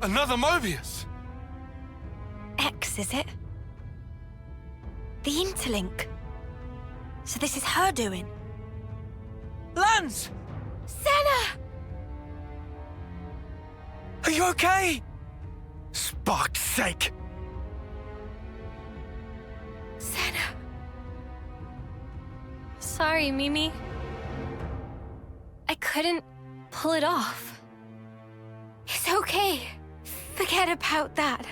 Another Mobius! X, is it? The interlink. So this is her doing. Lance! Senna! Are you okay? Spark's sake! Senna. Sorry, Mimi. I couldn't pull it off. It's okay. Forget about that.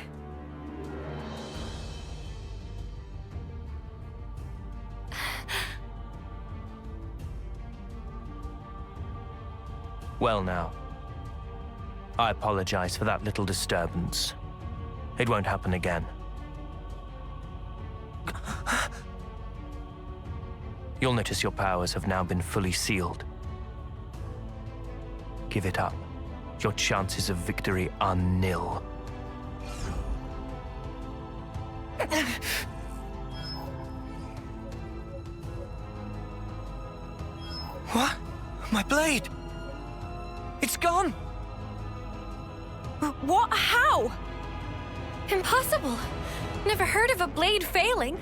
Well now, I apologize for that little disturbance. It won't happen again. You'll notice your powers have now been fully sealed. Give it up. Your chances of victory are nil. What? My blade! It's gone! What? How? Impossible. Never heard of a blade failing.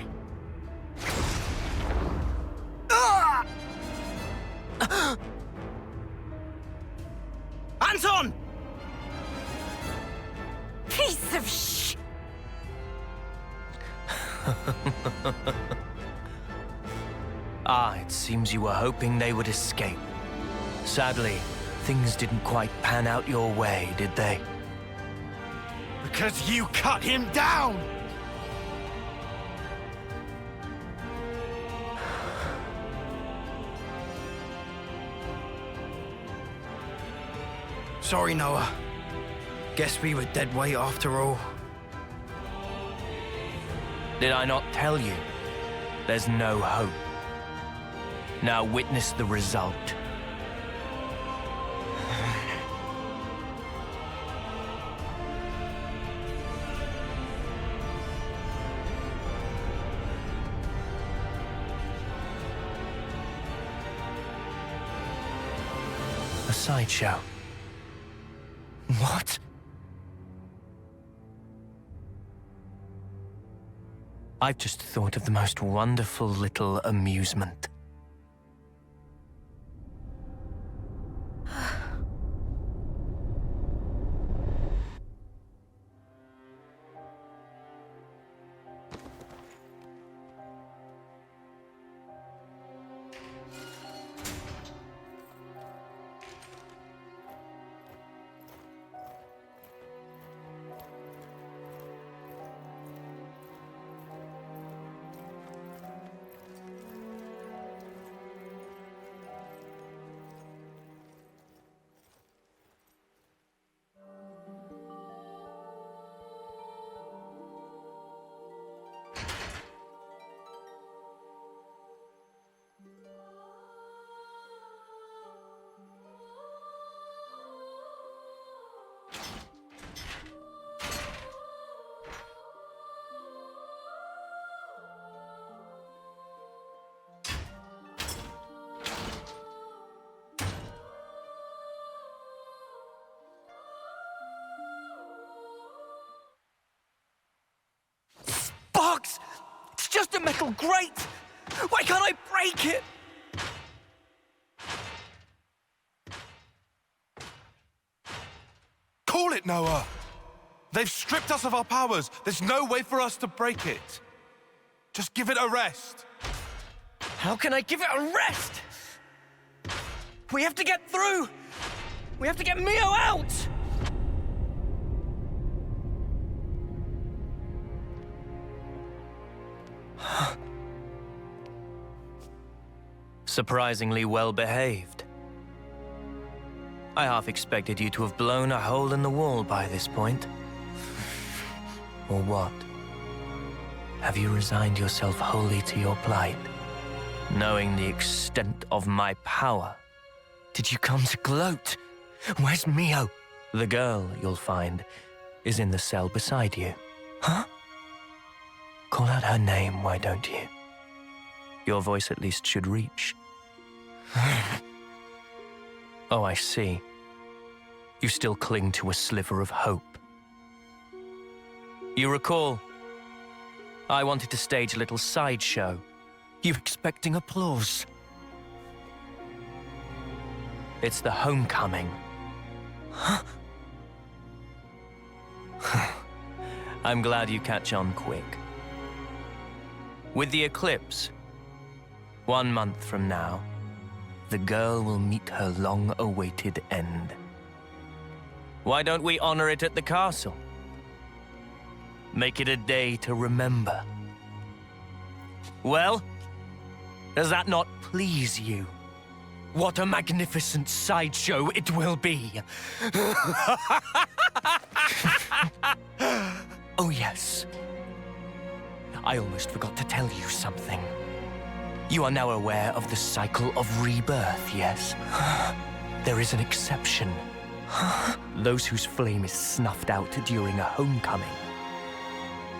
Anton! Piece of sh... It seems you were hoping they would escape. Sadly, things didn't quite pan out your way, did they? Because you cut him down! Sorry, Noah. Guess we were dead weight after all. Did I not tell you? There's no hope. Now witness the result. A sideshow. What? I've just thought of the most wonderful little amusement. Bugs! It's just a metal grate! Why can't I break it? Call it, Noah! They've stripped us of our powers. There's no way for us to break it. Just give it a rest. How can I give it a rest? We have to get through! We have to get Mio out! Surprisingly well behaved. I half expected you to have blown a hole in the wall by this point. Or what? Have you resigned yourself wholly to your plight? Knowing the extent of my power, did you come to gloat? Where's Mio? The girl, you'll find, is in the cell beside you. Huh? Call out her name, why don't you? Your voice at least should reach. Oh, I see. You still cling to a sliver of hope. You recall, I wanted to stage a little sideshow. You expecting applause? It's the homecoming. Huh? I'm glad you catch on quick. With the Eclipse, 1 month from now, the girl will meet her long-awaited end. Why don't we honor it at the castle? Make it a day to remember. Well, does that not please you? What a magnificent sideshow it will be! Oh yes. I almost forgot to tell you something. You are now aware of the cycle of rebirth, yes? There is an exception. Those whose flame is snuffed out during a homecoming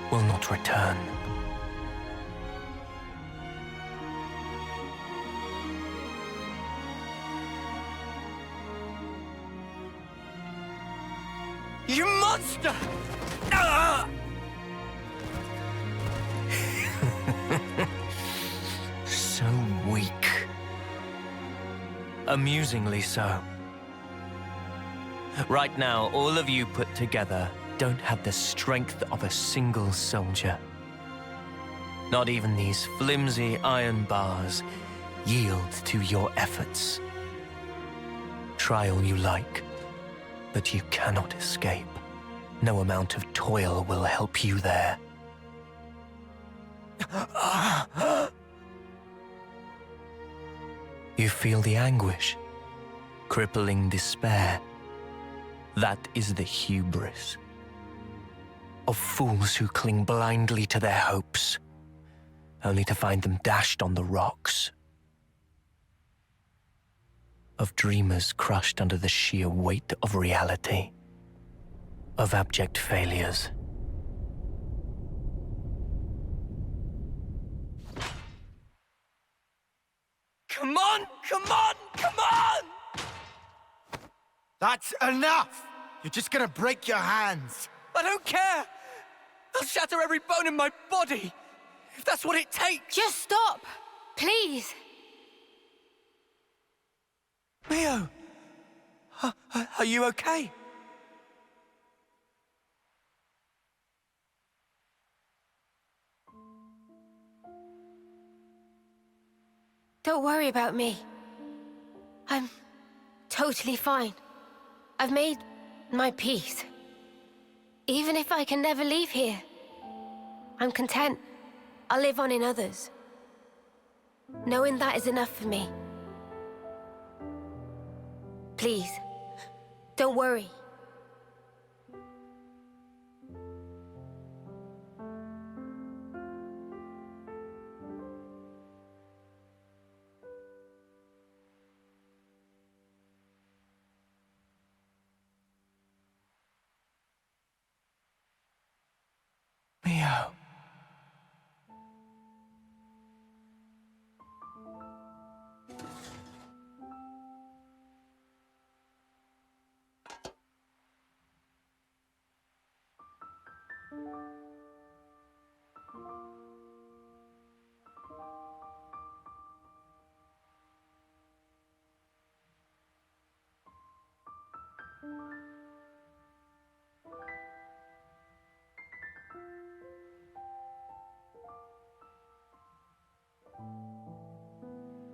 will not return. You monster! Ah! So weak. Amusingly so. Right now, all of you put together don't have the strength of a single soldier. Not even these flimsy iron bars yield to your efforts. Try all you like, but you cannot escape. No amount of toil will help you there. You feel the anguish, crippling despair. That is the hubris of fools who cling blindly to their hopes, only to find them dashed on the rocks. Of dreamers crushed under the sheer weight of reality. Of abject failures. Come on! Come on! Come on! That's enough! You're just gonna break your hands. I don't care! I'll shatter every bone in my body, if that's what it takes! Just stop! Please! Mio! Are you okay? Don't worry about me. I'm totally fine. I've made my peace. Even if I can never leave here, I'm content. I'll live on in others. Knowing that is enough for me. Please, don't worry. Mio.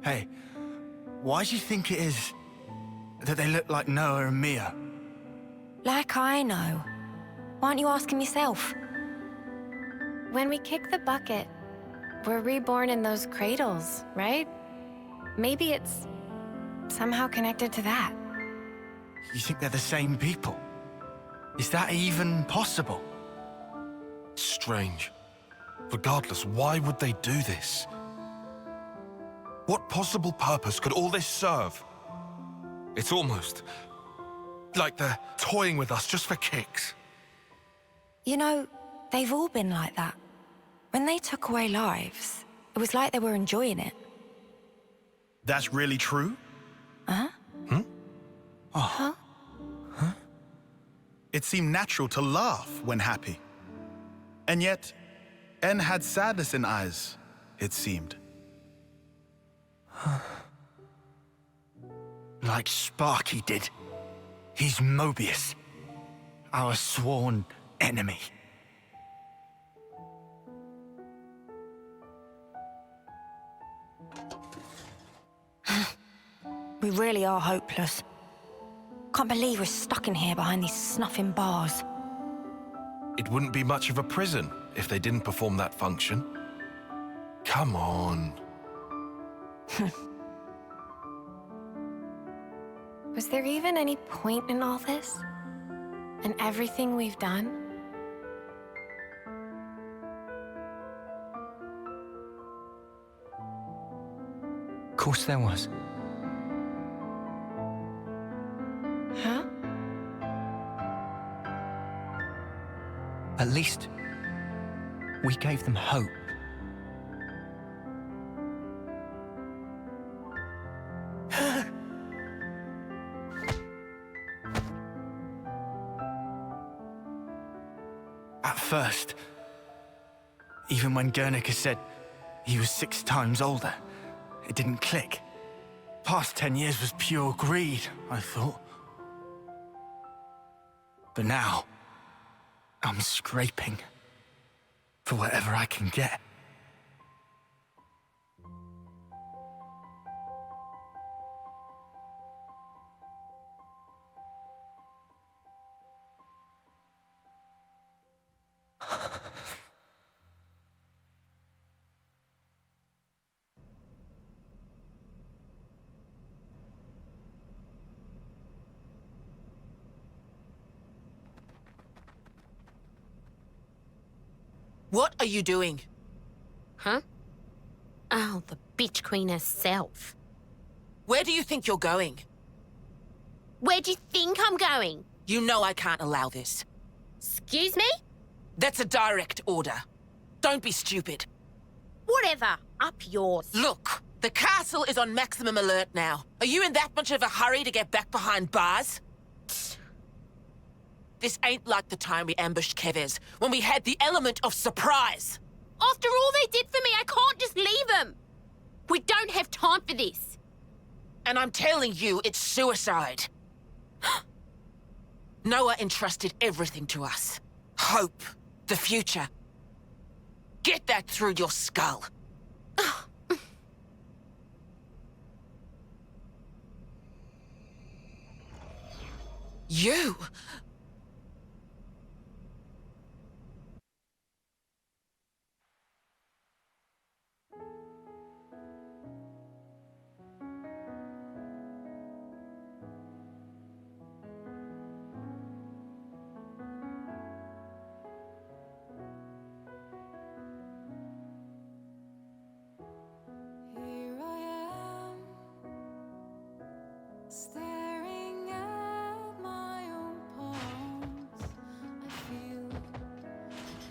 Hey, why do you think it is that they look like Noah and Mia? Like I know. Why aren't you asking yourself? When we kick the bucket, we're reborn in those cradles, right? Maybe it's somehow connected to that. You think they're the same people? Is that even possible? Strange. Regardless, why would they do this? What possible purpose could all this serve? It's almost like they're toying with us just for kicks. You know, they've all been like that. When they took away lives, it was like they were enjoying it. That's really true? Huh? It seemed natural to laugh when happy. And yet, En had sadness in eyes, it seemed. Like Sparky did. He's Mobius, our sworn enemy. We really are hopeless. Can't believe we're stuck in here behind these snuffing bars. It wouldn't be much of a prison if they didn't perform that function. Come on. Was there even any point in all this? And everything we've done? Of course there was. Huh? At least, we gave them hope. At first, even when Guernica said he was 6 times older, it didn't click. Past 10 years was pure greed, I thought. But now, I'm scraping for whatever I can get. What are you doing? Huh? Oh, the bitch queen herself. Where do you think you're going? Where do you think I'm going? You know I can't allow this. Excuse me? That's a direct order. Don't be stupid. Whatever. Up yours. Look, the castle is on maximum alert now. Are you in that much of a hurry to get back behind bars? This ain't like the time we ambushed Kevez, when we had the element of surprise. After all they did for me, I can't just leave them. We don't have time for this. And I'm telling you, it's suicide. Noah entrusted everything to us. Hope, the future. Get that through your skull. You... Here I am, staring at my own palms. I feel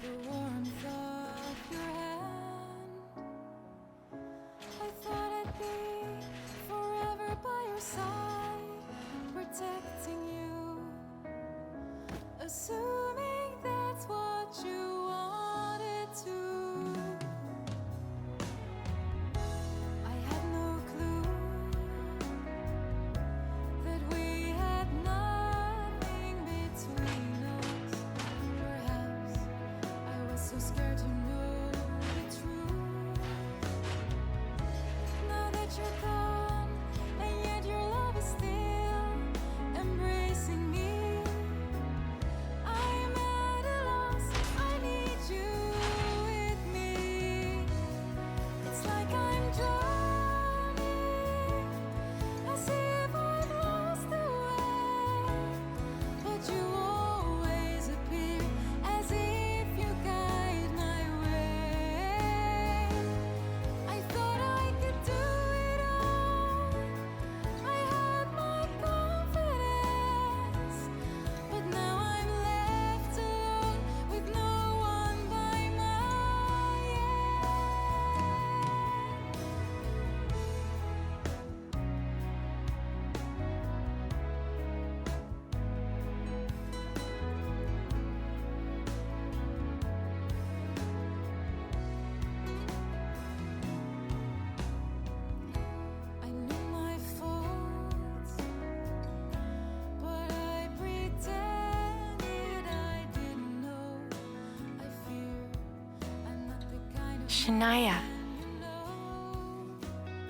the warmth of your hand. I thought I'd be forever by your side, protecting you, assuming that's what you wanted to. I had no clue that we had nothing between us. Perhaps I was so scared to know the truth. Now that you're gone, and yet your love is still embracing me, I'm at a loss. I need you with me. It's like I'm drowning, as if I've lost the way. But you always appear, as if you guide my way. I thought I could do it all Shania.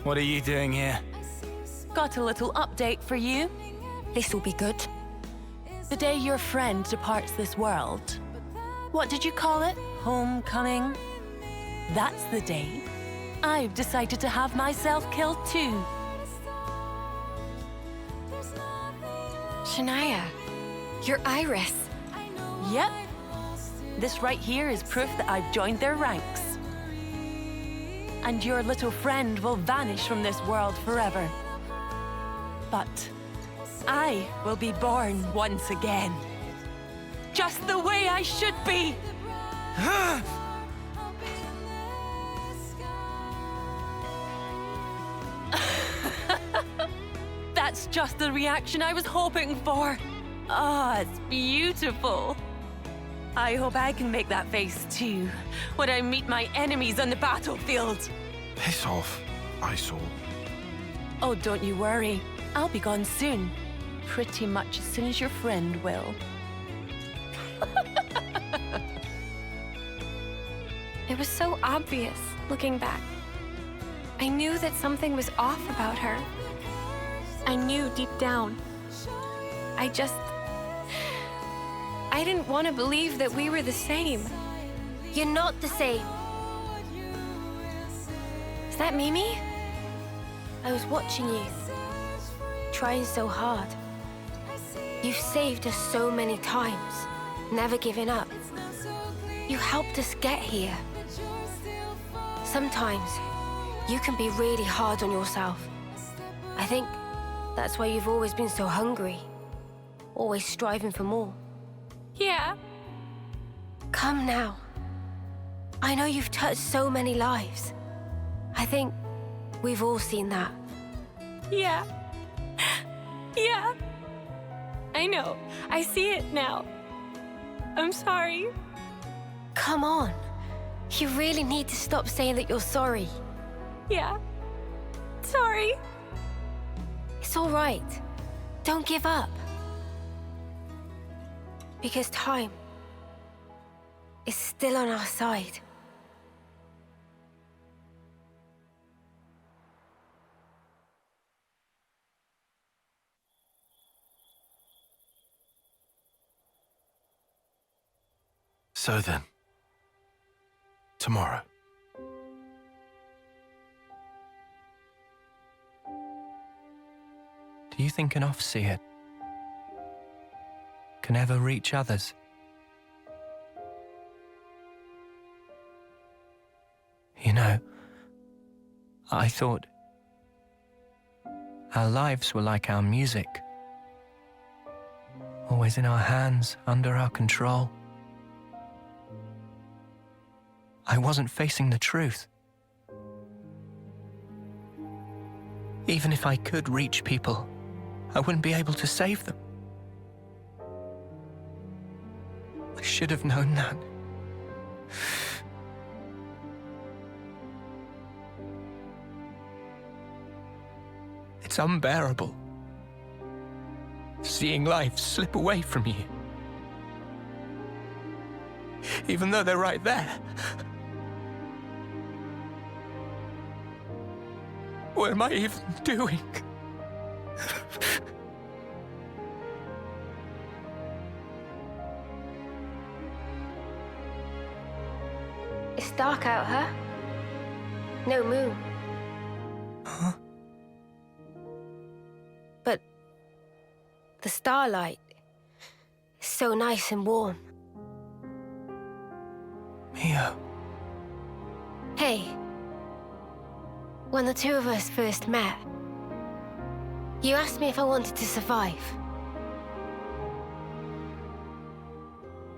What are you doing here? Got a little update for you. This'll be good. The day your friend departs this world. What did you call it? Homecoming? That's the day I've decided to have myself killed too. Shania, you're Iris. Yep. This right here is proof that I've joined their ranks. And your little friend will vanish from this world forever. But I will be born once again. Just the way I should be. That's just the reaction I was hoping for. Ah, it's beautiful. I hope I can make that face too when I meet my enemies on the battlefield. Piss off, Eyesore. Oh, don't you worry. I'll be gone soon. Pretty much as soon as your friend will. It was so obvious, looking back. I knew that something was off about her. I knew deep down. I didn't want to believe that we were the same. You're not the same. Is that Mimi? I was watching you, trying so hard. You've saved us so many times, never giving up. You helped us get here. Sometimes, you can be really hard on yourself. I think that's why you've always been so hungry, always striving for more. Yeah. Come now. I know you've touched so many lives. I think we've all seen that. Yeah. Yeah. I know. I see it now. I'm sorry. Come on. You really need to stop saying that you're sorry. Yeah. Sorry. It's all right. Don't give up. Because time is still on our side. So then, tomorrow. Do you think an off-seer can ever reach others? You know, I thought our lives were like our music, always in our hands, under our control. I wasn't facing the truth. Even if I could reach people, I wouldn't be able to save them. I should have known that. It's unbearable, seeing life slip away from you. Even though they're right there. What am I even doing? It's dark out, huh? No moon. Huh? But the starlight is so nice and warm. Mio. Hey, when the two of us first met, you asked me if I wanted to survive.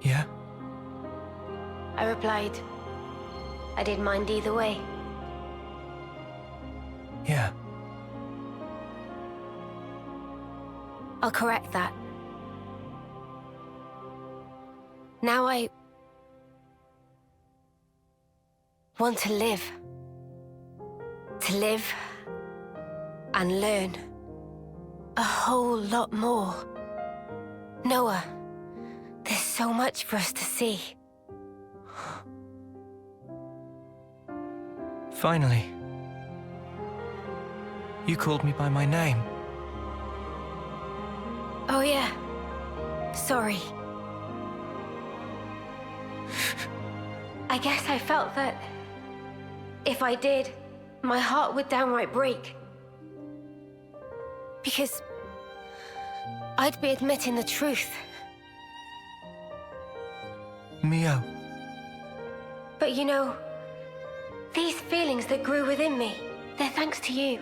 Yeah? I replied, I didn't mind either way. Yeah. I'll correct that. Now I want to live. To live and learn a whole lot more. Noah, there's so much for us to see. Finally. You called me by my name. Oh yeah. Sorry. I guess I felt that if I did, my heart would downright break. Because I'd be admitting the truth. Mio. But you know, these feelings that grew within me, they're thanks to you.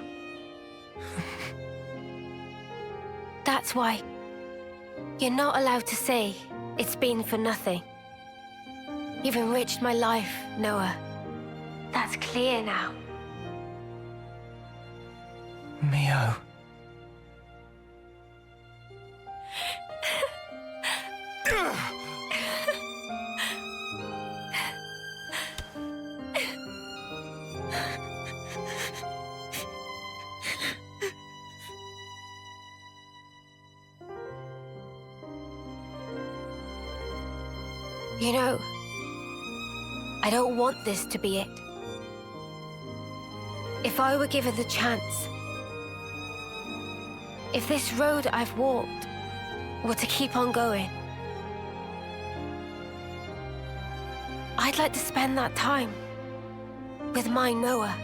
That's why you're not allowed to say it's been for nothing. You've enriched my life, Noah. That's clear now. Mio. You know, I don't want this to be it. If I were given the chance, if this road I've walked were to keep on going, I'd like to spend that time with my Noah.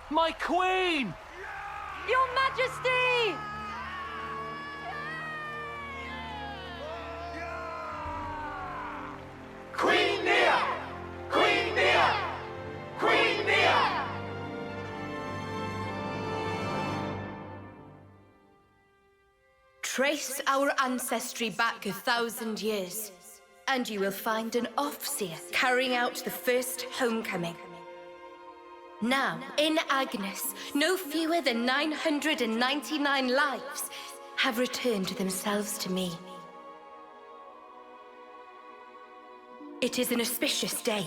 My queen! Your Majesty! Queen Nia! Queen Nia! Queen Nia! Trace our ancestry back 1,000 years, and you will find an Offseer carrying out the first homecoming. Now, in Agnes, no fewer than 999 lives have returned themselves to me. It is an auspicious day.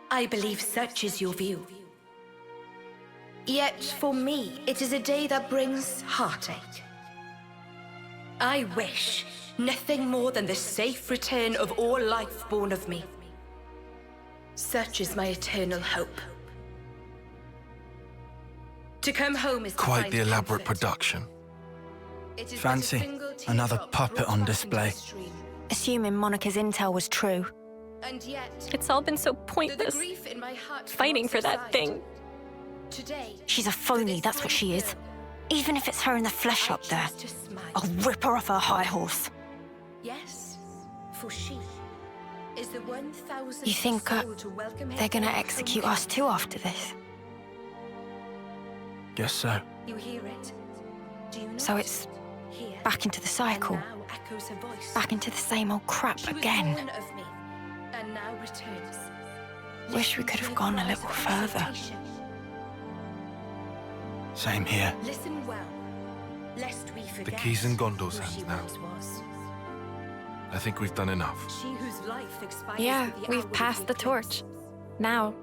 I believe such is your view. Yet, for me, it is a day that brings heartache. I wish nothing more than the safe return of all life born of me. Such is my eternal hope. To come home is to Quite find the elaborate comfort. production. It is Fancy but a single another teardrop puppet brought on back display. into the stream. Assuming Monica's intel was true. And yet, It's all been so though the pointless, grief in my heart fighting for that cannot thing. subside, today, She's a phony, that's what she is. Even if it's her in the flesh I up there, choose to smile. I'll rip her off her high horse. Yes, for she is the 1,000th You think soul to welcome her they're gonna home. execute us too after this? Guess so. You hear it? Do you So not? it's Here, back into the cycle. and now echoes her voice. Back into the same old crap She was again. born of me, and now returns. Wish we could have gone a little further. Same here. Listen well, lest we forget key's in Gondor's who hands she now. once was. I think we've done enough. She whose life expires Yeah, with the hour we've of passed the eclipse. torch. Now,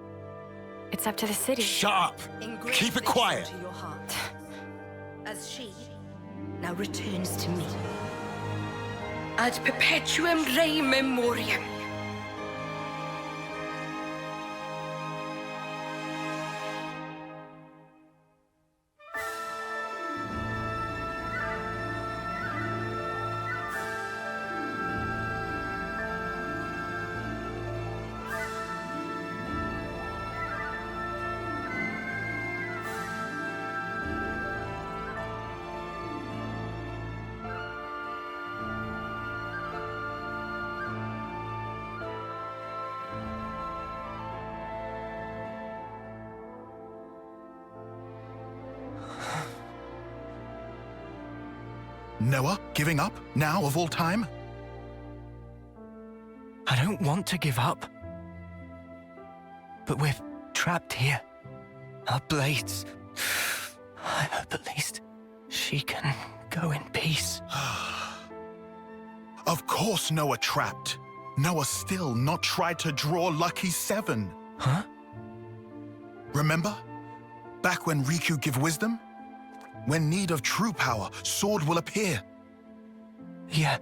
it's up to the city. Shut up! Engrave Keep it this quiet! into your heart. As she now returns to me. Ad perpetuum rei memoriam. Noah, giving up? Now, of all time? I don't want to give up. But we're trapped here. Our blades. I hope at least she can go in peace. Of course Noah trapped. Noah still not tried to draw Lucky 7. Huh? Remember? Back when Riku give wisdom? When need of true power, sword will appear. Yeah.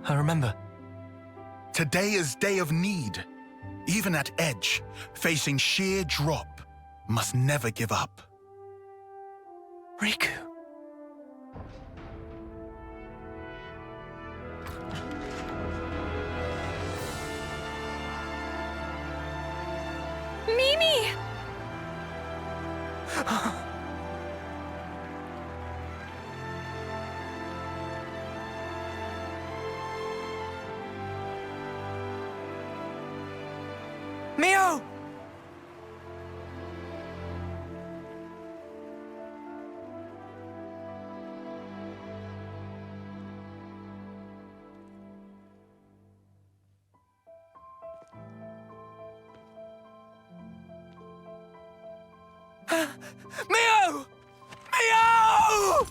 I remember. Today is day of need. Even at edge, facing sheer drop, must never give up. Riku. Mimi! Mio! Mio! Mio!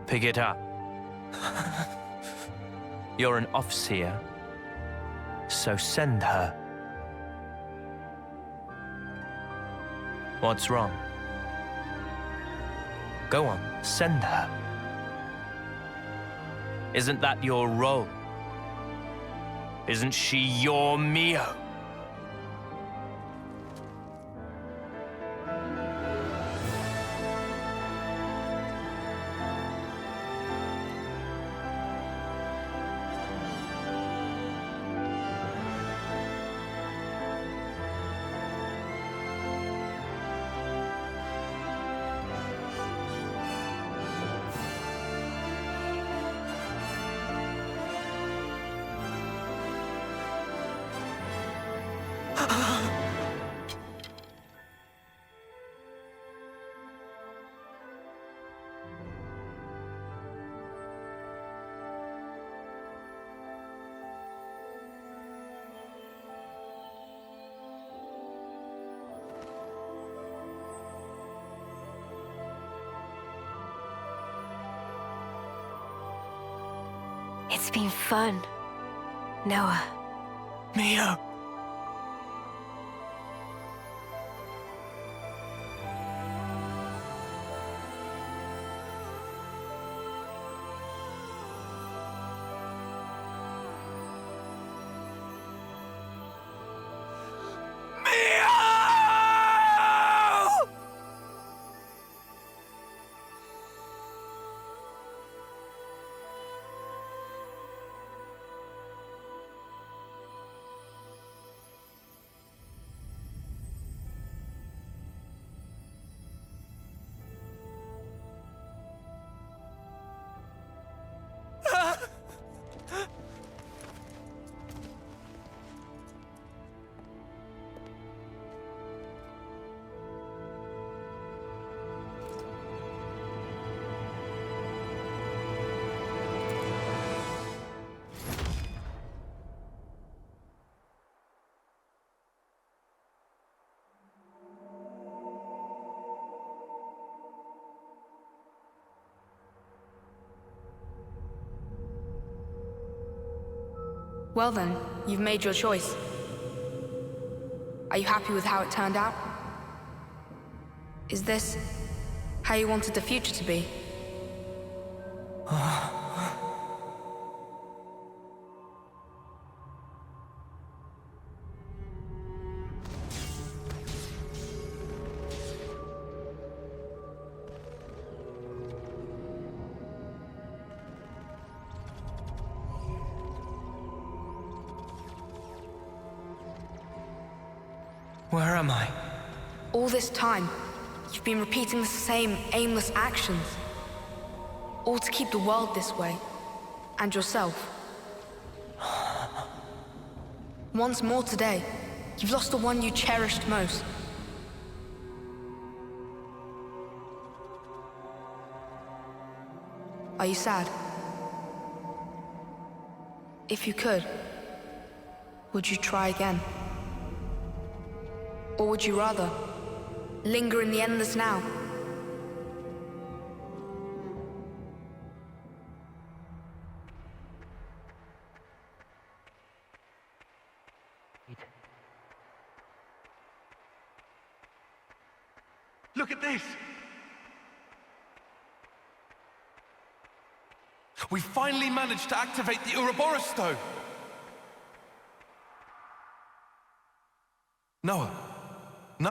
Pick it up. You're an Offseer, so send her. What's wrong? Go on, send her. Isn't that your role? Isn't she your Mio? It's been fun, Noah. Mio! Well then, you've made your choice. Are you happy with how it turned out? Is this how you wanted the future to be? Where am I? All this time, you've been repeating the same aimless actions. All to keep the world this way. And yourself. Once more today, you've lost the one you cherished most. Are you sad? If you could, would you try again? Or would you rather linger in the endless now? Look at this! We finally managed to activate the Ouroboros stone! Noah. No.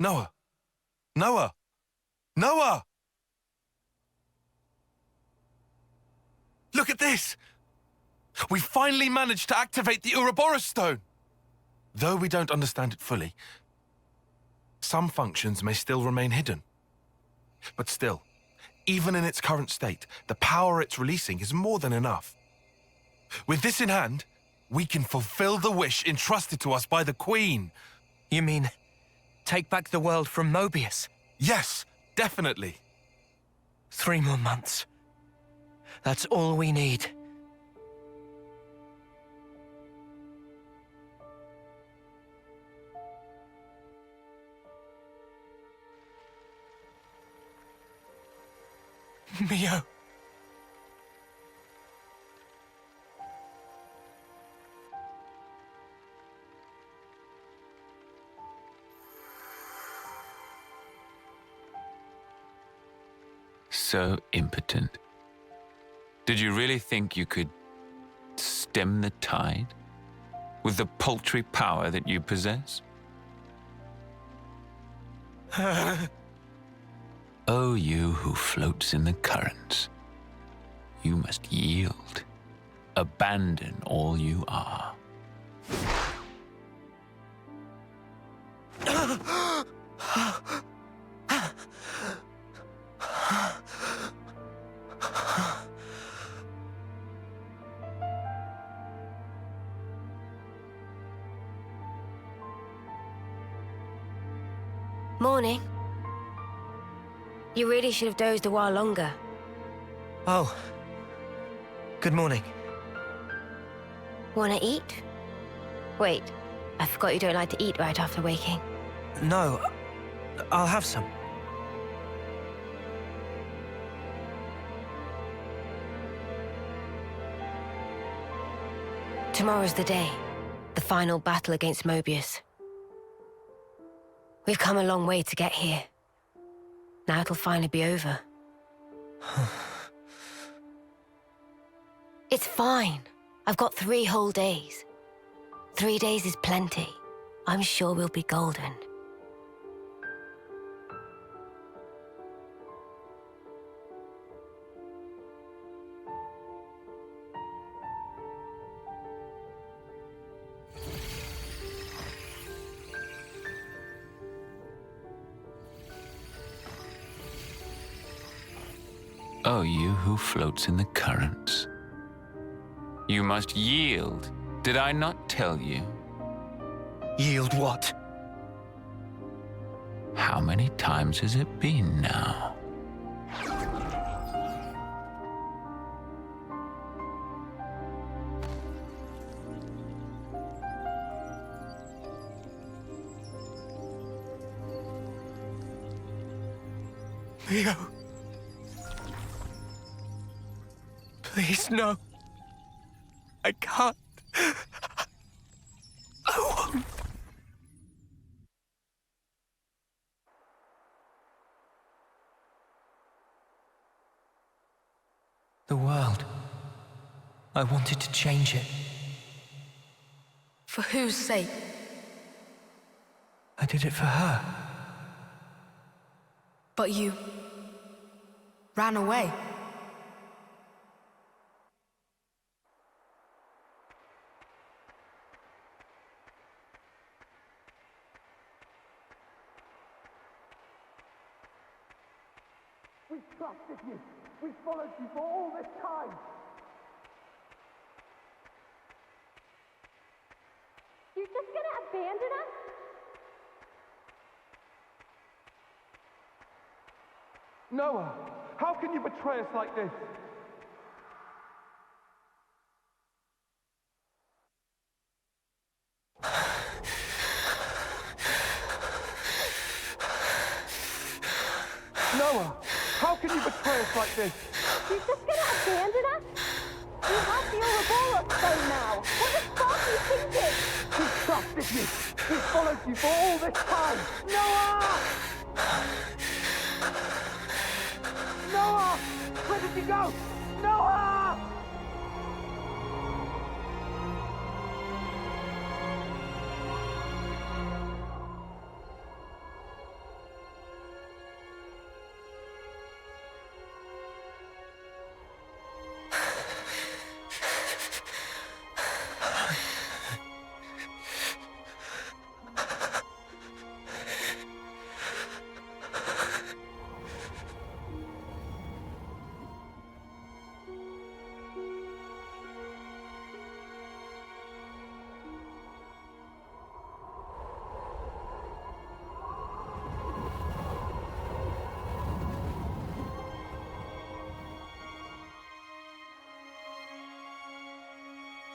Noah. Noah. Noah! Look at this! We finally managed to activate the Ouroboros stone! Though we don't understand it fully, some functions may still remain hidden. But still, even in its current state, the power it's releasing is more than enough. With this in hand, we can fulfill the wish entrusted to us by the Queen. You mean, take back the world from Mobius? Yes, definitely. 3 more months. That's all we need. Mio. So impotent. Did you really think you could stem the tide with the paltry power that you possess? Oh, you who floats in the currents, you must yield, abandon all you are. Morning. You really should have dozed a while longer. Oh. Good morning. Wanna eat? Wait, I forgot you don't like to eat right after waking. No, I'll have some. Tomorrow's the day. The final battle against Mobius. We've come a long way to get here. Now it'll finally be over. It's fine. I've got 3 whole days. 3 days is plenty. I'm sure we'll be golden. Oh, you who floats in the currents. You must yield. Did I not tell you? Yield what? How many times has it been now? Mio. Please, no. I can't. I won't. The world. I wanted to change it. For whose sake? I did it for her. But you ran away. We trusted you. We followed you for all this time. You're just gonna abandon us? Noah, how can you betray us like this? Noah, how can you betray us like this? You're just gonna abandon us? You have the Ouroboros stone now. What the fuck are you thinking? We trusted you. We followed you for all this time. Noah! Noah! Where did you go? Noah!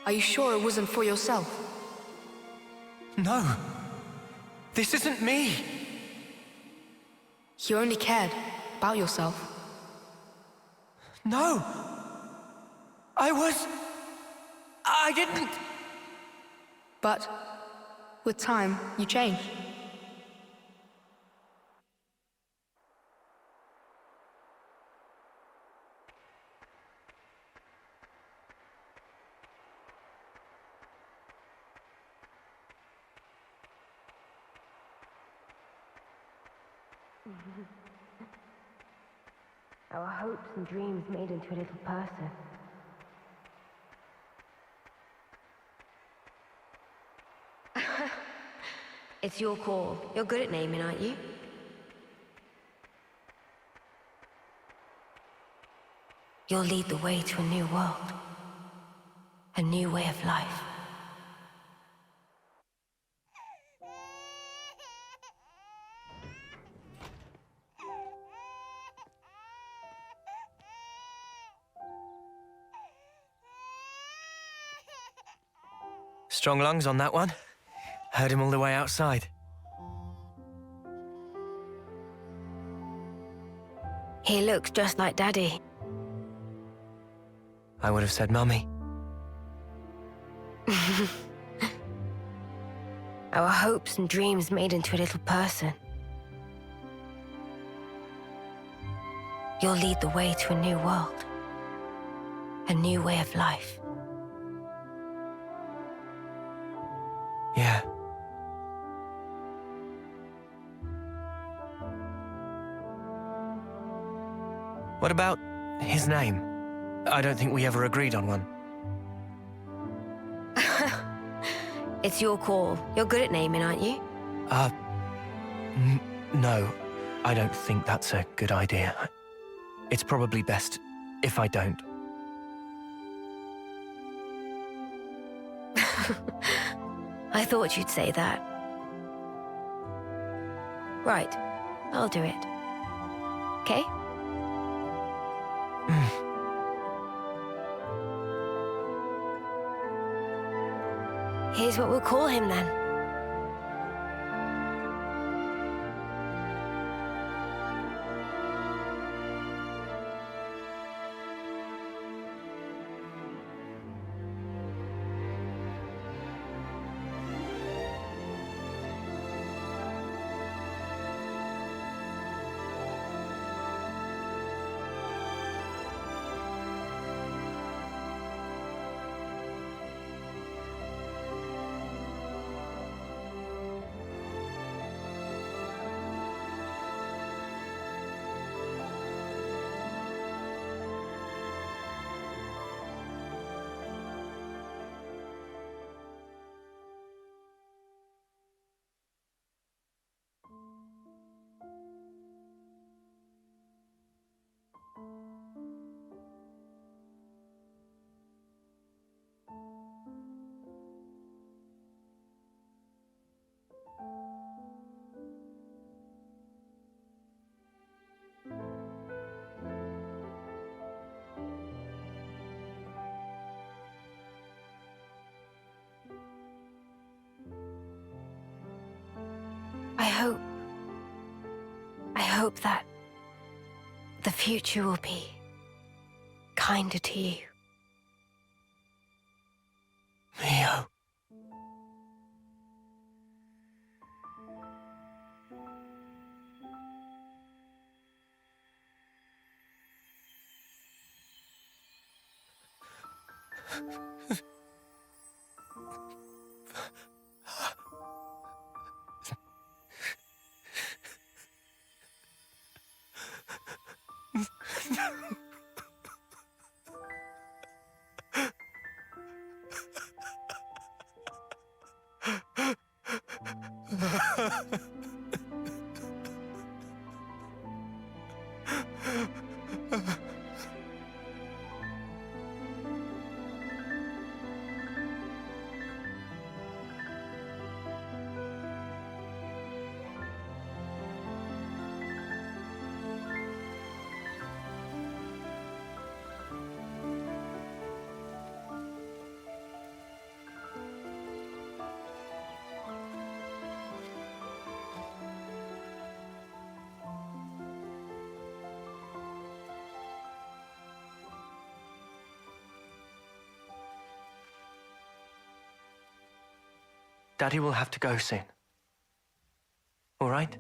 Are you sure it wasn't for yourself? No. This isn't me. You only cared about yourself. No. I didn't. But with time, you changed. Our hopes and dreams made into a little person. It's your call. You're good at naming, aren't you? You'll lead the way to a new world. A new way of life. Strong lungs on that one. Heard him all the way outside. He looks just like Daddy. I would have said Mummy. Our hopes and dreams made into a little person. You'll lead the way to a new world. A new way of life. Yeah. What about his name? I don't think we ever agreed on one. It's your call. You're good at naming, aren't you? No. I don't think that's a good idea. It's probably best if I don't. I thought you'd say that. Right. I'll do it. Okay? Here's what we'll call him then. I hope that the future will be kinder to you. Mio. Daddy will have to go soon. All right?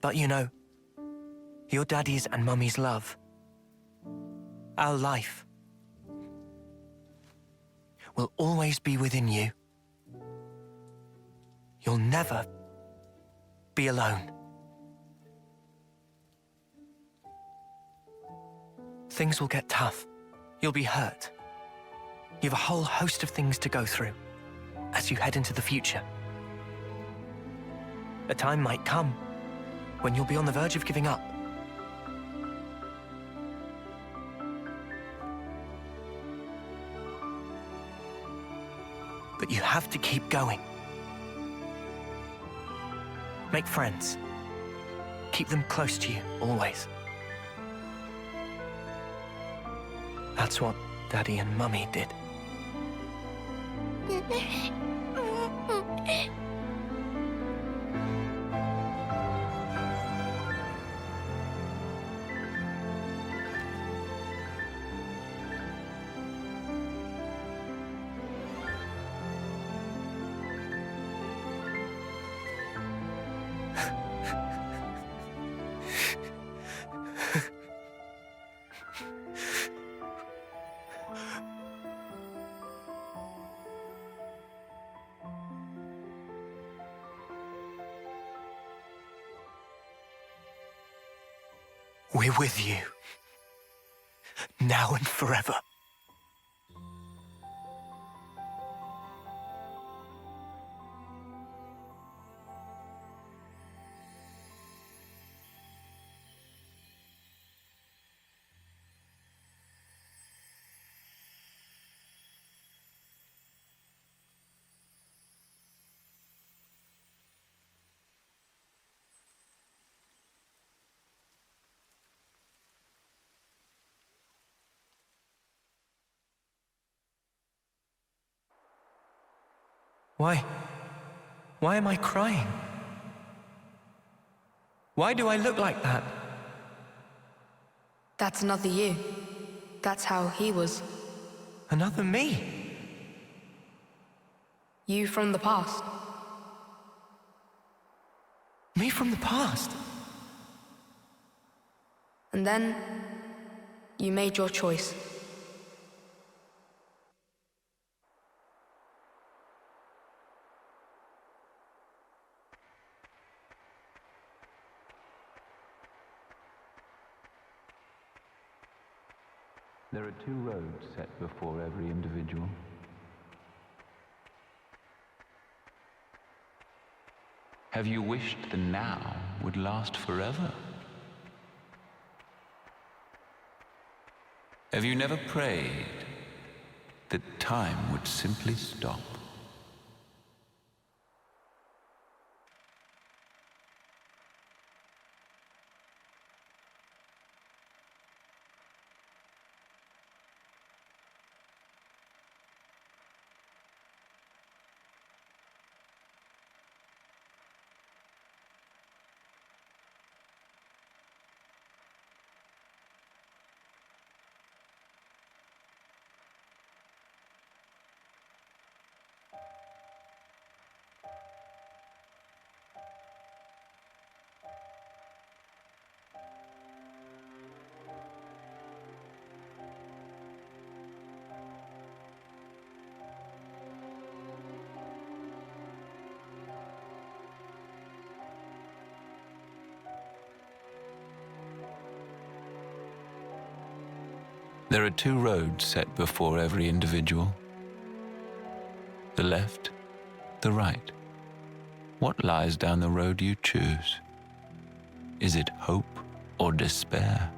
But you know, your daddy's and mummy's love, our life, will always be within you. You'll never be alone. Things will get tough. You'll be hurt. You have a whole host of things to go through as you head into the future. A time might come when you'll be on the verge of giving up. But you have to keep going. Make friends. Keep them close to you, always. That's what Daddy and Mummy did. We're with you, now and forever. Why? Why am I crying? Why do I look like that? That's another you. That's how he was. Another me? You from the past. Me from the past? And then, you made your choice. There are two roads set before every individual. Have you wished the now would last forever? Have you never prayed that time would simply stop? There are two roads set before every individual. The left, the right. What lies down the road you choose? Is it hope or despair?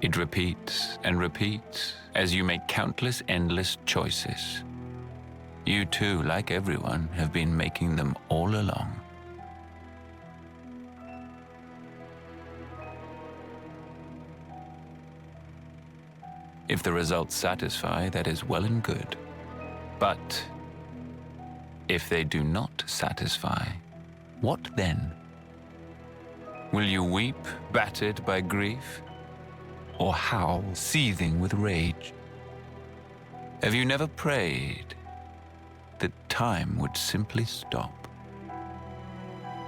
It repeats and repeats as you make countless endless choices. You too, like everyone, have been making them all along. If the results satisfy, that is well and good. But if they do not satisfy, what then? Will you weep, battered by grief, or howl, seething with rage? Have you never prayed that time would simply stop?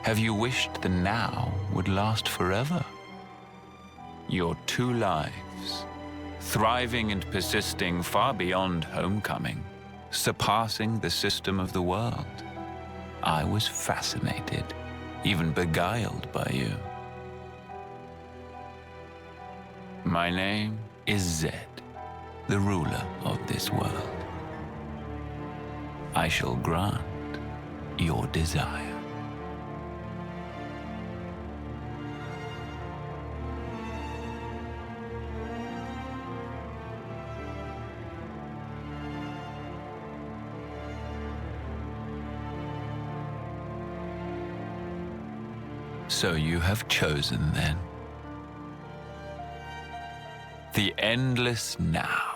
Have you wished the now would last forever? Your two lives, thriving and persisting far beyond homecoming, surpassing the system of the world. I was fascinated, even beguiled by you. My name is Zed, the ruler of this world. I shall grant your desire. So you have chosen then. The endless now.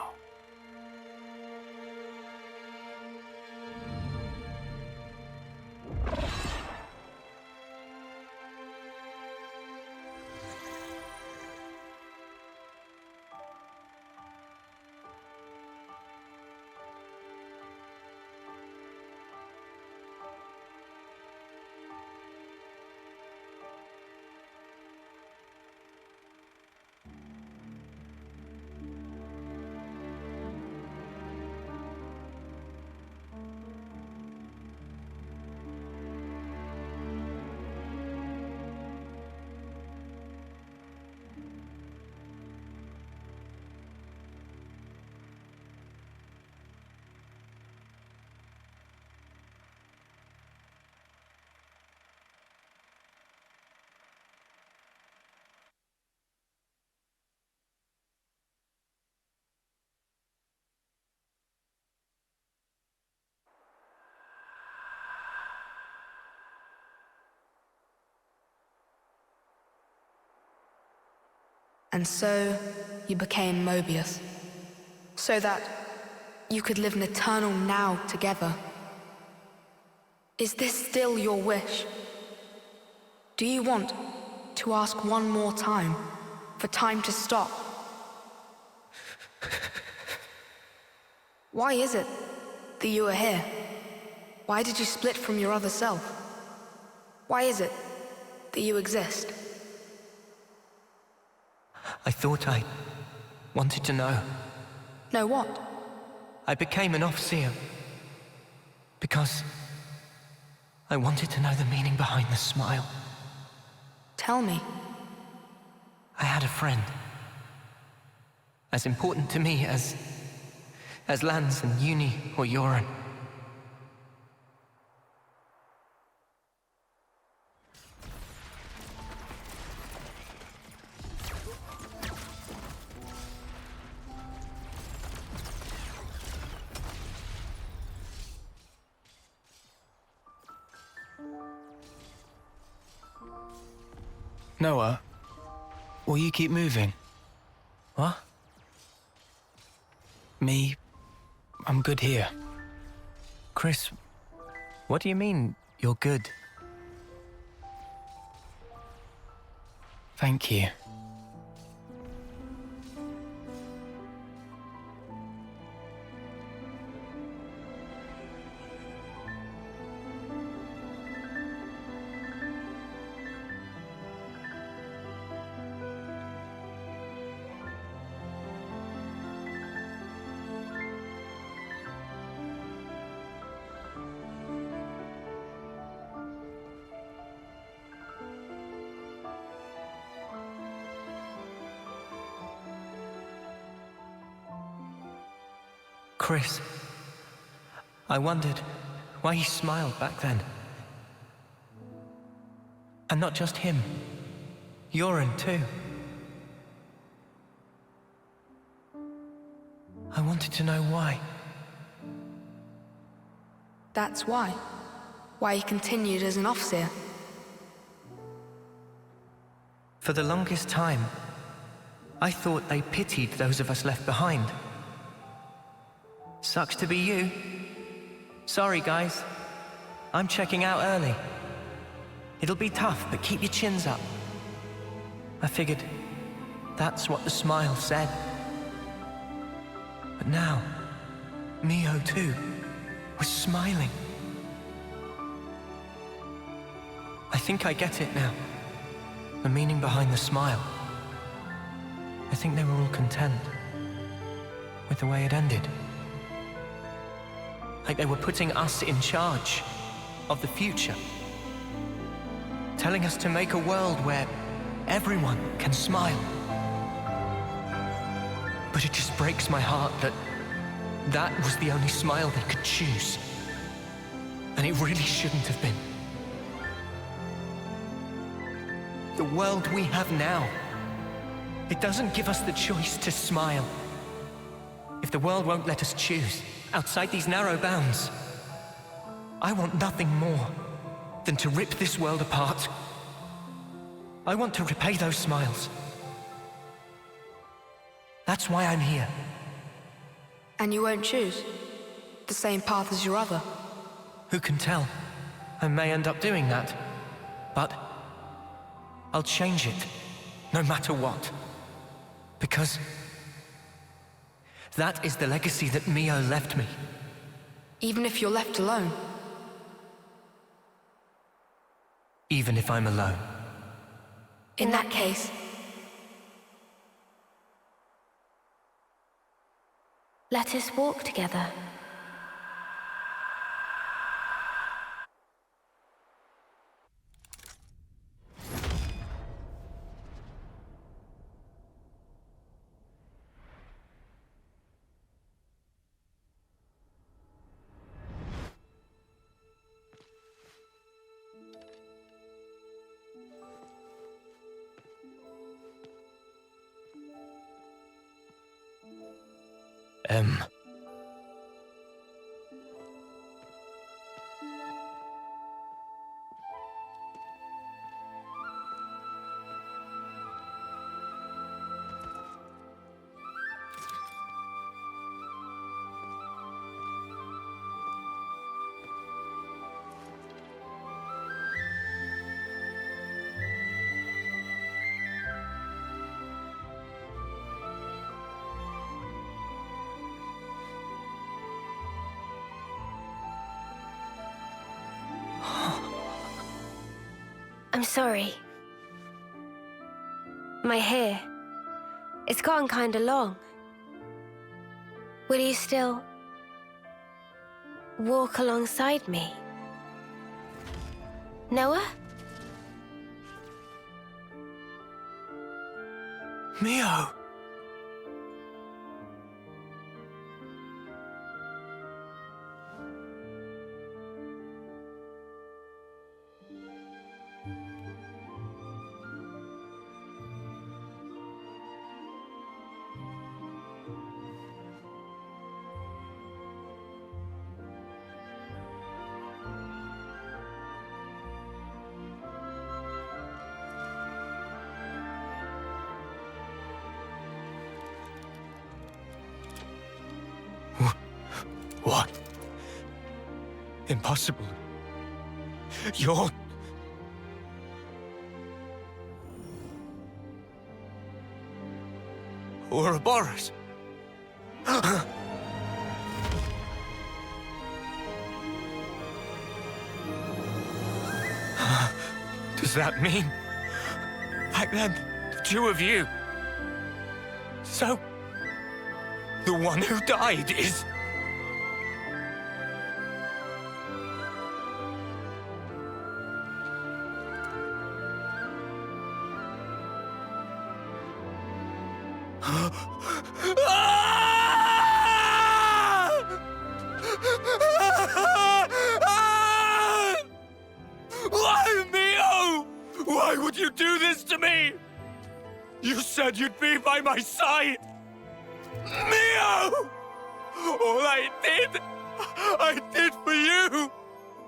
And so you became Mobius, so that you could live an eternal now together. Is this still your wish? Do you want to ask one more time for time to stop? Why is it that you are here? Why did you split from your other self? Why is it that you exist? I thought I wanted to know. Know what? I became an Overseer because I wanted to know the meaning behind the smile. Tell me. I had a friend. As important to me as Lance and Uni or Yoren. Noah, will you keep moving? What? Me, I'm good here. Chris, what do you mean, you're good? Thank you. Chris, I wondered why he smiled back then. And not just him. Yoren, too. I wanted to know why. That's why. Why he continued as an officer. For the longest time, I thought they pitied those of us left behind. Sucks to be you. Sorry, guys. I'm checking out early. It'll be tough, but keep your chins up. I figured that's what the smile said. But now, Mio too was smiling. I think I get it now. The meaning behind the smile. I think they were all content with the way it ended. Like they were putting us in charge of the future. Telling us to make a world where everyone can smile. But it just breaks my heart that that was the only smile they could choose. And it really shouldn't have been. The world we have now, it doesn't give us the choice to smile. If the world won't let us choose, outside these narrow bounds, I want nothing more than to rip this world apart. I want to repay those smiles. That's why I'm here. And you won't choose the same path as your other? Who can tell? I may end up doing that. But I'll change it, no matter what. Because that is the legacy that Mio left me. Even if you're left alone? Even if I'm alone. In that case, let us walk together. I'm sorry. My hair, it's gotten kinda long. Will you still walk alongside me? Noah? Mio! What? Impossible. You're... Ouroboros. Does that mean... back then, the two of you... So... the one who died is... you do this to me? You said you'd be by my side. Mio! All I did for you!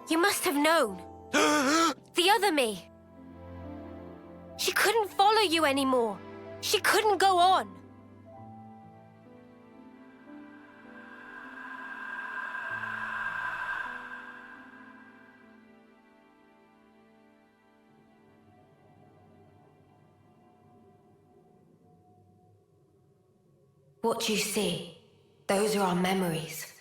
You must have known. The other me. She couldn't follow you anymore. She couldn't go on. What you see, those are our memories.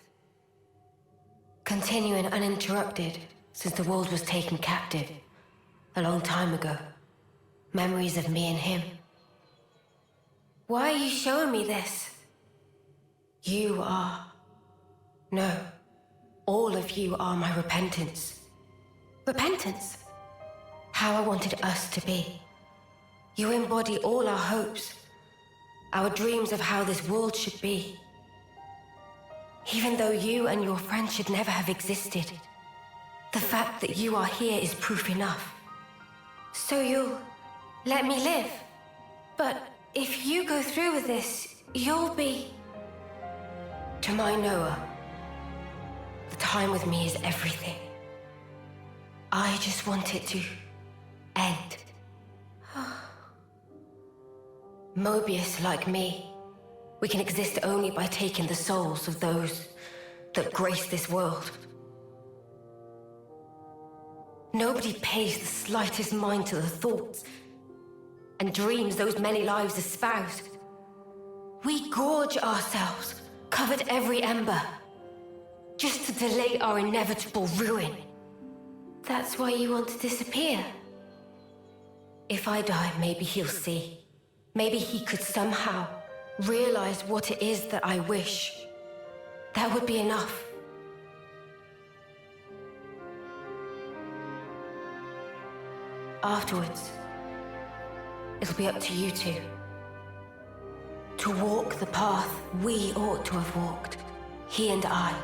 Continuing uninterrupted since the world was taken captive a long time ago. Memories of me and him. Why are you showing me this? You are... No. All of you are my repentance. Repentance? How I wanted us to be. You embody all our hopes. Our dreams of how this world should be. Even though you and your friends should never have existed, the fact that you are here is proof enough. So you'll let me live. But if you go through with this, you'll be... To my Noah, the time with me is everything. I just want it to end. Mobius, like me, we can exist only by taking the souls of those that grace this world. Nobody pays the slightest mind to the thoughts and dreams those many lives espouse. We gorge ourselves, covered every ember, just to delay our inevitable ruin. That's why you want to disappear. If I die, maybe he'll see. Maybe he could somehow realize what it is that I wish. That would be enough. Afterwards, it'll be up to you two. To walk the path we ought to have walked, he and I.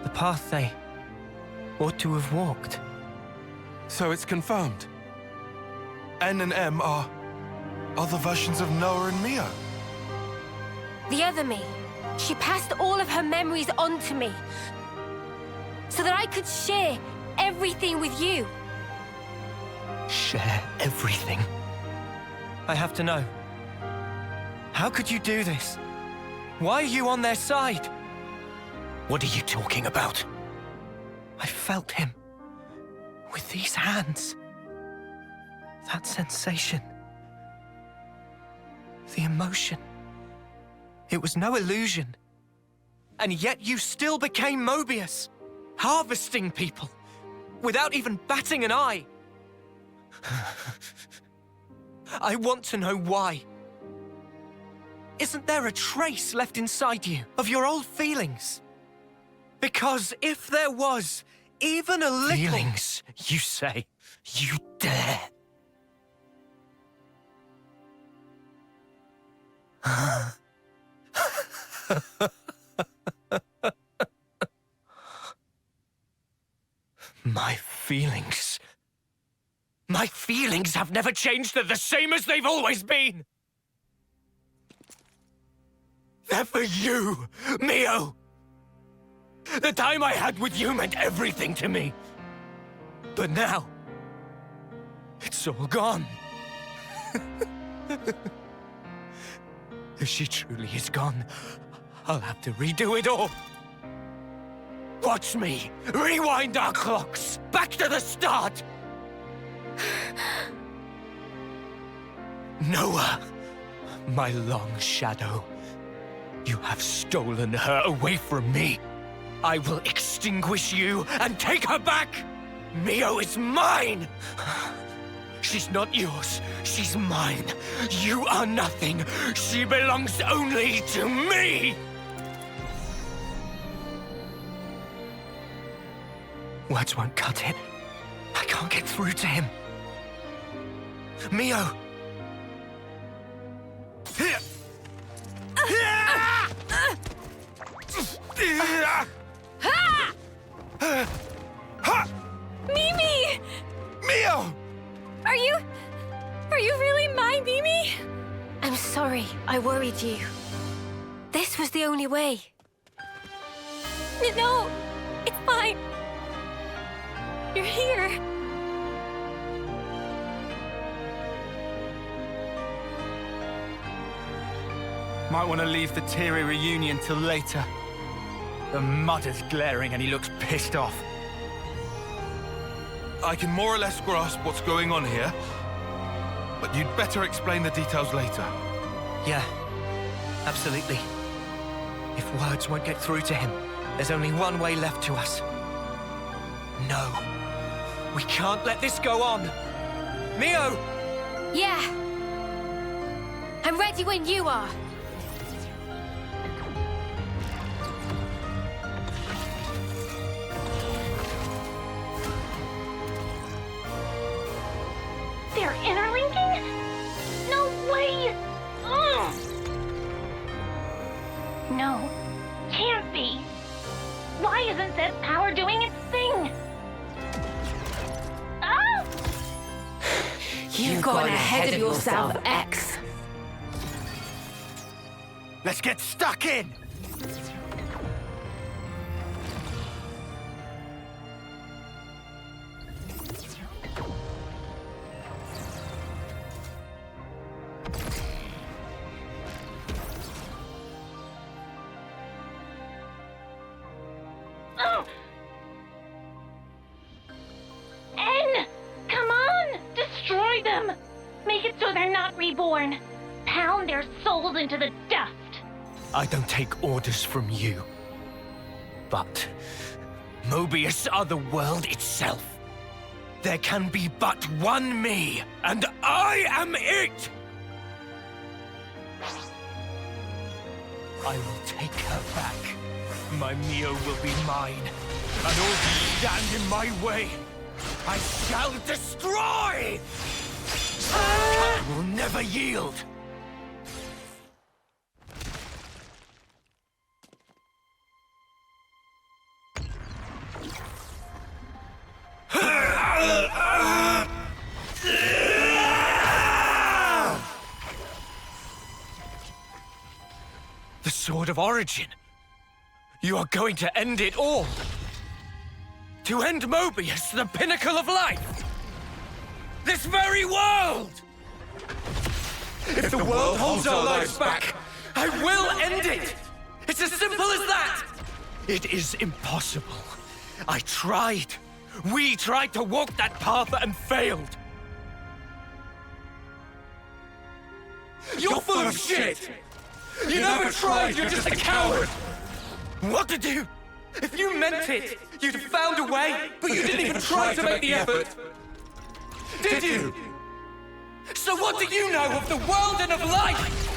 The path they ought to have walked. So it's confirmed. N and M are other versions of Noah and Mio. The other me. She passed all of her memories on to me, so that I could share everything with you. Share everything? I have to know. How could you do this? Why are you on their side? What are you talking about? I felt him. With these hands. That sensation. The emotion. It was no illusion. And yet you still became Mobius. Harvesting people. Without even batting an eye. I want to know why. Isn't there a trace left inside you of your old feelings? Because if there was even a little... Feelings, you say? You dare? My feelings... My feelings have never changed. They're the same as they've always been. They're for you, Mio. The time I had with you meant everything to me. But now, it's all gone. If she truly is gone, I'll have to redo it all. Watch me rewind our clocks back to the start. Noah, my long shadow, you have stolen her away from me. I will extinguish you and take her back! Mio is mine! She's not yours, she's mine. You are nothing. She belongs only to me! Words won't cut it. I can't get through to him. Mio! sorry I worried you. This was the only way. No, it's fine. You're here. Might want to leave the teary reunion till later. The mud is glaring and he looks pissed off. I can more or less grasp what's going on here, but you'd better explain the details later. Yeah, absolutely. If words won't get through to him, there's only one way left to us. No. We can't let this go on. Mio! Yeah. I'm ready when you are. They're interlinking? No way! Ugh. No, can't be. Why isn't this power doing its thing? Ah! You've gone ahead of yourself, X. Let's get stuck in! Oh. N! Come on! Destroy them! Make it so they're not reborn. Pound their souls into the dust. I don't take orders from you. But Mobius are the world itself. There can be but one me, and I am it! I will take her back. My Mio will be mine, and all who stand in my way, I shall destroy! I will never yield! The Sword of Origin! You are going to end it all! To end Mobius, the pinnacle of life! This very world! If the world holds our lives back, I will end it! It's as simple as that! It is impossible. I tried. We tried to walk that path and failed. You're full of shit! You never tried, you're just a coward! What to do? If you meant it, you'd have found a way, but you didn't even try to make the effort. Did you? So what do you know of the world and of life?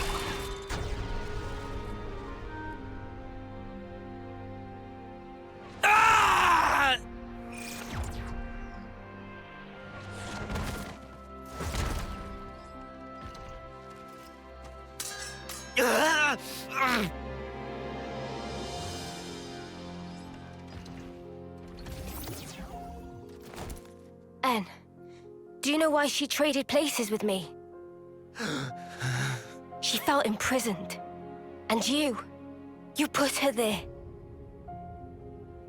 Ah! Anne, do you know why she traded places with me? She felt imprisoned. And you put her there.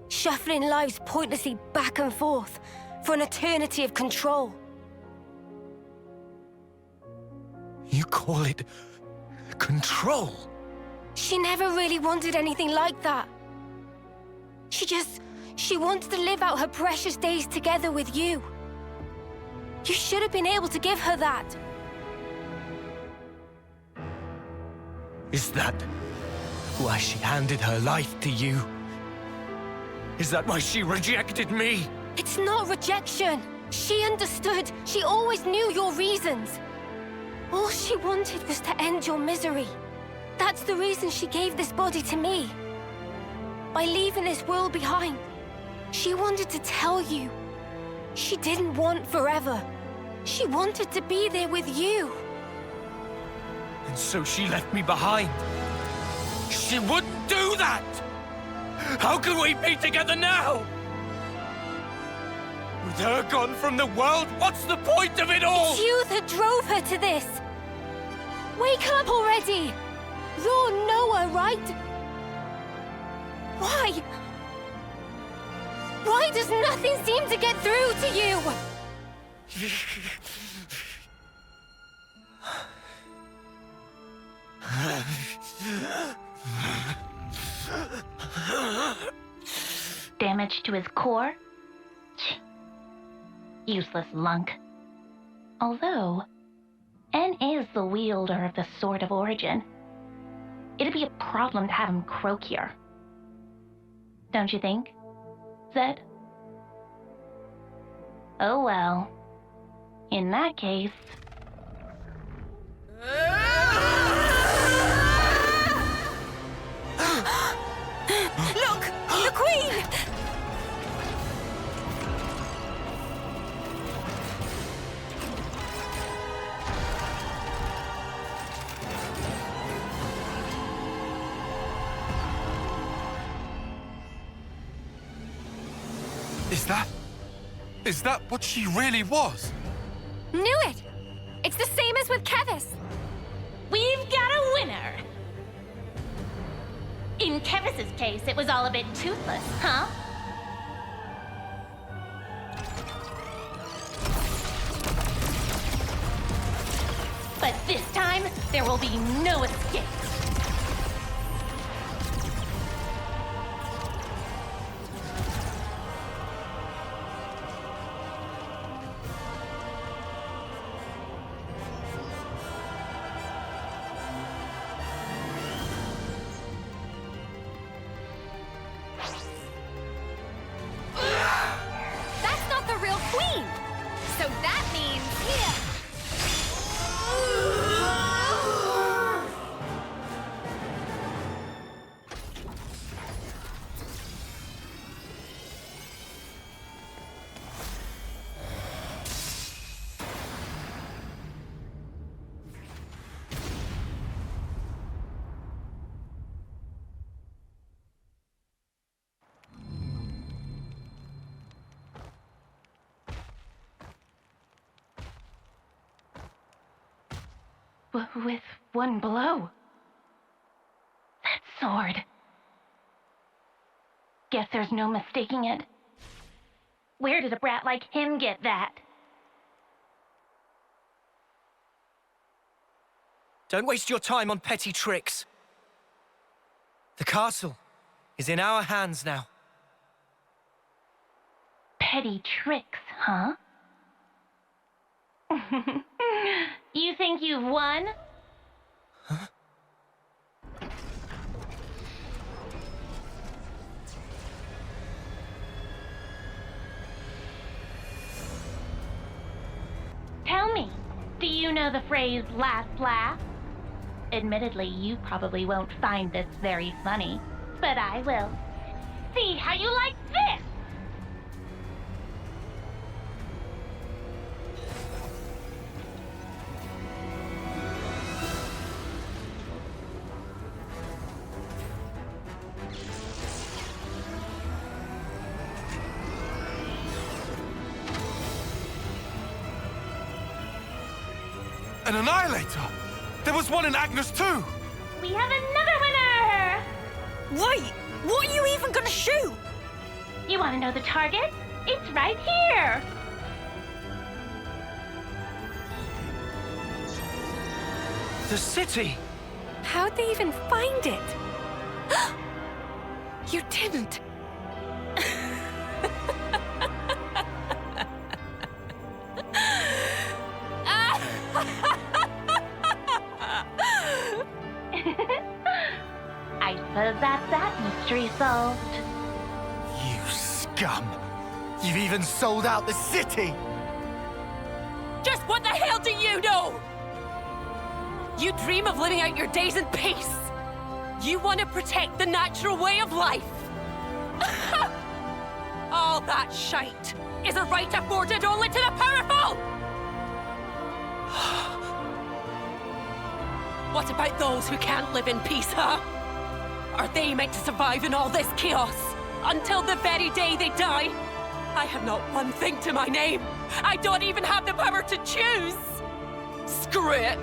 Shuffling lives pointlessly back and forth for an eternity of control. You call it control? She never really wanted anything like that. She wanted to live out her precious days together with you. You should have been able to give her that. Is that why she handed her life to you? Is that why she rejected me? It's not rejection. She understood. She always knew your reasons. All she wanted was to end your misery. That's the reason she gave this body to me. By leaving this world behind, she wanted to tell you she didn't want forever. She wanted to be there with you. And so she left me behind. She wouldn't do that! How can we be together now? With her gone from the world, what's the point of it all? It's you that drove her to this. Wake up already! You're Noah, right? Why? Why does nothing seem to get through to you? Damage to his core? Useless lunk. Although, N is the wielder of the Sword of Origin. It'd be a problem to have him croak here. Don't you think, Zed? Oh well. In that case... Look! The Queen! Is that what she really was? Knew it! It's the same as with Kevis. We've got a winner! In Kevis's case, it was all a bit toothless, huh? But this time, there will be no escape. That's not the real Queen! So that means... With one blow. That sword. Guess there's no mistaking it. Where did a brat like him get that? Don't waste your time on petty tricks. The castle is in our hands now. Petty tricks, huh? You think you've won? Huh? Tell me, do you know the phrase last laugh? Admittedly, you probably won't find this very funny, but I will. See how you like this! An Annihilator! There was one in Agnes too! We have another winner! Wait! What are you even gonna shoot? You want to know the target? It's right here! The city! How'd they even find it? You didn't. I suppose that's that mystery solved. You scum! You've even sold out the city! Just what the hell do you know? You dream of living out your days in peace. You want to protect the natural way of life. All that shite is a right afforded only to the powerful! What about those who can't live in peace, huh? Are they meant to survive in all this chaos until the very day they die? I have not one thing to my name. I don't even have the power to choose. Screw it.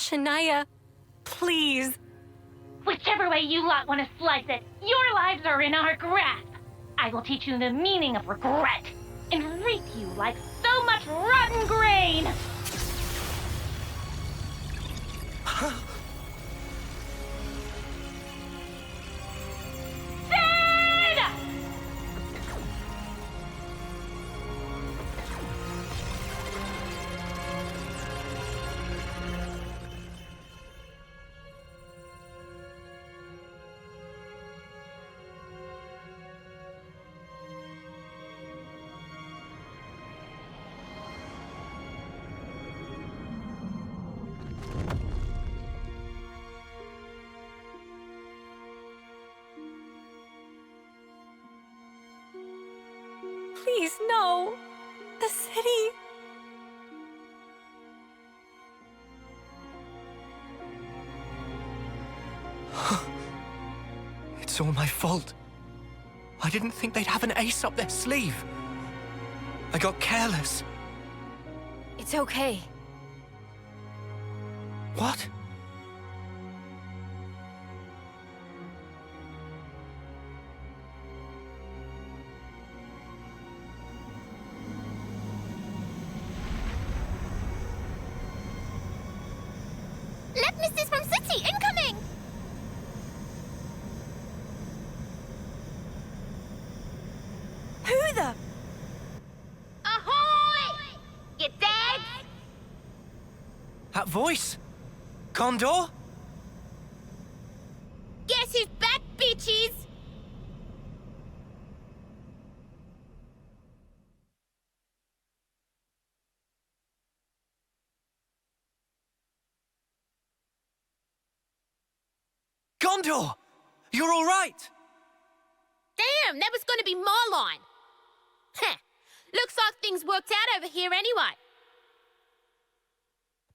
Shania, please. Whichever way you lot want to slice it, your lives are in our grasp. I will teach you the meaning of regret and reap you like so much rotten grain. Please, no. The city. It's all my fault. I didn't think they'd have an ace up their sleeve. I got careless. It's okay. What? Left Mrs. from City, incoming! Who the? Ahoy! You dead? That voice? Condor? Guess who's back, bitches? Gondor! You're all right! Damn, that was gonna be my line. Heh, looks like things worked out over here anyway.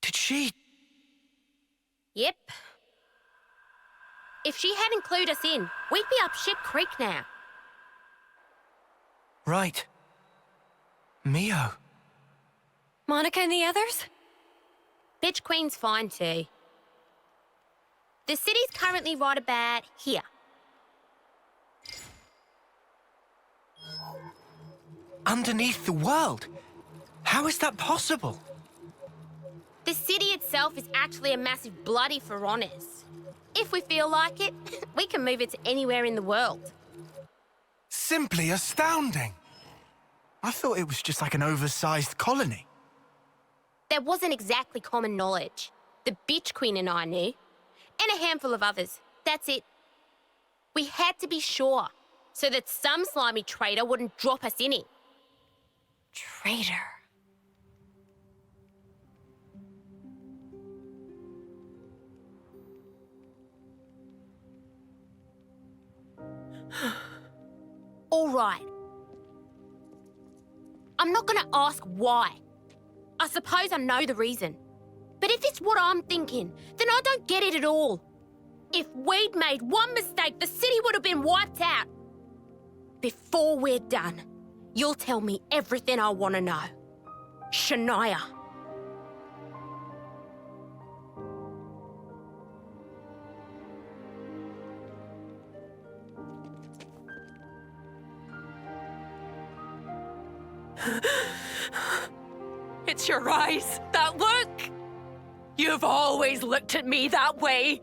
Did she? Yep. If she hadn't clued us in, we'd be up Ship Creek now. Right. Mio. Monica and the others? Bitch Queen's fine too. The city's currently right about here. Underneath the world? How is that possible? The city itself is actually a massive bloody Pharaonis. If we feel like it, we can move it to anywhere in the world. Simply astounding. I thought it was just like an oversized colony. That wasn't exactly common knowledge. The Bitch Queen and I knew. And a handful of others. That's it. We had to be sure, so that some slimy traitor wouldn't drop us in it. Traitor. All right. I'm not gonna ask why. I suppose I know the reason. But if it's what I'm thinking, then I don't get it at all. If we'd made one mistake, the city would have been wiped out. Before we're done, you'll tell me everything I want to know. Shania. It's your eyes, that look. You've always looked at me that way.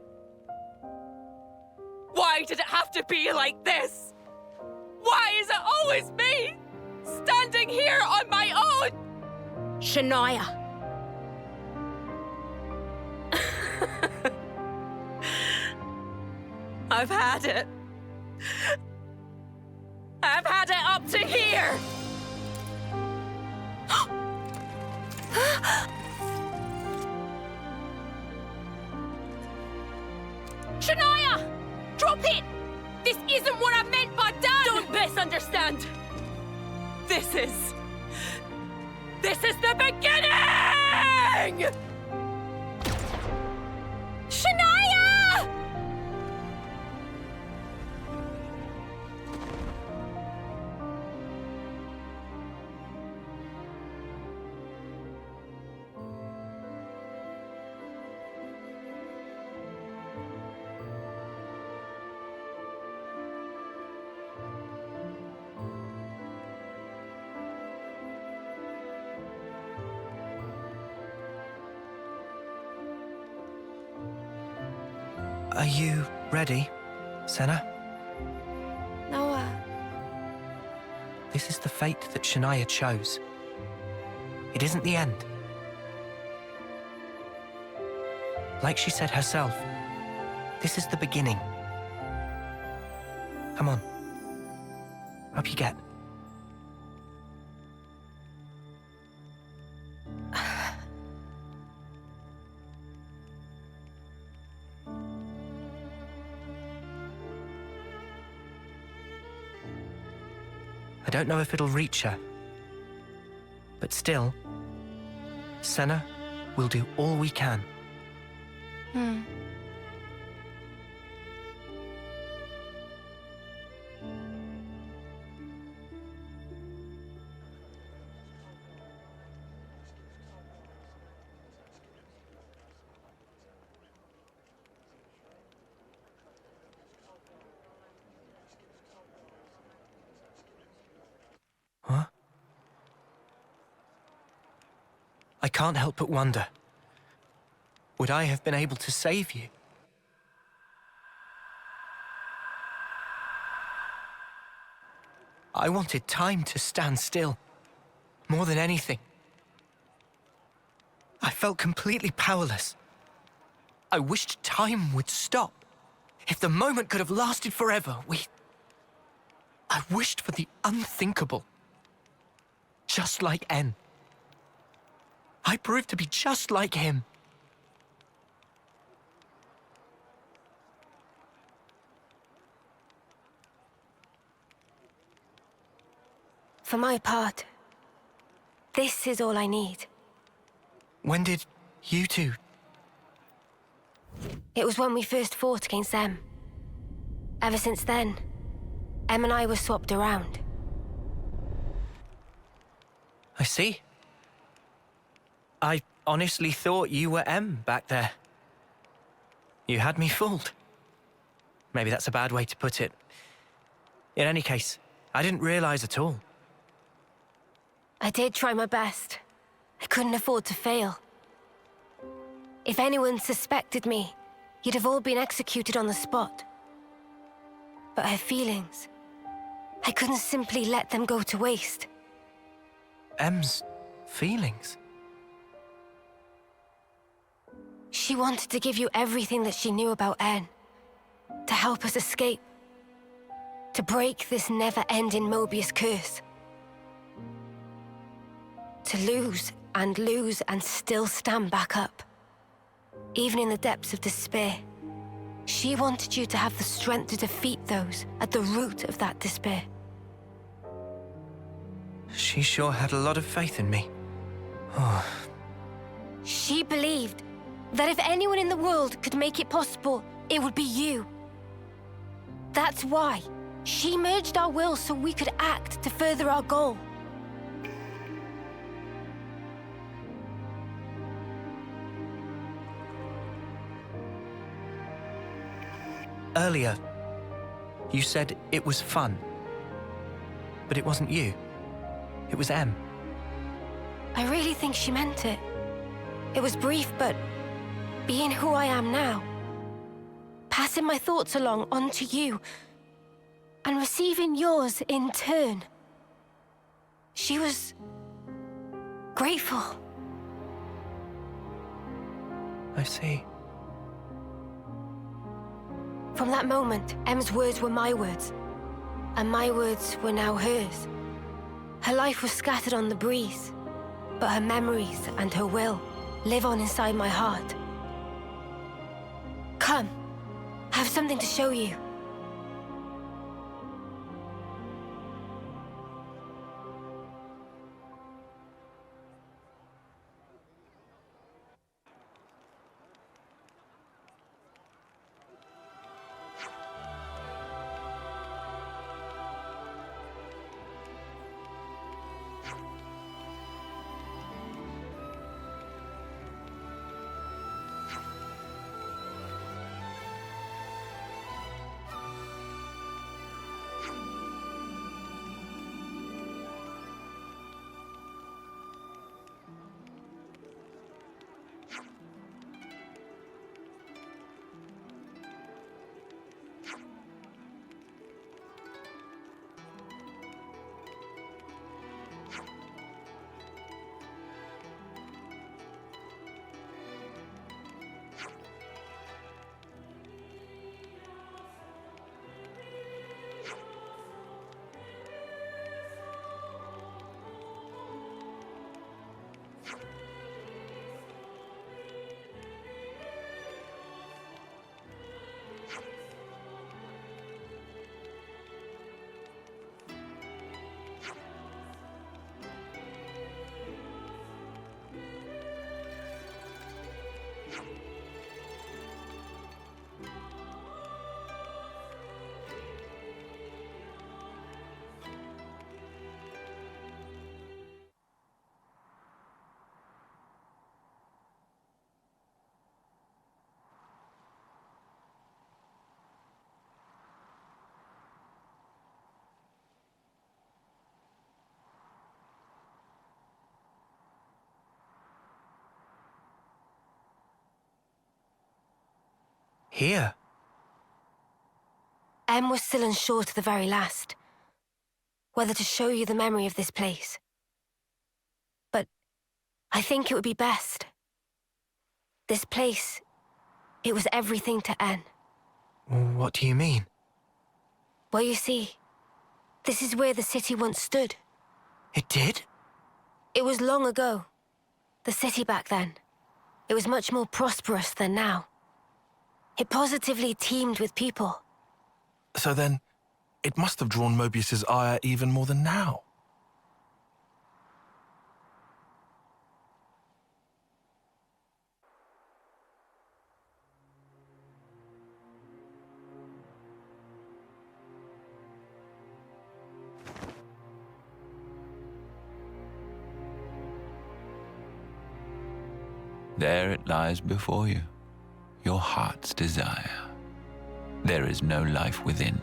Why did it have to be like this? Why is it always me, standing here on my own? Shania. I've had it. I've had it up to here. Shania! Drop it! This isn't what I meant by done! Don't misunderstand. This is the beginning! Shania! Are you ready, Senna? No, This is the fate that Shania chose. It isn't the end. Like she said herself, this is the beginning. Come on. Up you get. I don't know if it'll reach her. But still, Senna will do all we can. Huh? I can't help but wonder, would I have been able to save you? I wanted time to stand still, more than anything. I felt completely powerless. I wished time would stop. If the moment could have lasted forever, I wished for the unthinkable. Just like En. I proved to be just like him. for my part, this is all I need. When did you two? It was when we first fought against them. Ever since then, Em and I were swapped around. I see. I honestly thought you were Em back there. You had me fooled. Maybe that's a bad way to put it. In any case, I didn't realize at all. I did try my best. I couldn't afford to fail. If anyone suspected me, you'd have all been executed on the spot. But her feelings, I couldn't simply let them go to waste. Em's feelings? She wanted to give you everything that she knew about En. To help us escape. To break this never-ending Mobius curse. To lose and still stand back up. Even in the depths of despair. She wanted you to have the strength to defeat those at the root of that despair. She sure had a lot of faith in me. Oh. She believed that if anyone in the world could make it possible, it would be you. That's why she merged our wills so we could act to further our goal. Earlier, you said it was fun. But it wasn't you. It was Em. I really think she meant it. It was brief, but being who I am now, passing my thoughts along onto you, and receiving yours in turn. She was grateful. I see. From that moment, Em's words were my words, and my words were now hers. Her life was scattered on the breeze, but her memories and her will live on inside my heart. Come, I have something to show you. here? Em was still unsure to the very last whether to show you the memory of this place. But I think it would be best. This place, it was everything to En. What do you mean? Well, you see, this is where the city once stood. It did? It was long ago. The city back then. It was much more prosperous than now. It positively teemed with people. So then, it must have drawn Mobius's ire even more than now. There it lies before you, your heart's desire. There is no life within.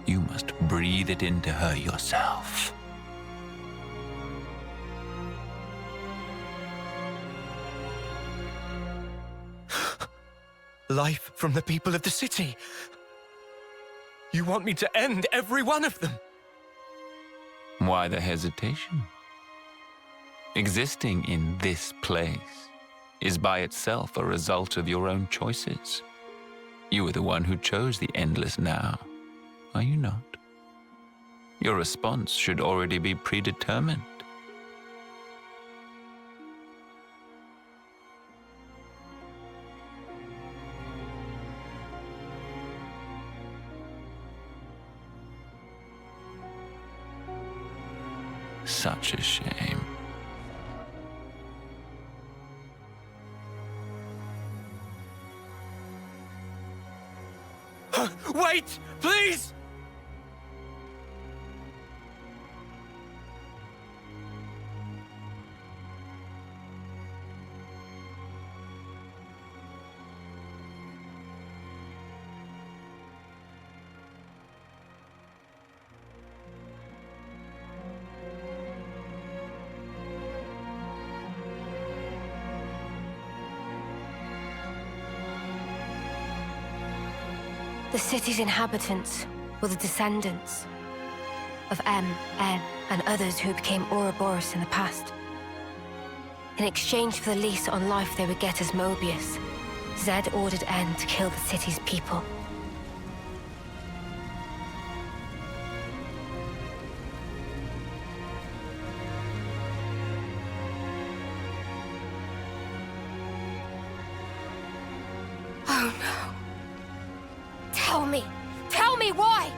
You must breathe it into her yourself. Life from the people of the city. You want me to end every one of them? Why the hesitation? Existing in this place is by itself a result of your own choices. You are the one who chose the endless now, are you not? Your response should already be predetermined. Such a shame. Wait, please! The city's inhabitants were the descendants of Em, En, and others who became Ouroboros in the past. In exchange for the lease on life they would get as Mobius, Zed ordered En to kill the city's people. Oh no. Tell me why!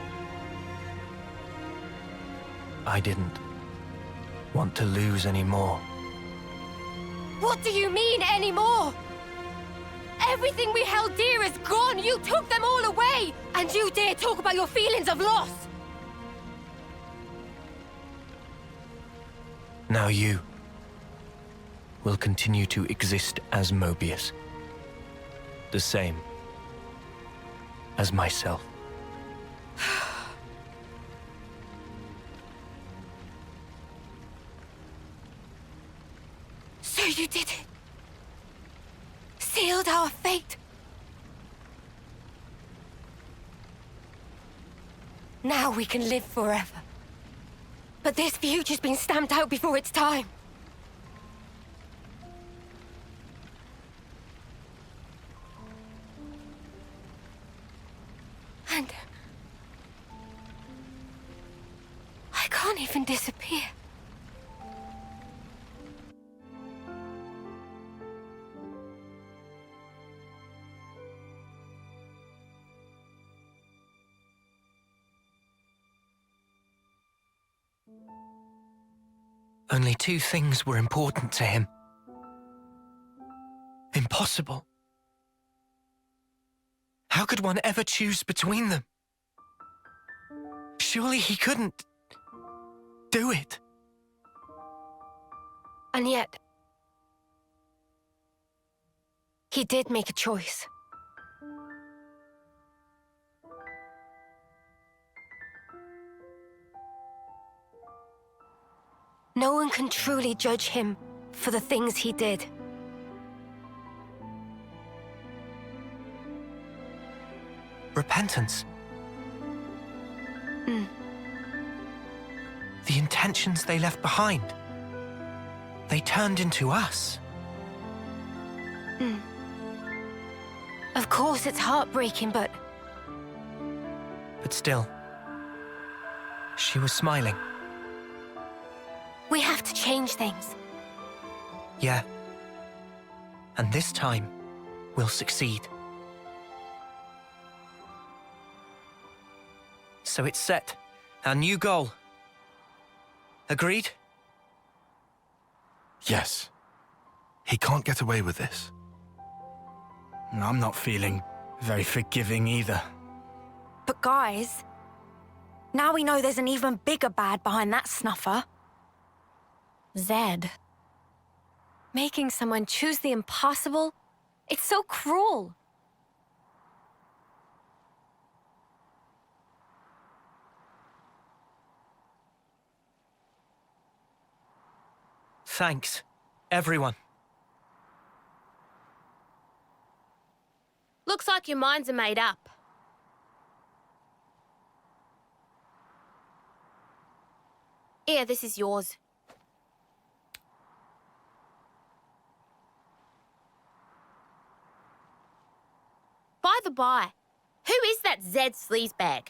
I didn't want to lose any more. What do you mean, anymore? Everything we held dear is gone! You took them all away! And you dare talk about your feelings of loss! Now you will continue to exist as Mobius. The same as myself. So you did it. Sealed our fate. Now we can live forever. But this future's been stamped out before its time. And I can't even disappear. Only two things were important to him. Impossible. How could one ever choose between them? Surely he couldn't do it. And yet, he did make a choice. No one can truly judge him for the things he did. repentance. The intentions they left behind. They turned into us. Of course it's heartbreaking, but still, she was smiling. we have to change things. Yeah. And this time, we'll succeed. So it's set. Our new goal. Agreed? Yes. He can't get away with this. I'm not feeling very forgiving either. But guys, now we know there's an even bigger bad behind that snuffer. Zed. Making someone choose the impossible? It's so cruel. Thanks, everyone. Looks like your minds are made up. Here, this is yours. By the by, who is that Zed sleazebag?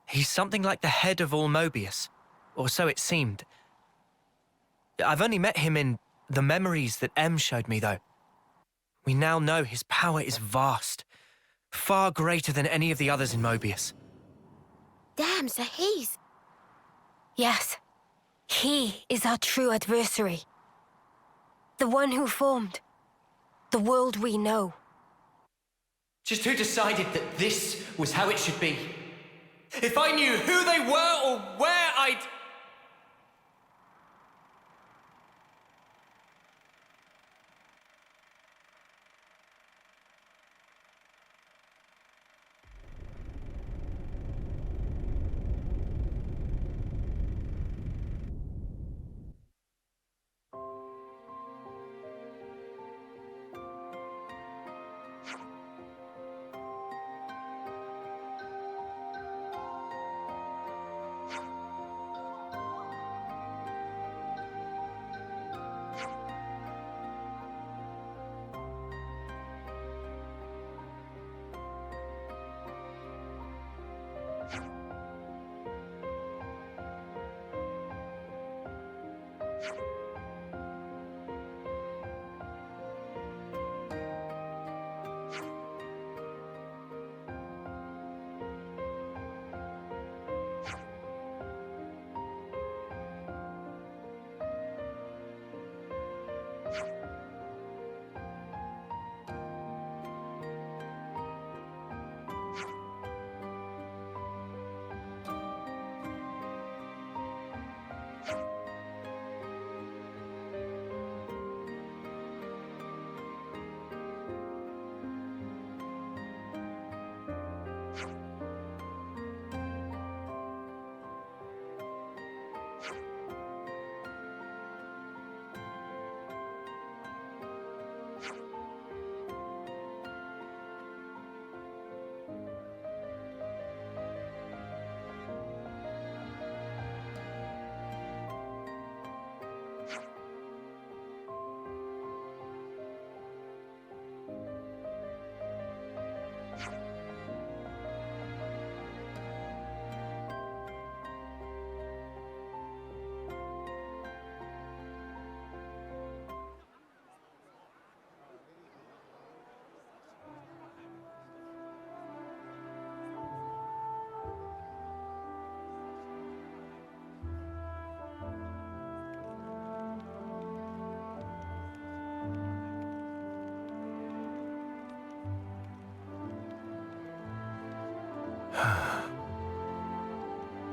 He's something like the head of all Mobius, or so it seemed. I've only met him in the memories that M showed me, though. We now know his power is vast, far greater than any of the others in Mobius. Damn, so he's... Yes, he is our true adversary. The one who formed the world we know. Just who decided that this was how it should be? If I knew who they were or where I'd...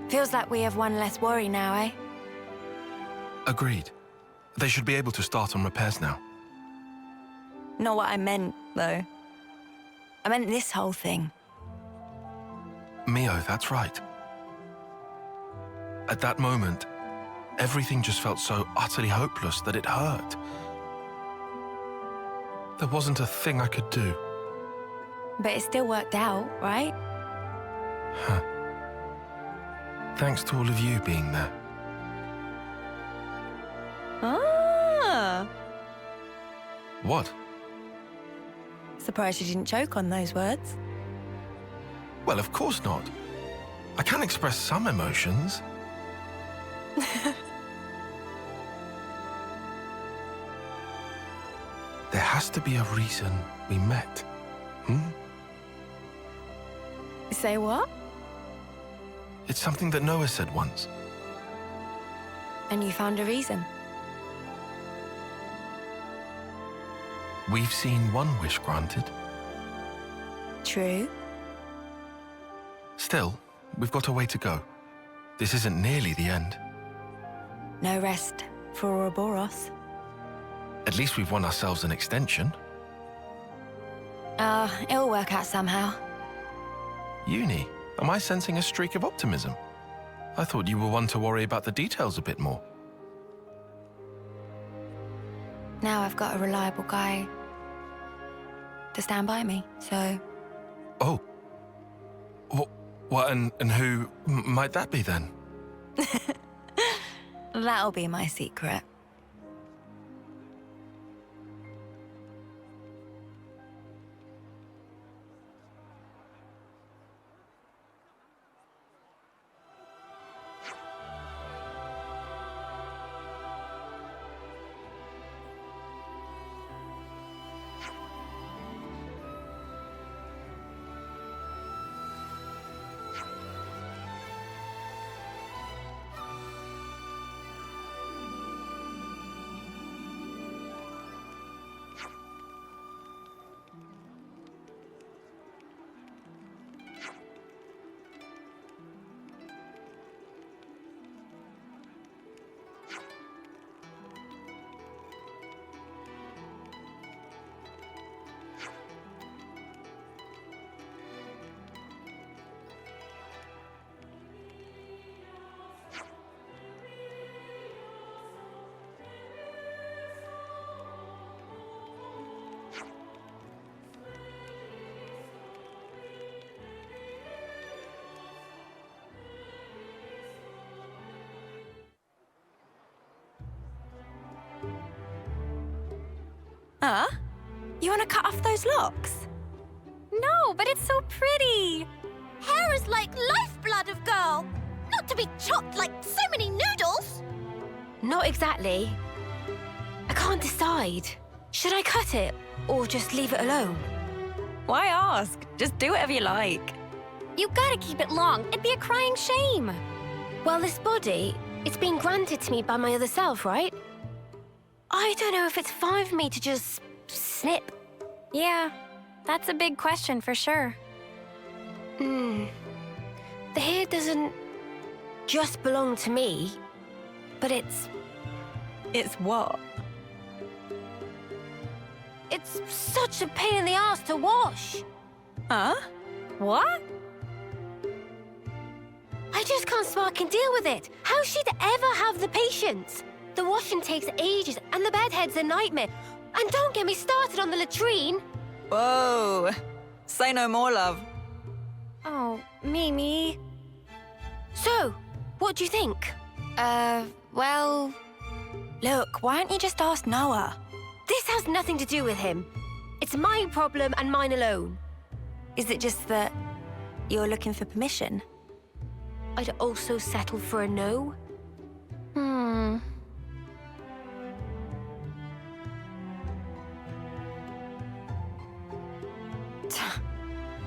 Feels like we have one less worry now, eh? Agreed. They should be able to start on repairs now. Not what I meant, though. I meant this whole thing. Mio, that's right. At that moment, everything just felt so utterly hopeless that it hurt. There wasn't a thing I could do. But it still worked out, right? Huh. Thanks to all of you being there. Ah! What? Surprised you didn't choke on those words. Well, of course not. I can express some emotions. There has to be a reason we met. Say what? It's something that Noah said once. And you found a reason. We've seen one wish granted. True. Still, we've got a way to go. This isn't nearly the end. No rest for Ouroboros. At least we've won ourselves an extension. It'll work out somehow. Uni, am I sensing a streak of optimism? I thought you were one to worry about the details a bit more. Now I've got a reliable guy to stand by me, so... Oh. What, and who might that be then? That'll be my secret. You want to cut off those locks? No, but it's so pretty. Hair is like lifeblood of girl. Not to be chopped like so many noodles. Not exactly. I can't decide. Should I cut it or just leave it alone? Why ask? Just do whatever you like. You gotta keep it long. It'd be a crying shame. Well, this body, it's been granted to me by my other self, right? I don't know if it's fine for me to just snip. Yeah, that's a big question for sure. The hair doesn't just belong to me, but it's... It's what? It's such a pain in the ass to wash. Huh? What? I just can't spark and deal with it. How she'd ever have the patience? The washing takes ages, and the bedhead's a nightmare. And don't get me started on the latrine. Whoa. Say no more, love. Oh, Mimi. So, what do you think? Well... Look, why don't you just ask Noah? This has nothing to do with him. It's my problem and mine alone. Is it just that you're looking for permission? I'd also settle for a no.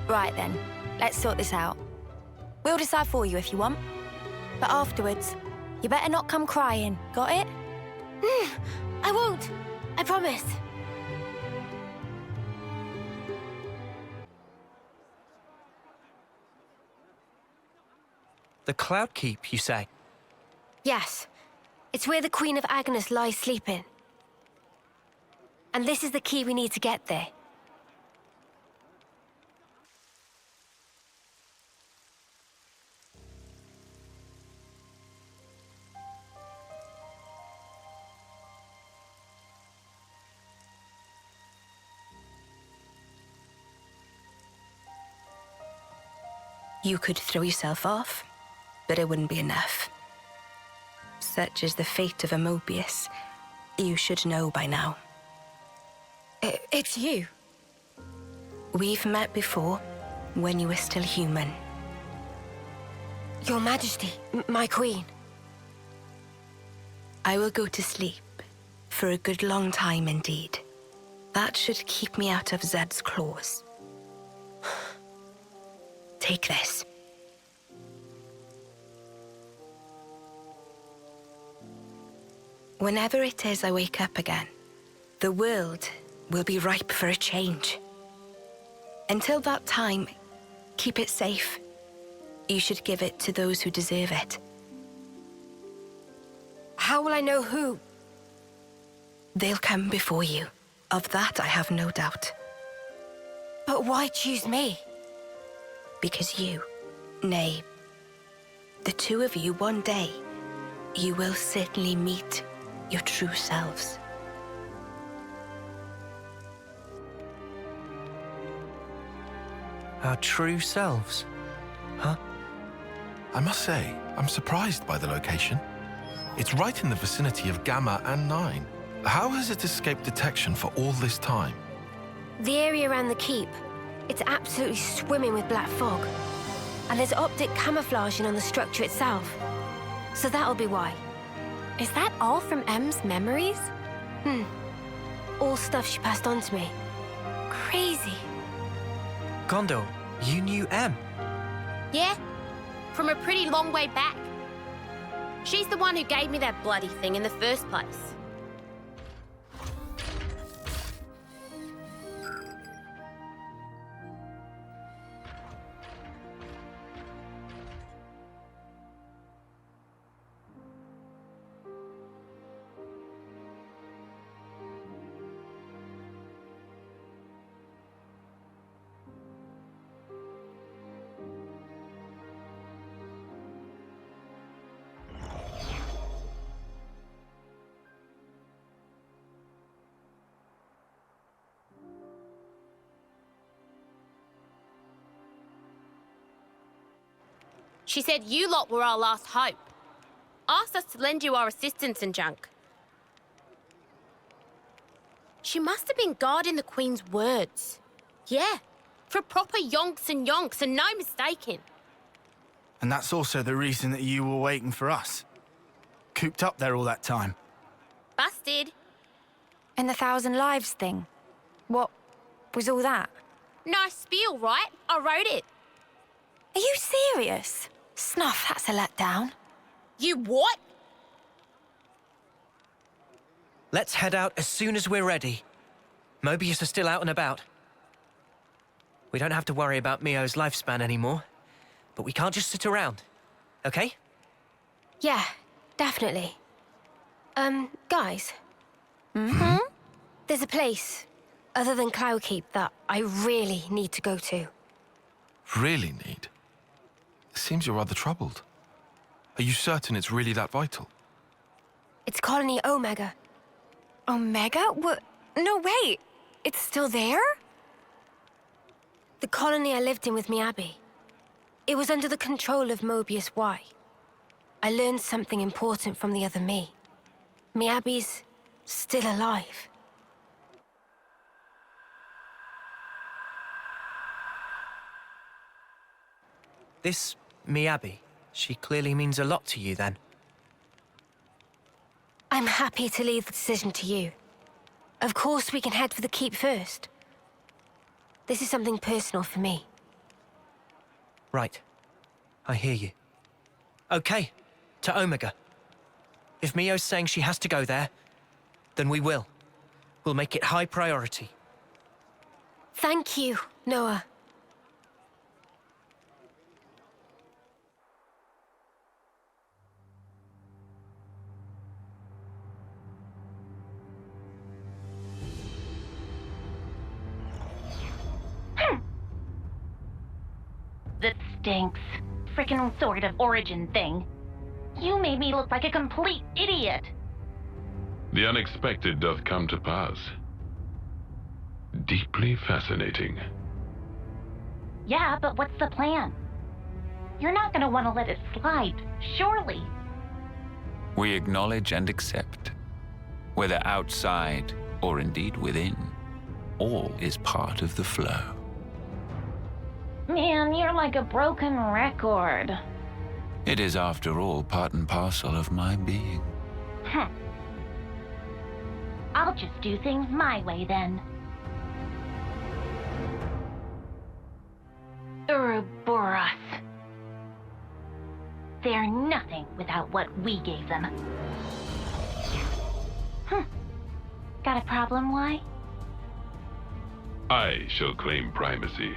Right then, let's sort this out. We'll decide for you if you want. But afterwards, you better not come crying, got it? I won't. I promise. The Cloud Keep, you say? Yes. It's where the Queen of Agnes lies sleeping. And this is the key we need to get there. You could throw yourself off, but it wouldn't be enough. Such is the fate of a Mobius. You should know by now. It's you. We've met before, when you were still human. Your Majesty, my queen. I will go to sleep, for a good long time indeed. That should keep me out of Zed's claws. Take this. Whenever it is I wake up again, the world will be ripe for a change. Until that time, keep it safe. You should give it to those who deserve it. How will I know who? They'll come before you. Of that I have no doubt. But why choose me? Because you, nay, the two of you one day, you will certainly meet your true selves. Our true selves? Huh? I must say, I'm surprised by the location. It's right in the vicinity of Gamma and 9. How has it escaped detection for all this time? The area around the keep. It's absolutely swimming with black fog. And there's optic camouflaging on the structure itself. So that'll be why. Is that all from M's memories? All stuff she passed on to me. Crazy. Gondor, you knew M? Yeah, from a pretty long way back. She's the one who gave me that bloody thing in the first place. She said you lot were our last hope. Asked us to lend you our assistance and junk. She must have been guarding the Queen's words. Yeah, for proper yonks and no mistaking. And that's also the reason that you were waiting for us. Cooped up there all that time. Busted. And the 1,000 lives thing. What was all that? Nice spiel, right? I wrote it. Are you serious? Snuff, that's a letdown. You what? Let's head out as soon as we're ready. Mobius are still out and about. We don't have to worry about Mio's lifespan anymore, but we can't just sit around, okay? Yeah, definitely. Guys. There's a place, other than Cloudkeep, that I really need to go to. Really need? It seems you're rather troubled. Are you certain it's really that vital? It's Colony Omega. Omega? What? No, wait. It's still there? The colony I lived in with Miyabi. It was under the control of Mobius Y. I learned something important from the other me. Miyabi's still alive. This Miyabi, she clearly means a lot to you then. I'm happy to leave the decision to you. Of course we can head for the keep first. This is something personal for me. Right. I hear you. Okay, to Omega. If Mio's saying she has to go there, then we will. We'll make it high priority. Thank you, Noah. That stinks. Frickin' sort of origin thing. You made me look like a complete idiot. The unexpected doth come to pass. Deeply fascinating. Yeah, but what's the plan? You're not gonna want to let it slide, surely. We acknowledge and accept, whether outside or indeed within, all is part of the flow. Man, you're like a broken record. It is, after all, part and parcel of my being. I'll just do things my way then. Ouroboros. They're nothing without what we gave them. Got a problem, why? I shall claim primacy.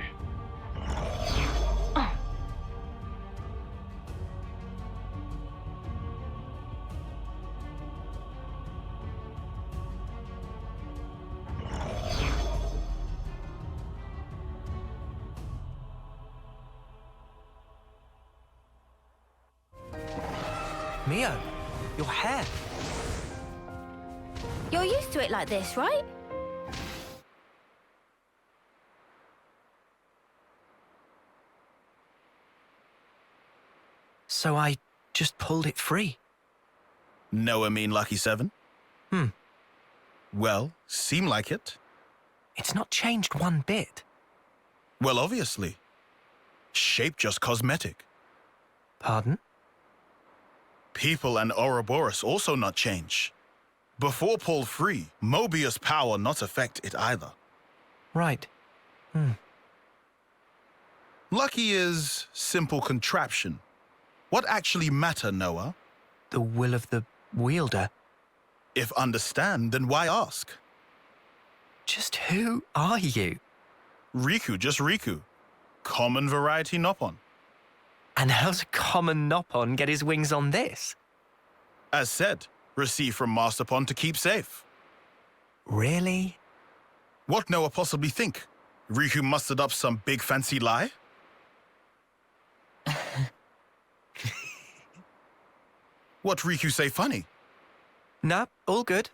Mio, your hair. You're used to it like this, right? So I just pulled it free. Noah mean Lucky 7? Well, seem like it. It's not changed one bit. Well, obviously. Shape just cosmetic. Pardon? People and Ouroboros also not change. Before pulled free, Mobius power not affect it either. Right. Lucky is simple contraption. What actually matter, Noah? The will of the wielder. If understand, then why ask? Just who are you? Riku, just Riku. Common variety Noppon. And how's a common Noppon get his wings on this? As said, received from Masterpon to keep safe. Really? What Noah possibly think? Riku mustered up some big fancy lie? What Riku say funny? Nah, all good.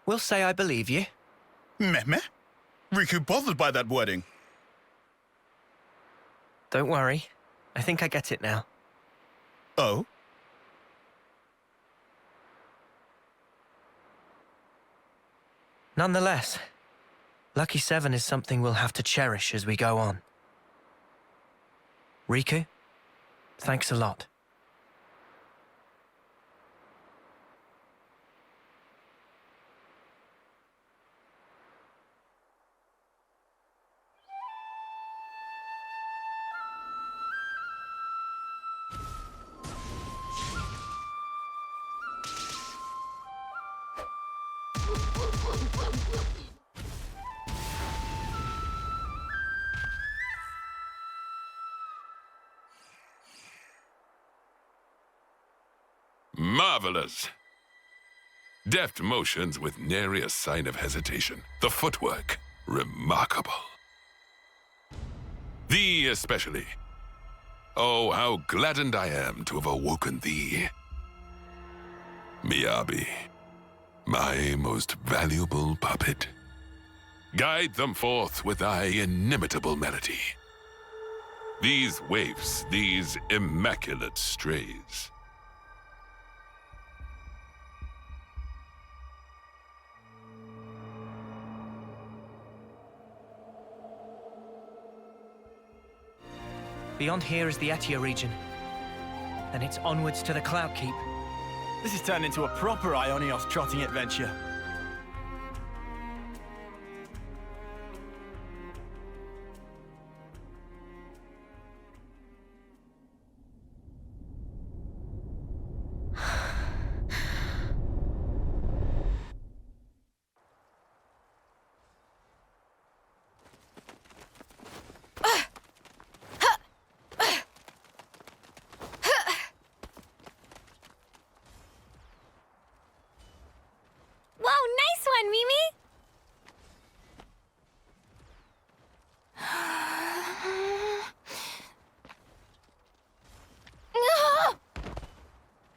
We'll say I believe you. Meh meh? Riku bothered by that wording. Don't worry. I think I get it now. Oh? Nonetheless, Lucky 7 is something we'll have to cherish as we go on. Riku, thanks a lot. Marvelous! Deft motions with nary a sign of hesitation. The footwork, remarkable. Thee especially. Oh, how gladdened I am to have awoken thee. Miyabi, my most valuable puppet. Guide them forth with thy inimitable melody. These waifs, these immaculate strays. Beyond here is the Etia region. Then it's onwards to the Cloud Keep. This has turned into a proper Ionios trotting adventure.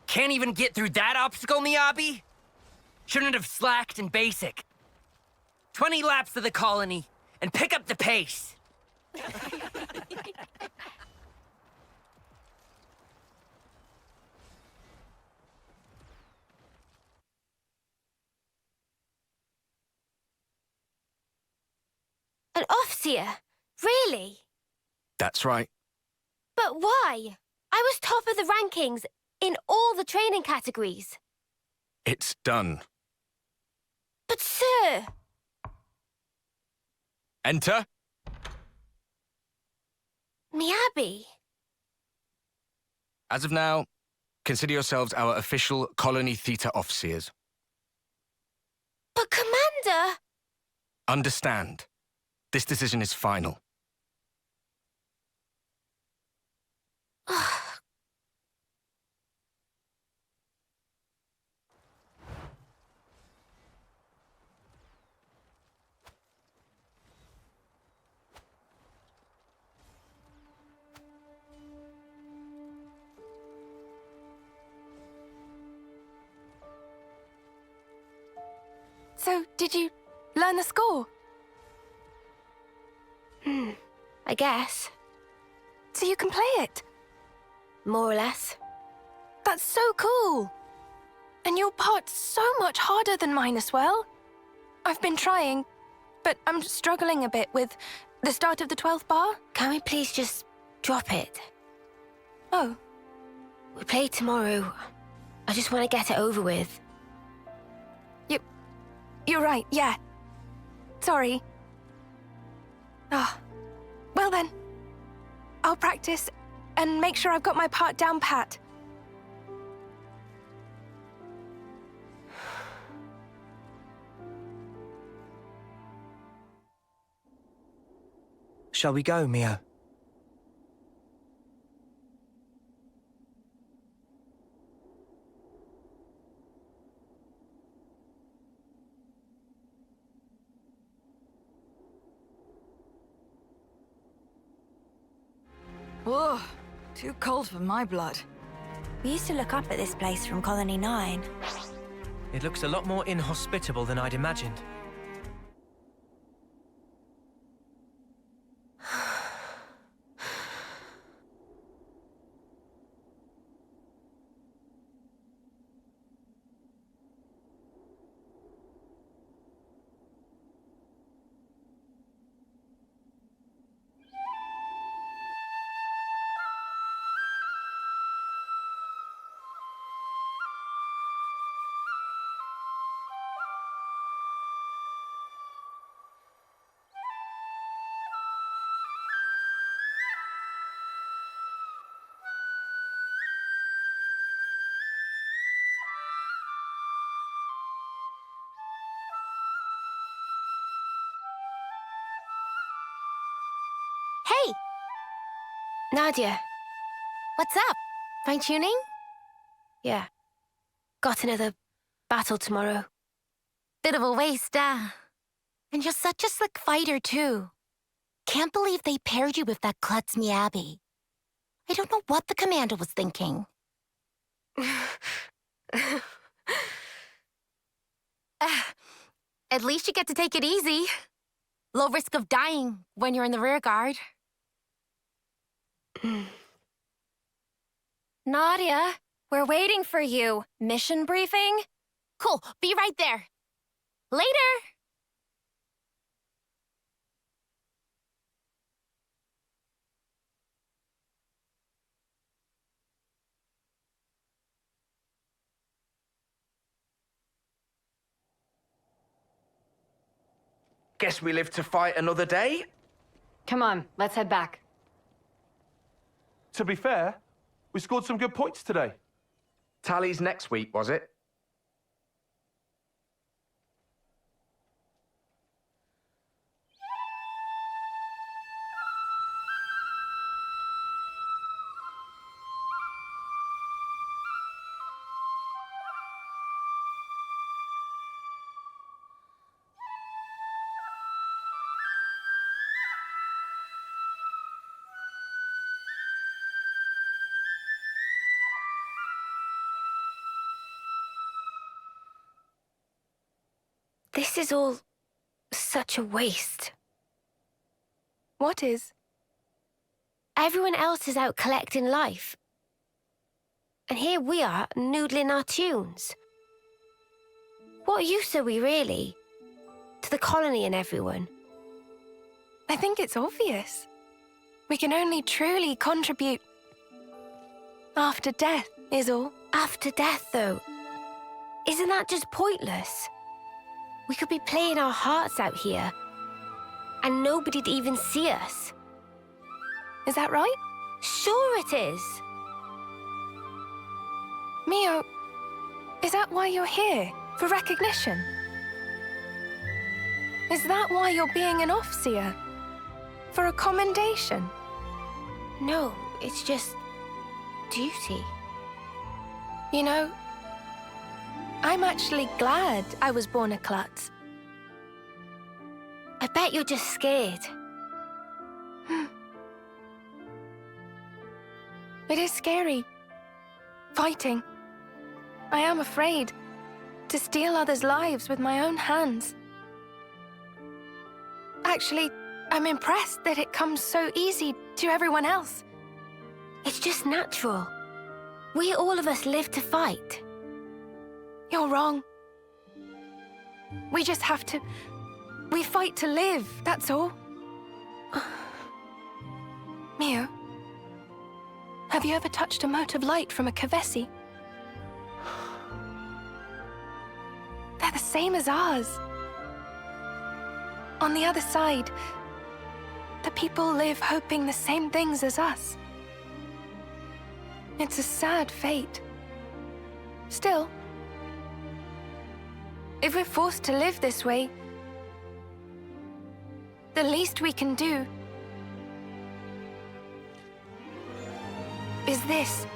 Can't even get through that obstacle, Miyabi? Shouldn't have slacked in basic. 20 laps of the colony, and pick up the pace. An officer? Really? That's right. But why? I was top of the rankings in all the training categories. It's done. But sir... Enter. Miyabi? As of now, consider yourselves our official Colony Theta officers. But Commander... Understand. This decision is final. So, did you learn the score? I guess. So you can play it? More or less. That's so cool! And your part's so much harder than mine as well. I've been trying, but I'm struggling a bit with the start of the 12th bar. Can we please just drop it? Oh. We play tomorrow. I just want to get it over with. You're right, yeah. Sorry. Ah. Well then. I'll practice and make sure I've got my part down pat. Shall we go, Mio? Oh, too cold for my blood. We used to look up at this place from Colony 9. It looks a lot more inhospitable than I'd imagined. Hey! Nadia. What's up? Fine-tuning? Yeah. Got another battle tomorrow. Bit of a waste, And you're such a slick fighter, too. Can't believe they paired you with that klutz Miyabi. I don't know what the commander was thinking. At least you get to take it easy. Low risk of dying when you're in the rear guard. Nadia, we're waiting for you. Mission briefing? Cool, be right there. Later! Guess we live to fight another day? Come on, let's head back. To be fair, we scored some good points today. Tallies next week, was it? This is all such a waste. What is? Everyone else is out collecting life. And here we are, noodling our tunes. What use are we really? To the colony and everyone. I think it's obvious. We can only truly contribute after death, is all. After death, though, isn't that just pointless? We could be playing our hearts out here, and nobody'd even see us. Is that right? Sure it is. Mio, is that why you're here? For recognition? Is that why you're being an Offseer? For a commendation? No, it's just duty. You know, I'm actually glad I was born a klutz. I bet you're just scared. It is scary. Fighting. I am afraid to steal others' lives with my own hands. Actually, I'm impressed that it comes so easy to everyone else. It's just natural. We all of us live to fight. You're wrong. We just have to... We fight to live, that's all. Mio, have you ever touched a mote of light from a Kavesi? They're the same as ours. On the other side, the people live hoping the same things as us. It's a sad fate. Still, if we're forced to live this way, the least we can do is this.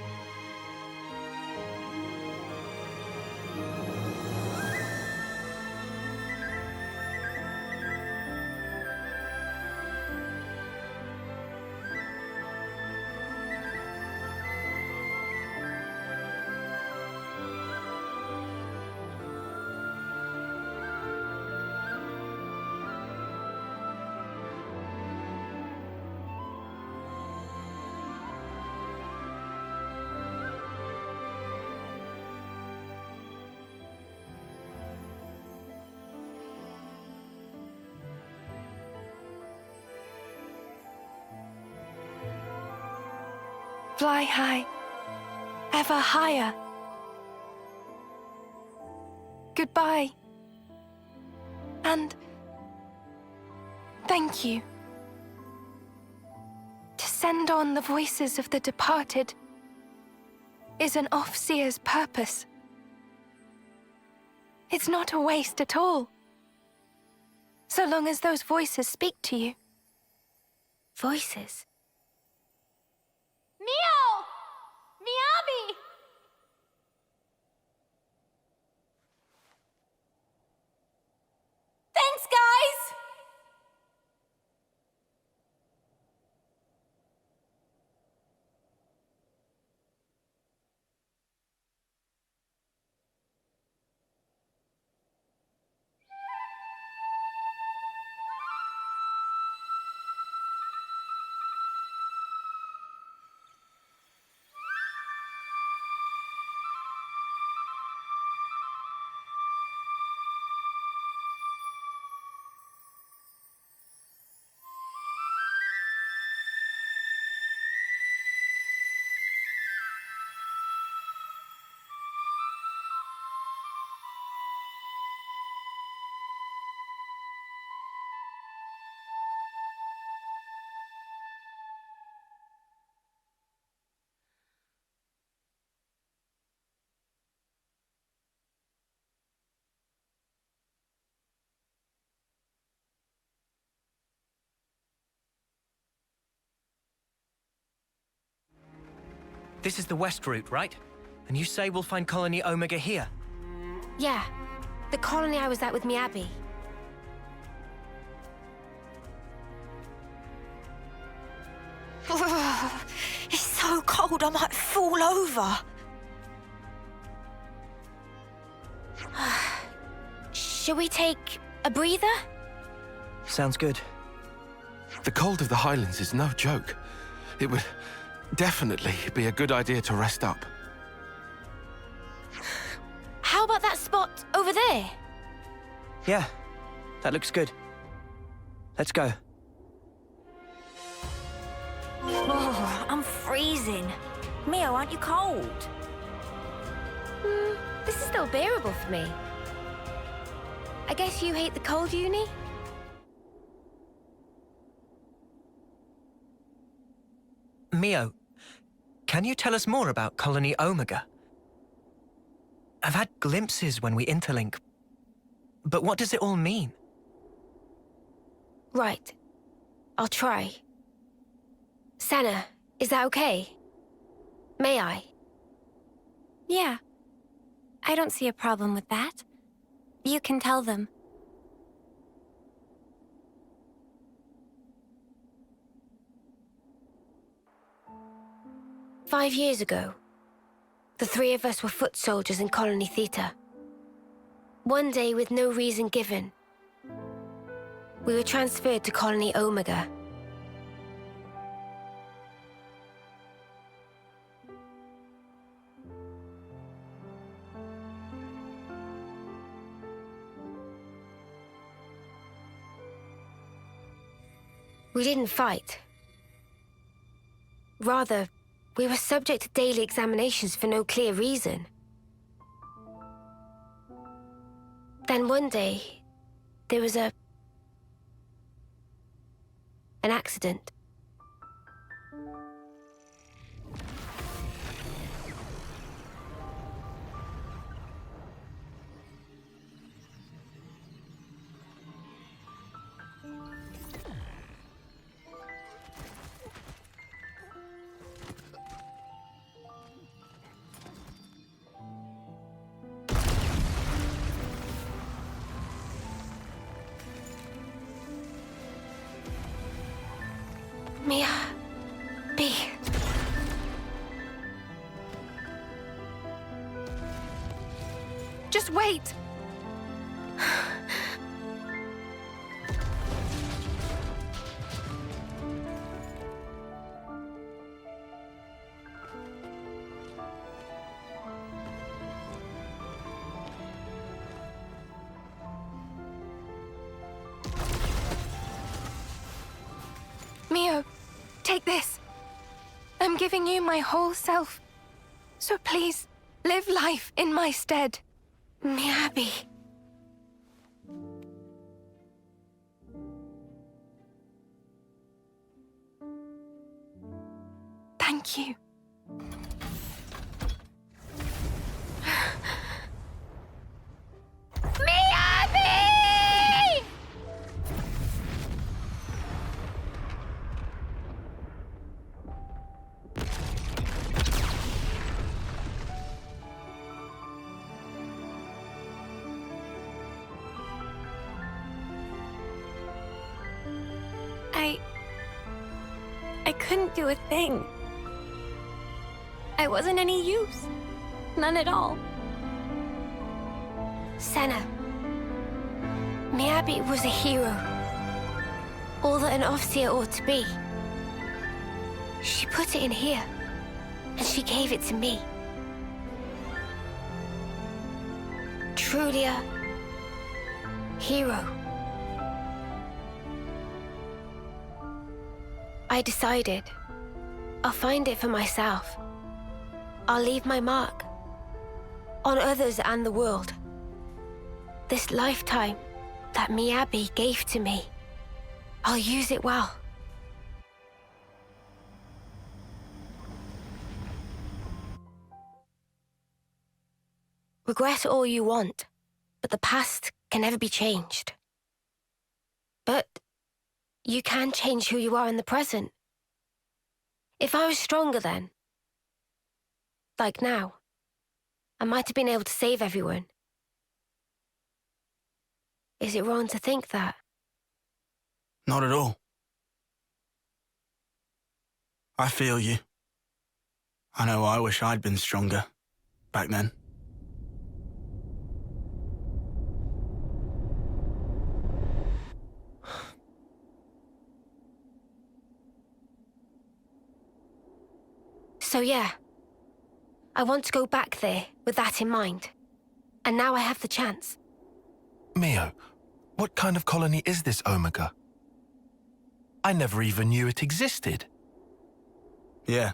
Fly high, ever higher. Goodbye. And thank you. To send on the voices of the departed is an Offseer's purpose. It's not a waste at all, so long as those voices speak to you. Voices? Mio! Miyabi! Thanks, guys! This is the west route, right? And you say we'll find Colony Omega here? Yeah, the colony I was at with Miyabi. It's so cold I might fall over. Should we take a breather? Sounds good. The cold of the Highlands is no joke. It would definitely be a good idea to rest up. How about that spot over there? Yeah, that looks good. Let's go. Oh, I'm freezing. Mio, aren't you cold? This is still bearable for me. I guess you hate the cold, Uni? Mio, can you tell us more about Colony Omega? I've had glimpses when we interlink, but what does it all mean? Right. I'll try. Senna, is that okay? May I? Yeah. I don't see a problem with that. You can tell them. "5 years ago, the three of us were foot soldiers in Colony Theta. One day, with no reason given, we were transferred to Colony Omega. We didn't fight. Rather, we were subject to daily examinations for no clear reason. Then one day, there was an accident. Mia, B. Just wait! Mio, take this. I'm giving you my whole self. So please, live life in my stead. Miyabi. Thank you. Miyabi! I couldn't do a thing. I wasn't any use. None at all. Senna. Miyabi was a hero. All that an Offseer ought to be. She put it in here, and she gave it to me. Truly a hero. I decided I'll find it for myself. I'll leave my mark on others and the world. This lifetime that Miyabi gave to me, I'll use it well. Regret all you want, but the past can never be changed. But you can change who you are in the present. If I was stronger then, like now, I might have been able to save everyone. Is it wrong to think that? Not at all. I feel you. I know I wish I'd been stronger back then. So yeah, I want to go back there with that in mind. And now I have the chance. Mio, what kind of colony is this Omega? I never even knew it existed. Yeah.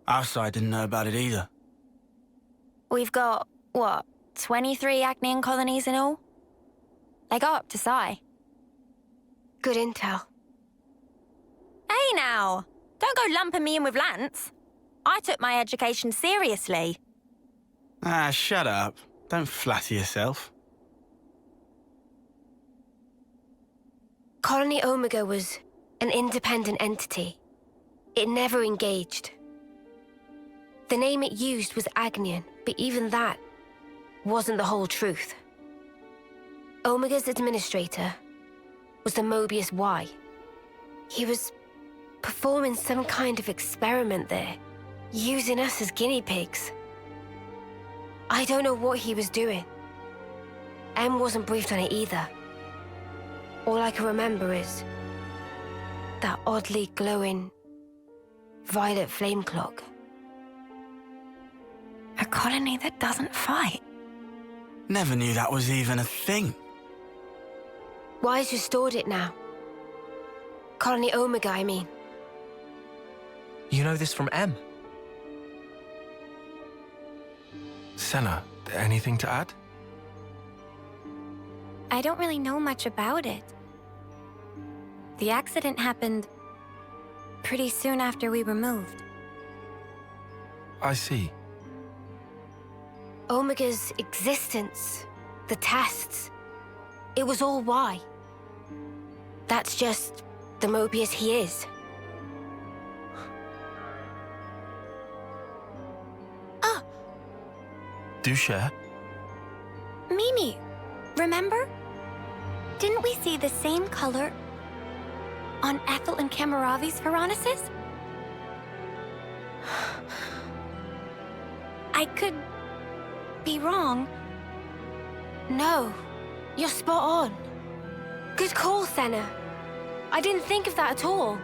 Our side didn't know about it either. We've got, what, 23 Acnean colonies in all? They go up to Psy. Good intel. Hey now! Don't go lumping me in with Lance. I took my education seriously. Ah, shut up. Don't flatter yourself. Colony Omega was an independent entity. It never engaged. The name it used was Agnian, but even that wasn't the whole truth. Omega's administrator was the Mobius Y. He was performing some kind of experiment there, using us as guinea pigs. I don't know what he was doing. M wasn't briefed on it either. All I can remember is that oddly glowing violet flame clock. A colony that doesn't fight. Never knew that was even a thing. Wise restored it now. Colony Omega, I mean. You know this from M? Senna, anything to add? I don't really know much about it. The accident happened pretty soon after we were moved. I see. Omega's existence, the tests, it was all Y. That's just the Mobius he is. Do share. Mimi, remember? Didn't we see the same color on Ethel and Kamaravi's Veronicus? I could be wrong. No, you're spot on. Good call, Senna. I didn't think of that at all.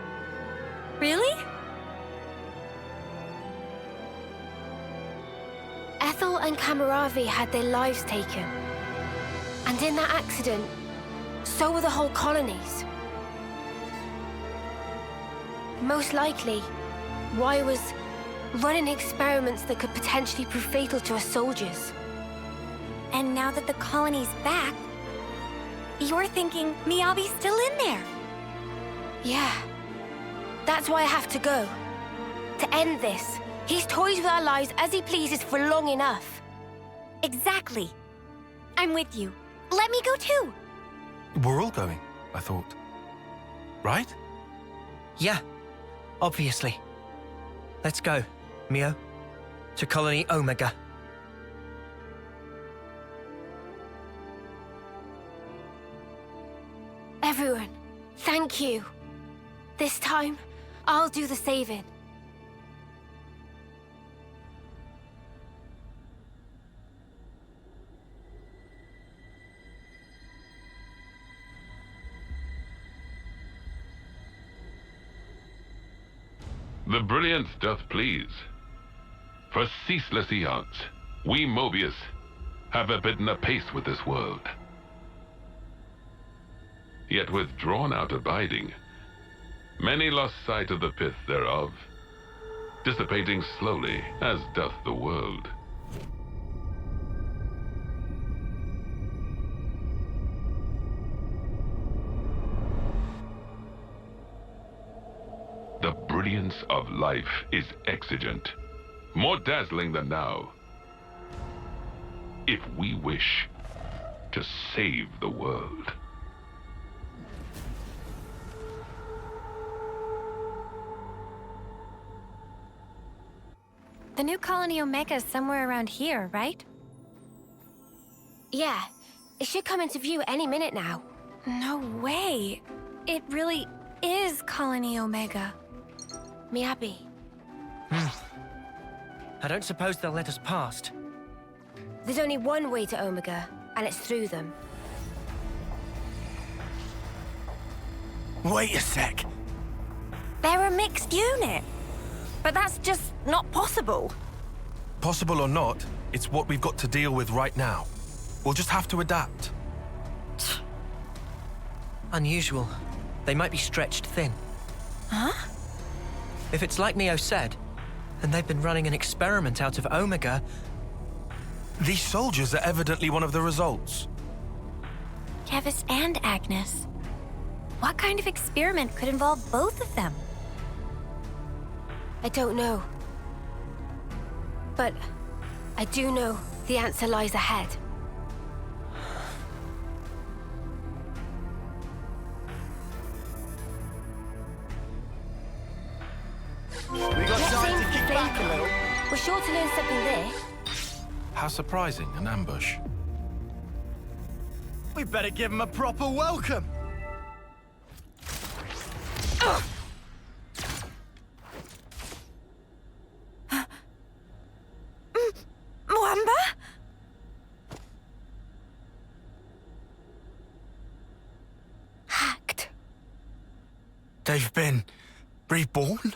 Really? Ethel and Kamaravi had their lives taken. And in that accident, so were the whole colonies. Most likely, Y was running experiments that could potentially prove fatal to us soldiers. And now that the colony's back, you're thinking Miyabi's still in there? Yeah. That's why I have to go. To end this. He's toys with our lives as he pleases for long enough. Exactly. I'm with you. Let me go too. We're all going, I thought. Right? Yeah, obviously. Let's go, Mio. To Colony Omega. Everyone, thank you. This time, I'll do the saving. The brilliance doth please. For ceaseless eons, we Mobius have abidden apace with this world. Yet with drawn out abiding, many lost sight of the pith thereof, dissipating slowly as doth the world. The brilliance of life is exigent, more dazzling than now. If we wish to save the world. The new Colony Omega is somewhere around here, right? Yeah, it should come into view any minute now. No way. It really is Colony Omega. Miyabi. I don't suppose they'll let us past. There's only one way to Omega, and it's through them. Wait a sec. They're a mixed unit. But that's just not possible. Possible or not, it's what we've got to deal with right now. We'll just have to adapt. Unusual. They might be stretched thin. Huh? If it's like Mio said, and they've been running an experiment out of Omega... These soldiers are evidently one of the results. Kevis and Agnes. What kind of experiment could involve both of them? I don't know. But I do know the answer lies ahead. We got time to kick back a little. We're sure to learn something there. How surprising, an ambush. We better give him a proper welcome. Mwamba? Hacked. They've been reborn?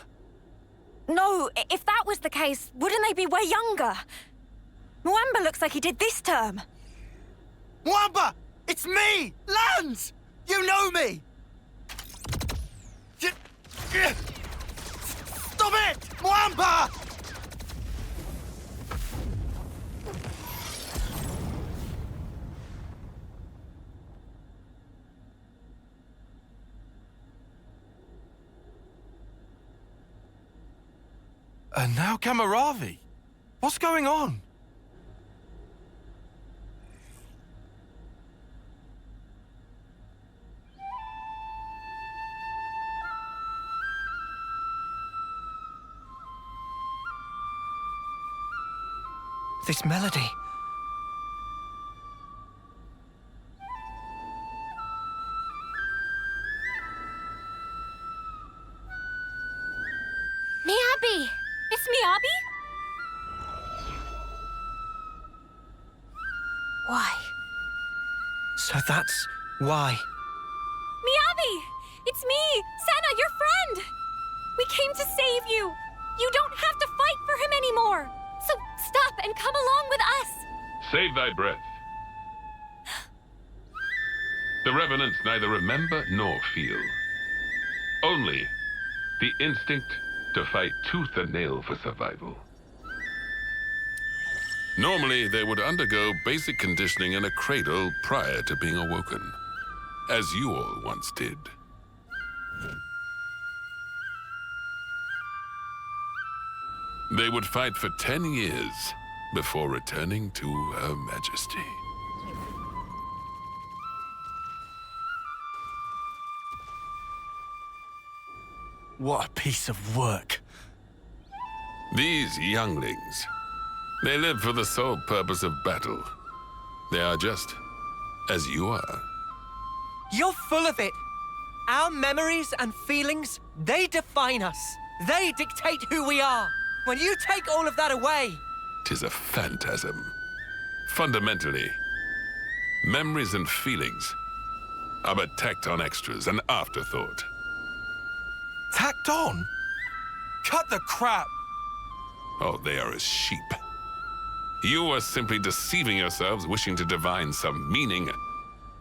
No, if that was the case, wouldn't they be way younger? Mwamba looks like he did this term. Mwamba! It's me! Lance! You know me! Stop it! Mwamba! And now Kamaravi. What's going on? This melody... Miyabi! It's Miyabi? Why? So that's why. Miyabi! It's me, Senna, your friend! We came to save you! You don't have to fight for him anymore! So stop and come along with us! Save thy breath. The Revenants neither remember nor feel. Only the instinct to fight tooth and nail for survival. Normally, they would undergo basic conditioning in a cradle prior to being awoken, as you all once did. They would fight for 10 years before returning to Her Majesty. What a piece of work. These younglings, they live for the sole purpose of battle. They are just as you are. You're full of it. Our memories and feelings, they define us. They dictate who we are. When you take all of that away... 'Tis a phantasm. Fundamentally, memories and feelings are but tacked-on extras, an afterthought. Tacked on? Cut the crap! Oh, they are as sheep. You are simply deceiving yourselves, wishing to divine some meaning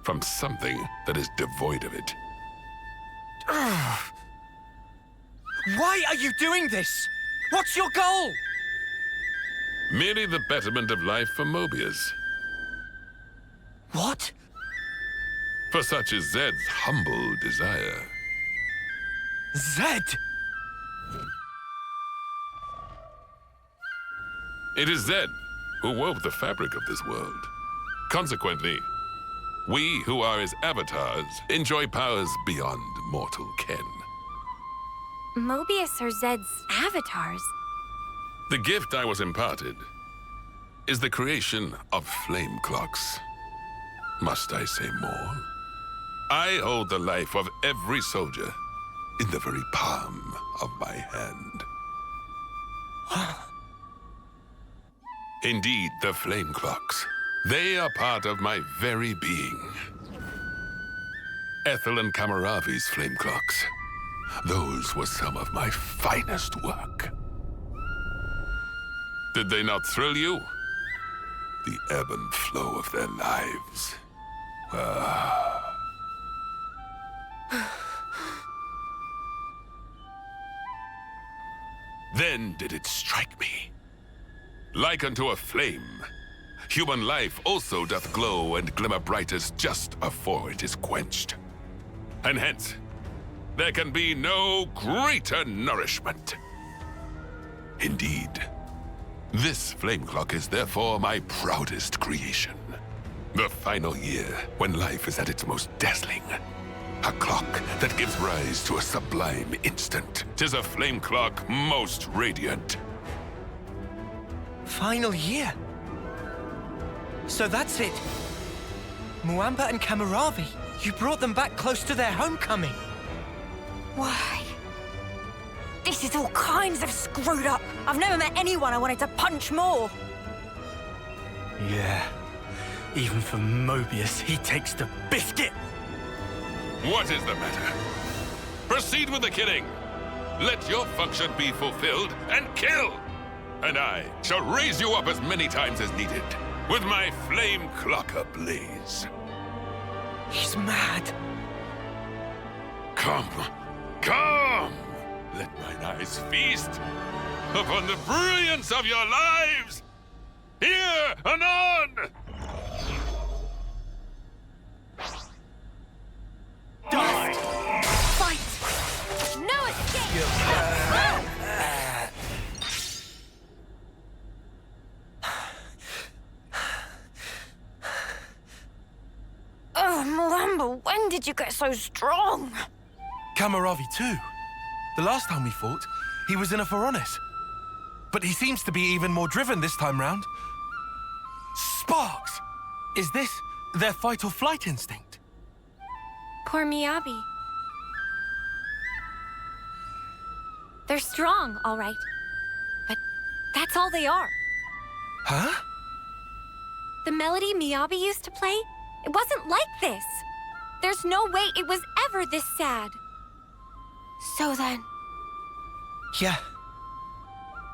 from something that is devoid of it. Why are you doing this? What's your goal? Merely the betterment of life for Mobius. What? For such is Zed's humble desire. Zed! It is Zed who wove the fabric of this world. Consequently, we who are his avatars enjoy powers beyond mortal ken. Mobius are Zed's avatars. The gift I was imparted is the creation of flame clocks. Must I say more? I hold the life of every soldier in the very palm of my hand. Indeed, the flame clocks. They are part of my very being. Ethel and Kamaravi's flame clocks. Those were some of my finest work. Did they not thrill you? The ebb and flow of their lives. Then did it strike me. Like unto a flame, human life also doth glow and glimmer brightest just afore it is quenched. And hence, there can be no greater nourishment. Indeed, this flame clock is therefore my proudest creation. The final year, when life is at its most dazzling. A clock that gives rise to a sublime instant. 'Tis a flame clock most radiant. Final year? So that's it. Muamba and Kamaravi, you brought them back close to their homecoming. Why? This is all kinds of screwed up. I've never met anyone I wanted to punch more. Yeah. Even for Mobius, he takes the biscuit. What is the matter? Proceed with the killing. Let your function be fulfilled and kill. And I shall raise you up as many times as needed, with my flame clock ablaze. He's mad. Come, come! Let mine eyes feast upon the brilliance of your lives! Here, anon! Die! Fight! No escape! Oh, Muamba, when did you get so strong? Kamaravi too. The last time we fought, he was in a Pharaonis. But he seems to be even more driven this time round. Sparks! Is this their fight or flight instinct? Poor Miyabi. They're strong, all right. But that's all they are. Huh? The melody Miyabi used to play, it wasn't like this. There's no way it was ever this sad. So then... Yeah.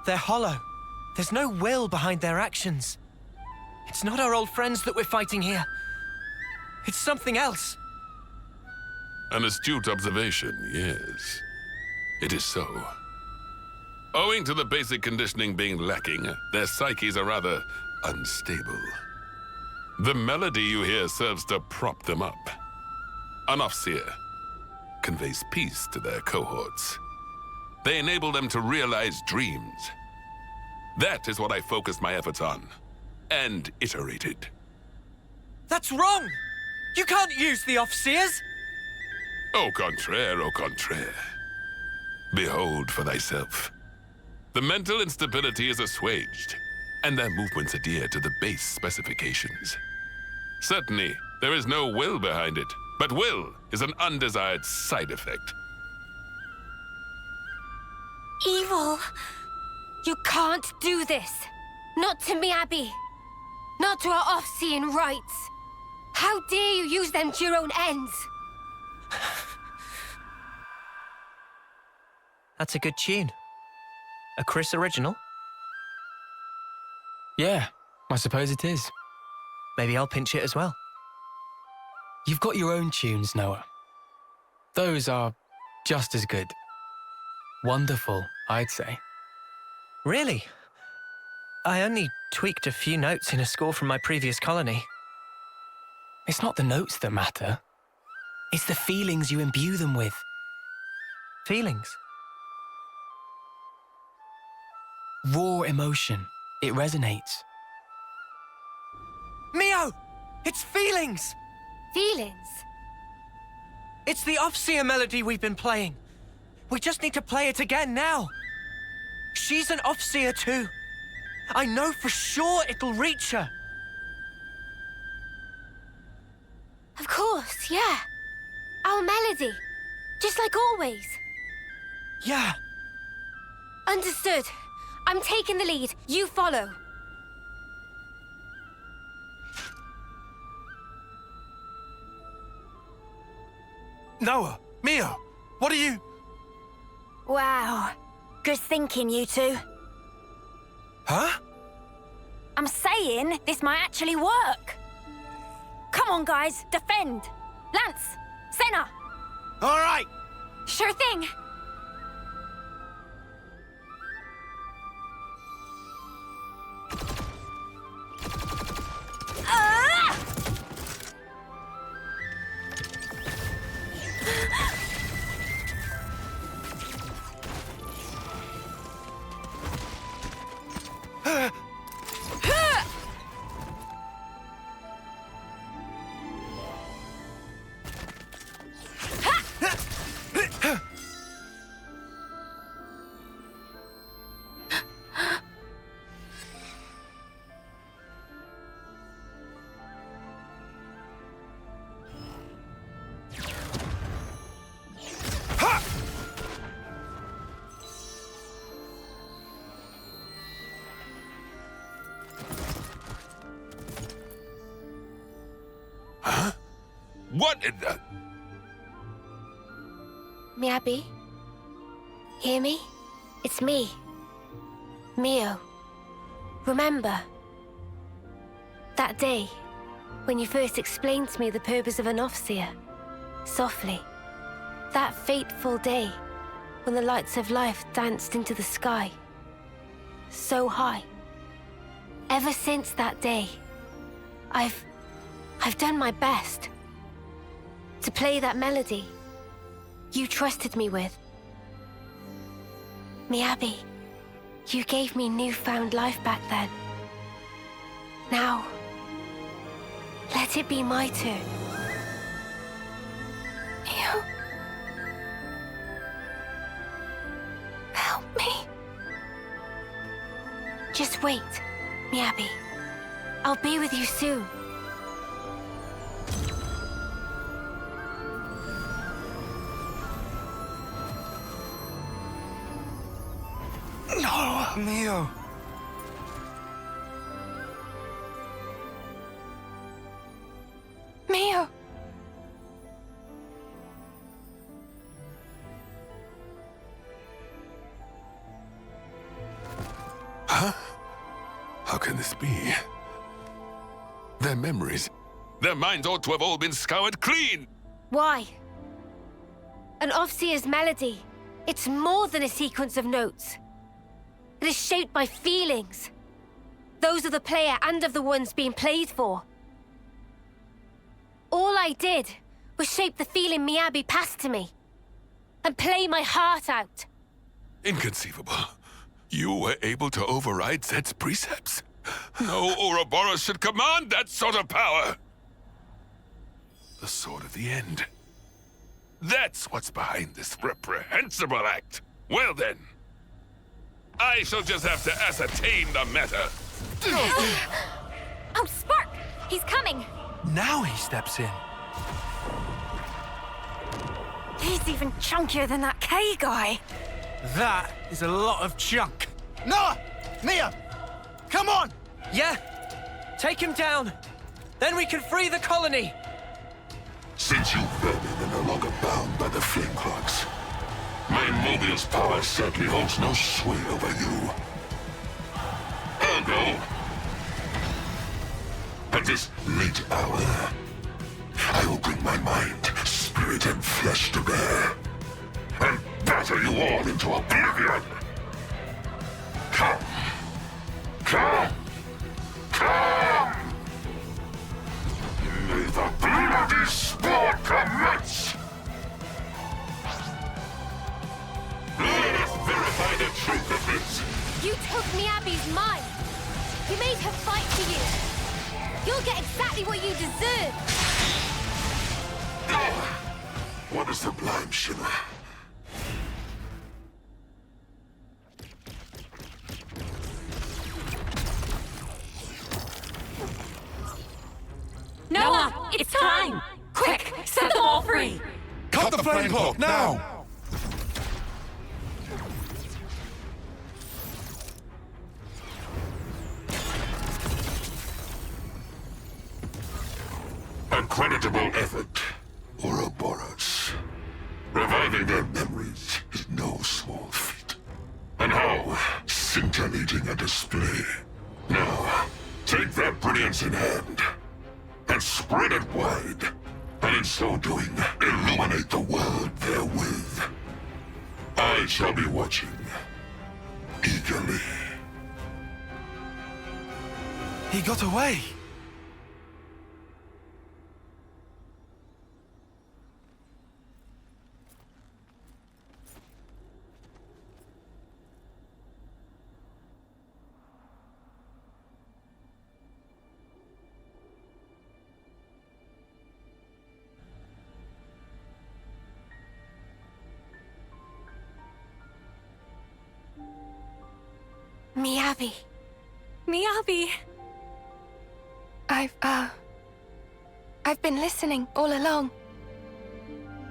They're hollow. There's no will behind their actions. It's not our old friends that we're fighting here. It's something else. An astute observation, yes. It is so. Owing to the basic conditioning being lacking, their psyches are rather unstable. The melody you hear serves to prop them up. An Offseer conveys peace to their cohorts. They enable them to realize dreams. That is what I focused my efforts on, and iterated. That's wrong! You can't use the Offseers! Au contraire, au contraire. Behold for thyself. The mental instability is assuaged, and their movements adhere to the base specifications. Certainly, there is no will behind it, but will is an undesired side effect. Evil! You can't do this! Not to Miyabi! Not to our off-seeing rights! How dare you use them to your own ends! That's a good tune. A Chris original? Yeah, I suppose it is. Maybe I'll pinch it as well. You've got your own tunes, Noah. Those are just as good. Wonderful, I'd say. Really? I only tweaked a few notes in a score from my previous colony. It's not the notes that matter. It's the feelings you imbue them with. Feelings? Raw emotion. It resonates. Mio! It's feelings! Feelings? It's the Offseer melody we've been playing. We just need to play it again now. She's an Offseer too. I know for sure it'll reach her. Of course, yeah. Our melody. Just like always. Yeah. Understood. I'm taking the lead. You follow. Noah, Mio, what are you... Wow. Good thinking, you two. Huh? I'm saying this might actually work. Come on, guys. Defend. Lance. Senna. All right. Sure thing. What in the... Miyabi? Hear me? It's me. Mio. Remember? That day, when you first explained to me the purpose of an Overseer. Softly. That fateful day, when the lights of life danced into the sky. So high. Ever since that day, I've done my best to play that melody you trusted me with. Miyabi, you gave me newfound life back then. Now, let it be my turn. You... help me. Just wait, Miyabi. I'll be with you soon. No, Mio. Mio. Huh? How can this be? Their memories, their minds ought to have all been scoured clean! Why? An Overseer's melody. It's more than a sequence of notes. It is shaped by feelings. Those of the player and of the ones being played for. All I did was shape the feeling Miyabi passed to me. And play my heart out. Inconceivable. You were able to override Zed's precepts? No Ouroboros should command that sort of power! The Sword of the End. That's what's behind this reprehensible act. Well then, I shall just have to ascertain the matter. Oh, Spark! He's coming! Now he steps in. He's even chunkier than that K guy. That is a lot of junk. Noah! Mia! Come on! Yeah? Take him down. Then we can free the colony. Since you vermin are no longer bound by the flame clocks, my Mobius power certainly holds no sway over you. Ergo, at this late hour, I will bring my mind, spirit, and flesh to bear, and batter you all into oblivion. Come. Come. Come! May the bloody sport commence! Let us verify the truth of this! You took Miyabi's mind. You made her fight for you. You'll get exactly what you deserve. What a sublime shimmer. Noah, it's time! Quick, set them all free! Cut the flame clock, now! A creditable effort, Ouroboros. Reviving their memories is no small feat. And how scintillating a display. Now, take that brilliance in hand, and spread it wide, and in so doing, illuminate the world therewith. I shall be watching, eagerly. He got away. Miyabi. Miyabi. I've been listening all along.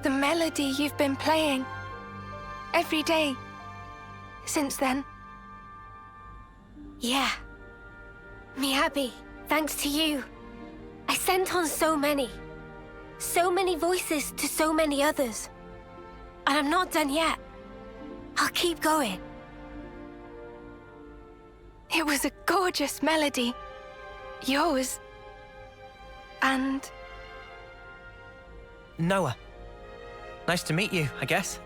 The melody you've been playing every day since then. Yeah. Miyabi, thanks to you. I sent on so many voices to so many others. And I'm not done yet. I'll keep going. It was a gorgeous melody. Yours. And... Noah. Nice to meet you, I guess.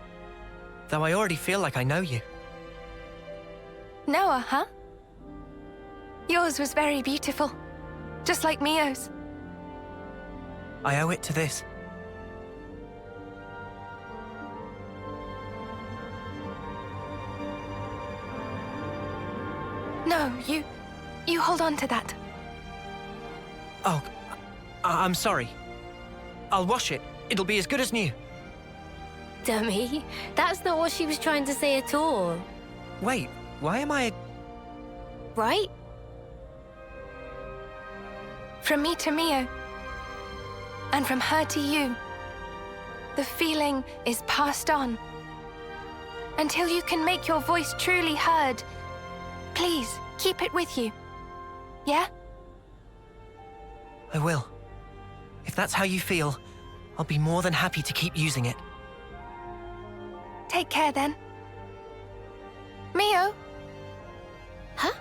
Though I already feel like I know you. Noah, huh? Yours was very beautiful. Just like Mio's. I owe it to this. No, you hold on to that. Oh, I'm sorry. I'll wash it. It'll be as good as new. Dummy, that's not what she was trying to say at all. Wait, why am I... Right? From me to Mio. And from her to you. The feeling is passed on. Until you can make your voice truly heard, please keep it with you. Yeah? I will. If that's how you feel, I'll be more than happy to keep using it. Take care then. Mio? Huh?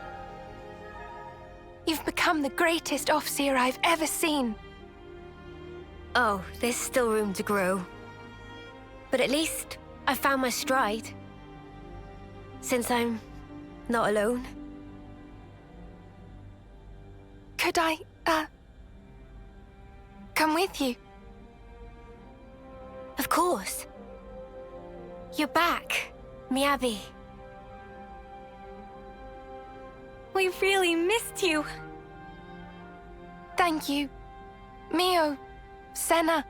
You've become the greatest Offseer I've ever seen. Oh, there's still room to grow. But at least I found my stride. Since I'm not alone. Could I, come with you? Of course. You're back, Miyabi. We really missed you. Thank you, Mio, Senna.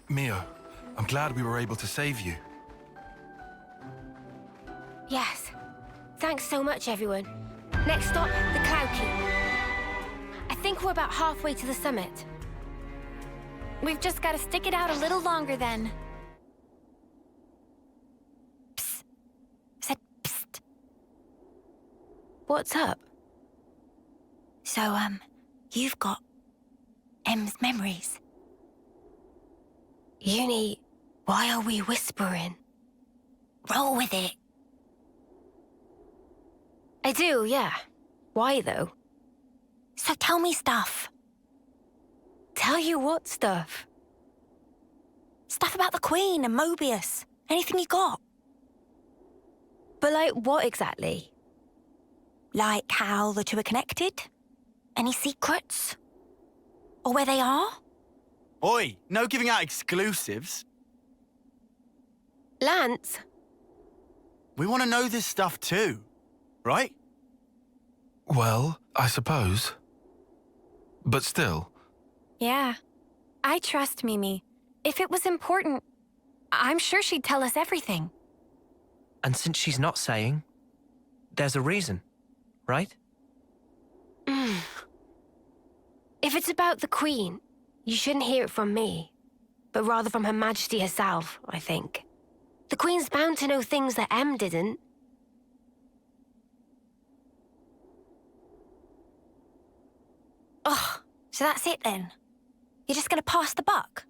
Mio, I'm glad we were able to save you. Yes. Thanks so much, everyone. Next stop, the Cloud Keep. I think we're about halfway to the summit. We've just got to stick it out a little longer then. Psst. I said psst. What's up? So, you've got M's memories. Uni, why are we whispering? Roll with it. I do, yeah. Why, though? So tell me stuff. Tell you what stuff? Stuff about the Queen and Mobius. Anything you got. But like what exactly? Like how the two are connected? Any secrets? Or where they are? Oi, no giving out exclusives. Lance? We want to know this stuff too, right? Well, I suppose. But still. Yeah. I trust Mimi. If it was important, I'm sure she'd tell us everything. And since she's not saying, there's a reason, right? If it's about the Queen, you shouldn't hear it from me, but rather from Her Majesty herself, I think. The Queen's bound to know things that M didn't. Oh, so that's it then? You're just gonna pass the buck?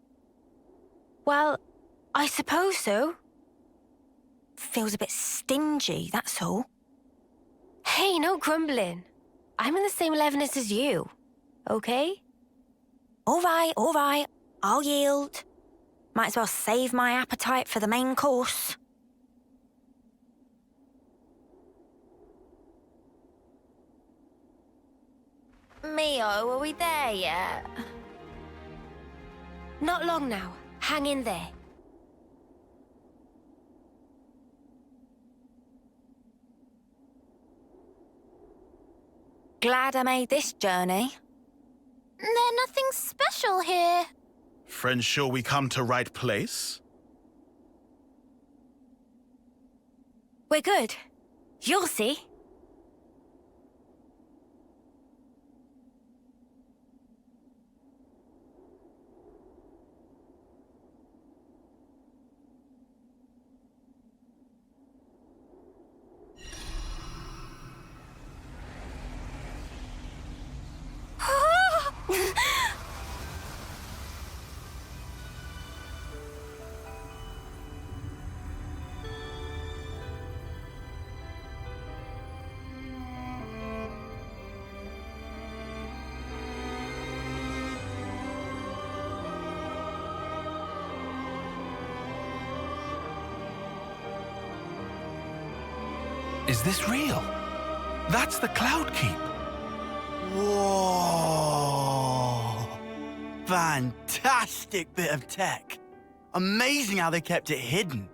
Well, I suppose so. Feels a bit stingy, that's all. Hey, no grumbling. I'm in the same levelness as you, okay? All right. I'll yield. Might as well save my appetite for the main course. Mio, are we there yet? Not long now. Hang in there. Glad I made this journey. There's nothing special here. Friends sure we come to right place? We're good. You'll see. Is this real? That's the Cloud Keep. Whoa! Fantastic bit of tech. Amazing how they kept it hidden.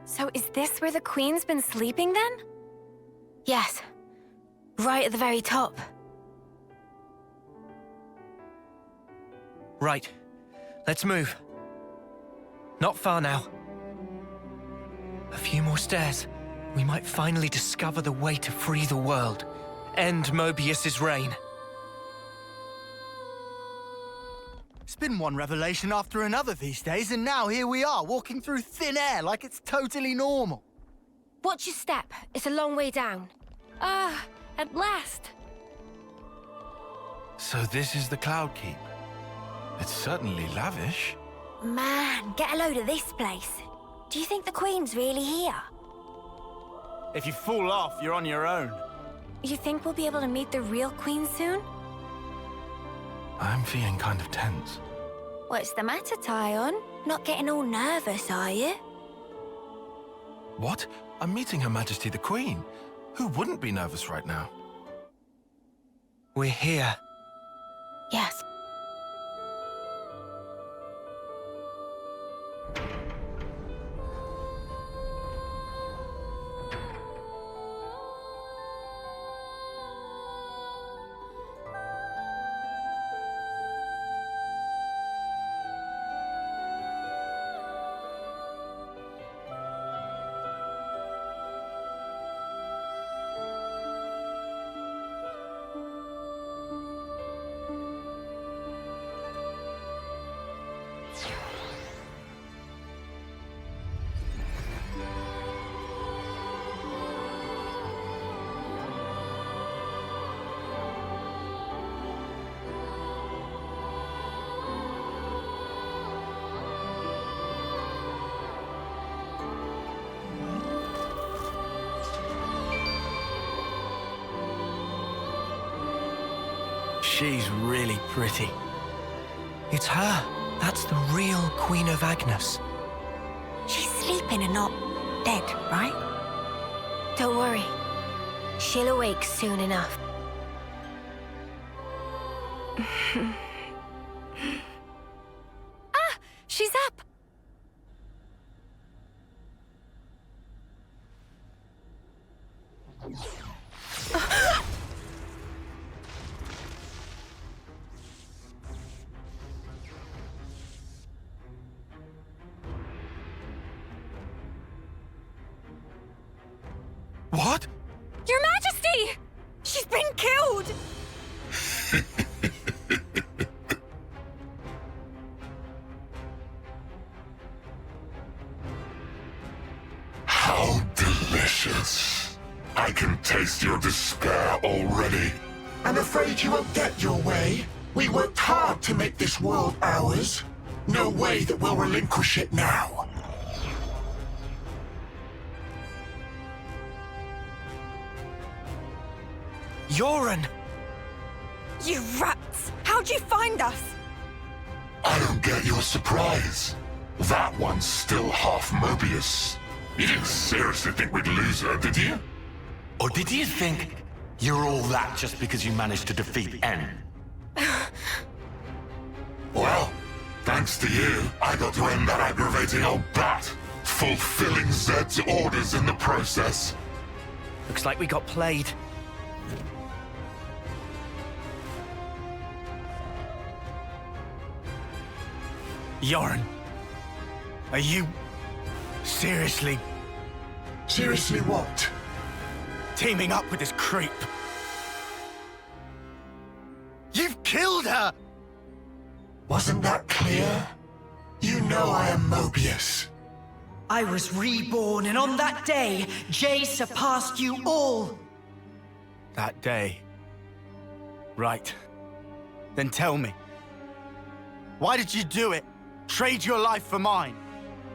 So is this where the Queen's been sleeping then? Yes. Right at the very top. Right. Let's move. Not far now. A few more stairs. We might finally discover the way to free the world. End Mobius's reign. It's been one revelation after another these days, and now here we are, walking through thin air like it's totally normal. Watch your step. It's a long way down. Ah, at last. So this is the Cloud Keep. It's certainly lavish. Man, get a load of this place. Do you think the Queen's really here? If you fall off, you're on your own. You think we'll be able to meet the real Queen soon? I'm feeling kind of tense. What's the matter, Tyon? Not getting all nervous, are you? What? I'm meeting Her Majesty the Queen. Who wouldn't be nervous right now? We're here. Yes. She's really pretty. It's her. That's the real Queen of Agnes. She's sleeping and not dead, right? Don't worry. She'll awake soon enough. Ah! She's up! What? Your Majesty! She's been killed! How delicious. I can taste your despair already. I'm afraid you won't get your way. We worked hard to make this world ours. No way that we'll relinquish it now. Yoren! You rats! How'd you find us? I don't get your surprise. That one's still half Mobius. You didn't seriously think we'd lose her, did you? Or did you think you're all that just because you managed to defeat N? Well, thanks to you, I got to end that aggravating old bat, fulfilling Zed's orders in the process. Looks like we got played. Yoren, are you seriously... Seriously what? Teaming up with this creep? You've killed her! Wasn't that clear? You know I am Mobius. I was reborn, and on that day, Jay surpassed you all. That day. Right. Then tell me. Why did you do it? Trade your life for mine?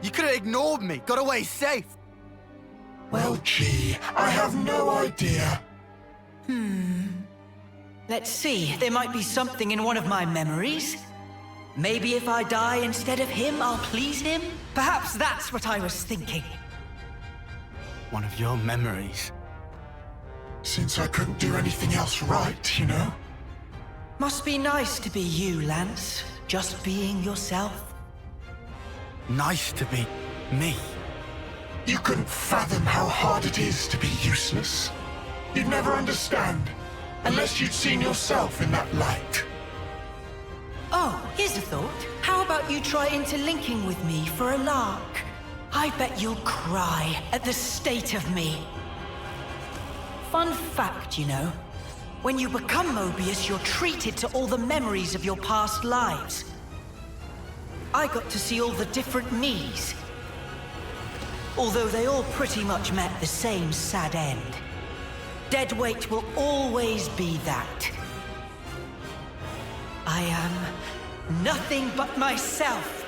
You could have ignored me, got away safe. Well, gee, I have no idea. Let's see, there might be something in one of my memories. Maybe if I die instead of him, I'll please him? Perhaps that's what I was thinking. One of your memories? Since I couldn't do anything else right, you know? Must be nice to be you, Lance. Just being yourself. Nice to be me. You couldn't fathom how hard it is to be useless. You'd never understand, unless you'd seen yourself in that light. Oh, here's a thought. How about you try interlinking with me for a lark? I bet you'll cry at the state of me. Fun fact, you know. When you become Mobius, you're treated to all the memories of your past lives. I got to see all the different me's. Although they all pretty much met the same sad end. Deadweight will always be that. I am nothing but myself.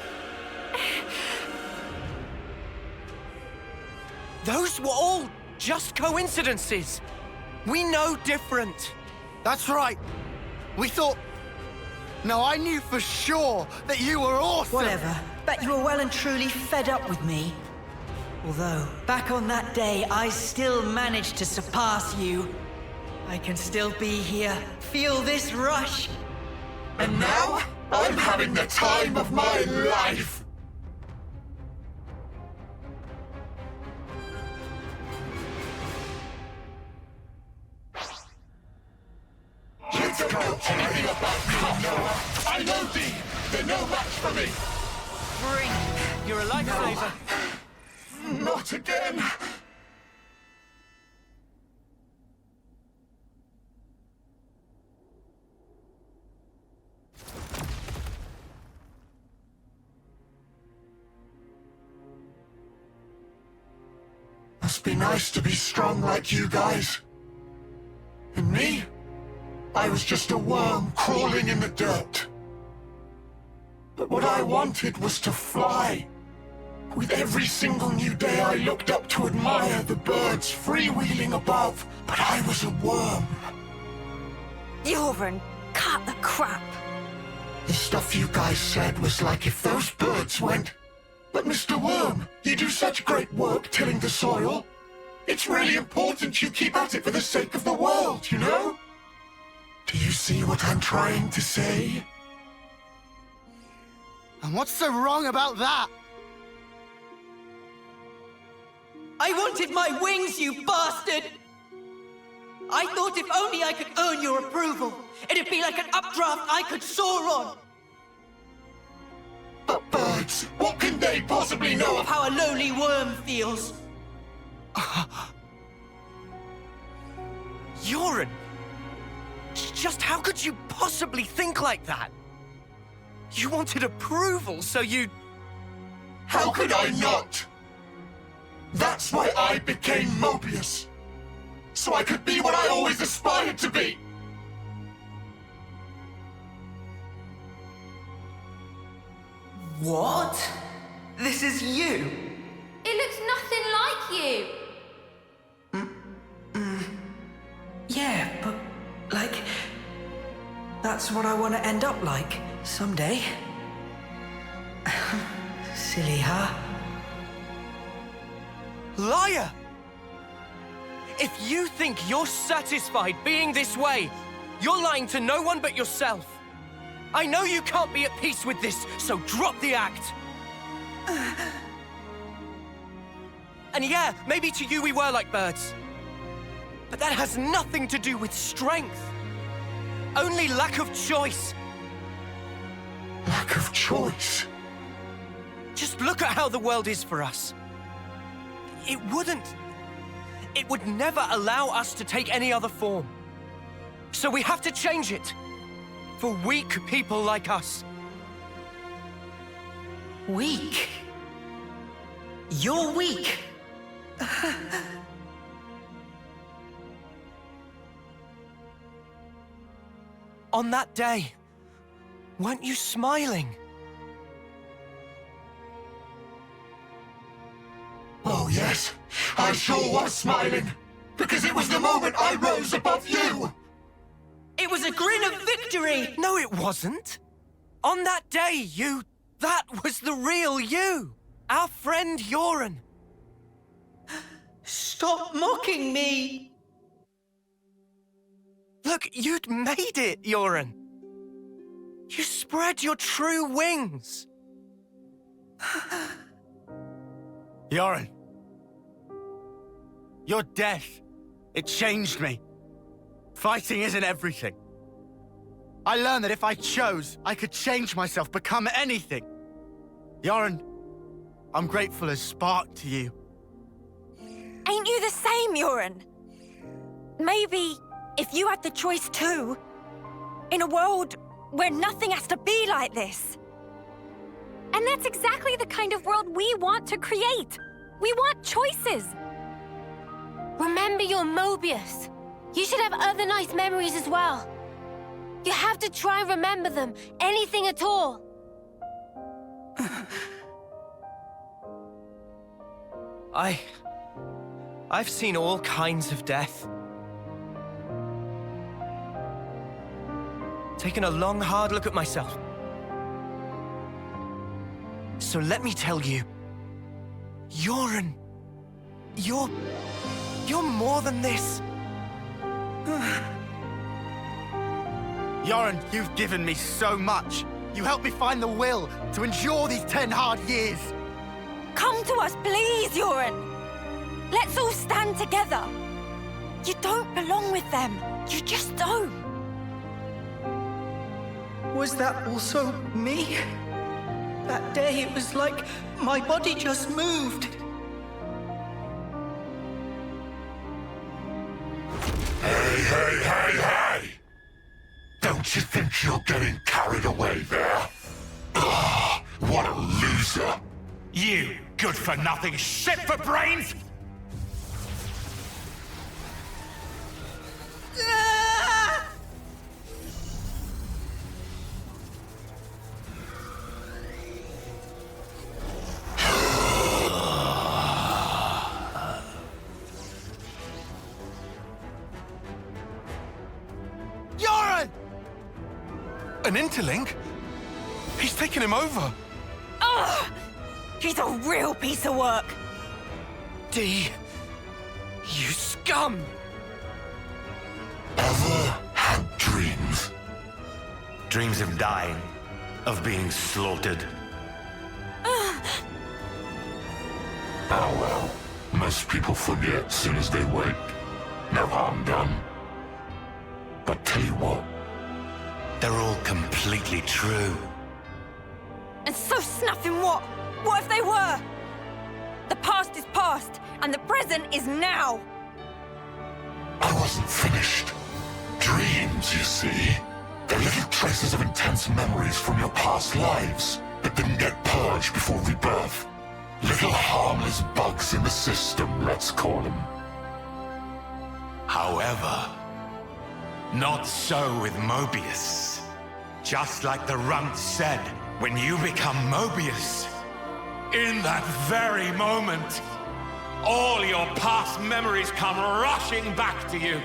Those were all just coincidences. We know different. That's right. We thought... No, I knew for sure that you were awesome. Whatever. Bet you were well and truly fed up with me. Although, back on that day, I still managed to surpass you. I can still be here, feel this rush. And now, I'm having the time of my life! You don't know anything about me, Noah. I know thee. They're no match for me. Free. You're a lifesaver. Not again! Must be nice to be strong like you guys. And me? I was just a worm crawling in the dirt. But what I wanted was to fly. With every single new day I looked up to admire the birds freewheeling above, but I was a worm. Yoren, Cut the crap. The stuff you guys said was like if those birds went... But Mr. Worm, you do such great work tilling the soil. It's really important you keep at it for the sake of the world, you know? Do you see what I'm trying to say? And what's so wrong about that? I wanted my wings, you bastard! I thought if only I could earn your approval, it'd be like an updraft I could soar on. But birds, what can they possibly know Of how a lowly worm feels. Yoren! Just how could you possibly think like that? You wanted approval, so you... How could I not? That's why I became Mobius. So I could be what I always aspired to be. What? This is you? It looks nothing like you. Yeah, but, like... That's what I want to end up like, someday. Silly, huh? Liar! If you think you're satisfied being this way, you're lying to no one but yourself. I know you can't be at peace with this, so drop the act. And yeah, maybe to you we were like birds. But that has nothing to do with strength. Only lack of choice. Lack of choice? Just look at how the world is for us. It would never allow us to take any other form. So we have to change it. For weak people like us. Weak? You're weak. On that day, weren't you smiling? Oh yes, I sure was smiling. Because it was the moment I rose above you. It was a grin of victory! No, it wasn't. On that day, that was the real you. Our friend Yoren. Stop mocking me! Look, you'd made it, Yoren. You spread your true wings. Yoren. Your death, it changed me. Fighting isn't everything. I learned that if I chose, I could change myself, become anything. Yoren, I'm grateful as Spark to you. Ain't you the same, Yoren? Maybe if you had the choice too, in a world where nothing has to be like this. And that's exactly the kind of world we want to create. We want choices. Remember you're Mobius. You should have other nice memories as well. You have to try and remember them. Anything at all. I've seen all kinds of death. Taken a long, hard look at myself. So let me tell you, Yoren, you're more than this. Yoren, you've given me so much. You helped me find the will to endure these 10 hard years. Come to us, please, Yoren. Let's all stand together. You don't belong with them. You just don't. Was that also me? That day it was like my body just moved. Hey! Don't you think you're getting carried away there? Ugh, what a loser! You good-for-nothing shit for brains! Yoren! An interlink? He's taken him over. Ugh! He's a real piece of work. D, you scum! Ever had dreams? Dreams of dying, of being slaughtered. Oh well, most people forget soon as they wake. No harm done. But tell you what. They're all completely true. And so snuffing what? What if they were? The past is past, and the present is now. I wasn't finished. Dreams, you see. They're little traces of intense memories from your past lives that didn't get purged before rebirth. Little harmless bugs in the system, let's call them. However, not so with Mobius. Just like the runt said, when you become Mobius, in that very moment, all your past memories come rushing back to you.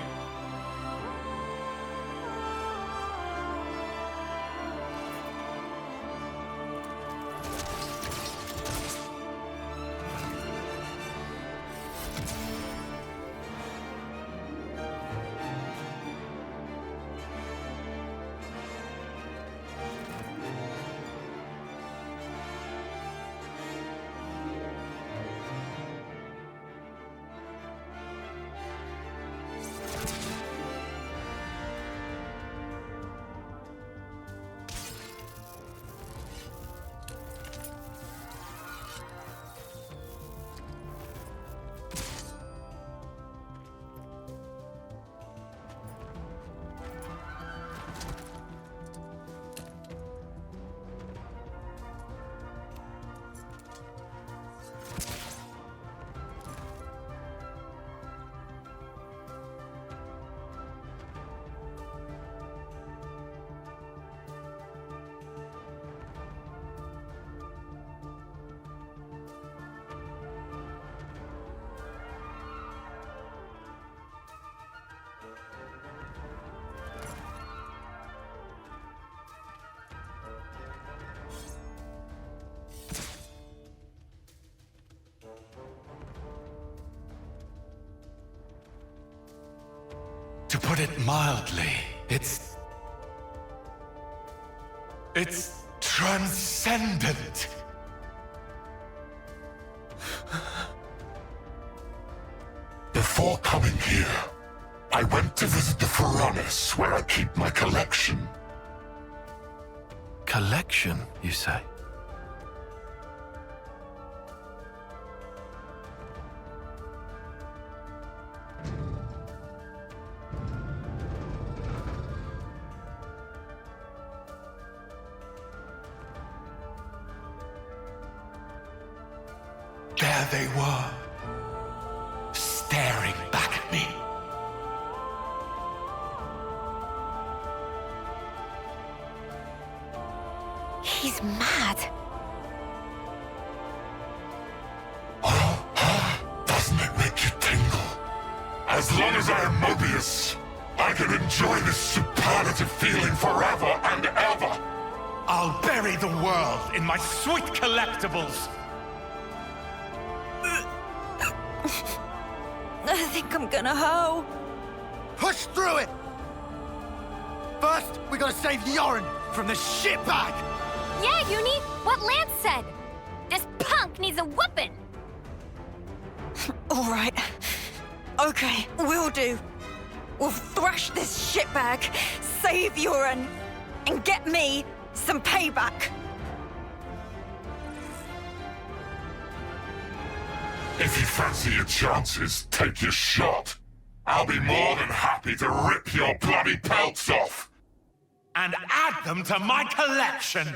To put it mildly, it's transcendent. Before coming here, I went to visit the Furnace where I keep my collection. Collection, you say? There they were, staring back at me. He's mad. Doesn't it make you tingle? As long as I am Mobius, I can enjoy this superlative feeling forever and ever. I'll bury the world in my sweet collectibles. I think I'm gonna hoe. Push through it! First, we gotta save Yoren from the shitbag! Yeah, Uni, what Lance said. This punk needs a whooping. All right. Okay, we'll do. We'll thrash this shitbag, save Yoren, and get me some payback. If you fancy your chances, take your shot. I'll be more than happy to rip your bloody pelts off. And add them to my collection.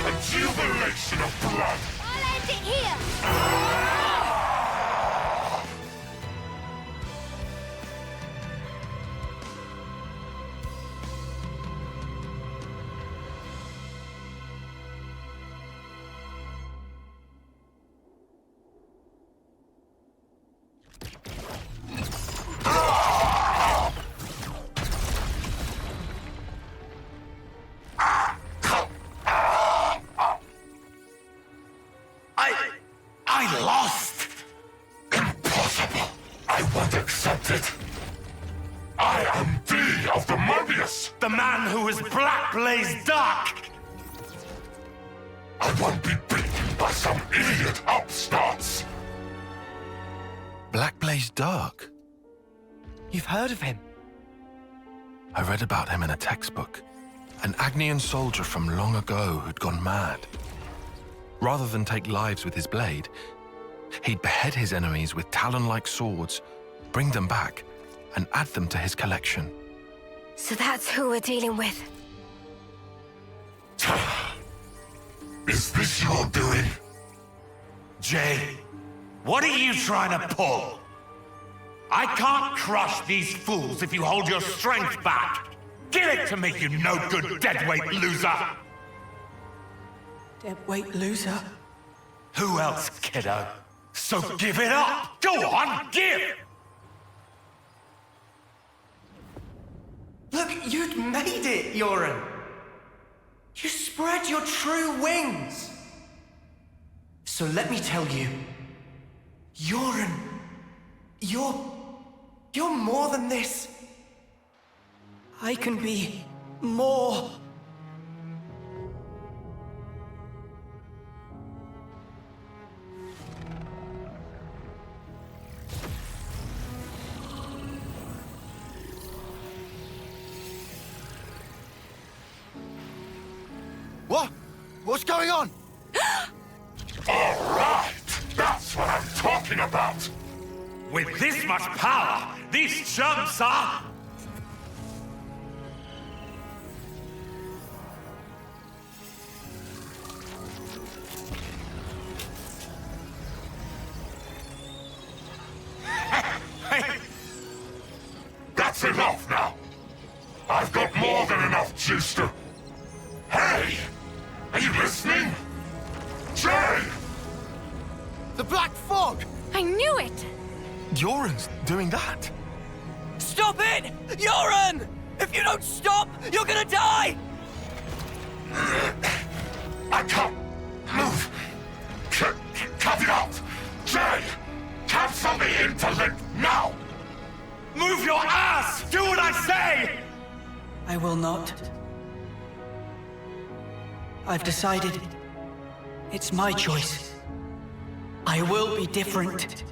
A jubilation of blood. I'll end it here. man who is Black Blaze Dark! I won't be beaten by some idiot upstarts! Black Blaze Dark? You've heard of him? I read about him in a textbook. An Agnian soldier from long ago who'd gone mad. Rather than take lives with his blade, he'd behead his enemies with talon-like swords, bring them back, and add them to his collection. So that's who we're dealing with. Is this your doing? Jay, what are you trying to pull? I can't crush these fools if you hold your strength back. Give it to me, you no-good deadweight loser! Deadweight loser? Who else, kiddo? So give it up! Go on, give! Look, you'd made it, Yoren! You spread your true wings! So let me tell you, Yoren, you're more than this. I can be more. What? What's going on? All right! That's what I'm talking about! With this much power, these chumps are... That's enough now! I've got more than enough juice to... Hey! Are you listening? Jay! The Black Fog! I knew it! Yoren's doing that? Stop it! Yoren! If you don't stop, you're gonna die! I can't move! Cut it out! Jay! Cancel the interlink now! Move your ass! Do what I say! I will not. I've decided. It's my choice. I will be different.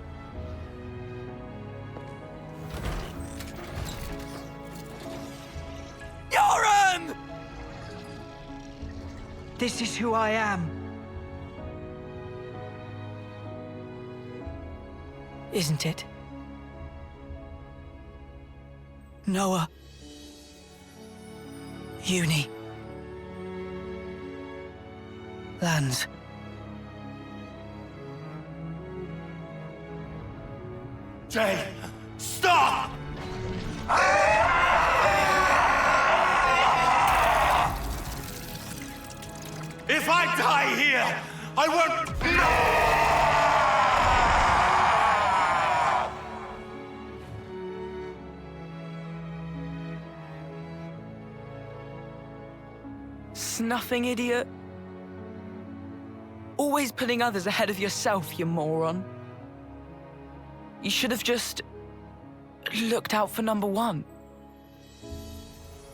Yoren! This is who I am. Isn't it? Noah. Uni. Lands. Jay, stop! If I die here, I won't... Snuffing idiot. Always putting others ahead of yourself, you moron. You should have just looked out for number one.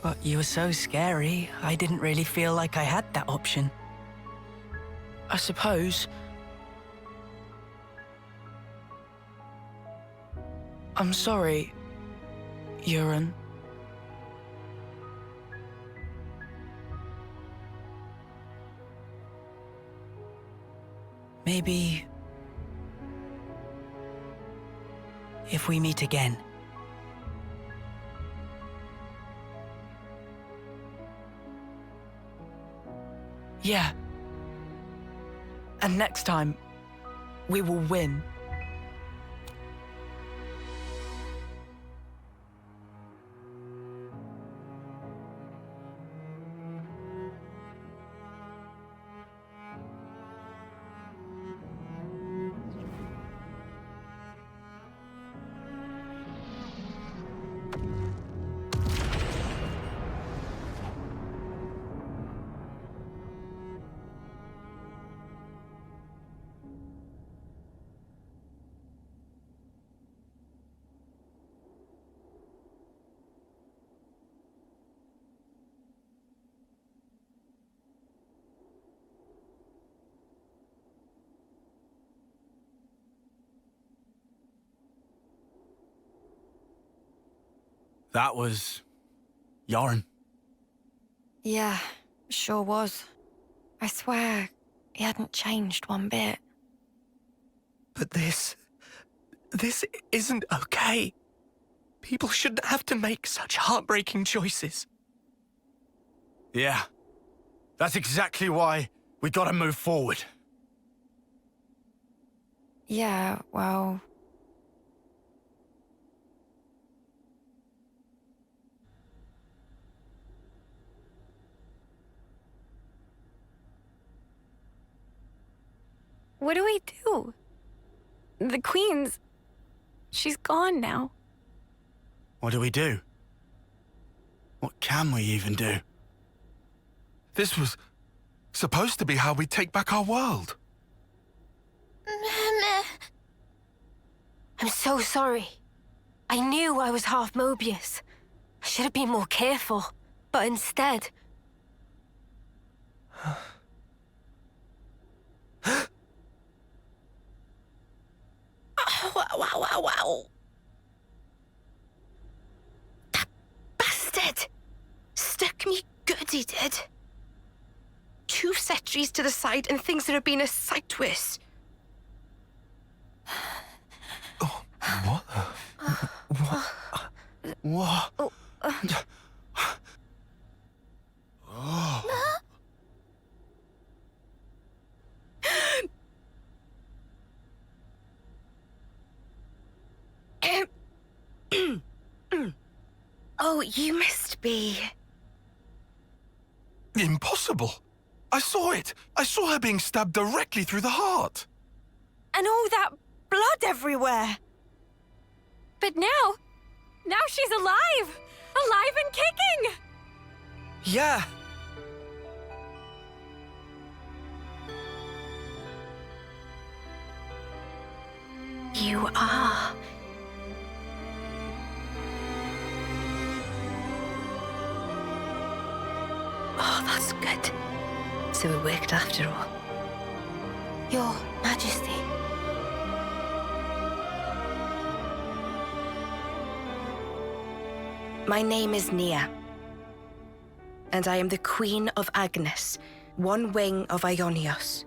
But you were so scary, I didn't really feel like I had that option. I suppose. I'm sorry, Yoren. Maybe... if we meet again. Yeah. And next time, we will win. That was... Yoren. Yeah, sure was. I swear, he hadn't changed one bit. But this isn't okay. People shouldn't have to make such heartbreaking choices. Yeah. That's exactly why we gotta move forward. Yeah, well... What do we do? The Queen's... she's gone now. What do we do? What can we even do? This was supposed to be how we take back our world. I'm so sorry. I knew I was half Mobius. I should have been more careful, but instead... Wow. That bastard! Stuck me good, he did. 2 sentries to the side and things that have been a sight worse. What? What? Oh, you must be... Impossible. I saw it. I saw her being stabbed directly through the heart. And all that blood everywhere. But now she's alive! Alive and kicking! Yeah. You are... Oh, that's good. So it worked after all. Your Majesty. My name is Nia. And I am the Queen of Agnes, one wing of Ionios.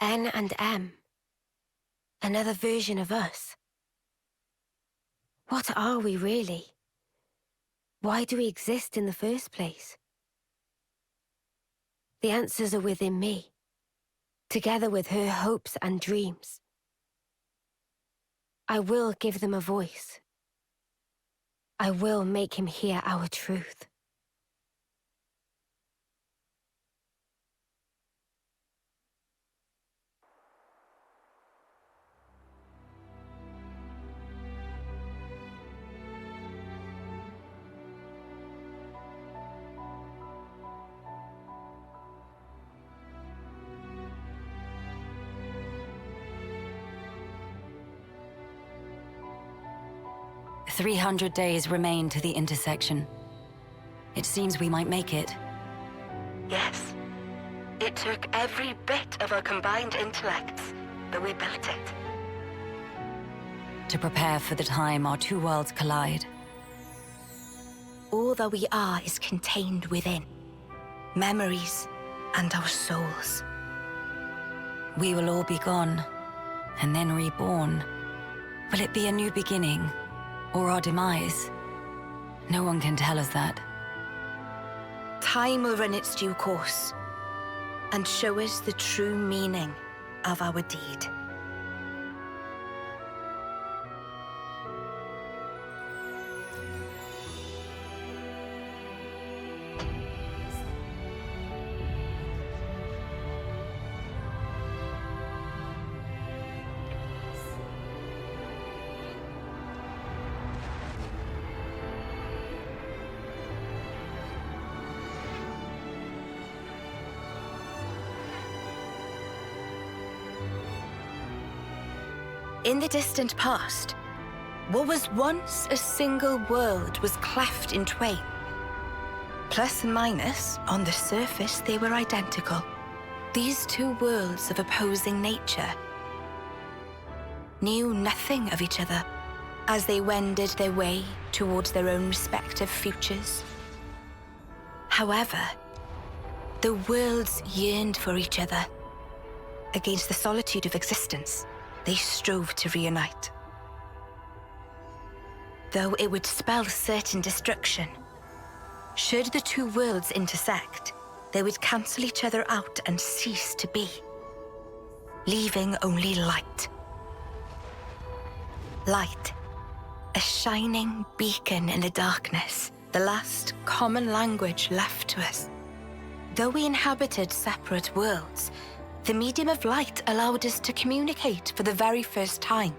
N and M. Another version of us. What are we really? Why do we exist in the first place? The answers are within me, together with her hopes and dreams. I will give them a voice. I will make him hear our truth. "300 days remain to the intersection. It seems we might make it." Yes. It took every bit of our combined intellects, but we built it. To prepare for the time our 2 worlds collide. All that we are is contained within. Memories and our souls. We will all be gone, and then reborn. Will it be a new beginning, or our demise? No one can tell us that. Time will run its due course, and show us the true meaning of our deed. In the distant past, what was once a single world was cleft in twain. Plus and minus, on the surface, they were identical. These two worlds of opposing nature knew nothing of each other as they wended their way towards their own respective futures. However, the worlds yearned for each other. Against the solitude of existence, they strove to reunite. Though it would spell certain destruction, should the two worlds intersect, they would cancel each other out and cease to be, leaving only light. Light, a shining beacon in the darkness, the last common language left to us. Though we inhabited separate worlds, the medium of light allowed us to communicate for the very first time.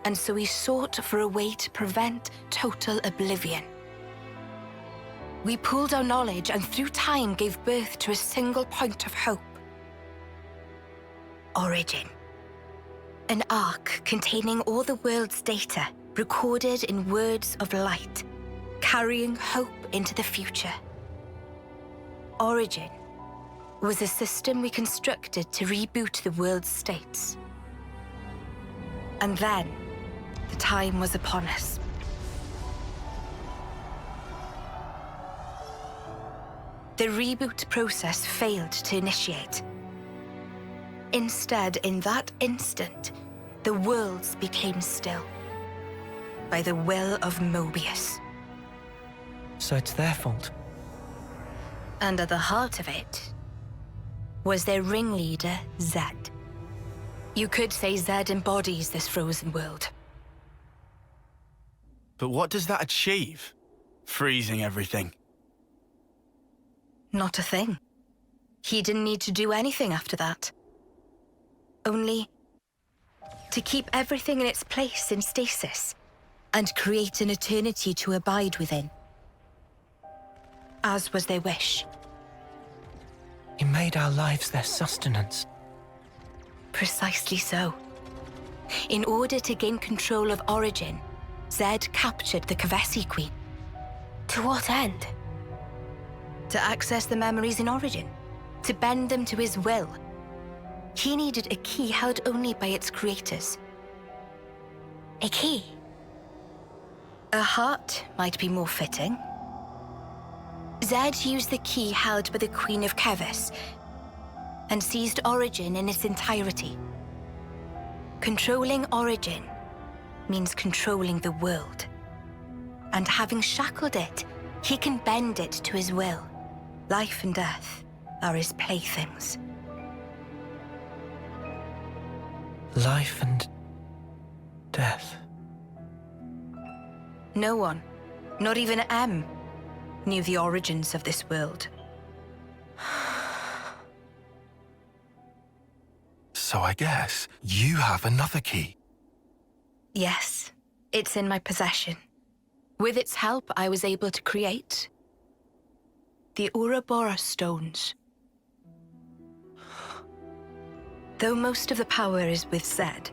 And so we sought for a way to prevent total oblivion. We pooled our knowledge and through time gave birth to a single point of hope. Origin. An arc containing all the world's data, recorded in words of light, carrying hope into the future. Origin was a system we constructed to reboot the world's states. And then, the time was upon us. The reboot process failed to initiate. Instead, in that instant, the worlds became still. By the will of Mobius. So it's their fault. And at the heart of it was their ringleader, Zed. You could say Zed embodies this frozen world. But what does that achieve? Freezing everything. Not a thing. He didn't need to do anything after that. Only to keep everything in its place in stasis and create an eternity to abide within. As was their wish. He made our lives their sustenance. Precisely so. In order to gain control of Origin, Zed captured the Kavesi Queen. To what end? To access the memories in Origin, to bend them to his will. He needed a key held only by its creators. A key? A heart might be more fitting. Zed used the key held by the Queen of Kevis and seized Origin in its entirety. Controlling Origin means controlling the world. And having shackled it, he can bend it to his will. Life and death are his playthings. Life and death. No one, not even M, knew the origins of this world. So I guess you have another key. Yes, it's in my possession. With its help, I was able to create the Ouroboros stones. Though most of the power is with Zed,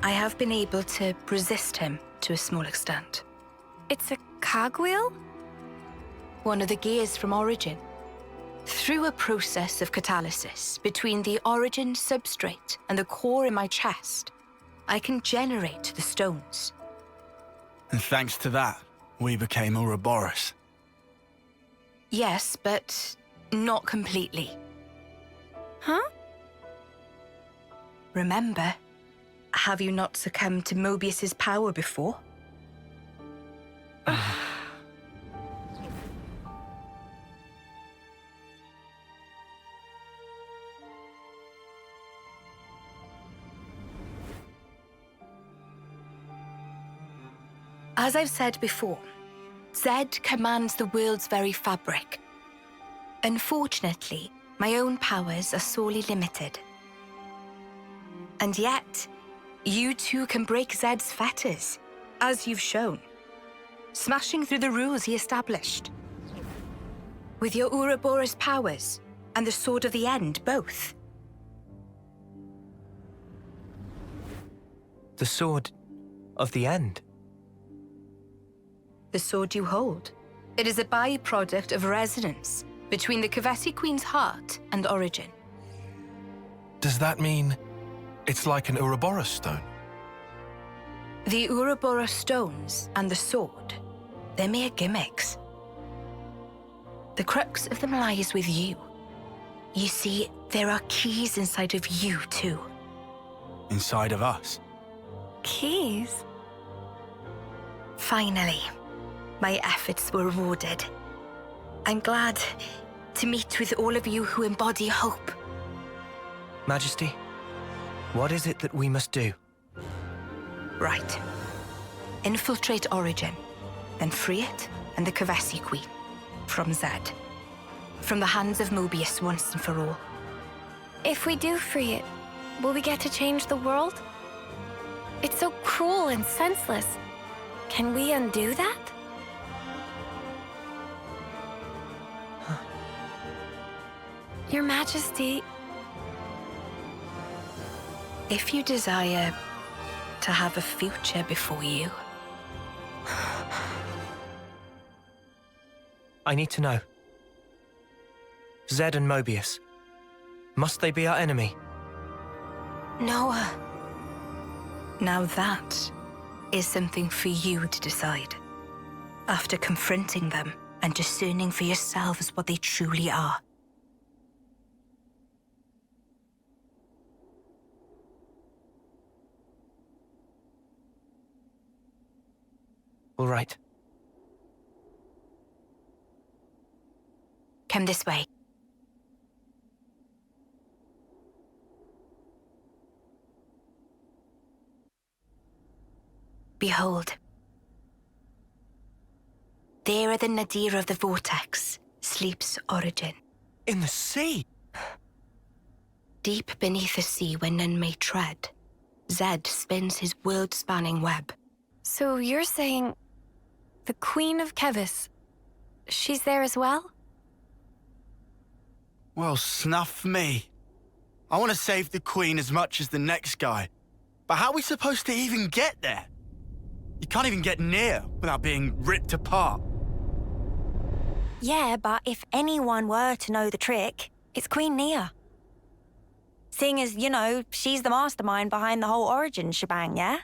I have been able to resist him to a small extent. It's a cogwheel? One of the gears from Origin. Through a process of catalysis between the Origin substrate and the core in my chest, I can generate the stones. And thanks to that, we became Ouroboros. Yes, but not completely. Huh? Remember, have you not succumbed to Mobius's power before? As I've said before, Zed commands the world's very fabric. Unfortunately, my own powers are sorely limited. And yet, you too can break Zed's fetters, as you've shown, smashing through the rules he established. With your Ouroboros powers and the Sword of the End, both. The Sword of the End? The sword you hold. It is a byproduct of resonance between the Kavesi Queen's heart and Origin. Does that mean it's like an Ouroboros stone? The Ouroboros stones and the sword, they're mere gimmicks. The crux of them lies with you. You see, there are keys inside of you, too. Inside of us? Keys? Finally, my efforts were rewarded. I'm glad to meet with all of you who embody hope. Majesty, what is it that we must do? Right. Infiltrate Origin, then free it and the Kavasi Queen from Zed. From the hands of Mobius once and for all. If we do free it, will we get to change the world? It's so cruel and senseless. Can we undo that? Your Majesty... If you desire to have a future before you... I need to know. Zed and Mobius. Must they be our enemy? Noah. Now that is something for you to decide. After confronting them and discerning for yourselves what they truly are. All right. Come this way. Behold. There at the nadir of the vortex sleeps Origin. In the sea? Deep beneath the sea where none may tread, Zed spins his world-spanning web. So you're saying... the Queen of Kevis... she's there as well? Well, snuff me. I want to save the Queen as much as the next guy. But how are we supposed to even get there? You can't even get near without being ripped apart. Yeah, but if anyone were to know the trick, it's Queen Nia. Seeing as, you know, she's the mastermind behind the whole Origin shebang, yeah?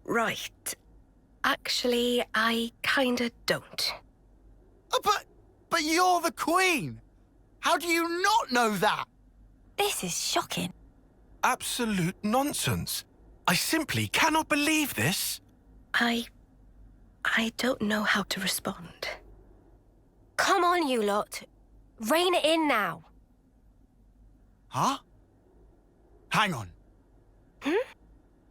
Right. Actually, I kinda don't. Oh, but you're the Queen! How do you not know that? This is shocking. Absolute nonsense. I simply cannot believe this. I don't know how to respond. Come on, you lot. Rein it in now. Huh? Hang on.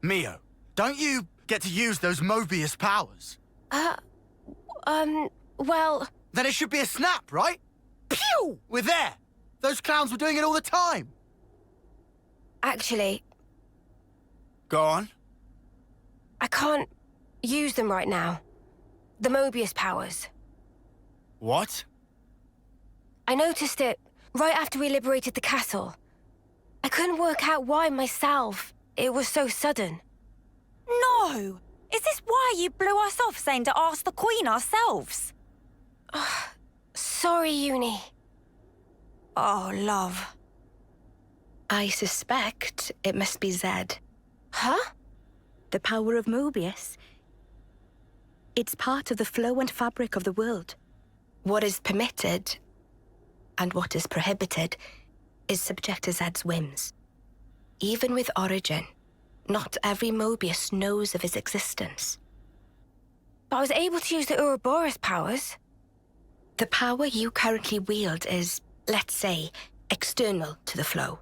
Mio, don't you get to use those Mobius powers? Well... Then it should be a snap, right? Pew! We're there! Those clowns were doing it all the time! Actually... Go on. I can't use them right now. The Mobius powers. What? I noticed it right after we liberated the castle. I couldn't work out why myself. It was so sudden. No! Is this why you blew us off saying to ask the Queen ourselves? Sorry, Uni. Oh, love. I suspect it must be Zed. Huh? The power of Mobius. It's part of the flow and fabric of the world. What is permitted and what is prohibited is subject to Zed's whims. Even with Origin, not every Mobius knows of his existence. But I was able to use the Ouroboros powers. The power you currently wield is, let's say, external to the flow.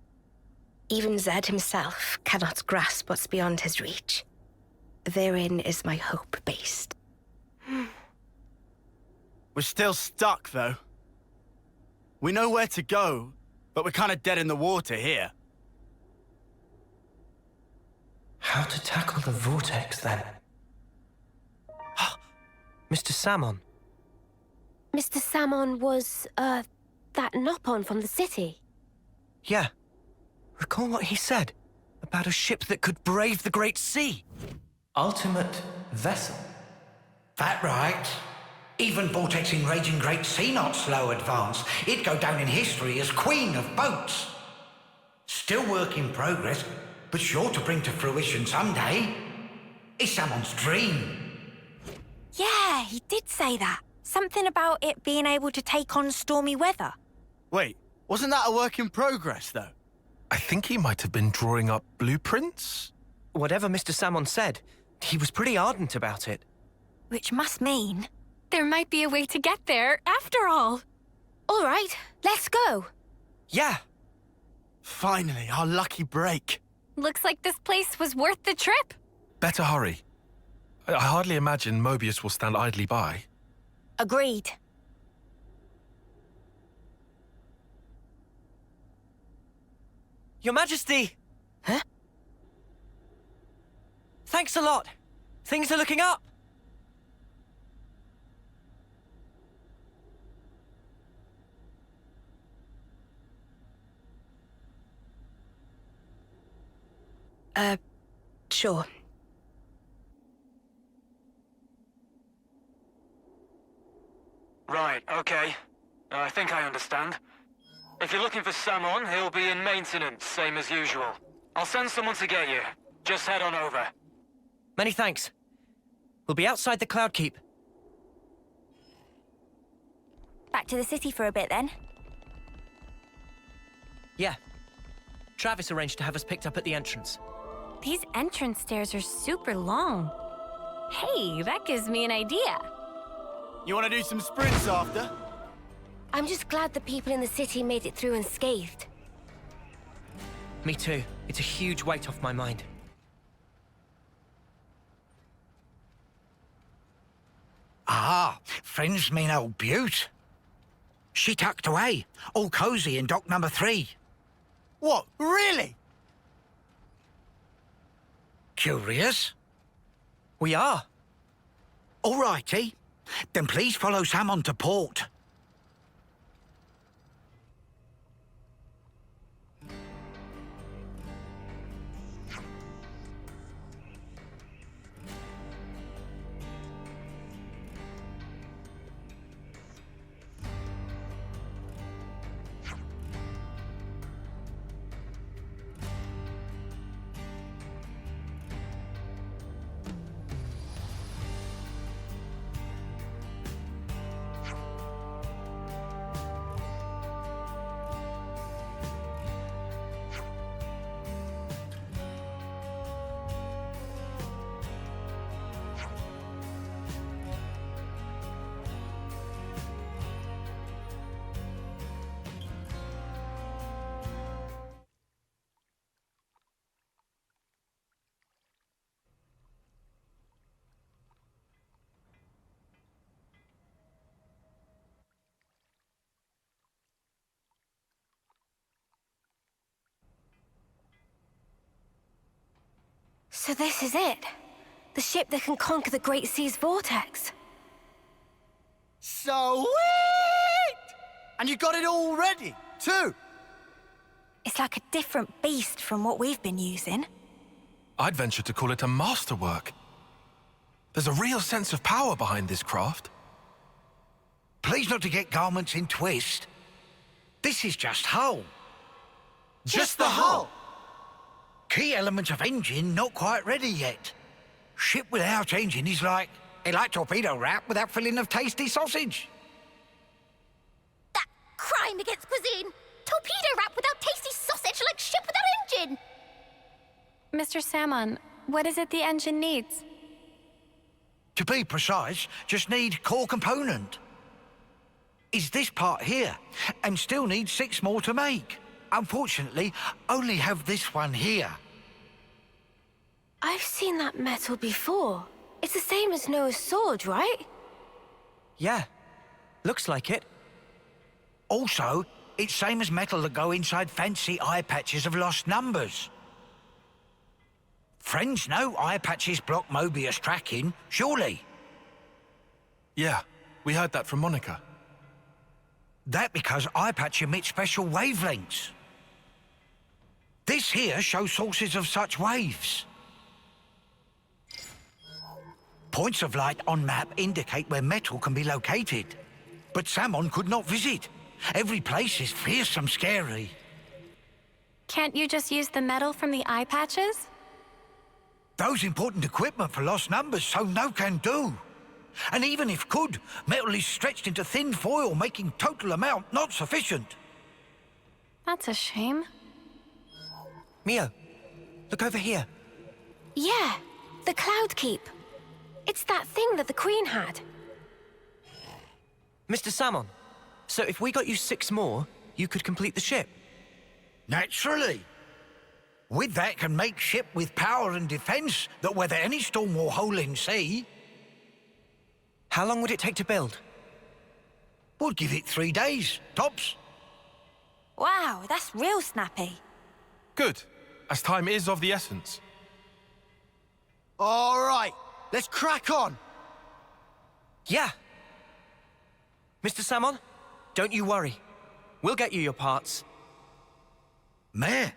Even Zed himself cannot grasp what's beyond his reach. Therein is my hope based. We're still stuck, though. We know where to go, but we're kind of dead in the water here. How to tackle the vortex, then? Mr. Samon. Mr. Samon was, that Nopon from the city. Yeah. Recall what he said about a ship that could brave the Great Sea. Ultimate vessel. That right. Even vortexing raging Great Sea not slow advance. It'd go down in history as queen of boats. Still work in progress, but sure to bring to fruition someday. It's someone's dream. Yeah, he did say that. Something about it being able to take on stormy weather. Wait, wasn't that a work in progress, though? I think he might have been drawing up blueprints. Whatever Mr. Salmon said, he was pretty ardent about it. Which must mean... there might be a way to get there, after all. All right, let's go. Yeah. Finally, our lucky break. Looks like this place was worth the trip. Better hurry. I hardly imagine Mobius will stand idly by. Agreed. Your Majesty! Huh? Thanks a lot. Things are looking up. Sure. Right, okay. I think I understand. If you're looking for Samon, he'll be in maintenance, same as usual. I'll send someone to get you. Just head on over. Many thanks. We'll be outside the Cloud Keep. Back to the city for a bit, then. Yeah. Travis arranged to have us picked up at the entrance. These entrance stairs are super long. Hey, that gives me an idea. You want to do some sprints after? I'm just glad the people in the city made it through unscathed. Me too. It's a huge weight off my mind. Ah, friends mean old Butte. She tucked away, all cosy in dock number 3. What, really? Curious? We are. All righty. Then please follow Sam on to port. So this is it. The ship that can conquer the Great Sea's vortex. Sweet! And you got it all ready, too. It's like a different beast from what we've been using. I'd venture to call it a masterwork. There's a real sense of power behind this craft. Please not to get garments in twist. This is just hull. Just the hull? Key element of engine not quite ready yet. Ship without engine is like torpedo wrap without filling of tasty sausage. That crime against cuisine! Torpedo wrap without tasty sausage like ship without engine! Mr. Salmon, what is it the engine needs? To be precise, just need core component. Is this part here, and still need 6 more to make. Unfortunately, only have this one here. I've seen that metal before. It's the same as Noah's sword, right? Yeah. Looks like it. Also, it's same as metal that go inside fancy eye patches of lost numbers. Friends know eye patches block Mobius tracking, surely? Yeah, we heard that from Monica. That because eye patch emits special wavelengths. This here shows sources of such waves. Points of light on map indicate where metal can be located. But Samon could not visit. Every place is fearsome scary. Can't you just use the metal from the eye patches? Those important equipment for lost numbers, so no can do. And even if could, metal is stretched into thin foil, making total amount not sufficient. That's a shame. Mio, look over here. Yeah, the Cloud Keep. It's that thing that the Queen had. Mr. Samon, so if we got you 6 more, you could complete the ship? Naturally. With that can make ship with power and defense that weather any storm or hole in sea. How long would it take to build? We'll give it 3 days, tops. Wow, that's real snappy. Good, as time is of the essence. All right, let's crack on. Yeah. Mr. Samon, don't you worry. We'll get you your parts. Meh.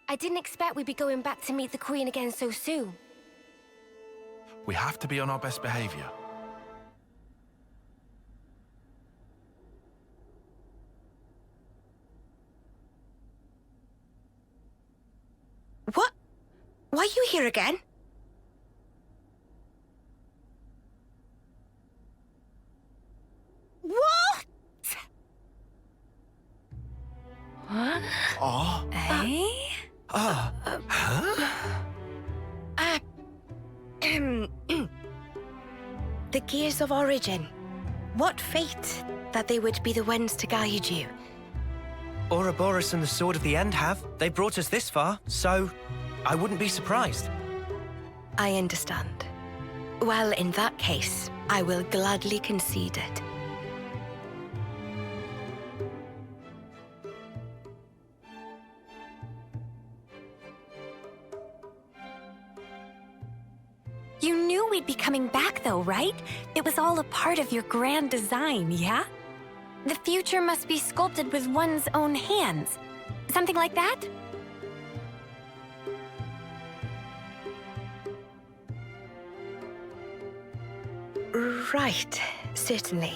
I didn't expect we'd be going back to meet the Queen again so soon. We have to be on our best behavior. What? Why are you here again? What? What? Oh. Eh? Ah. The Gears of Origin. What fate that they would be the ones to guide you. Ouroboros and the Sword of the End have. They brought us this far, so I wouldn't be surprised. I understand. Well, in that case, I will gladly concede it. You knew we'd be coming back though, right? It was all a part of your grand design, yeah? the future must be sculpted with one's own hands. Something like that? Right, certainly.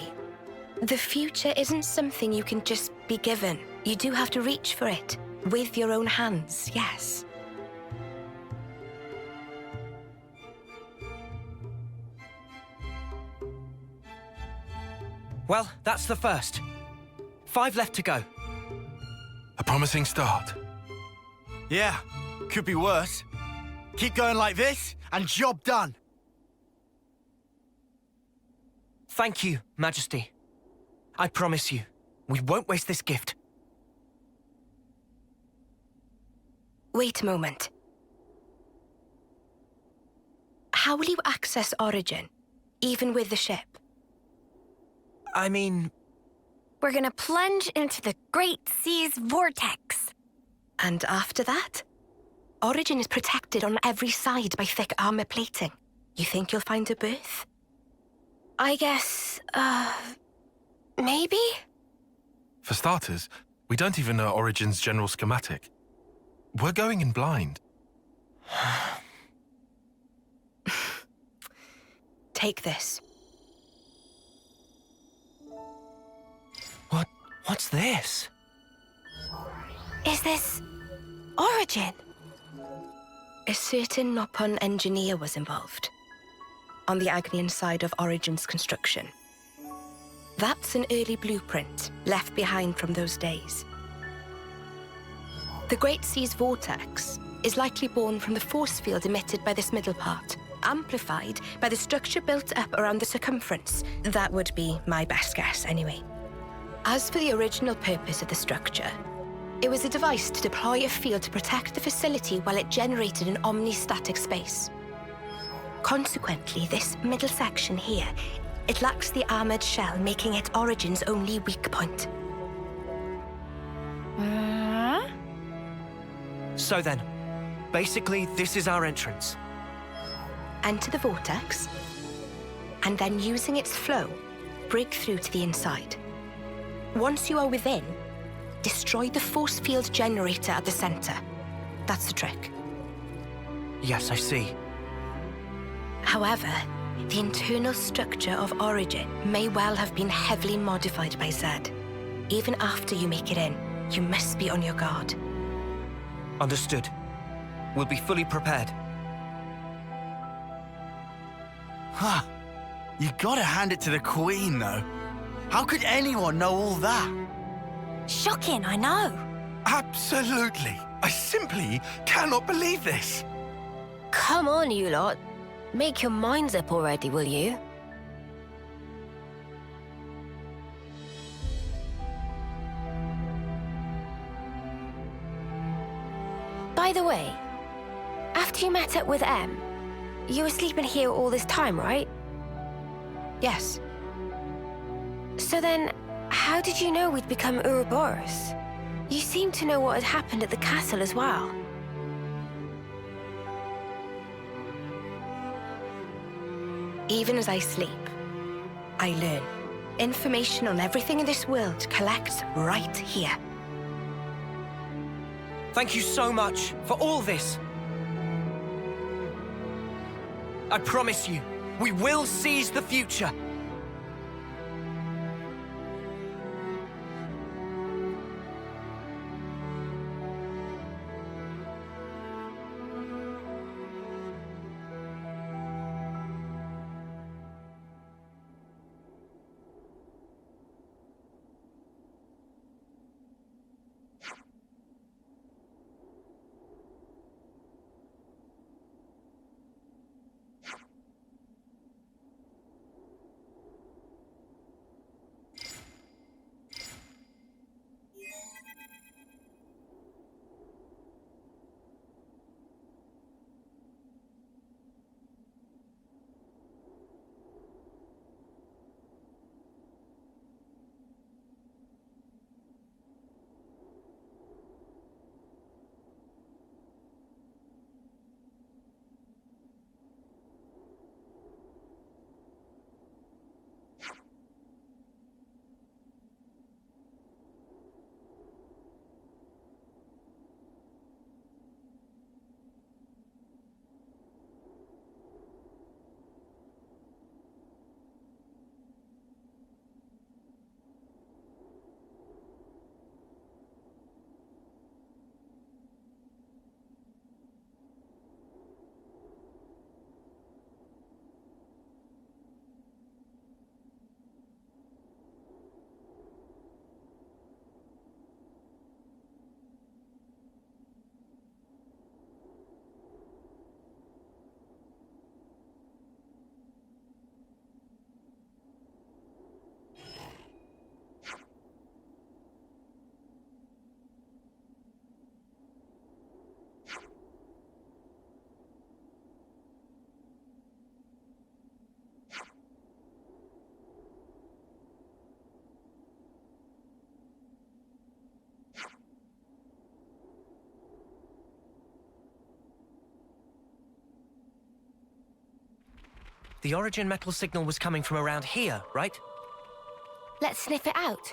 The future isn't something you can just be given. You do have to reach for it. With your own hands, yes. Well, that's the first. 5 left to go. A promising start. Yeah, could be worse. Keep going like this, and job done. Thank you, Majesty. I promise you, we won't waste this gift. Wait a moment. How will you access Origin, even with the ship? I mean... We're gonna plunge into the Great Sea's vortex. And after that? Origin is protected on every side by thick armor plating. You think you'll find a berth? I guess, maybe? For starters, we don't even know Origin's general schematic. We're going in blind. Take this. What's this? Is this... Origin? A certain Nopon engineer was involved. On the Agnian side of Origin's construction. That's an early blueprint left behind from those days. The Great Sea's vortex is likely born from the force field emitted by this middle part, amplified by the structure built up around the circumference. That would be my best guess, anyway. As for the original purpose of the structure, it was a device to deploy a field to protect the facility while it generated an omnistatic space. Consequently, this middle section here, it lacks the armored shell, making it Origin's only weak point. So then, basically, this is our entrance. Enter the vortex, and then using its flow, break through to the inside. Once you are within, destroy the force field generator at the center. That's the trick. Yes, I see. However, the internal structure of Origin may well have been heavily modified by Zed. Even after you make it in, you must be on your guard. Understood. We'll be fully prepared. Huh. You gotta hand it to the Queen, though. How could anyone know all that? Shocking, I know. Absolutely. I simply cannot believe this. Come on, you lot. Make your minds up already, will you? By the way, after you met up with Em, you were sleeping here all this time, right? Yes. So then, how did you know we'd become Ouroboros? You seem to know what had happened at the castle as well. Even as I sleep, I learn. Information on everything in this world collects right here. Thank you so much for all this. I promise you, we will seize the future. The origin metal signal was coming from around here, right? Let's sniff it out.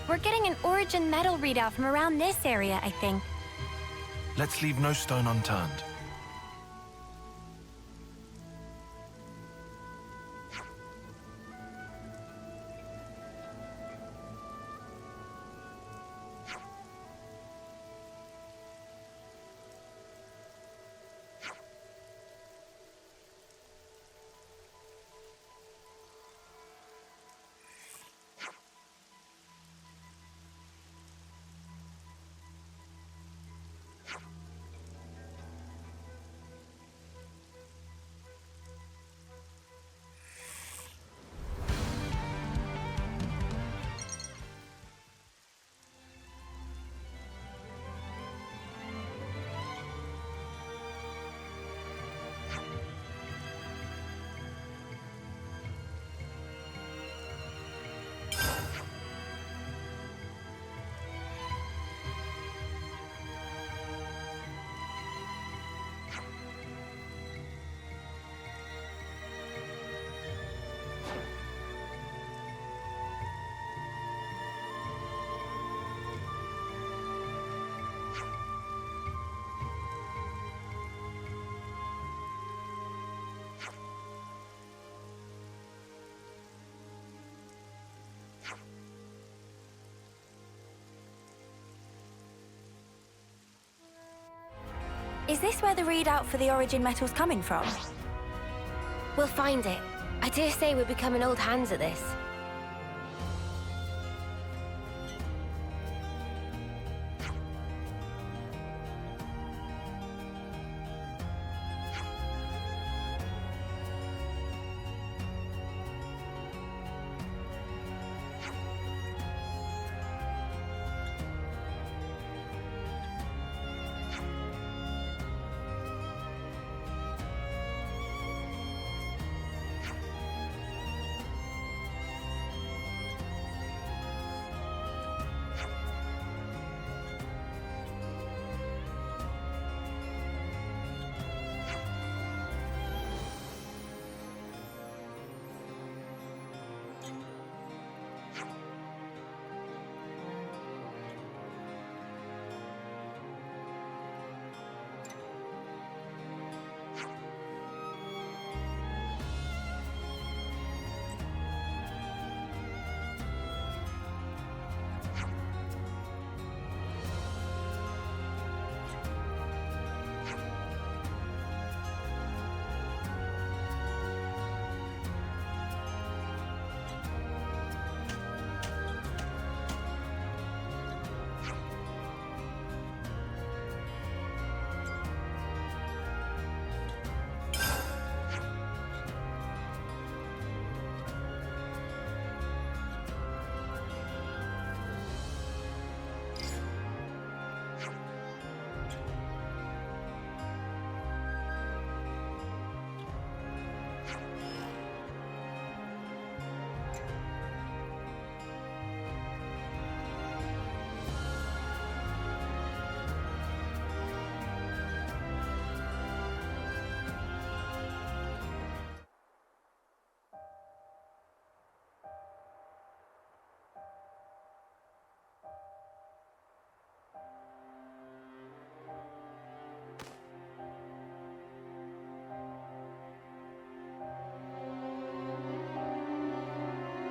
We're getting an origin metal readout from around this area, I think. Let's leave no stone unturned. Is this where the readout for the origin metal's coming from? We'll find it. I dare say we're becoming old hands at this.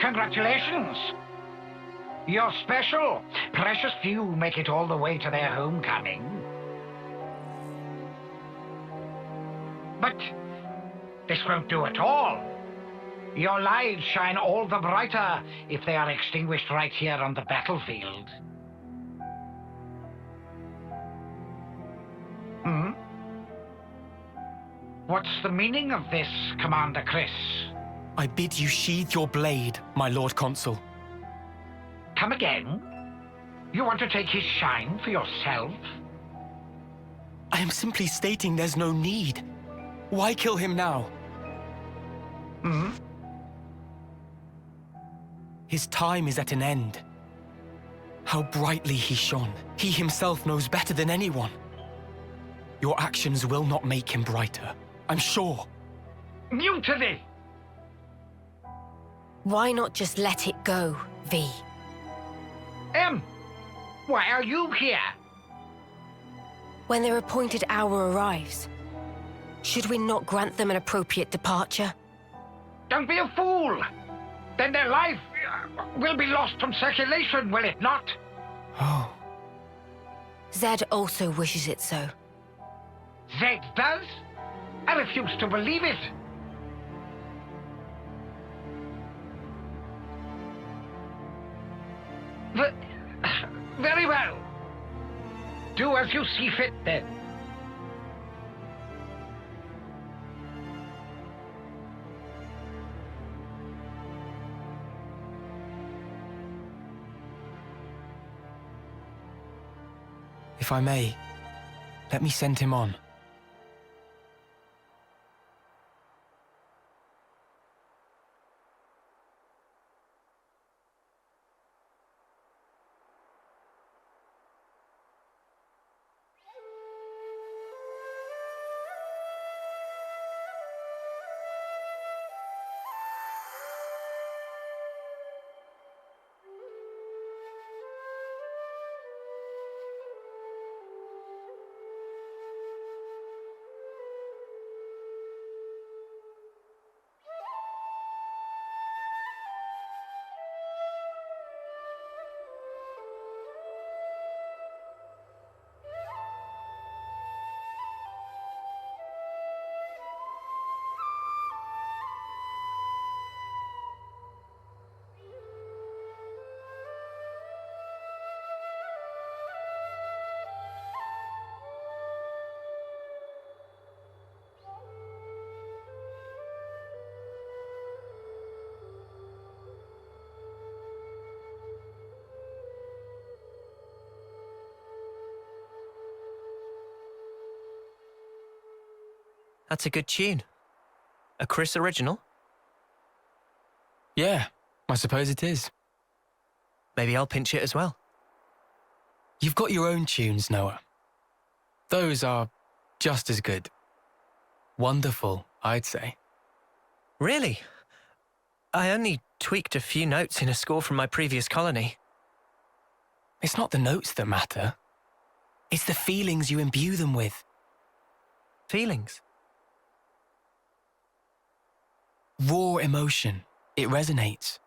Congratulations! You're special. Precious few make it all the way to their homecoming. But this won't do at all. Your lives shine all the brighter if they are extinguished right here on the battlefield. Hmm? What's the meaning of this, Commander Chris? I bid you sheathe your blade, my Lord Consul. Come again? You want to take his shine for yourself? I am simply stating there's no need. Why kill him now? Hmm? His time is at an end. How brightly he shone. He himself knows better than anyone. Your actions will not make him brighter, I'm sure. Mutiny! Why not just let it go, V? Why are you here? When their appointed hour arrives, should we not grant them an appropriate departure? Don't be a fool! Then their life will be lost from circulation, will it not? Oh. Zed also wishes it so. Zed does? I refuse to believe it. Very well. Do as you see fit, then. If I may, let me send him on. That's a good tune. A Chris original? Yeah, I suppose it is. Maybe I'll pinch it as well. You've got your own tunes, Noah. Those are just as good. Wonderful, I'd say. Really? I only tweaked a few notes in a score from my previous colony. It's not the notes that matter. It's the feelings you imbue them with. Feelings? Raw emotion. It resonates.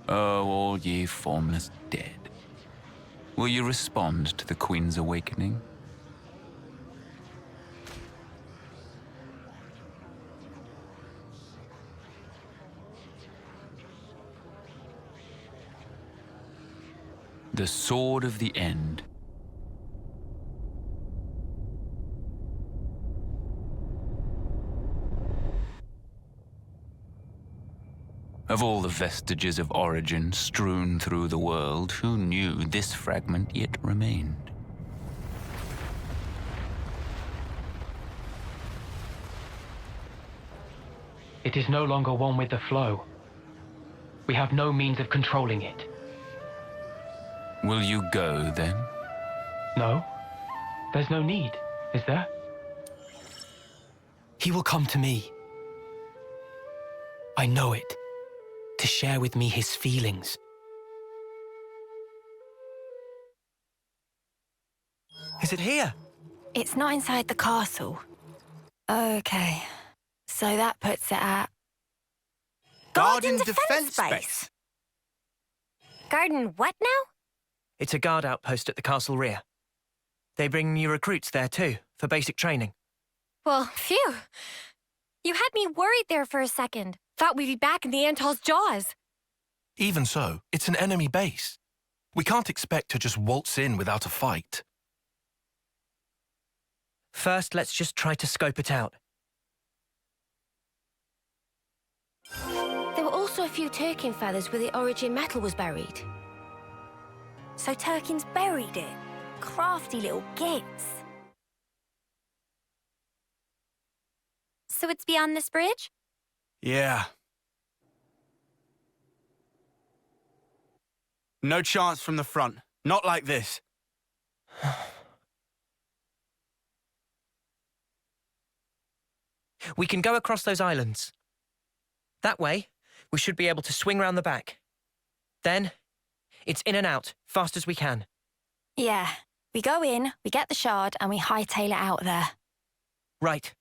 Oh, all ye formless dead. Will you respond to the Queen's awakening? The sword of the end. Of all the vestiges of origin strewn through the world, who knew this fragment yet remained? It is no longer one with the flow. We have no means of controlling it. Will you go, then? No. There's no need, is there? He will come to me. I know it. To share with me his feelings. Is it here? It's not inside the castle. Okay. So that puts it at... Garden Defense Base. Garden what now? It's a guard outpost at the castle rear. They bring new recruits there too, for basic training. Well, phew. You had me worried there for a second. Thought we'd be back in the Antol's jaws. Even so, it's an enemy base. We can't expect to just waltz in without a fight. First, let's just try to scope it out. There were also a few Turkin feathers where the origin metal was buried. So Turkin's buried it. Crafty little gits. So it's beyond this bridge? Yeah. No chance from the front. Not like this. We can go across those islands. That way, we should be able to swing round the back. Then, it's in and out, fast as we can. Yeah. We go in, we get the shard, and we hightail it out there. Right.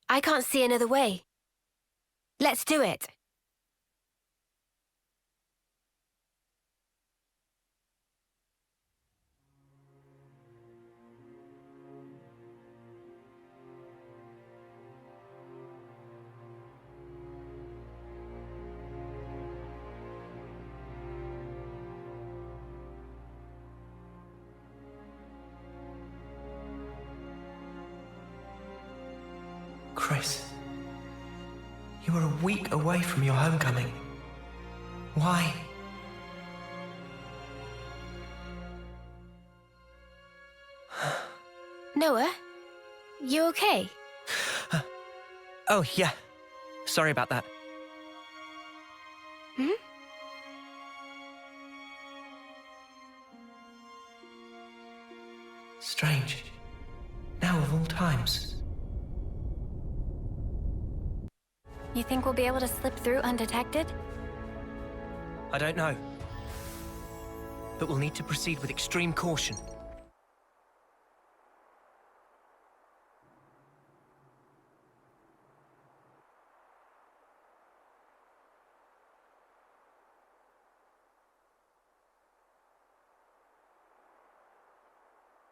I can't see another way. Let's do it. Chris, you were a week away from your homecoming. Why? Noah, you okay? Oh, yeah. Sorry about that. Hmm? Strange. Now of all times. You think we'll be able to slip through undetected? I don't know. But we'll need to proceed with extreme caution.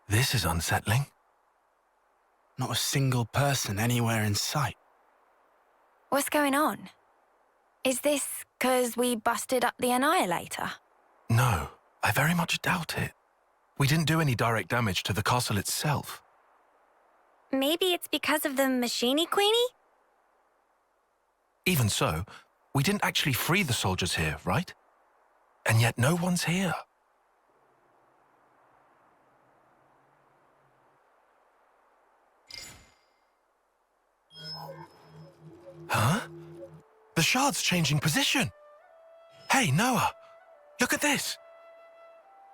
This is unsettling. Not a single person anywhere in sight. What's going on? Is this because we busted up the Annihilator? No, I very much doubt it. We didn't do any direct damage to the castle itself. Maybe it's because of the Machini Queenie? Even so, we didn't actually free the soldiers here, right? And yet no one's here. Huh? The shard's changing position. Hey, Noah, look at this.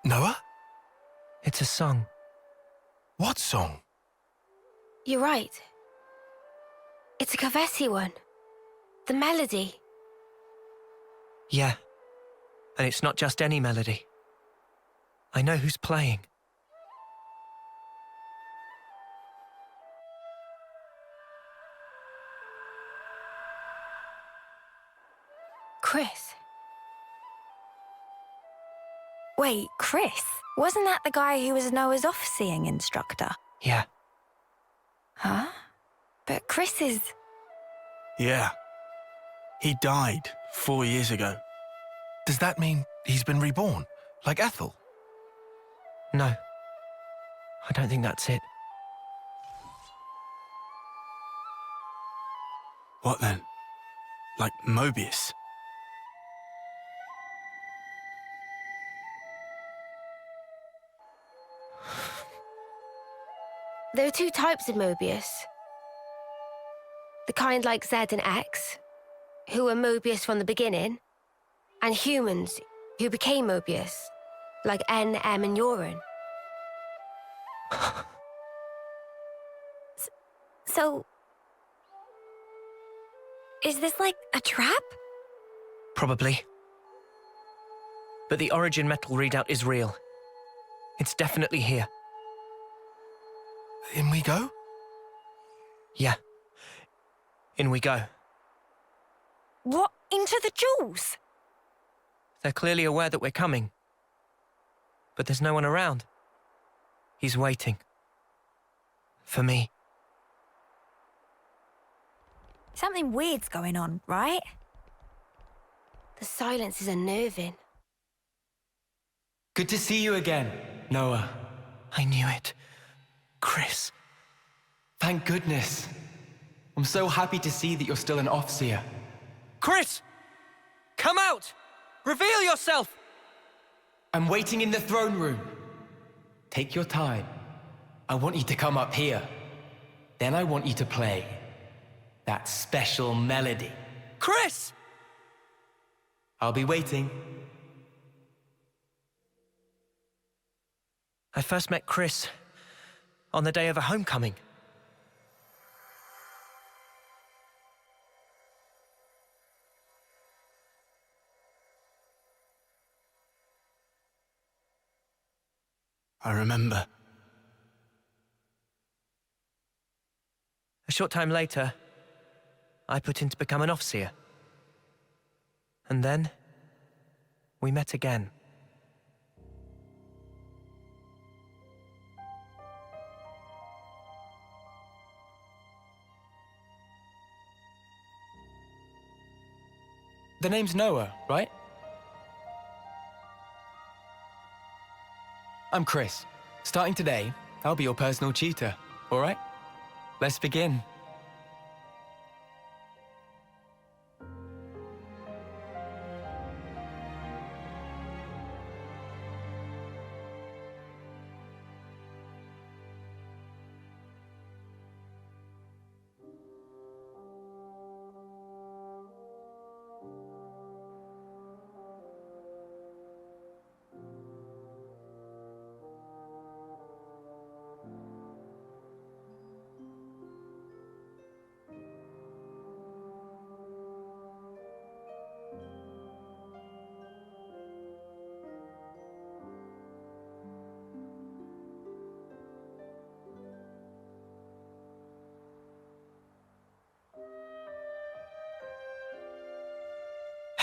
Noah? It's a song. What song? You're right. It's a Kavesi one. The melody. Yeah. And it's not just any melody. I know who's playing. Chris. Wait, Chris? Wasn't that the guy who was Noah's off-seeing instructor? Yeah. Huh? But Chris is... Yeah. He died 4 years ago. Does that mean he's been reborn, like Ethel? No. I don't think that's it. What then? Like Mobius? There are two types of Mobius. The kind like Z and X, who were Mobius from the beginning, and humans, who became Mobius. Like N, M, and urine. So... is this like a trap? Probably. But the origin metal readout is real. It's definitely here. In we go? Yeah. In we go. What? Into the jewels? They're clearly aware that we're coming. But there's no one around. He's waiting. For me. Something weird's going on, right? The silence is unnerving. Good to see you again, Noah. I knew it. Chris. Thank goodness. I'm so happy to see that you're still an Offseer. Chris! Come out! Reveal yourself! I'm waiting in the throne room. Take your time. I want you to come up here. Then I want you to play that special melody. Chris! I'll be waiting. I first met Chris on the day of a homecoming. I remember. A short time later, I put in to become an Offseer. And then, we met again. The name's Noah, right? I'm Chris. Starting today, I'll be your personal tutor, all right? Let's begin.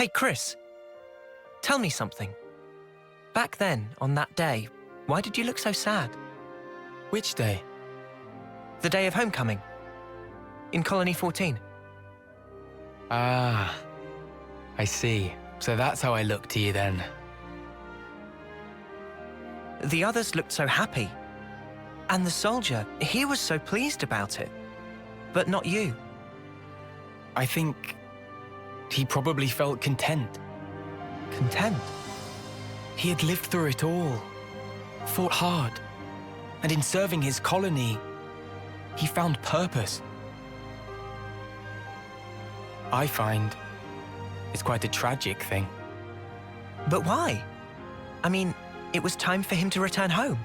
Hey, Chris. Tell me something. Back then, on that day, why did you look so sad? Which day? The day of homecoming. In Colony 14. Ah, I see. So that's how I look to you then. The others looked so happy. And the soldier, he was so pleased about it. But not you. I think he probably felt content. Content? He had lived through it all, fought hard, and in serving his colony, he found purpose. I find it's quite a tragic thing. But why? I mean, it was time for him to return home.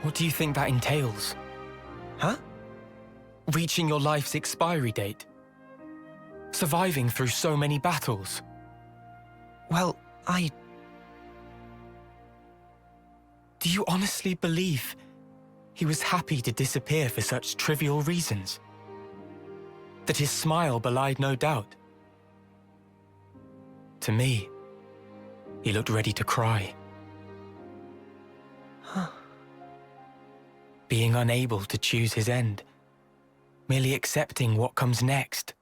What do you think that entails? Huh? Reaching your life's expiry date. Surviving through so many battles. Well, Do you honestly believe he was happy to disappear for such trivial reasons? That his smile belied no doubt? To me, he looked ready to cry. Huh. Being unable to choose his end, merely accepting what comes next.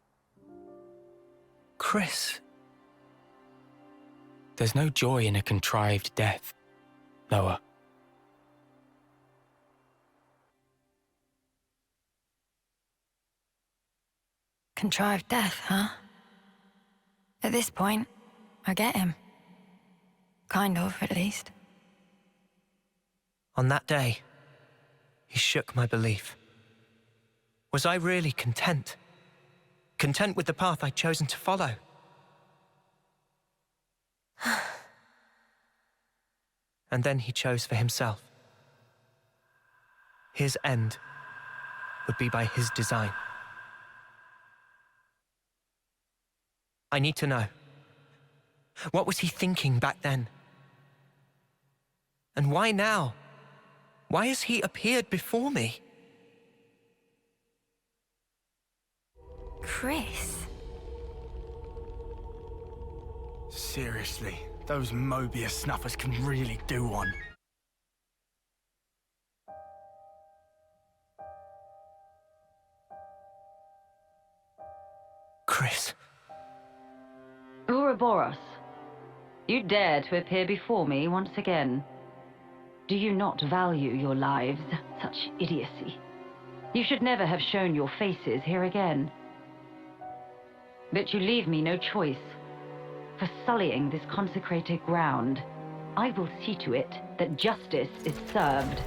Chris. There's no joy in a contrived death, Noah. Contrived death, huh? At this point, I get him. Kind of, at least. On that day, he shook my belief. Was I really content? Content with the path I'd chosen to follow? And then he chose for himself. His end would be by his design. I need to know. What was he thinking back then? And why now? Why has he appeared before me? Chris. Seriously, those Mobius snuffers can really do one. Chris. Ouroboros, you dare to appear before me once again. Do you not value your lives? Such idiocy. You should never have shown your faces here again. But you leave me no choice. For sullying this consecrated ground, I will see to it that justice is served.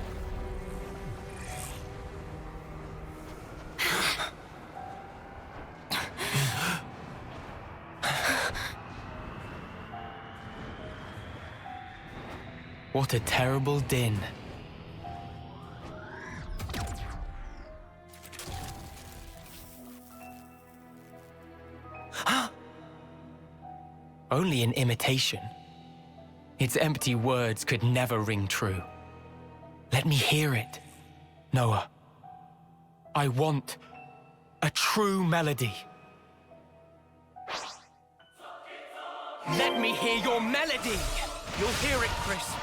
What a terrible din. Only an imitation. Its empty words could never ring true. Let me hear it, Noah. I want a true melody. Let me hear your melody! You'll hear it, Chris.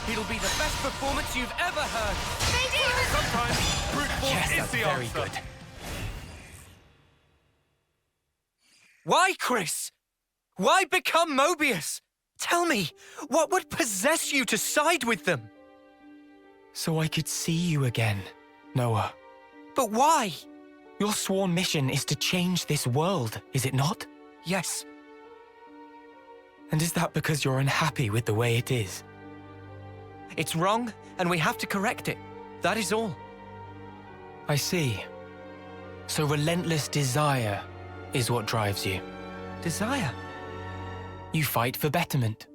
It'll be the best performance you've ever heard. Sometimes brute force Yes, is that's the very answer. good. Why, Chris? Why become Mobius? Tell me, what would possess you to side with them? So I could see you again, Noah. But why? Your sworn mission is to change this world, is it not? Yes. And is that because you're unhappy with the way it is? It's wrong, and we have to correct it. That is all. I see. So relentless desire is what drives you. Desire? You fight for betterment,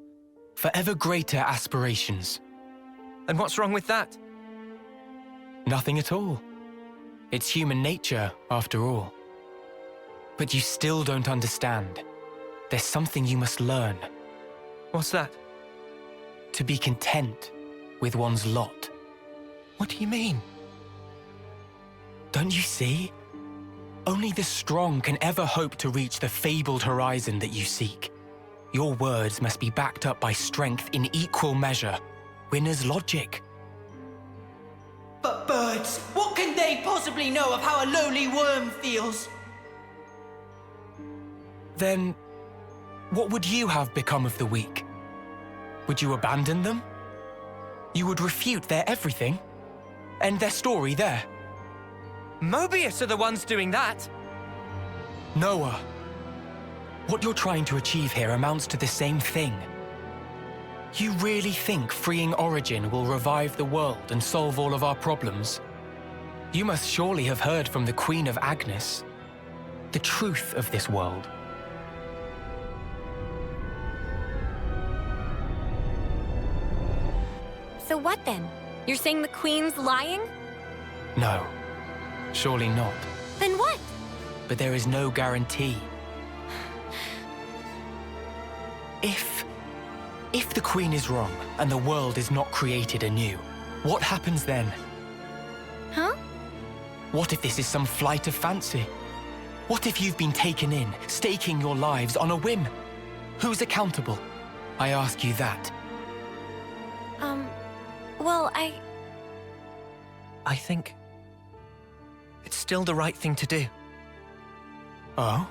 for ever greater aspirations. And what's wrong with that? Nothing at all. It's human nature, after all. But you still don't understand. There's something you must learn. What's that? To be content with one's lot. What do you mean? Don't you see? Only the strong can ever hope to reach the fabled horizon that you seek. Your words must be backed up by strength in equal measure. Winner's logic. But birds, what can they possibly know of how a lowly worm feels? Then, what would you have become of the weak? Would you abandon them? You would refute their everything? End their story there? Mobius are the ones doing that! Noah, what you're trying to achieve here amounts to the same thing. You really think freeing Origin will revive the world and solve all of our problems? You must surely have heard from the Queen of Agnes, the truth of this world. So what then? You're saying the Queen's lying? No, surely not. Then what? But there is no guarantee. If the Queen is wrong and the world is not created anew, what happens then? Huh? What if this is some flight of fancy? What if you've been taken in, staking your lives on a whim? Who's accountable? I ask you that. Well, I think it's still the right thing to do. Oh?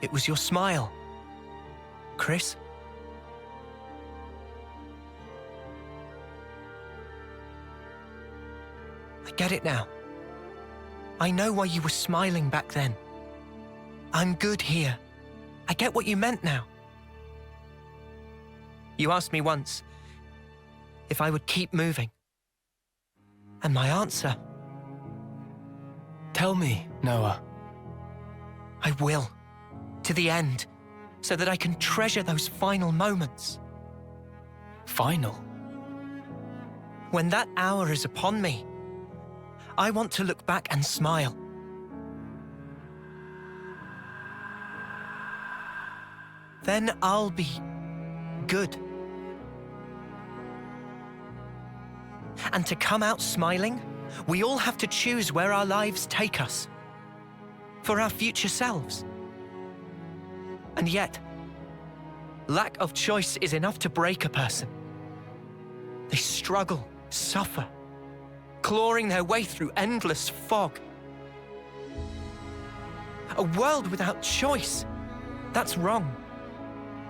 It was your smile, Chris. I get it now. I know why you were smiling back then. I'm good here. I get what you meant now. You asked me once if I would keep moving. And my answer... Tell me, Noah. I will. To the end. So that I can treasure those final moments. final. When that hour is upon me, I want to look back and smile. Then I'll be good. And to come out smiling, we all have to choose where our lives take us. For our future selves. And yet, lack of choice is enough to break a person. They struggle, suffer, clawing their way through endless fog. A world without choice, that's wrong.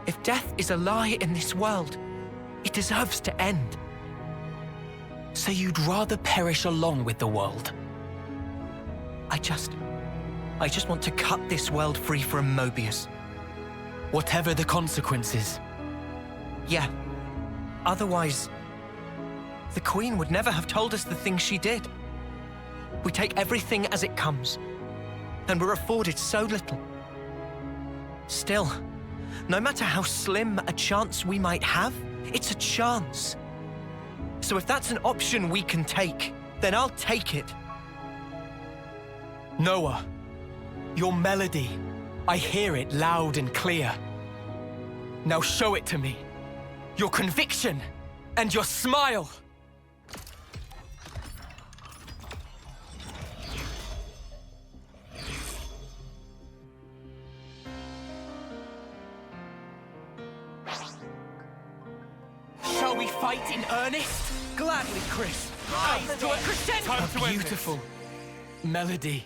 If death is a lie in this world, it deserves to end. So you'd rather perish along with the world? I just want to cut this world free from Mobius. Whatever the consequences. Yeah. Otherwise, the Queen would never have told us the things she did. We take everything as it comes, and we're afforded so little. Still, no matter how slim a chance we might have, it's a chance. So if that's an option we can take, then I'll take it. Noah, your melody, I hear it loud and clear. Now show it to me. Your conviction and your smile. Shall we fight in earnest? Gladly, Chris. Rise to a crescendo! A beautiful melody.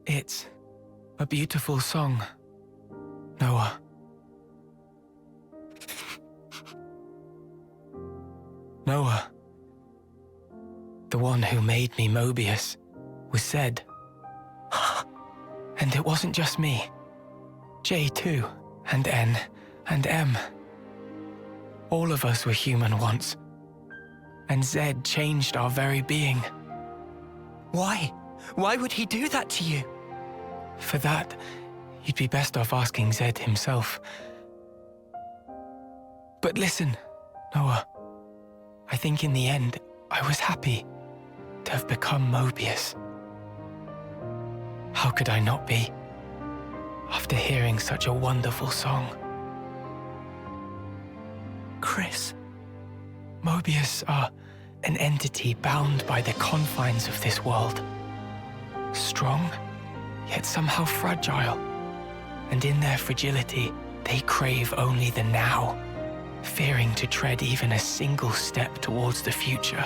It's a beautiful song, Noah. Noah, the one who made me Mobius, was said. And it wasn't just me. J too, and N, and M. All of us were human once. And Zed changed our very being. Why? Why would he do that to you? For that, you'd be best off asking Zed himself. But listen, Noah. I think in the end, I was happy to have become Mobius. How could I not be, after hearing such a wonderful song? Chris. Mobius are an entity bound by the confines of this world. Strong, yet somehow fragile. And in their fragility, they crave only the now, fearing to tread even a single step towards the future.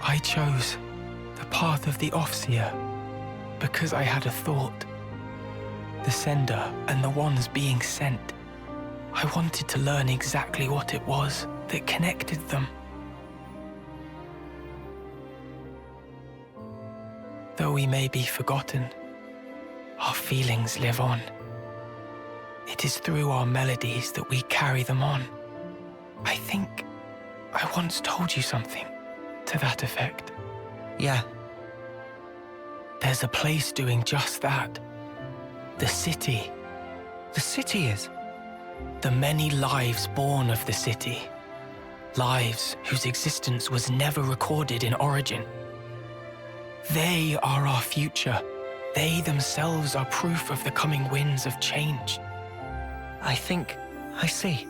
I chose the path of the Offseer because I had a thought. The sender and the ones being sent. I wanted to learn exactly what it was that connected them. Though we may be forgotten, our feelings live on. It is through our melodies that we carry them on. I think I once told you something to that effect. Yeah. There's a place doing just that. The city. The city is? The many lives born of the city. Lives whose existence was never recorded in Origin. They are our future. They themselves are proof of the coming winds of change. I think I see.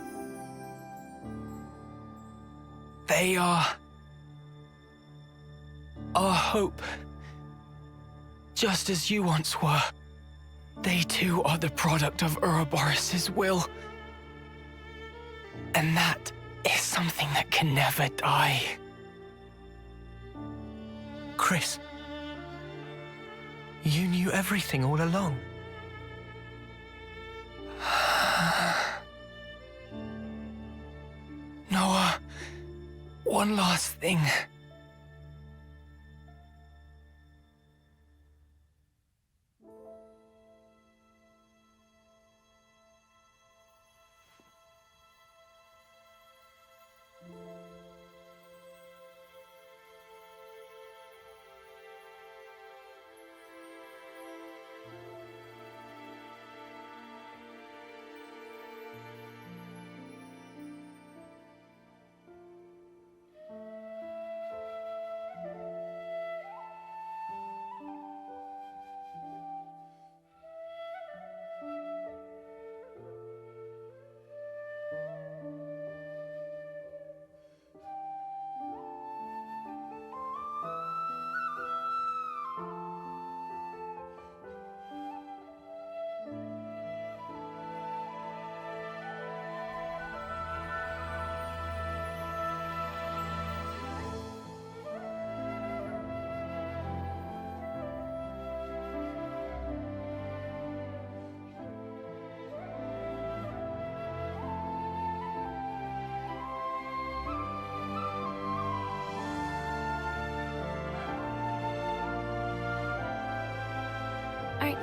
They are our hope. Just as you once were. They too are the product of Ouroboros' will. And that is something that can never die. Chris, you knew everything all along. Noah, one last thing.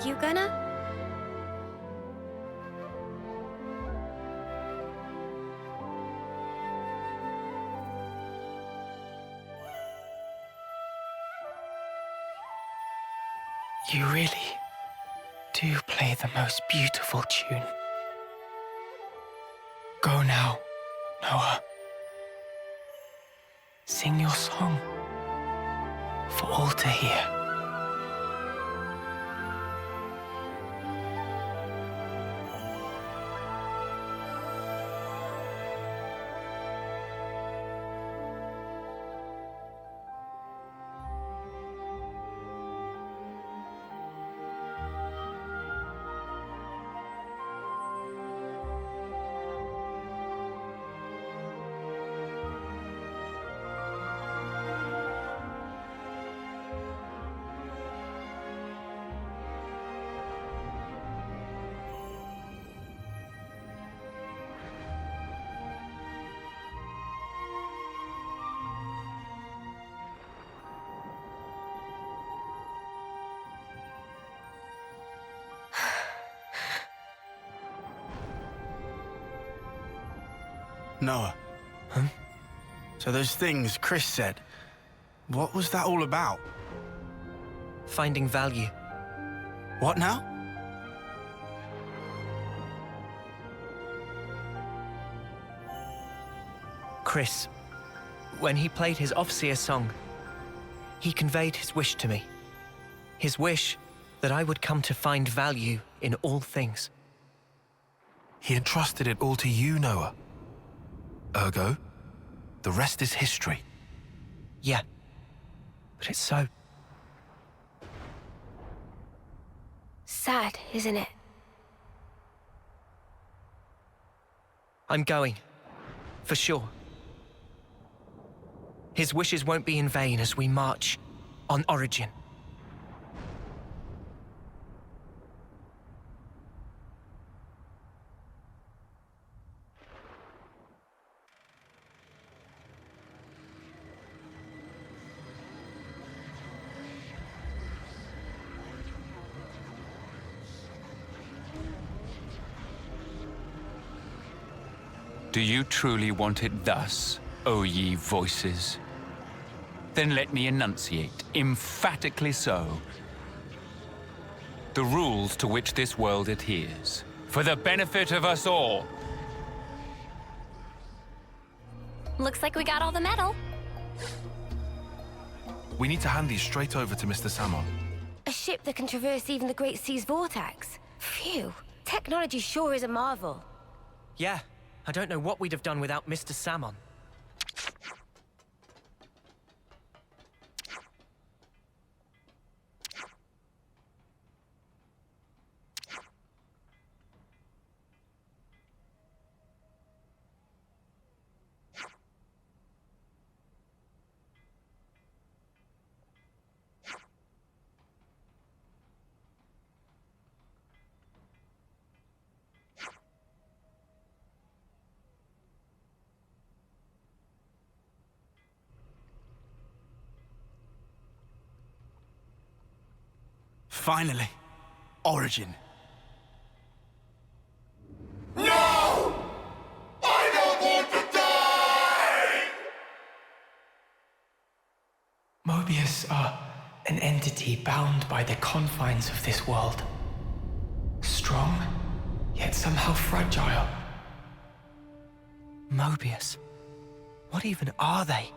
You gonna? You really do play the most beautiful tune. Go now, Noah. Sing your song for all to hear. Noah. Huh? So those things Chris said, what was that all about? Finding value. What now? Chris, when he played his Offseer song, he conveyed his wish to me. His wish that I would come to find value in all things. He entrusted it all to you, Noah. Ergo, the rest is history. Yeah, but it's so. Sad, isn't it? I'm going. For sure. His wishes won't be in vain as we march on Origin. Do you truly want it thus, O ye voices? Then let me enunciate, emphatically so, the rules to which this world adheres, for the benefit of us all. Looks like we got all the metal. We need to hand these straight over to Mr. Salmon. A ship that can traverse even the Great Sea's vortex. Phew. Technology sure is a marvel. Yeah, I don't know what we'd have done without Mr. Salmon. Finally, Origin. No! I don't want to die! Mobius are an entity bound by the confines of this world. Strong, yet somehow fragile. Mobius? What even are they?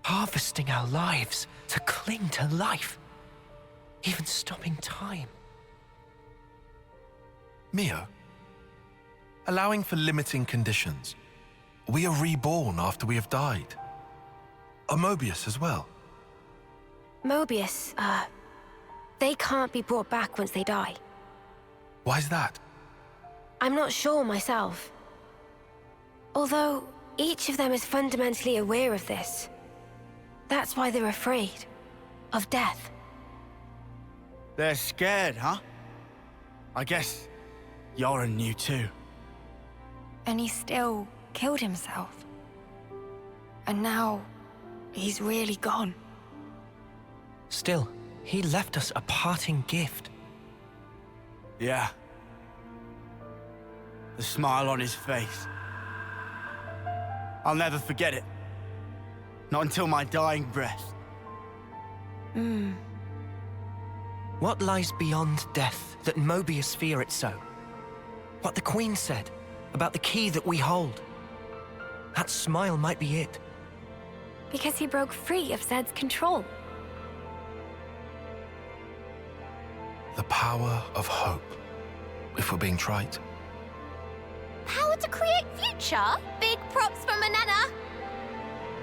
Harvesting our lives to cling to life. Even stopping time. Mio, allowing for limiting conditions, we are reborn after we have died. Are Mobius as well? Mobius, they can't be brought back once they die. Why's that? I'm not sure myself. Although, each of them is fundamentally aware of this. That's why they're afraid of death. They're scared, huh? I guess Yoren knew too. And he still killed himself. And now, he's really gone. Still, he left us a parting gift. Yeah. The smile on his face. I'll never forget it. Not until my dying breath. What lies beyond death that Mobius fear it so? What the Queen said about the key that we hold. That smile might be it. Because he broke free of Zed's control. The power of hope, if we're being trite. Power to create future? Big props for Manana.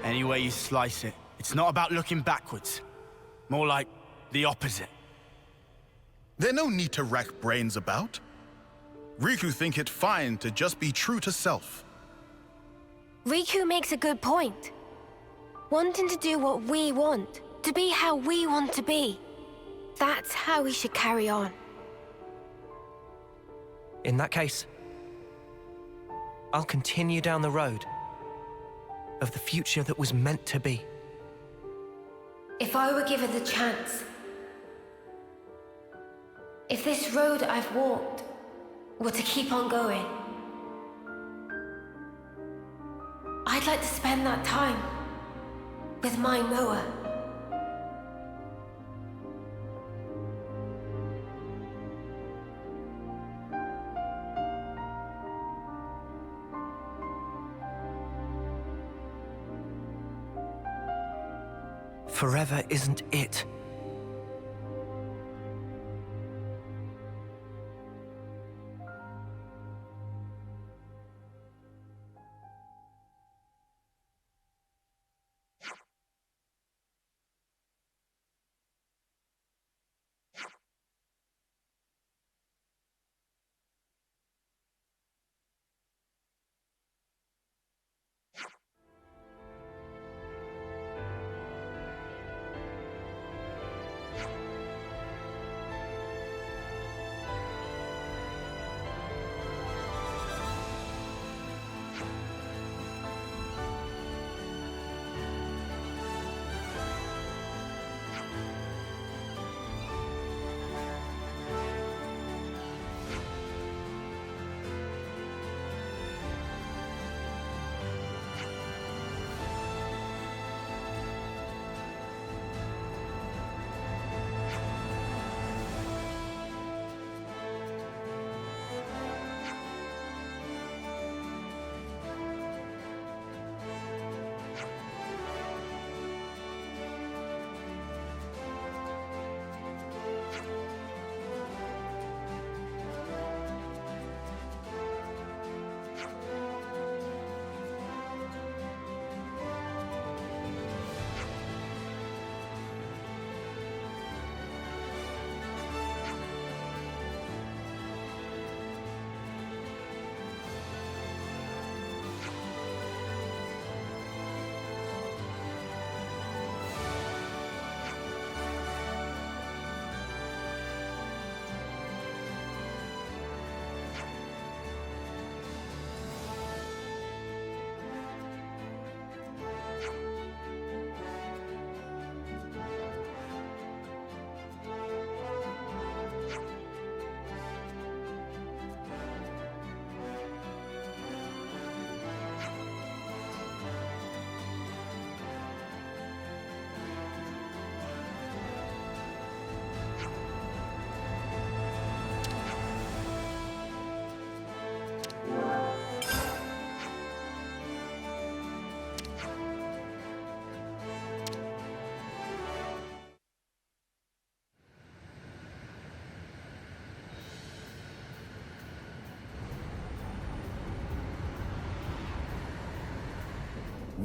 Any way you slice it, it's not about looking backwards. More like the opposite. There's no need to rack brains about. Riku think it fine to just be true to self. Riku makes a good point. Wanting to do what we want, to be how we want to be. That's how we should carry on. In that case, I'll continue down the road of the future that was meant to be. If I were given the chance, if this road I've walked were to keep on going, I'd like to spend that time with my Noah. Forever isn't it.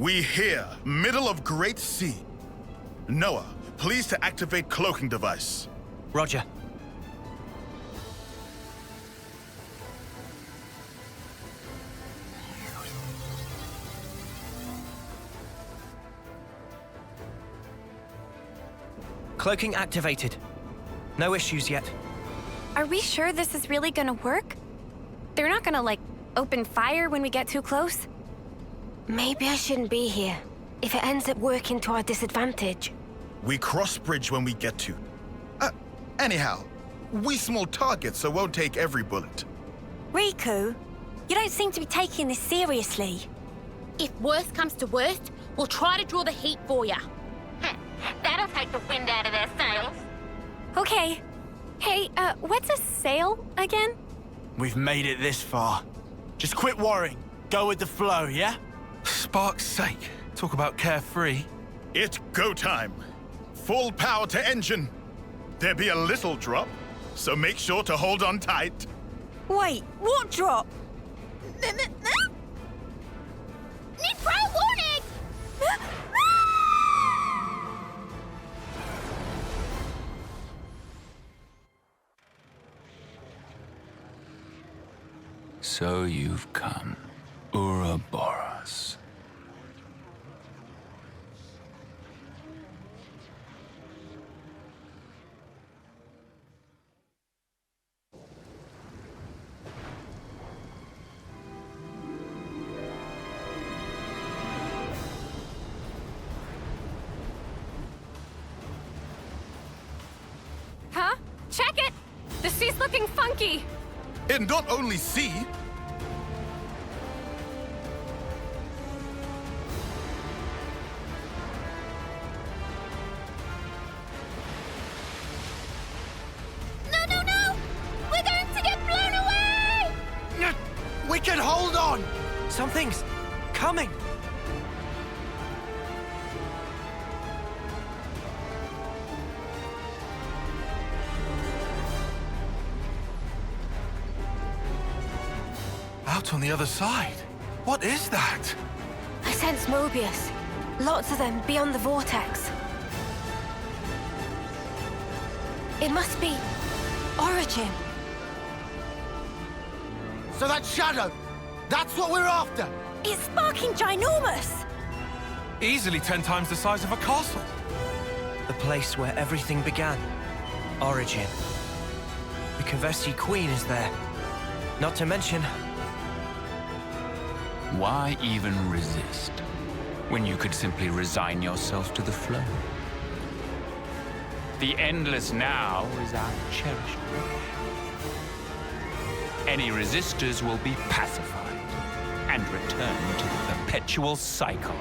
We here, middle of Great Sea. Noah, please to activate cloaking device. Roger. Cloaking activated. No issues yet. Are we sure this is really gonna work? They're not gonna, like, open fire when we get too close? Maybe I shouldn't be here, if it ends up working to our disadvantage. We cross bridge when we get to. Anyhow, We small targets, so won't take every bullet. Riku, you don't seem to be taking this seriously. If worst comes to worst, we'll try to draw the heat for ya. That'll take the wind out of their sails. Okay. Hey, what's a sail again? We've made it this far. Just quit worrying. Go with the flow, yeah? Spark's sake. Talk about carefree. It's go time. Full power to engine. There be a little drop, so make sure to hold on tight. Wait, what drop? Need prior warning! So you've come, Ouroboros. Huh? Check it! The sea's looking funky! And not only sea. No! We're going to get blown away! We can hold on! Something's coming! Out on the other side. What is that? I sense Mobius. Lots of them beyond the vortex. It must be Origin. So that shadow, that's what we're after! It's sparking ginormous! Easily 10 times the size of a castle. The place where everything began. Origin. The Kavesi Queen is there. Not to mention... Why even resist, when you could simply resign yourself to the flow? The endless now is our cherished wish. Any resistors will be pacified and return to the perpetual cycle.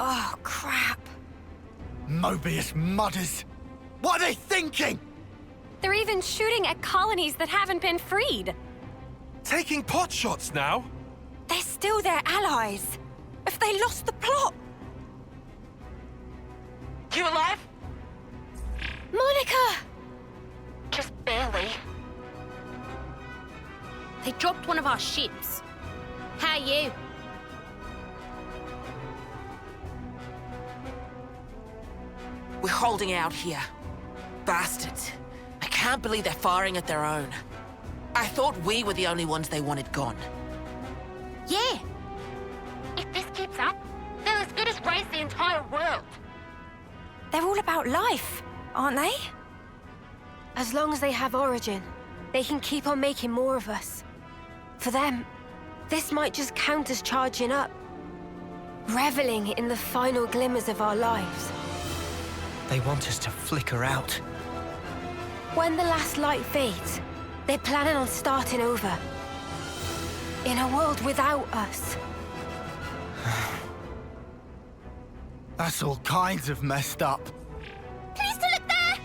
Oh, crap. Mobius mudders. What are they thinking? They're even shooting at colonies that haven't been freed. Taking pot shots now? They're still their allies. If they lost the plot... You alive? Monica! Just barely. They dropped one of our ships. How are you? We're holding out here. Bastards. I can't believe they're firing at their own. I thought we were the only ones they wanted gone. Yeah. If this keeps up, they'll as good as raise the entire world. They're all about life, aren't they? As long as they have Origin, they can keep on making more of us. For them, this might just count as charging up. Reveling in the final glimmers of our lives. They want us to flicker out. When the last light fades, they're planning on starting over. In a world without us. That's all kinds of messed up. Can you still look there?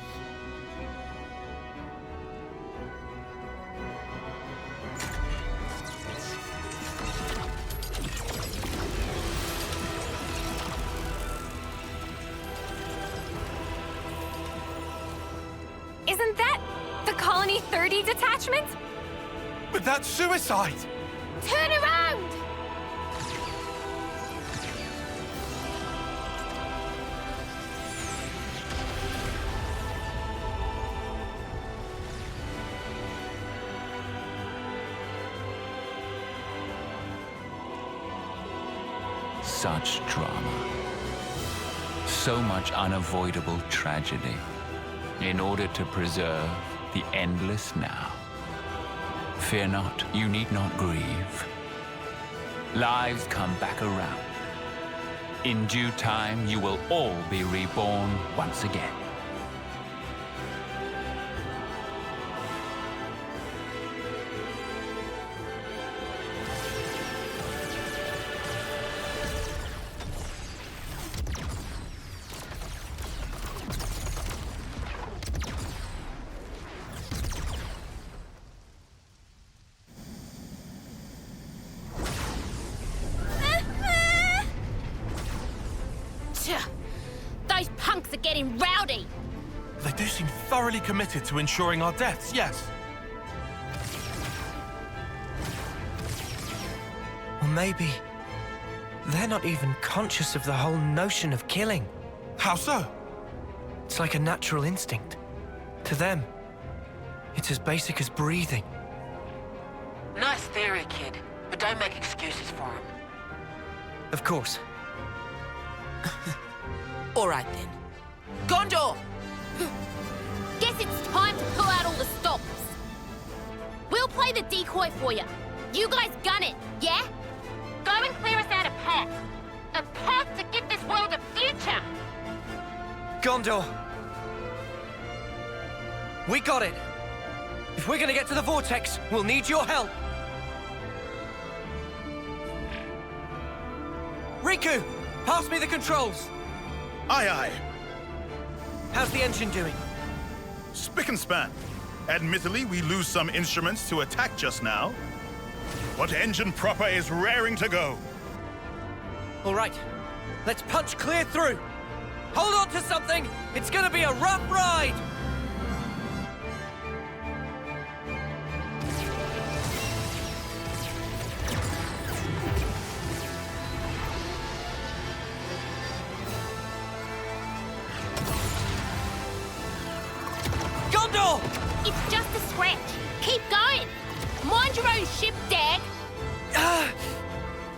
Isn't that the Colony 30 detachment? But that's suicide! Turn around! Such drama. So much unavoidable tragedy in order to preserve the endless now. Fear not, you need not grieve. Lives come back around. In due time, you will all be reborn once again. Those punks are getting rowdy! They do seem thoroughly committed to ensuring our deaths, yes. Or maybe they're not even conscious of the whole notion of killing. How so? It's like a natural instinct. To them, it's as basic as breathing. Nice theory, kid, but don't make excuses for him. Of course. All right then. Gondor! Guess it's time to pull out all the stops. We'll play the decoy for you. You guys gun it, yeah? Go and clear us out a path. A path to give this world a future. Gondor! We got it! If we're gonna get to the Vortex, we'll need your help! Riku! Pass me the controls! Aye, aye. How's the engine doing? Spick and span. Admittedly, we lose some instruments to attack just now. But engine proper is raring to go. All right, let's punch clear through. Hold on to something! It's gonna be a rough ride! Gondor! It's just a scratch. Keep going. Mind your own ship, Dad.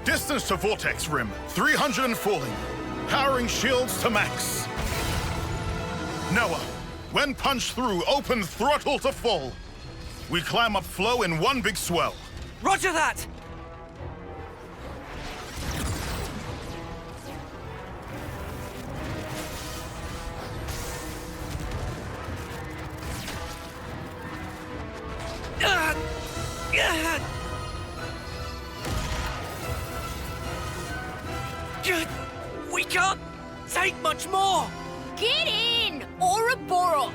Distance to Vortex Rim, 300 and falling. Powering shields to max. Noah, when punched through, open throttle to full. We climb up flow in one big swell. Roger that! We can't take much more! Get in, Ouroboros!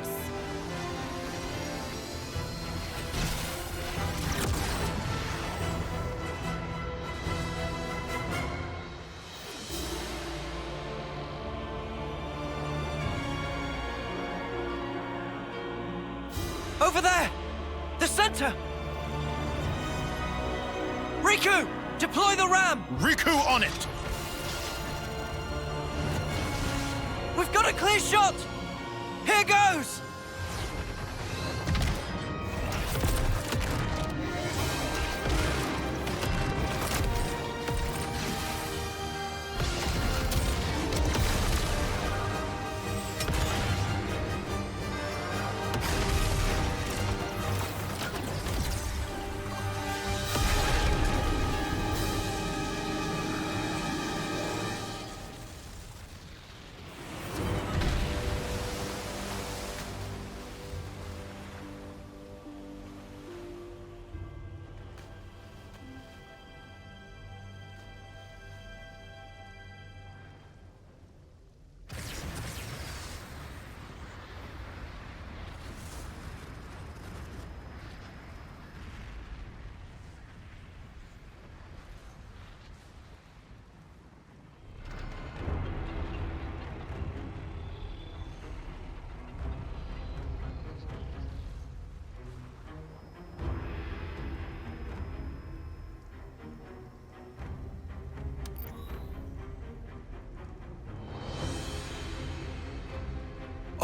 Over there! The center! Riku! Deploy the ram! Riku on it! We've got a clear shot! Here goes!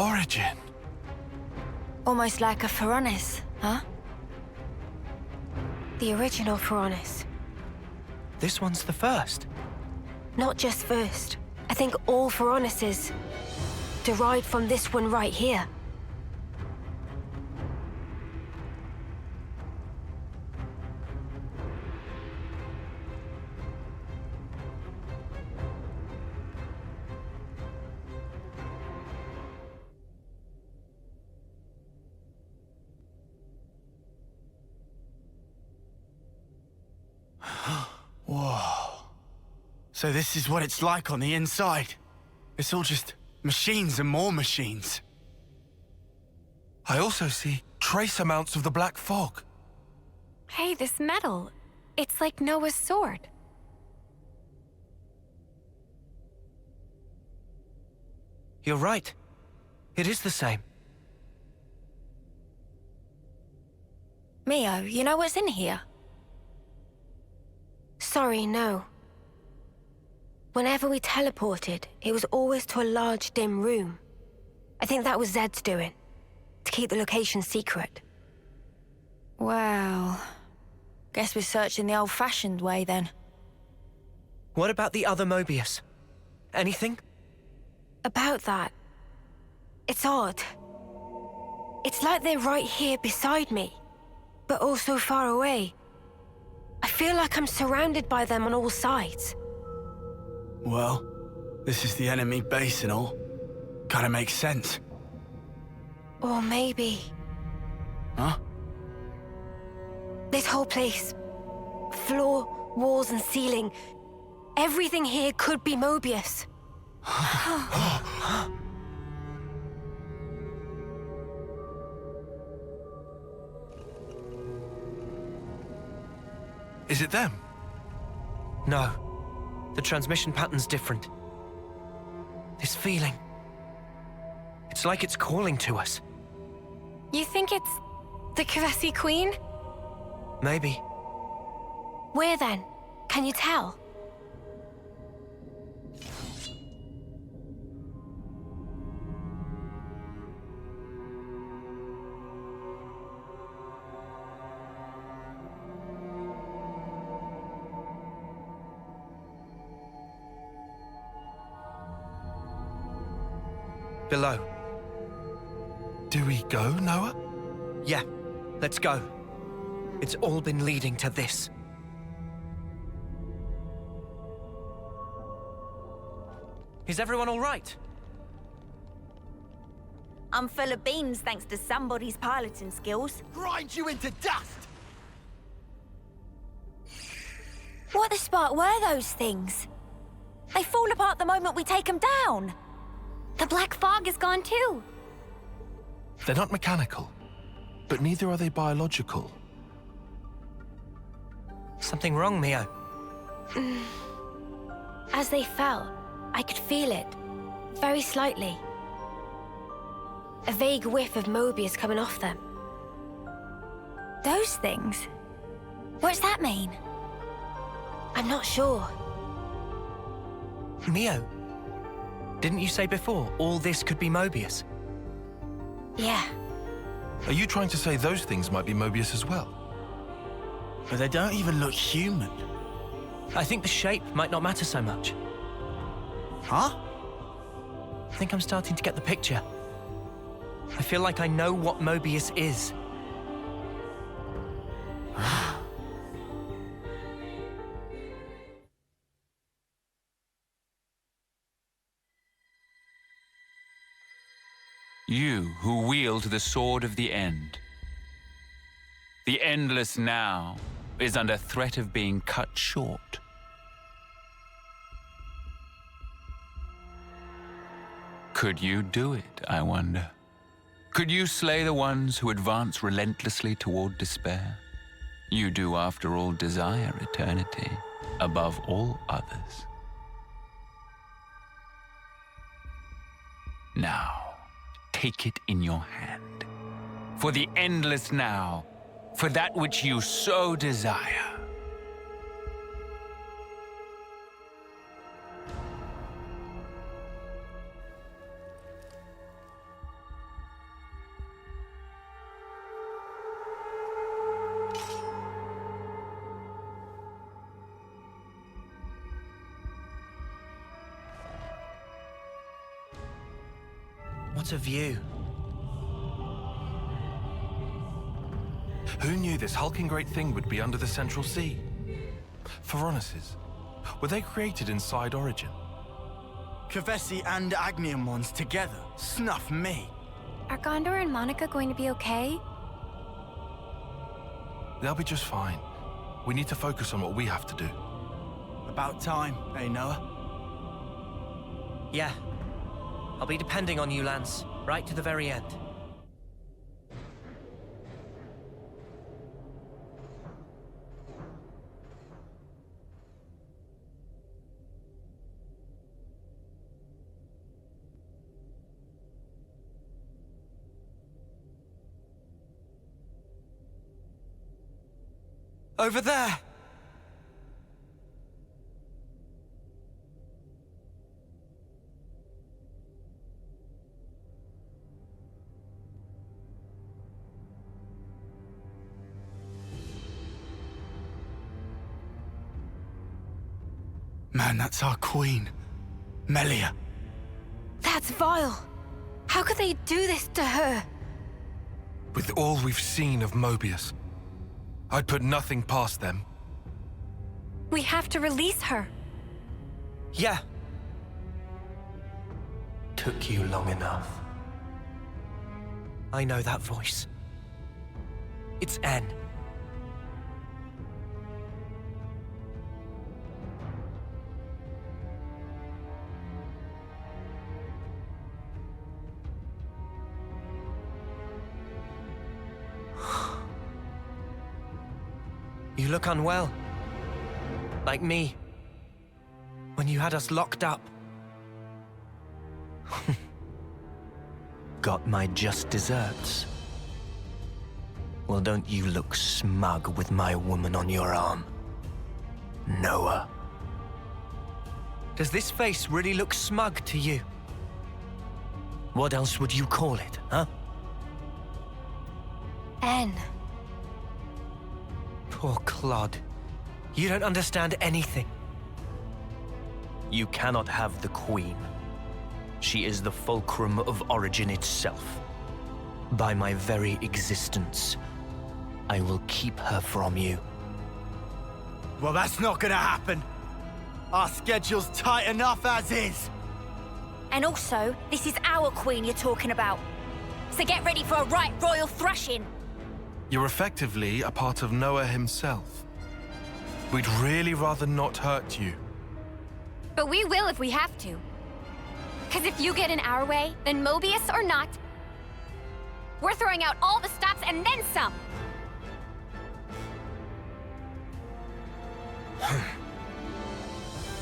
Origin. Almost like a Ferronis, huh? The original Ferronis. This one's the first. Not just first. I think all Ferronises derived from this one right here. Whoa. So this is what it's like on the inside. It's all just machines and more machines. I also see trace amounts of the black fog. Hey, this metal. It's like Noah's sword. You're right. It is the same. Mio, you know what's in here? Sorry, no. Whenever we teleported, it was always to a large, dim room. I think that was Zed's doing, to keep the location secret. Well, guess we're searching the old-fashioned way then. What about the other Mobius? Anything? About that, it's odd. It's like they're right here beside me, but also far away. I feel like I'm surrounded by them on all sides. Well, this is the enemy base and all. Kinda makes sense. Or maybe... Huh? This whole place, floor, walls and ceiling, everything here could be Mobius. Is it them? No. The transmission pattern's different. This feeling. It's like it's calling to us. You think it's the Kavesi Queen? Maybe. Where then? Can you tell? Below. Do we go, Noah? Yeah, let's go. It's all been leading to this. Is everyone all right? I'm full of beans thanks to somebody's piloting skills. Grind you into dust! What the spark were those things? They fall apart the moment we take them down. The black fog is gone too. They're not mechanical, but neither are they biological. Something wrong, Mio? As they fell, I could feel it, very slightly. A vague whiff of Mobius coming off them. Those things? What's that mean? I'm not sure. Mio, didn't you say before all this could be Mobius? Yeah. Are you trying to say those things might be Mobius as well? But they don't even look human. I think the shape might not matter so much. Huh? I think I'm starting to get the picture. I feel like I know what Mobius is. You who wield the sword of the end. The endless now is under threat of being cut short. Could you do it, I wonder? Could you slay the ones who advance relentlessly toward despair? You do, after all, desire eternity above all others. Now, take it in your hand. For the endless now, for that which you so desire. What a view. Who knew this hulking great thing would be under the Central Sea? Phoroneses. Were they created inside Origin? Kavesi and Agnium ones together. Snuff me. Are Gondor and Monica going to be okay? They'll be just fine. We need to focus on what we have to do. About time, eh, Noah? Yeah. I'll be depending on you, Lance, right to the very end. Over there! Man, that's our queen. Melia. That's vile. How could they do this to her? With all we've seen of Mobius, I'd put nothing past them. We have to release her. Yeah. Took you long enough. I know that voice. It's N. You look unwell. Like me. When you had us locked up. Got my just desserts. Well, don't you look smug with my woman on your arm, Noah. Does this face really look smug to you? What else would you call it, huh? N. Poor Claude. You don't understand anything. You cannot have the Queen. She is the fulcrum of Origin itself. By my very existence, I will keep her from you. Well, that's not gonna happen. Our schedule's tight enough as is. And also, this is our queen you're talking about. So get ready for a right royal thrashing. You're effectively a part of Noah himself. We'd really rather not hurt you. But we will if we have to. Because if you get in our way, then Mobius or not, we're throwing out all the stops and then some.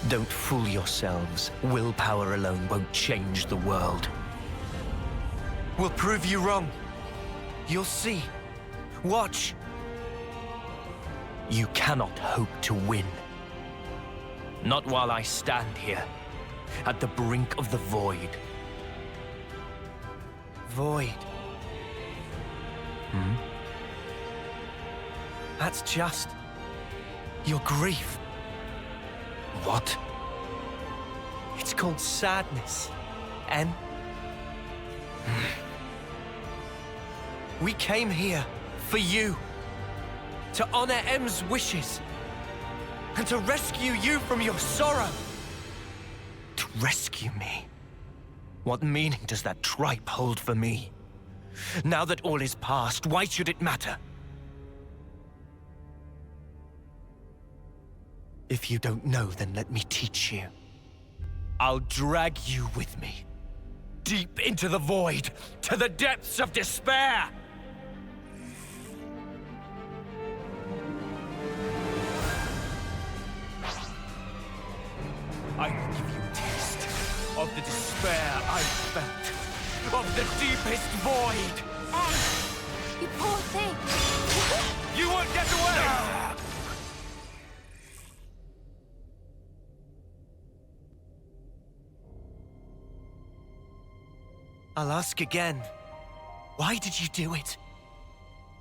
Don't fool yourselves. Willpower alone won't change the world. We'll prove you wrong. You'll see. Watch. You cannot hope to win. Not while I stand here, at the brink of the void. Void. Hmm? That's just... your grief. What? It's called sadness. And... we came here for you. To honor M's wishes. And to rescue you from your sorrow. To rescue me? What meaning does that tripe hold for me? Now that all is past, why should it matter? If you don't know, then let me teach you. I'll drag you with me. Deep into the void, to the depths of despair! I will give you a taste of the despair I felt, of the deepest void! You poor thing! You won't get away! I'll ask again. Why did you do it?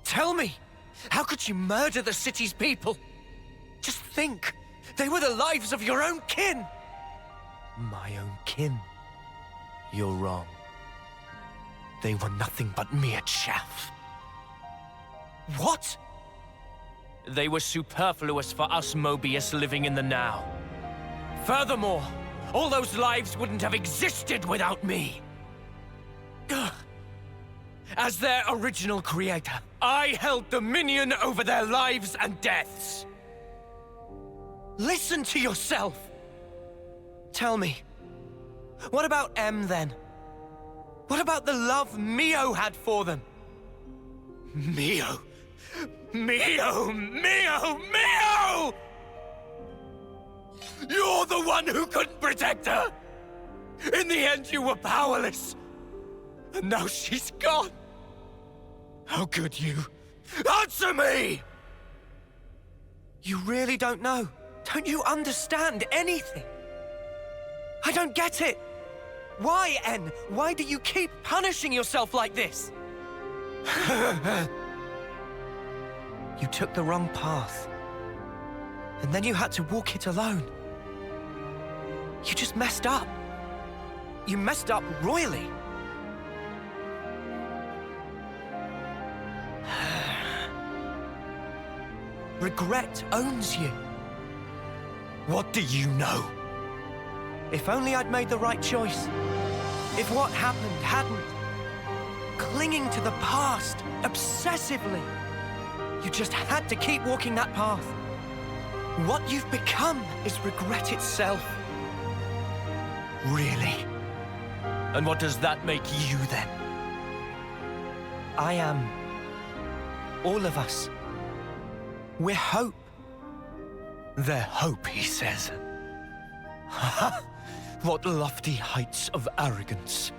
Tell me! How could you murder the city's people? Just think! They were the lives of your own kin! My own kin? You're wrong. They were nothing but mere chaff. What? They were superfluous for us Mobius living in the now. Furthermore, all those lives wouldn't have existed without me. As their original creator, I held dominion over their lives and deaths. Listen to yourself! Tell me, what about M then? What about the love Mio had for them? Mio! Mio! Mio! Mio! You're the one who couldn't protect her! In the end, you were powerless. And now she's gone. How could you? Answer me! You really don't know. Don't you understand anything? I don't get it. Why, N? Why do you keep punishing yourself like this? You took the wrong path. And then you had to walk it alone. You just messed up. You messed up royally. Regret owns you. What do you know? If only I'd made the right choice. If what happened hadn't. Clinging to the past, obsessively. You just had to keep walking that path. What you've become is regret itself. Really? And what does that make you then? I am. All of us. We're hope. They're hope, he says. What lofty heights of arrogance.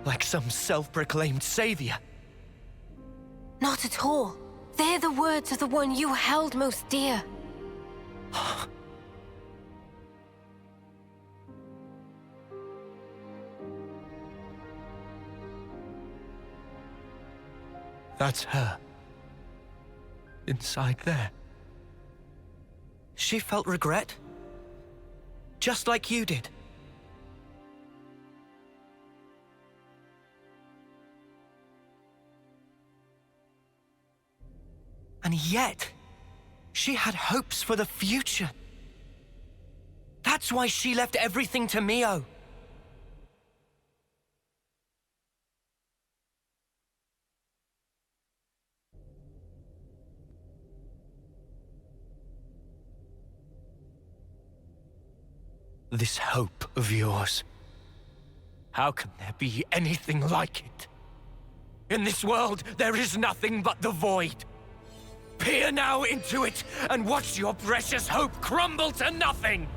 Like some self-proclaimed savior. Not at all. They're the words of the one you held most dear. That's her. Inside there. She felt regret. Just like you did. And yet, she had hopes for the future. That's why she left everything to Mio. This hope of yours. How can there be anything like it? In this world, there is nothing but the void. Peer now into it and watch your precious hope crumble to nothing!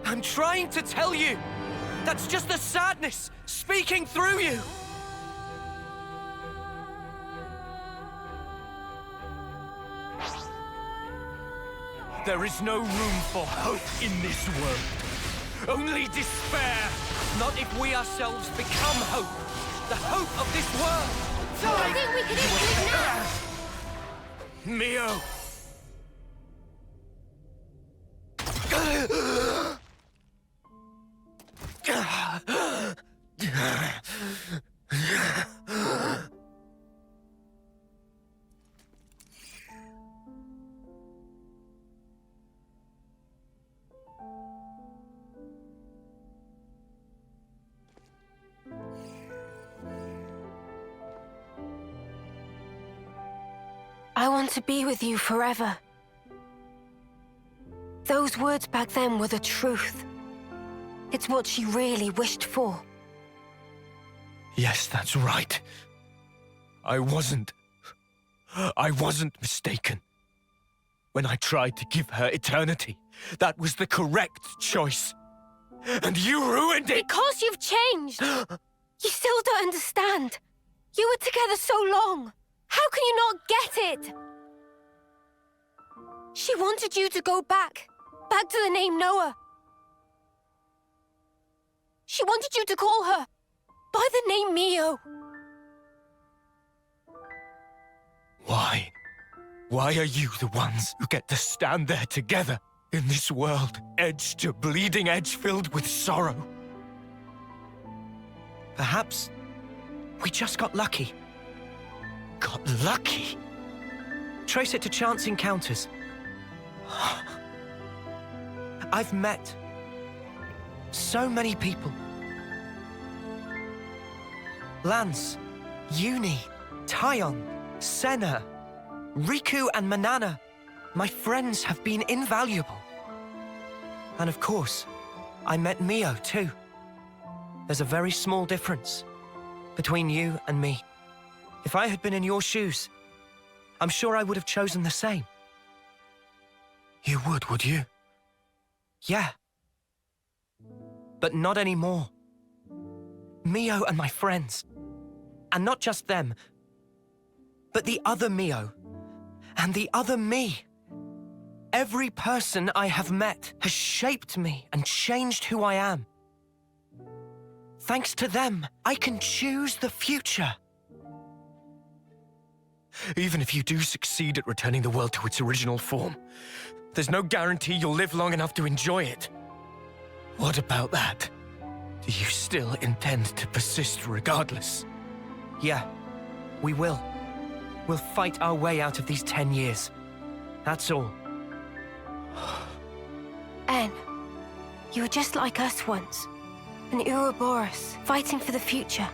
I'm trying to tell you! That's just the sadness speaking through you! There is no room for hope in this world. Only despair. Not if we ourselves become hope. The hope of this world. So I think we can end it now. Mio. I want to be with you forever. Those words back then were the truth. It's what she really wished for. Yes, that's right. I wasn't mistaken. When I tried to give her eternity, that was the correct choice. And you ruined it! Because you've changed! You still don't understand. You were together so long. How can you not get it? She wanted you to go back to the name Noah. She wanted you to call her by the name Mio. Why? Why are you the ones who get to stand there together In this world, edge to bleeding edge filled with sorrow. Perhaps we just got lucky. Got lucky? Trace it to chance encounters. I've met so many people. Lance, Uni, Tyon, Senna, Riku and Manana. My friends have been invaluable. And of course, I met Mio too. There's a very small difference between you and me. If I had been in your shoes, I'm sure I would have chosen the same. You would you? Yeah. But not anymore. Mio and my friends. And not just them, but the other Mio and the other me. Every person I have met has shaped me and changed who I am. Thanks to them, I can choose the future. Even if you do succeed at returning the world to its original form, there's no guarantee you'll live long enough to enjoy it. What about that? Do you still intend to persist regardless? Yeah, we will. We'll fight our way out of these 10 years. That's all. Anne, you were just like us once. An Ouroboros, fighting for the future.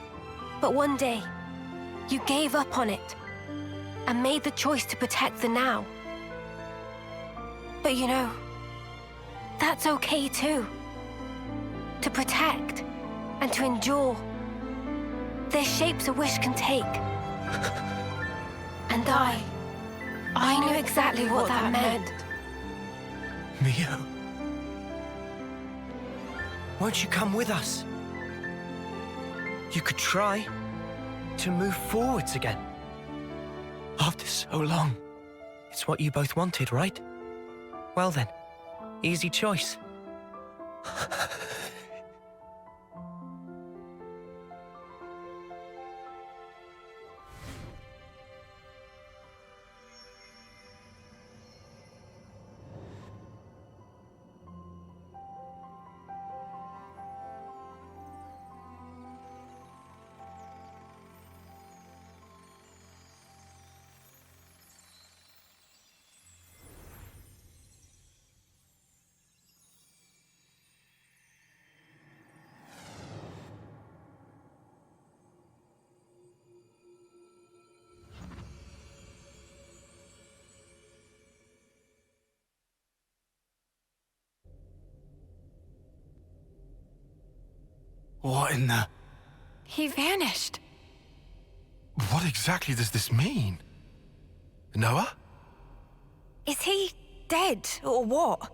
But one day, you gave up on it and made the choice to protect the now. But you know, that's okay too. To protect and to endure. They're shapes a wish can take. And I knew exactly what that meant. Mio? Won't you come with us? You could try to move forwards again. After so long. It's what you both wanted, right? Well then, easy choice. What in the... He vanished. What exactly does this mean? Noah? Is he dead, or what?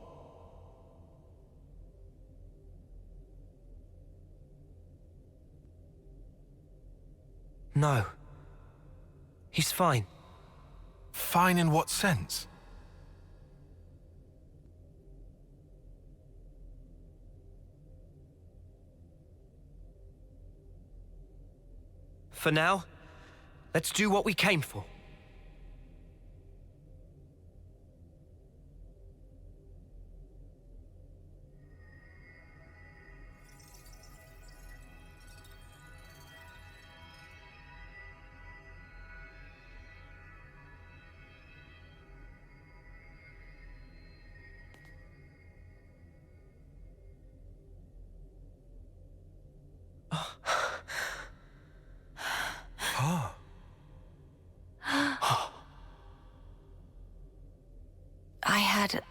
No. He's fine. Fine in what sense? For now, let's do what we came for. I had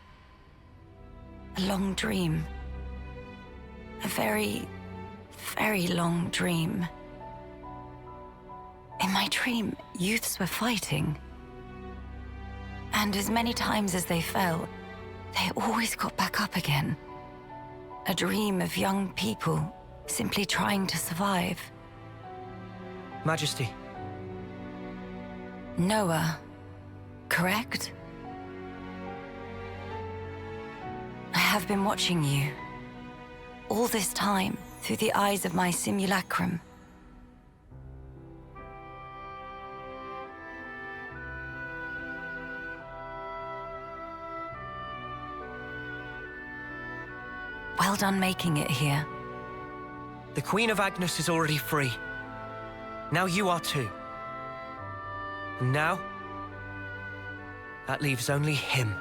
a long dream. A very, very long dream. In my dream, youths were fighting. And as many times as they fell, they always got back up again. A dream of young people simply trying to survive. Majesty. Noah, correct? I have been watching you. All this time, through the eyes of my simulacrum. Well done making it here. The Queen of Agnes is already free. Now you are too. And now, that leaves only him.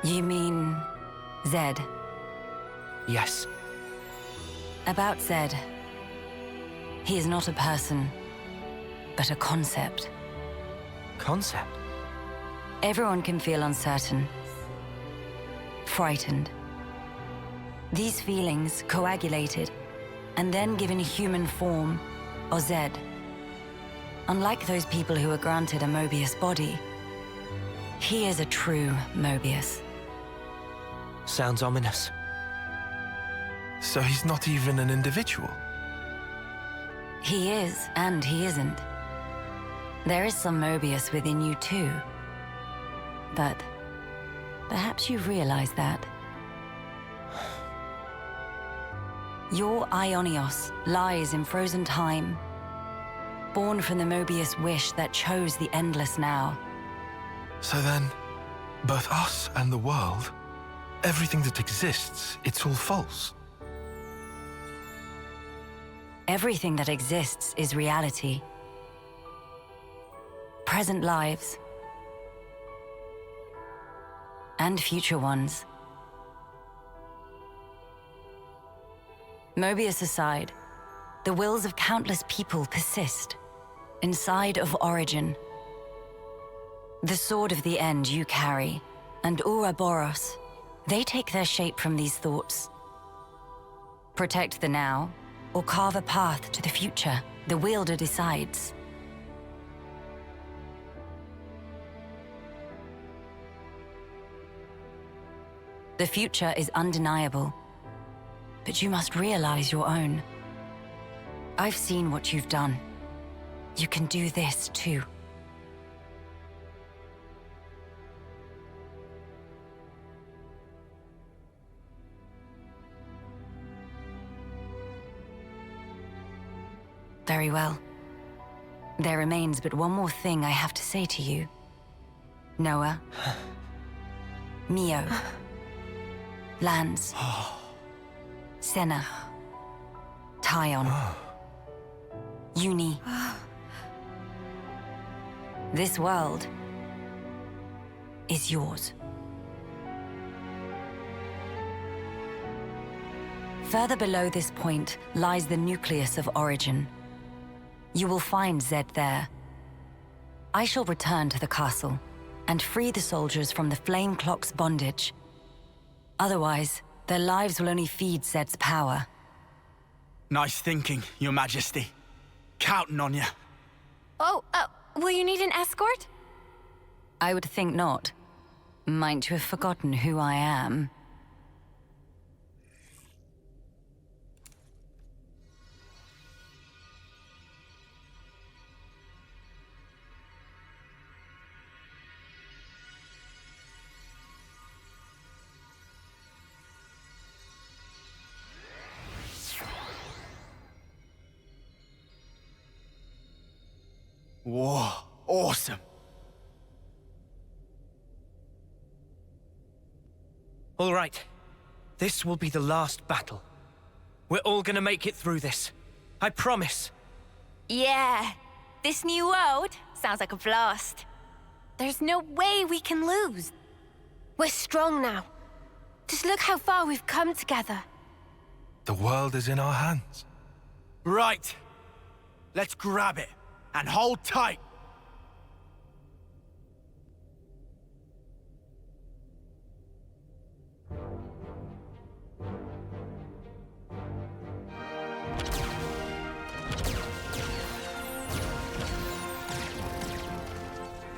You mean Zed? Yes. About Zed. He is not a person, but a concept. Concept? Everyone can feel uncertain, frightened. These feelings coagulated and then given human form, or Zed. Unlike those people who are granted a Mobius body, he is a true Mobius. Sounds ominous. So he's not even an individual? He is, and he isn't. There is some Mobius within you too. But perhaps you realize that. Your Ionios lies in frozen time, born from the Mobius wish that chose the endless now. So then, both us and the world, everything that exists, it's all false. Everything that exists is reality. Present lives. And future ones. Mobius aside, the wills of countless people persist inside of Origin. The sword of the end you carry, and Ouroboros, they take their shape from these thoughts. Protect the now, or carve a path to the future, the wielder decides. The future is undeniable, but you must realize your own. I've seen what you've done. You can do this too. Very well. There remains but one more thing I have to say to you. Noah. Mio. Lance. Senna. Tyon. Uni. This world is yours. Further below this point lies the nucleus of Origin. You will find Zed there. I shall return to the castle and free the soldiers from the Flame Clock's bondage. Otherwise, their lives will only feed Zed's power. Nice thinking, Your Majesty. Counting on you. Oh, will you need an escort? I would think not. Might you have forgotten who I am? Whoa, awesome. All right. This will be the last battle. We're all gonna make it through this. I promise. Yeah. This new world sounds like a blast. There's no way we can lose. We're strong now. Just look how far we've come together. The world is in our hands. Right. Let's grab it. And hold tight.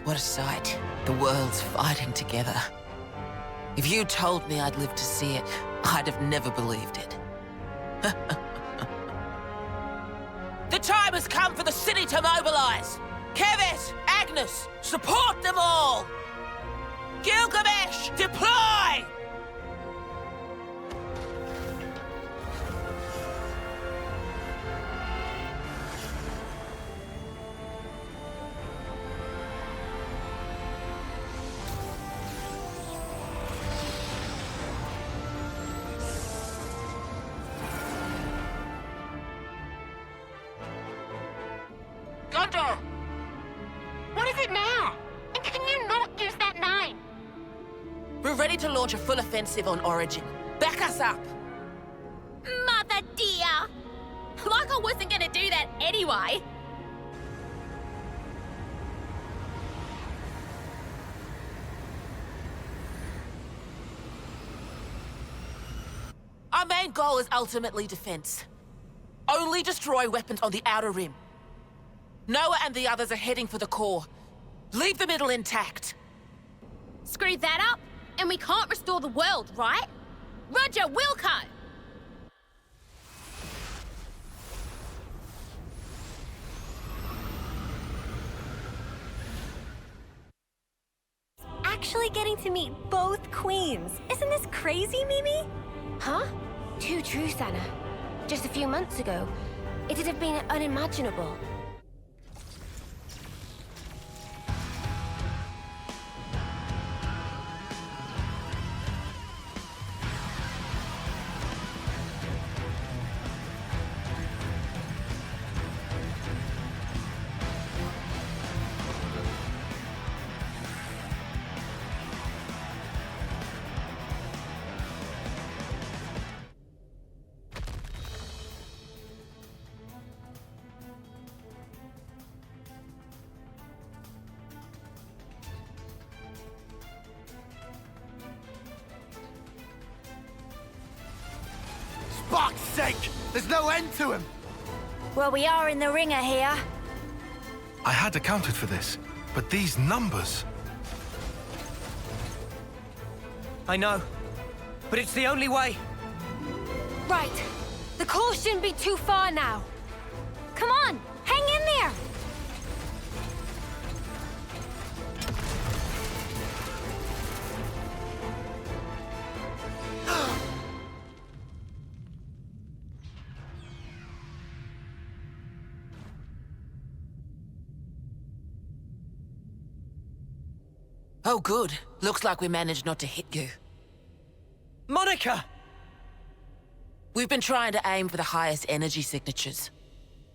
What a sight. The world's fighting together. If you told me I'd live to see it, I'd have never believed it. The time has come for the city to mobilize! Keves, Agnes, support them all! Gilgamesh, deploy! We're ready to launch a full offensive on Origin. Back us up! Mother dear! Like I wasn't gonna do that anyway. Our main goal is ultimately defense. Only destroy weapons on the outer rim. Noah and the others are heading for the core. Leave the middle intact. Screw that up, and we can't restore the world, right? Roger, Wilco! Actually getting to meet both queens. Isn't this crazy, Mimi? Huh? Too true, Sana. Just a few months ago, it'd have been unimaginable. Fuck's sake! There's no end to him! Well, we are in the ringer here. I had accounted for this, but these numbers... I know, but it's the only way. Right. The core shouldn't be too far now. Come on, hang in there! Oh, good. Looks like we managed not to hit you. Monica! We've been trying to aim for the highest energy signatures.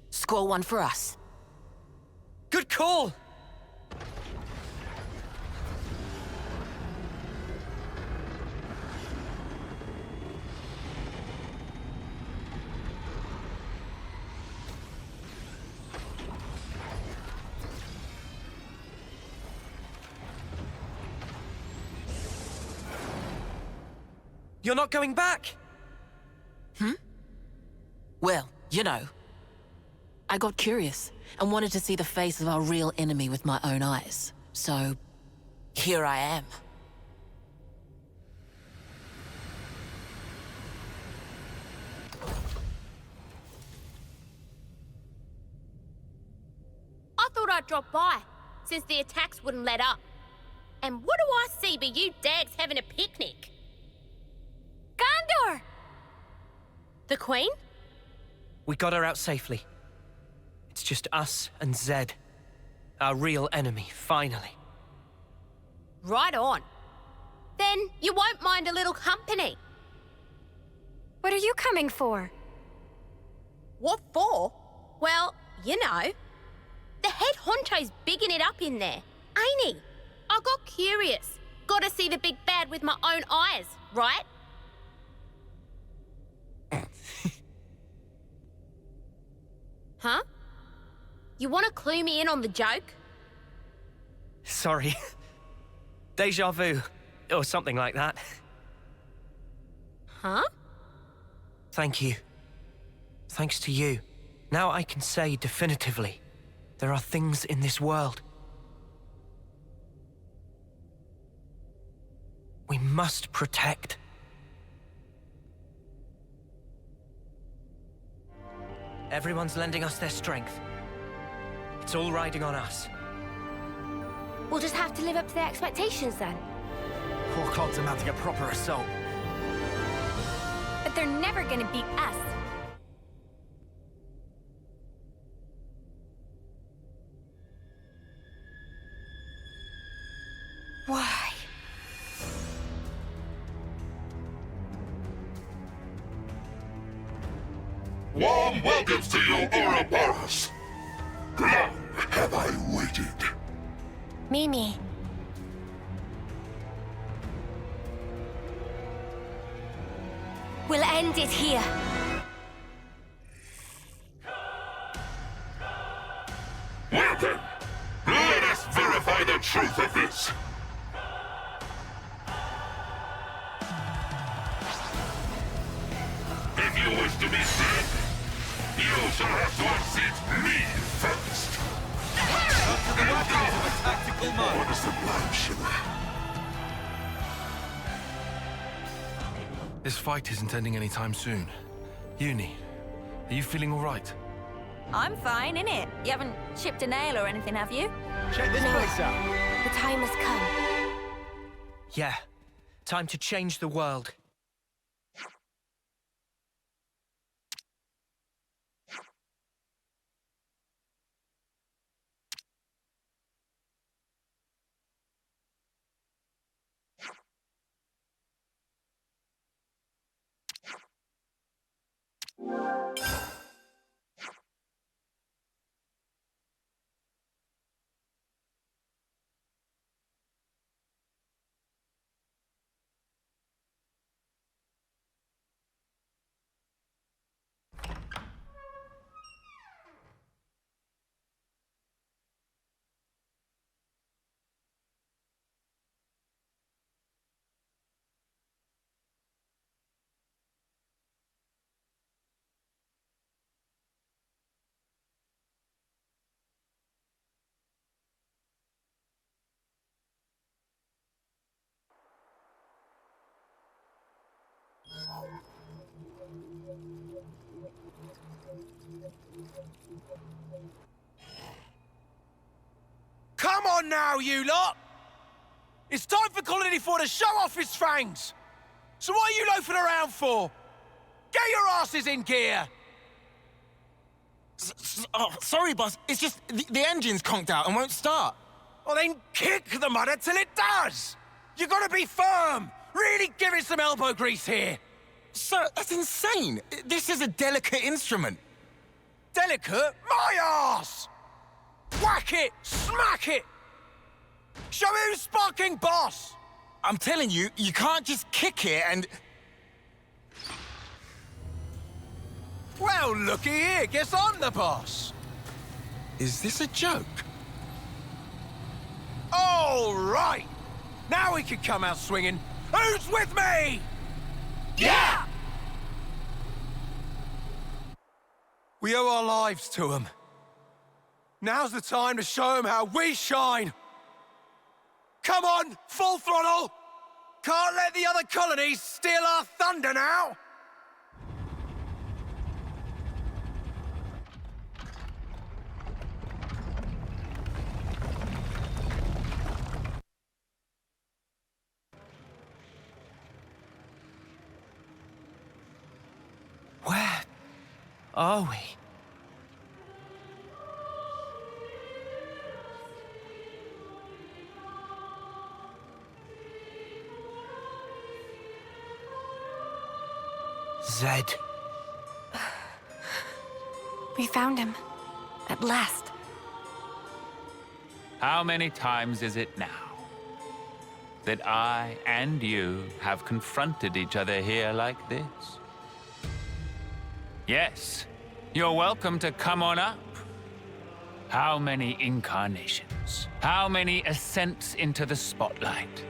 Score one for us. Good call! You're not going back? Well, you know. I got curious and wanted to see the face of our real enemy with my own eyes. So, here I am. I thought I'd drop by, since the attacks wouldn't let up. And what do I see but you dags having a picnic? Gondor! The Queen? We got her out safely. It's just us and Zed. Our real enemy, finally. Right on. Then you won't mind a little company. What are you coming for? What for? Well, you know. The head honcho's bigging it up in there, ain't he? I got curious. Gotta see the big bad with my own eyes, right? Huh? You want to clue me in on the joke? Sorry. Deja vu, or something like that. Huh? Thank you. Thanks to you, now I can say definitively, there are things in this world we must protect. Everyone's lending us their strength. It's all riding on us. We'll just have to live up to their expectations then. Poor Clods are mounting a proper assault. But they're never gonna beat us. Why? Warm welcomes to you, Ouroboros. Long have I waited. Mimi. We'll end it here. Well then, let us verify the truth of this. If you wish to be dead, you shall have to unseat me first. What is the blind shimmer? This fight isn't ending anytime soon. Uni, are you feeling all right? I'm fine, innit? You haven't chipped a nail or anything, have you? Check this place out. The time has come. Yeah. Time to change the world. Come on now, you lot! It's time for Colony 4 to show off his fangs! So what are you loafing around for? Get your asses in gear! Sorry, boss. It's just the engine's conked out and won't start. Well, then kick the mudder till it does! You gotta be firm! Really give it some elbow grease here! Sir, that's insane! This is a delicate instrument. Delicate? My arse! Whack it! Smack it! Show me who's sparking boss! I'm telling you, you can't just kick it and... Well, looky here, guess I'm the boss! Is this a joke? All right! Now we can come out swinging. Who's with me? Yeah! We owe our lives to them. Now's the time to show them how we shine. Come on, full throttle! Can't let the other colonies steal our thunder now! Where are we? Zed. We found him. At last. How many times is it now that I and you have confronted each other here like this? Yes, you're welcome to come on up. How many incarnations? How many ascents into the spotlight?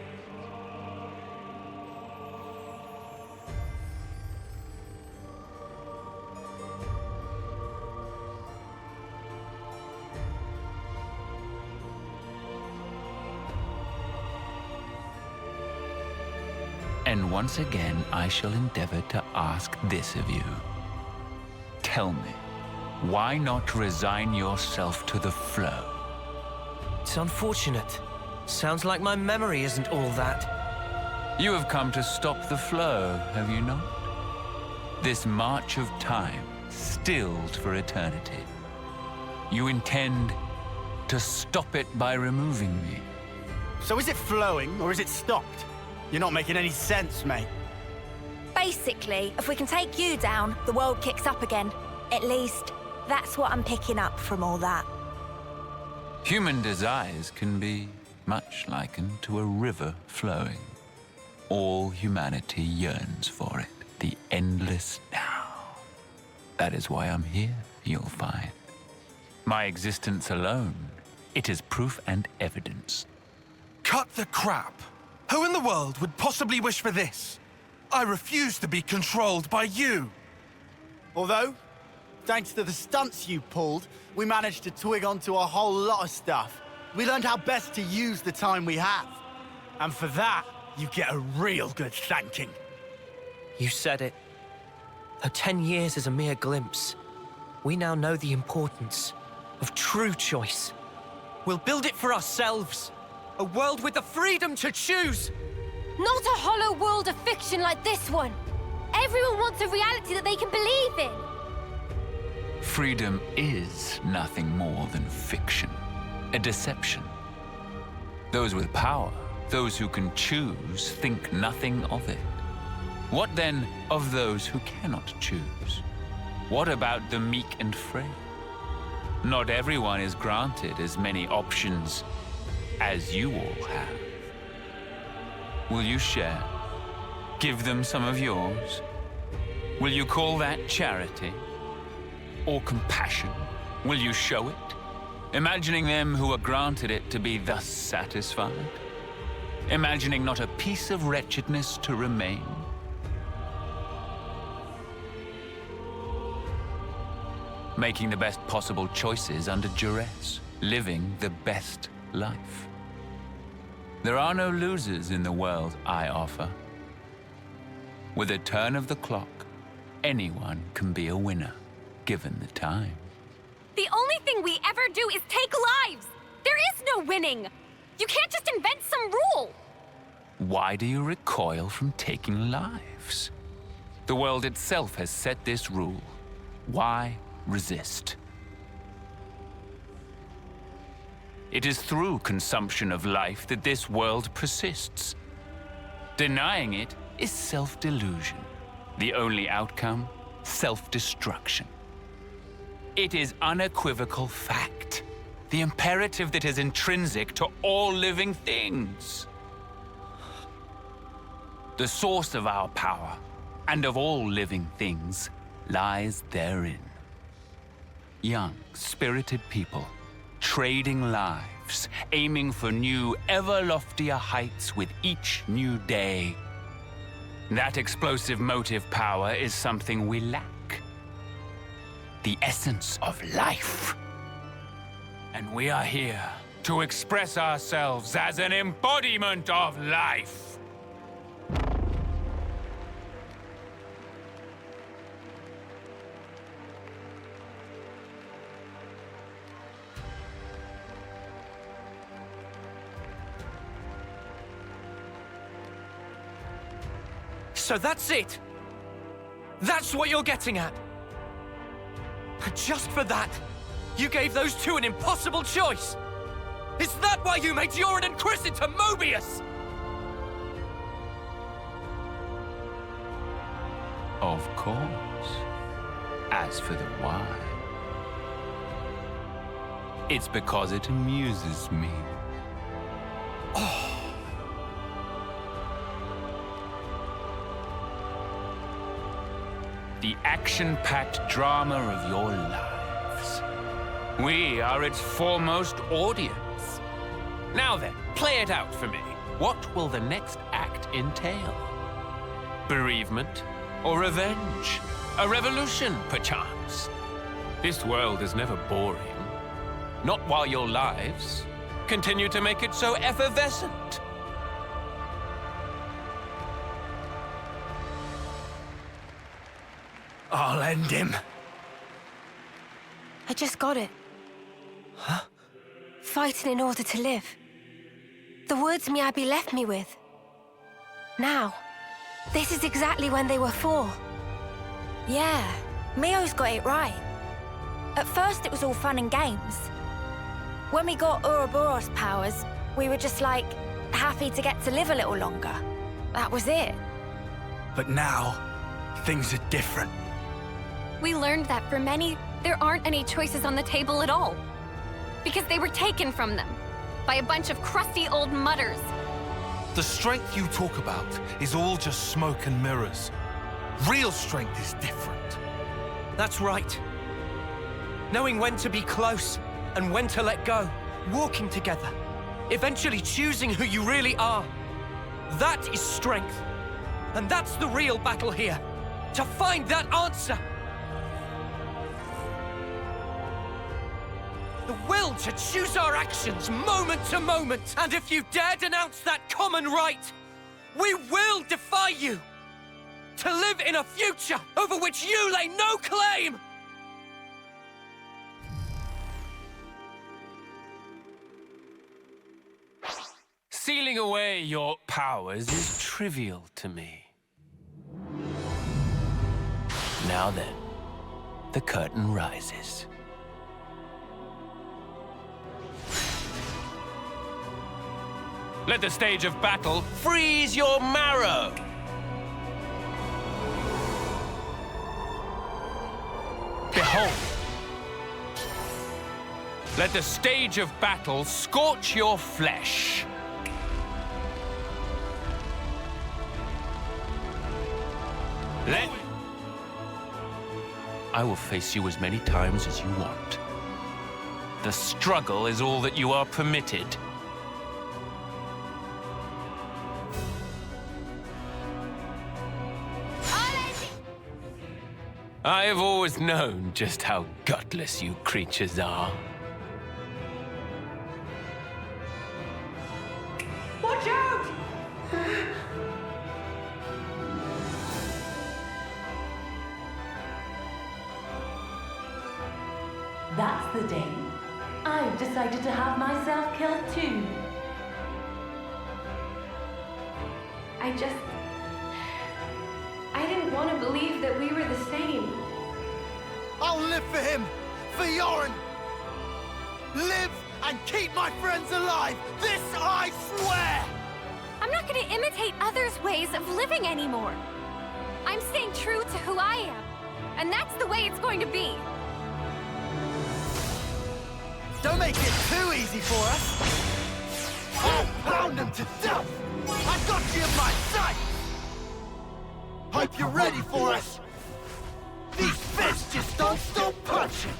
And once again, I shall endeavor to ask this of you. Tell me, why not resign yourself to the flow? It's unfortunate. Sounds like my memory isn't all that. You have come to stop the flow, have you not? This march of time, stilled for eternity. You intend to stop it by removing me. So is it flowing, or is it stopped? You're not making any sense, mate. Basically, if we can take you down, the world kicks up again. At least, that's what I'm picking up from all that. Human desires can be much likened to a river flowing. All humanity yearns for it. The endless now. That is why I'm here, you'll find. My existence alone, it is proof and evidence. Cut the crap! Who in the world would possibly wish for this? I refuse to be controlled by you! Although, thanks to the stunts you pulled, we managed to twig onto a whole lot of stuff. We learned how best to use the time we have. And for that, you get a real good thanking. You said it. Though 10 years is a mere glimpse, we now know the importance of true choice. We'll build it for ourselves. A world with the freedom to choose. Not a hollow world of fiction like this one. Everyone wants a reality that they can believe in. Freedom is nothing more than fiction, a deception. Those with power, those who can choose, think nothing of it. What then of those who cannot choose? What about the meek and frail? Not everyone is granted as many options as you all have. Will you share? Give them some of yours? Will you call that charity? Or compassion? Will you show it? Imagining them who are granted it to be thus satisfied? Imagining not a piece of wretchedness to remain? Making the best possible choices under duress, living the best life. There are no losers in the world I offer. With a turn of the clock, anyone can be a winner, given the time. The only thing we ever do is take lives! There is no winning! You can't just invent some rule! Why do you recoil from taking lives? The world itself has set this rule. Why resist? It is through consumption of life that this world persists. Denying it is self-delusion. The only outcome, self-destruction. It is unequivocal fact, the imperative that is intrinsic to all living things. The source of our power, and of all living things, lies therein. Young, spirited people, trading lives, aiming for new, ever loftier heights with each new day. That explosive motive power is something we lack. The essence of life. And we are here to express ourselves as an embodiment of life. So that's it! That's what you're getting at! Just for that, you gave those two an impossible choice! Is that why you made Yoren and Chris into Mobius? Of course. As for the why, it's because it amuses me. Oh. The action-packed drama of your lives. We are its foremost audience. Now then, play it out for me. What will the next act entail? Bereavement or revenge? A revolution, perchance? This world is never boring. Not while your lives continue to make it so effervescent. I'll end him. I just got it. Huh? Fighting in order to live. The words Miyabi left me with. Now, this is exactly when they were for. Yeah, Mio's got it right. At first it was all fun and games. When we got Ouroboros powers, we were just like, happy to get to live a little longer. That was it. But now, things are different. We learned that for many, there aren't any choices on the table at all. Because they were taken from them by a bunch of crusty old mutters. The strength you talk about is all just smoke and mirrors. Real strength is different. That's right. Knowing when to be close and when to let go. Walking together. Eventually choosing who you really are. That is strength. And that's the real battle here. To find that answer. The will to choose our actions moment to moment. And if you dare denounce that common right, we will defy you. To live in a future over which you lay no claim. Sealing away your powers is trivial to me. Now then, the curtain rises. Let the stage of battle freeze your marrow! Behold! Let the stage of battle scorch your flesh! I will face you as many times as you want. The struggle is all that you are permitted. I have always known just how gutless you creatures are. Watch out! That's the day I've decided to have myself killed too. I didn't want to believe that we were the same. I'll live for him, for Yoren. Live and keep my friends alive. This I swear! I'm not going to imitate others' ways of living anymore. I'm staying true to who I am. And that's the way it's going to be. Don't make it too easy for us. I'll pound them to death. I got you in my sight. Hope you're ready for us. These fists just don't stop punching.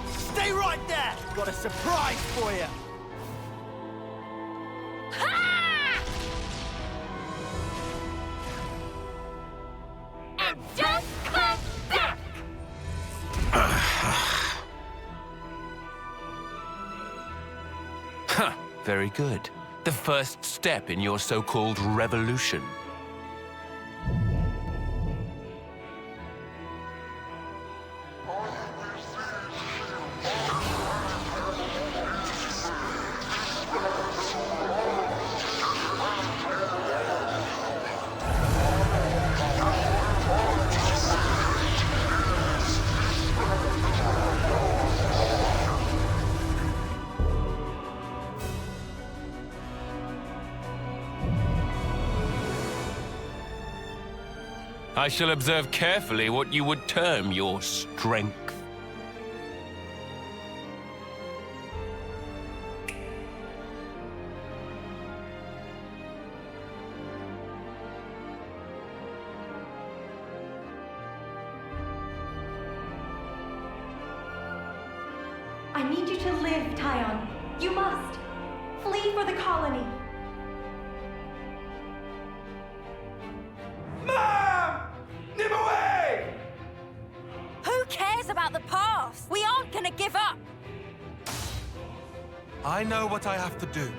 Stay right there. Got a surprise for you. And don't come back! Huh, very good. The first step in your so-called revolution. I shall observe carefully what you would term your strength. I need you to live, Tyon. You must. Flee for the colony. Who cares about the past? We aren't gonna give up. I know what I have to do.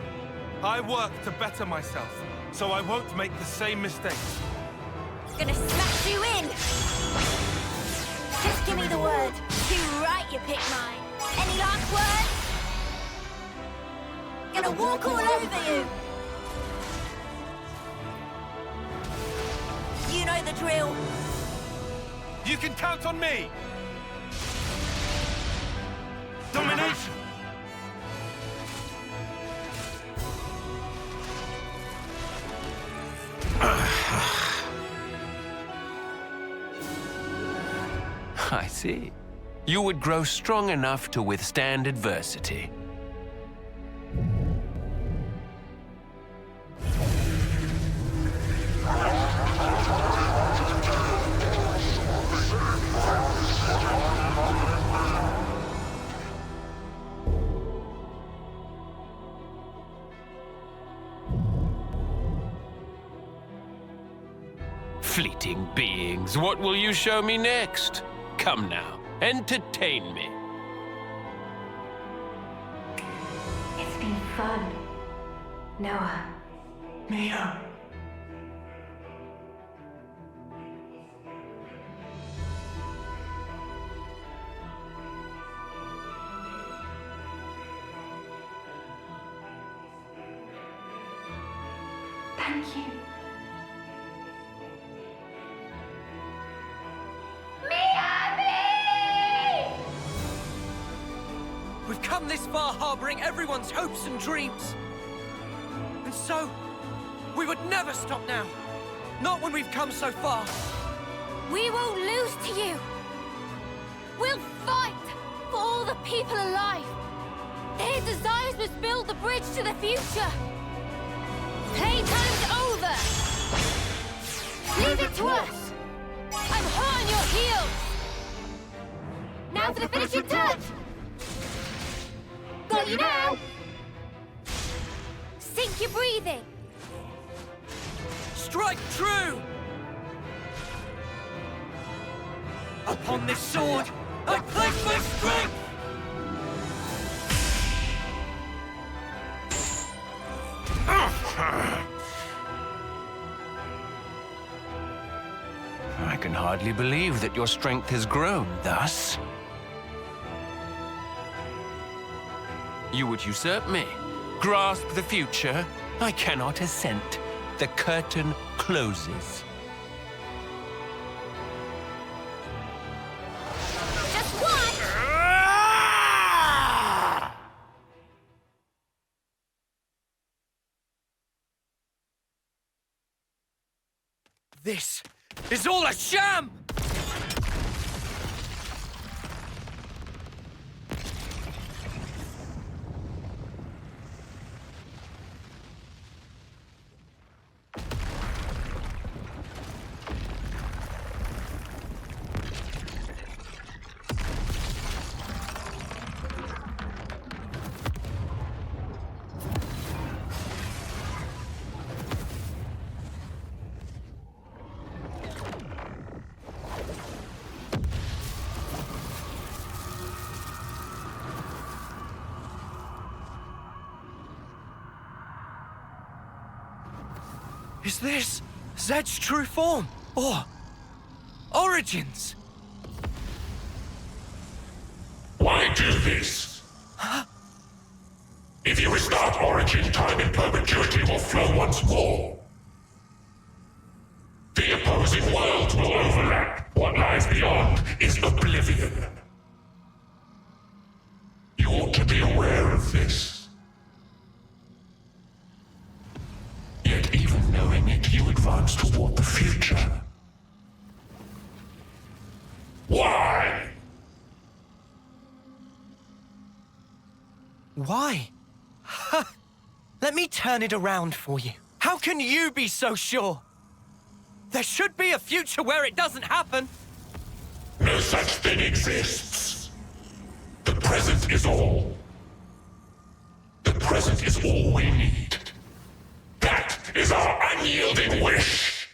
I work to better myself, so I won't make the same mistakes. Gonna smash you in. Just give me the word. Too right, you pick mine. Any last words? Gonna walk all over you. You know the drill. You can count on me! Domination! I see. You would grow strong enough to withstand adversity. Fleeting beings, what will you show me next? Come now, entertain me. It's been fun. Noah. Mia. Thank you. We've come this far harboring everyone's hopes and dreams. And so, we would never stop now. Not when we've come so far. We won't lose to you. We'll fight for all the people alive. Their desires must build the bridge to the future. Playtime's over. Leave it to us. I'm hot on your heels. Now for the finishing touch. Got you now. Sink your breathing. Strike true! Upon this sword, I place my strength! I can hardly believe that your strength has grown thus. You would usurp me, grasp the future. I cannot assent. The curtain closes. Just one! This is all a sham! Is this Zed's true form? Or origins? Why do this? Huh? If you restart Origin, time in perpetuity will flow once more. The opposing worlds will overlap. What lies beyond is oblivion. You ought to be aware of this. Yet even knowing it, you advance toward the future. Why? Why? Let me turn it around for you. How can you be so sure? There should be a future where it doesn't happen. No such thing exists. The present is all. The present is all we need. That is our unyielding wish.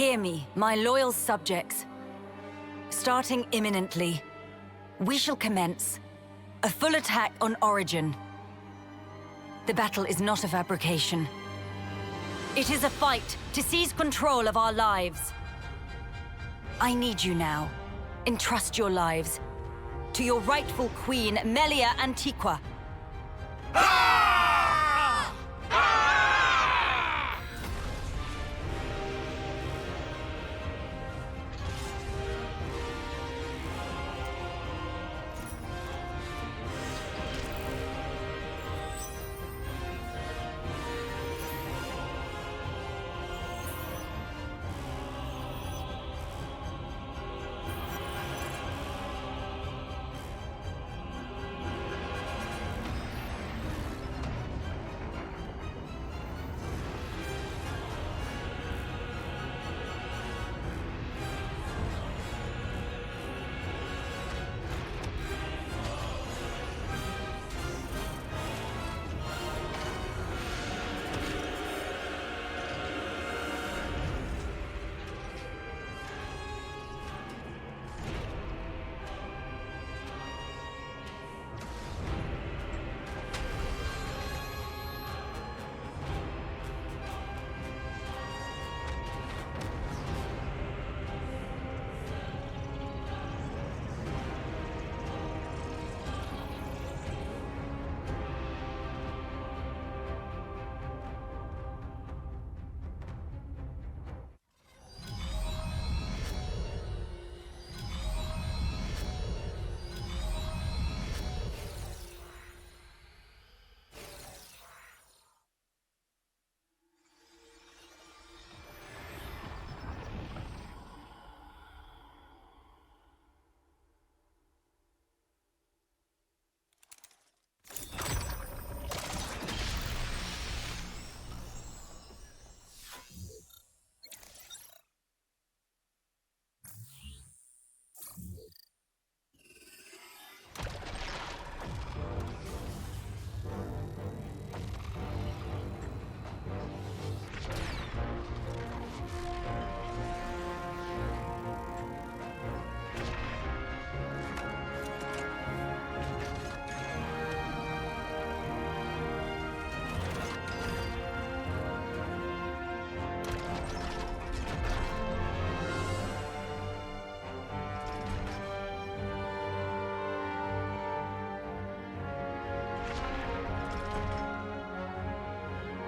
Hear me, my loyal subjects. Starting imminently, we shall commence a full attack on Origin. The battle is not a fabrication. It is a fight to seize control of our lives. I need you now. Entrust your lives to your rightful queen, Melia Antiqua.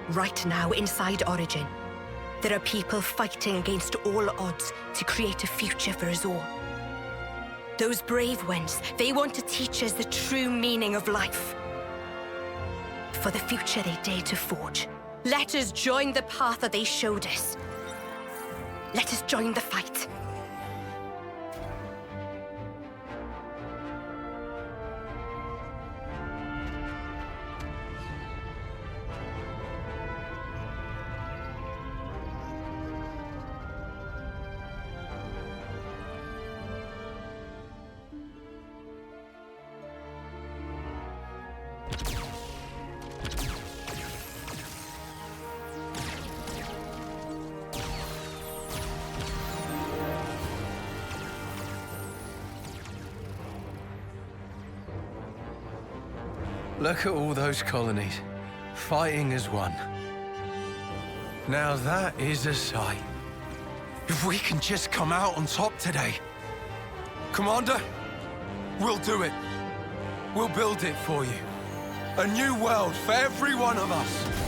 Right now, inside Origin, there are people fighting against all odds to create a future for us all. Those brave ones, they want to teach us the true meaning of life. For the future they dare to forge. Let us join the path that they showed us. Let us join the fight. Look at all those colonies, fighting as one. Now that is a sight. If we can just come out on top today. Commander, we'll do it. We'll build it for you. A new world for every one of us.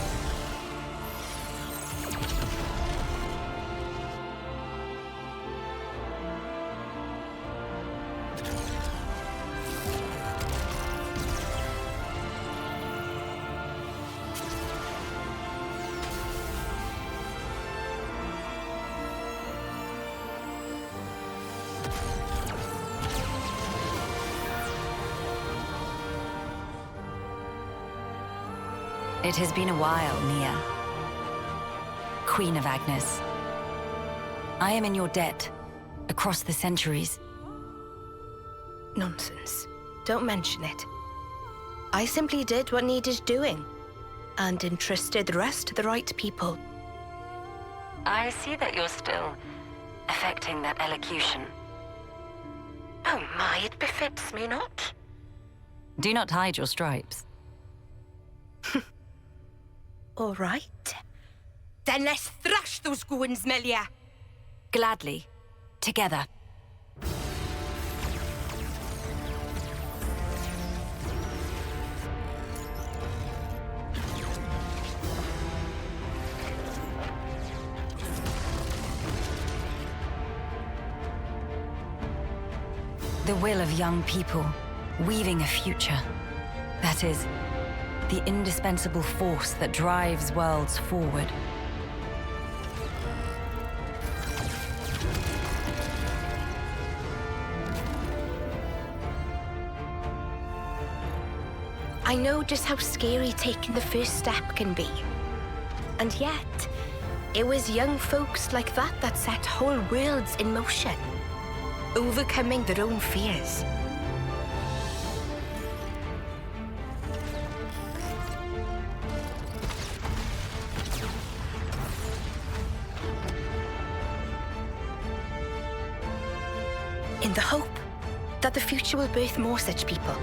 It has been a while, Nia. Queen of Agnes. I am in your debt, across the centuries. Nonsense. Don't mention it. I simply did what needed doing, and entrusted the rest to the right people. I see that you're still affecting that elocution. Oh my, it befits me not. Do not hide your stripes. All right. Then let's thrash those goons, Melia. Gladly. Together. The will of young people, weaving a future. That is, the indispensable force that drives worlds forward. I know just how scary taking the first step can be. And yet, it was young folks like that set whole worlds in motion, overcoming their own fears. In the hope that the future will birth more such people.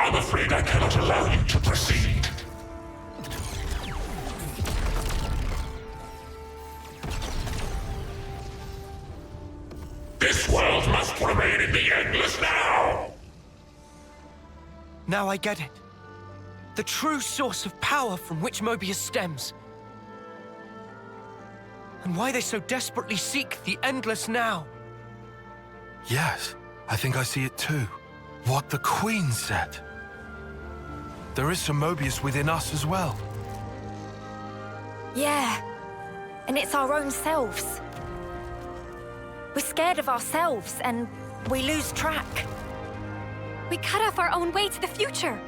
I'm afraid I cannot allow you to proceed. This world must remain in the Endless now! Now I get it. The true source of power from which Mobius stems. And why they so desperately seek the Endless now. Yes, I think I see it too. What the Queen said. There is some Mobius within us as well. Yeah, and it's our own selves. We're scared of ourselves, and we lose track. We cut off our own way to the future.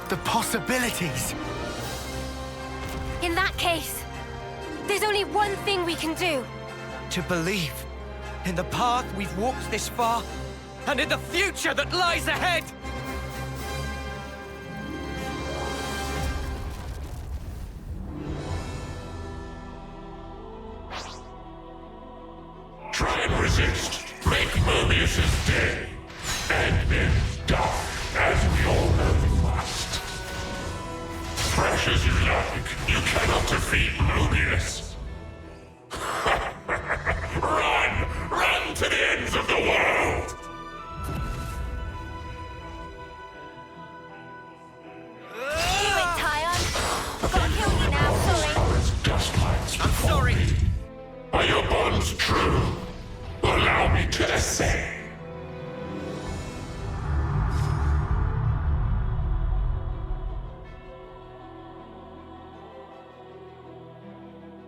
The possibilities! In that case, there's only one thing we can do. To believe in the path we've walked this far, and in the future that lies ahead! Try and resist. Make Mobius's day. And then die, as we all know you must. Thrash as you like, you cannot defeat Mobius. Run! Run to the ends of the world! Do it, Tyon! I've got to kill you now, sorry. Dust mites I'm sorry. Are your bonds true? Allow me to essay.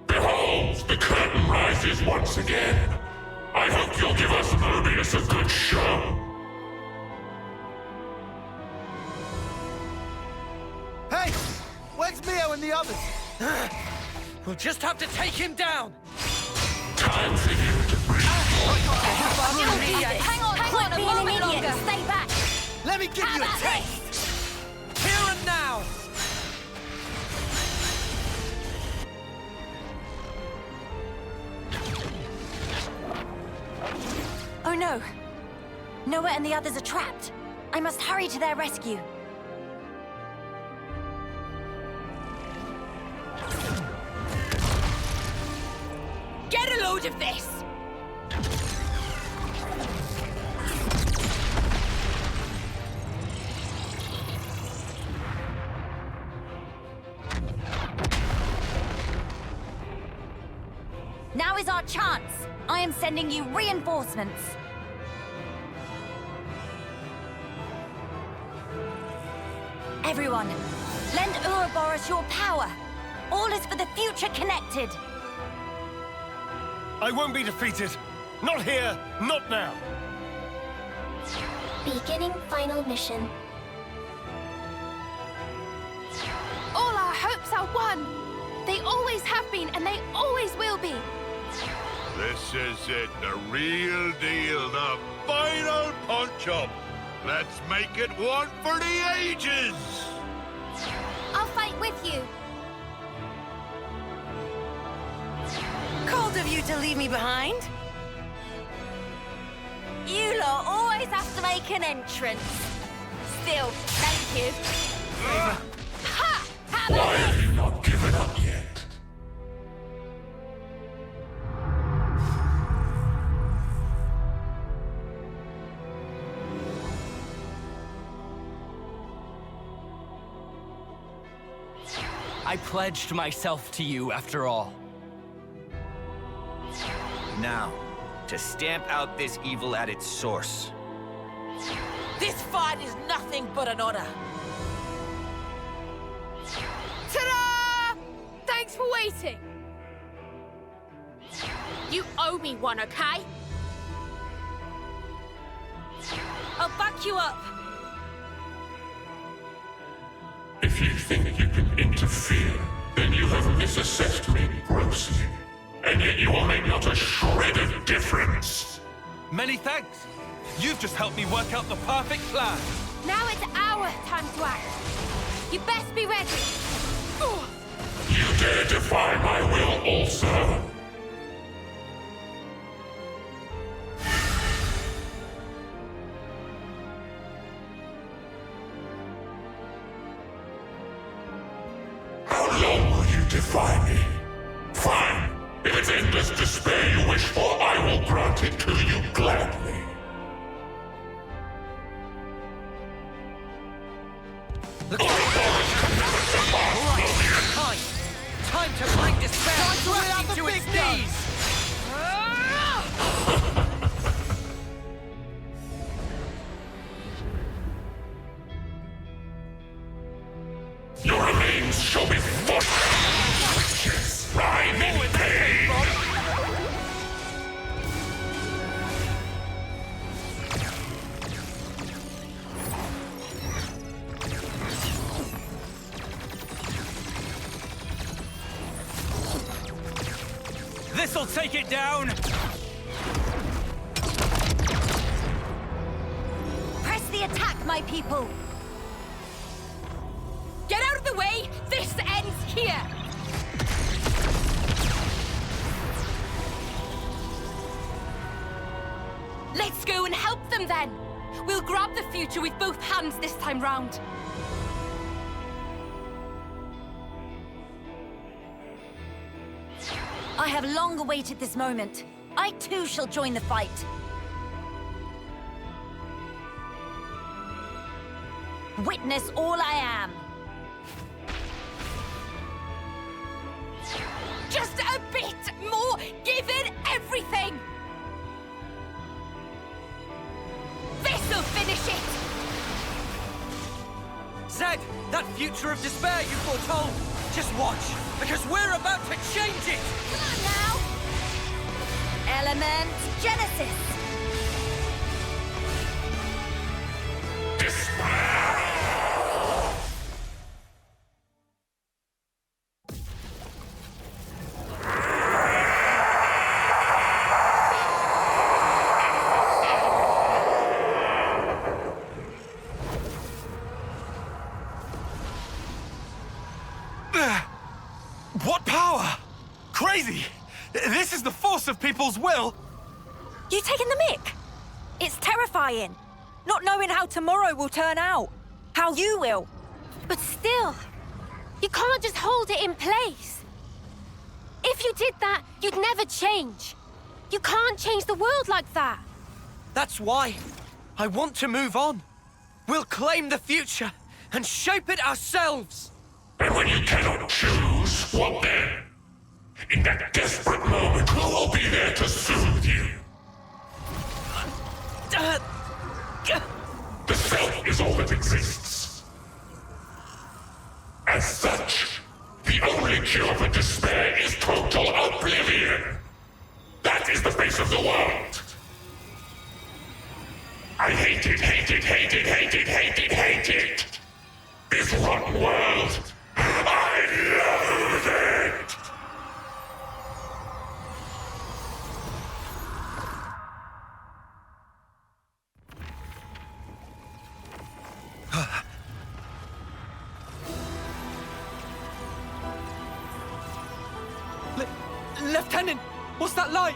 Behold, the curtain rises once again. I hope you'll give us Mobius a good show. Hey! Where's Mio and the others? We'll just have to take him down! Time for you to breathe. Hang on, a moment longer. Stay back. Let me give How you a about taste! this? Here and now! Oh no. Noah and the others are trapped. I must hurry to their rescue. Get a load of this! Now is our chance. I am sending you reinforcements. Everyone, lend Ouroboros your power. All is for the future connected. I won't be defeated. Not here, not now. Beginning final mission. All our hopes are won. They always have been, and they always will be. This is it, the real deal, the final punch-up. Let's make it one for the ages! I'll fight with you. Cold of you to leave me behind. You lot always have to make an entrance. Still, thank you. Ha! Have Why have you not given up yet? I pledged myself to you after all. Now, to stamp out this evil at its source. This fight is nothing but an honor. Ta-da! Thanks for waiting. You owe me one, okay? I'll back you up. If you think you can interfere, then you have misassessed me grossly. And yet you will make not a shred of difference. Many thanks. You've just helped me work out the perfect plan. Now it's our time to act. You best be ready. You dare defy my will also? How long will you defy me? Fine. If it's endless despair you wish for, I will grant it to you gladly. Time to bring despair crashing to its knees! Your remains shall be forced. Writhe in pain. This'll take it down! Press the attack, my people! Get out of the way! This ends here! Let's go and help them then! We'll grab the future with both hands this time round. I have long awaited this moment. I too shall join the fight. Witness all I am. Just a bit more! Give it everything! This'll finish it! Zed, that future of despair you foretold! Just watch, because we're about to change it! Come on now! Element Genesis! What power? Crazy! This is the force of people's will! You taking the mick? It's terrible. terrifying. Not knowing how tomorrow will turn out. How you will. But still, you can't just hold it in place. If you did that, you'd never change. You can't change the world like that. That's why I want to move on. We'll claim the future and shape it ourselves. And when you cannot choose, what then? In that desperate moment, who will be there to soothe you? The self is all that exists. As such, the only cure for despair is total oblivion. That is the face of the world. I hate it, hate it, hate it, hate it, hate it, hate it. This rotten world. I loathe it. Lieutenant, what's that light?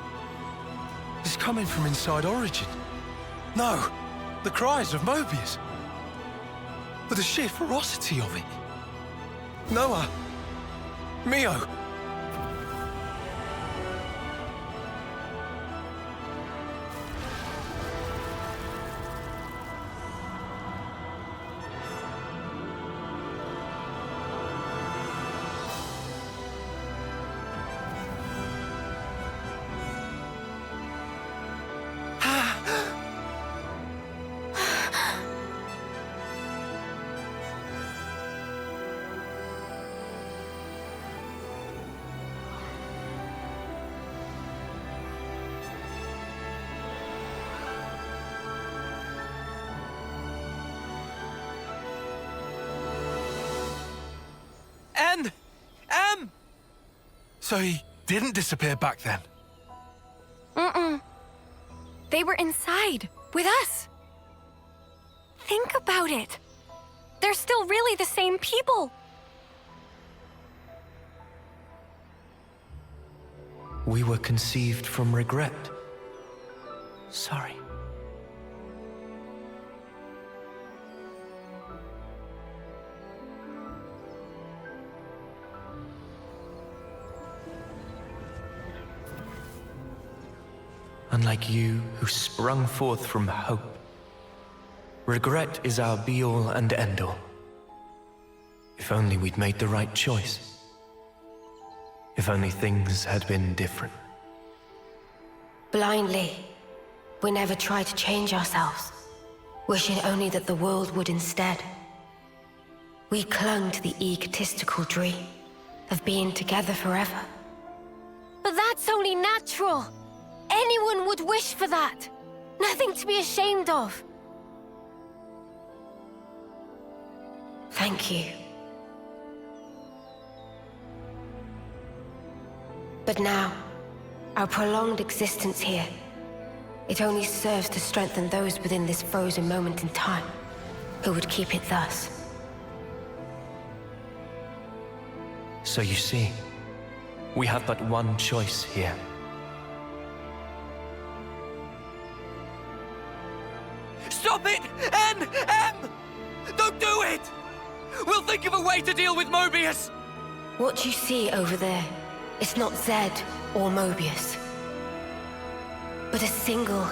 It's coming from inside Origin. No, the cries of Mobius. But the sheer ferocity of it. Noah. Mio. So he didn't disappear back then? Mm-mm. They were inside, with us. Think about it. They're still really the same people. We were conceived from regret. Sorry. Unlike you, who sprung forth from hope, regret is our be-all and end-all. If only we'd made the right choice. If only things had been different. Blindly, we never tried to change ourselves, wishing only that the world would instead. We clung to the egotistical dream of being together forever. But that's only natural. Anyone would wish for that. Nothing to be ashamed of. Thank you. But now, our prolonged existence here, it only serves to strengthen those within this frozen moment in time, who would keep it thus. So you see, we have but one choice here. Stop it! M! Don't do it! We'll think of a way to deal with Mobius! What you see over there, it's not Zed or Mobius, but a single,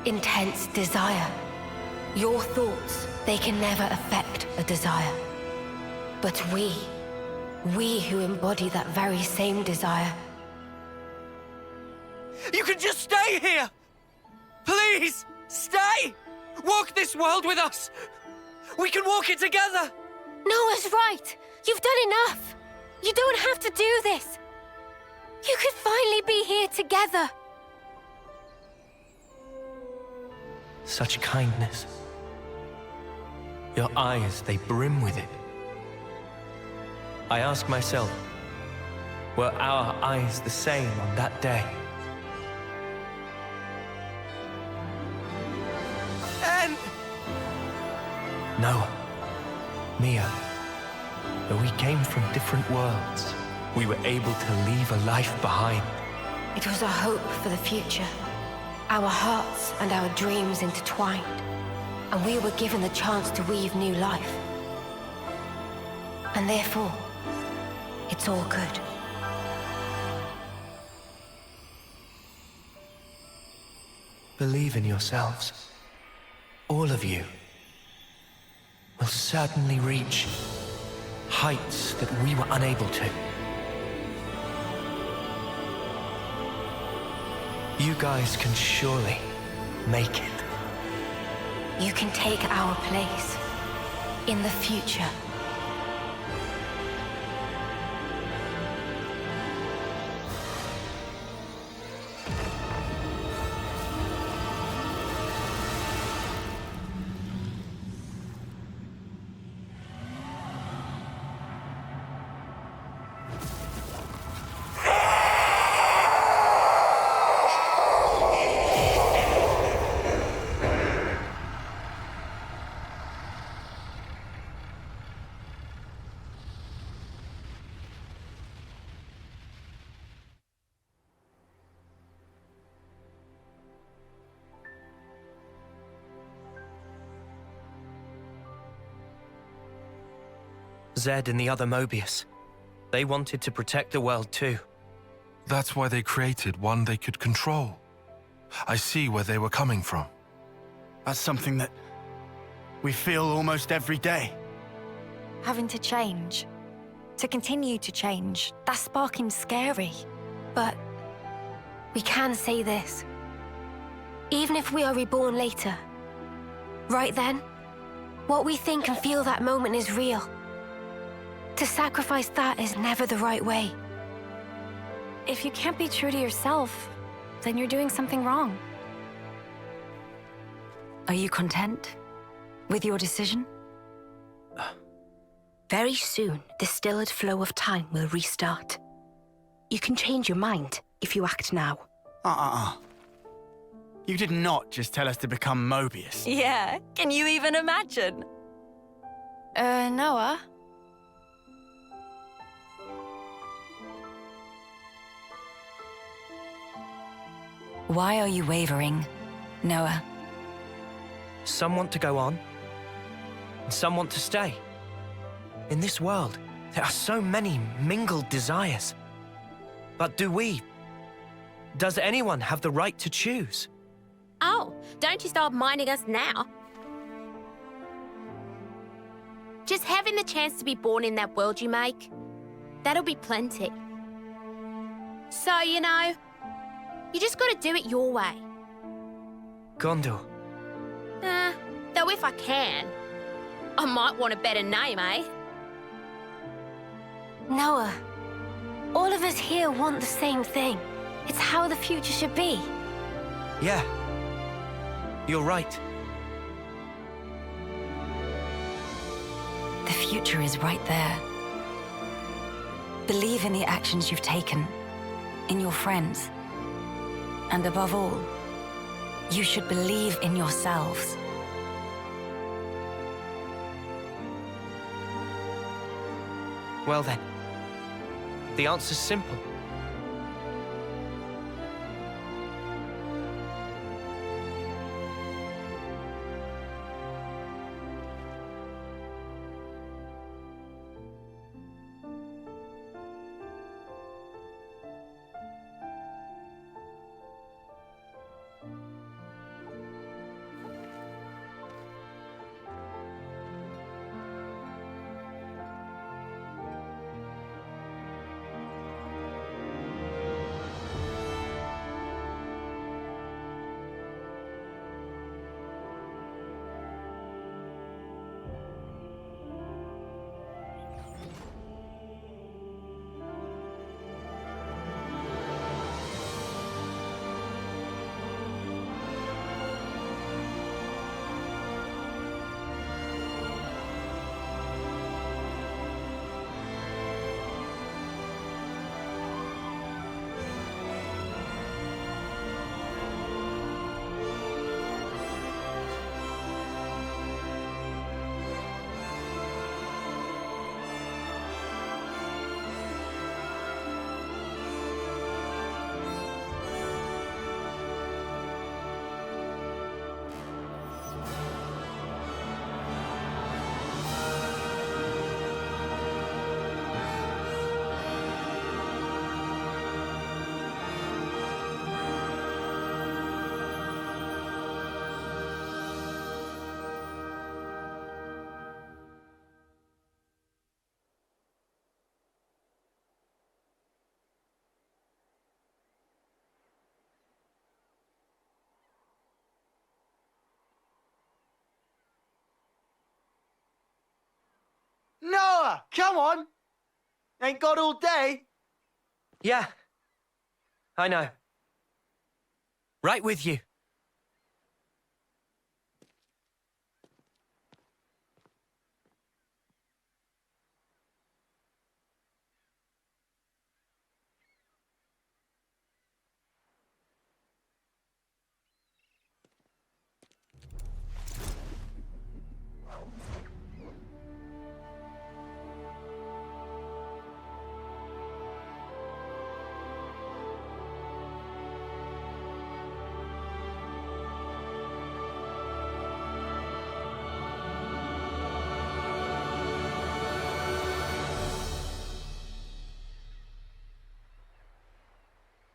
intense desire. Your thoughts, they can never affect a desire. But we who embody that very same desire. You can just stay here! Please, stay! Walk this world with us! We can walk it together! Noah's right! You've done enough! You don't have to do this! You could finally be here together! Such kindness. Your eyes, they brim with it. I ask myself, were our eyes the same on that day? And Noah, Mia, though we came from different worlds, we were able to leave a life behind. It was a hope for the future. Our hearts and our dreams intertwined, and we were given the chance to weave new life. And therefore, it's all good. Believe in yourselves. All of you will certainly reach heights that we were unable to. You guys can surely make it. You can take our place in the future. Zed and the other Mobius. They wanted to protect the world too. That's why they created one they could control. I see where they were coming from. That's something that we feel almost every day. Having to change. To continue to change. That's sparking scary. But we can say this. Even if we are reborn later, right then, what we think and feel that moment is real. To sacrifice that is never the right way. If you can't be true to yourself, then you're doing something wrong. Are you content with your decision? Very soon, the stilled flow of time will restart. You can change your mind if you act now. You did not just tell us to become Mobius. Yeah, can you even imagine? Noah? Why are you wavering, Noah? Some want to go on, and some want to stay. In this world, there are so many mingled desires. But does anyone have the right to choose? Oh, don't you start minding us now. Just having the chance to be born in that world you make, that'll be plenty. So, you know, you just gotta do it your way. Gondor. Though if I can, I might want a better name, eh? Noah, all of us here want the same thing. It's how the future should be. Yeah, you're right. The future is right there. Believe in the actions you've taken, in your friends. And above all, you should believe in yourselves. Well then, the answer's simple. Noah, come on! Ain't got all day. Yeah. I know. Right with you.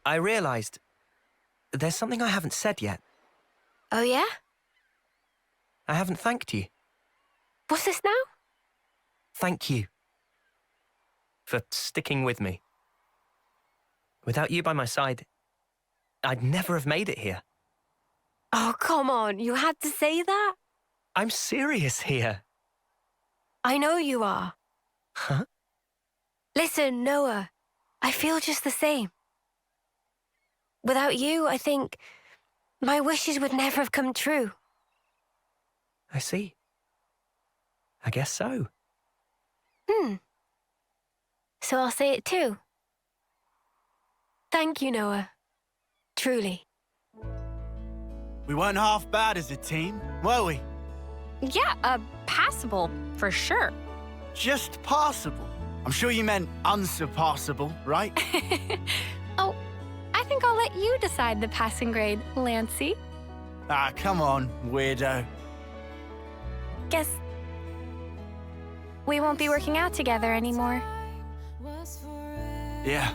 I realized there's something I haven't said yet. Oh, yeah? I haven't thanked you. What's this now? Thank you for sticking with me. Without you by my side, I'd never have made it here. Oh, come on. You had to say that? I'm serious here. I know you are. Huh? Listen, Noah, I feel just the same. Without you, I think my wishes would never have come true. I see. I guess so. So I'll say it too. Thank you, Noah. Truly. We weren't half bad as a team, were we? Yeah, passable, for sure. Just passable. I'm sure you meant unsurpassable, right? Oh, I think I'll let you decide the passing grade, Lancey. Ah, come on, weirdo. Guess we won't be working out together anymore. Yeah.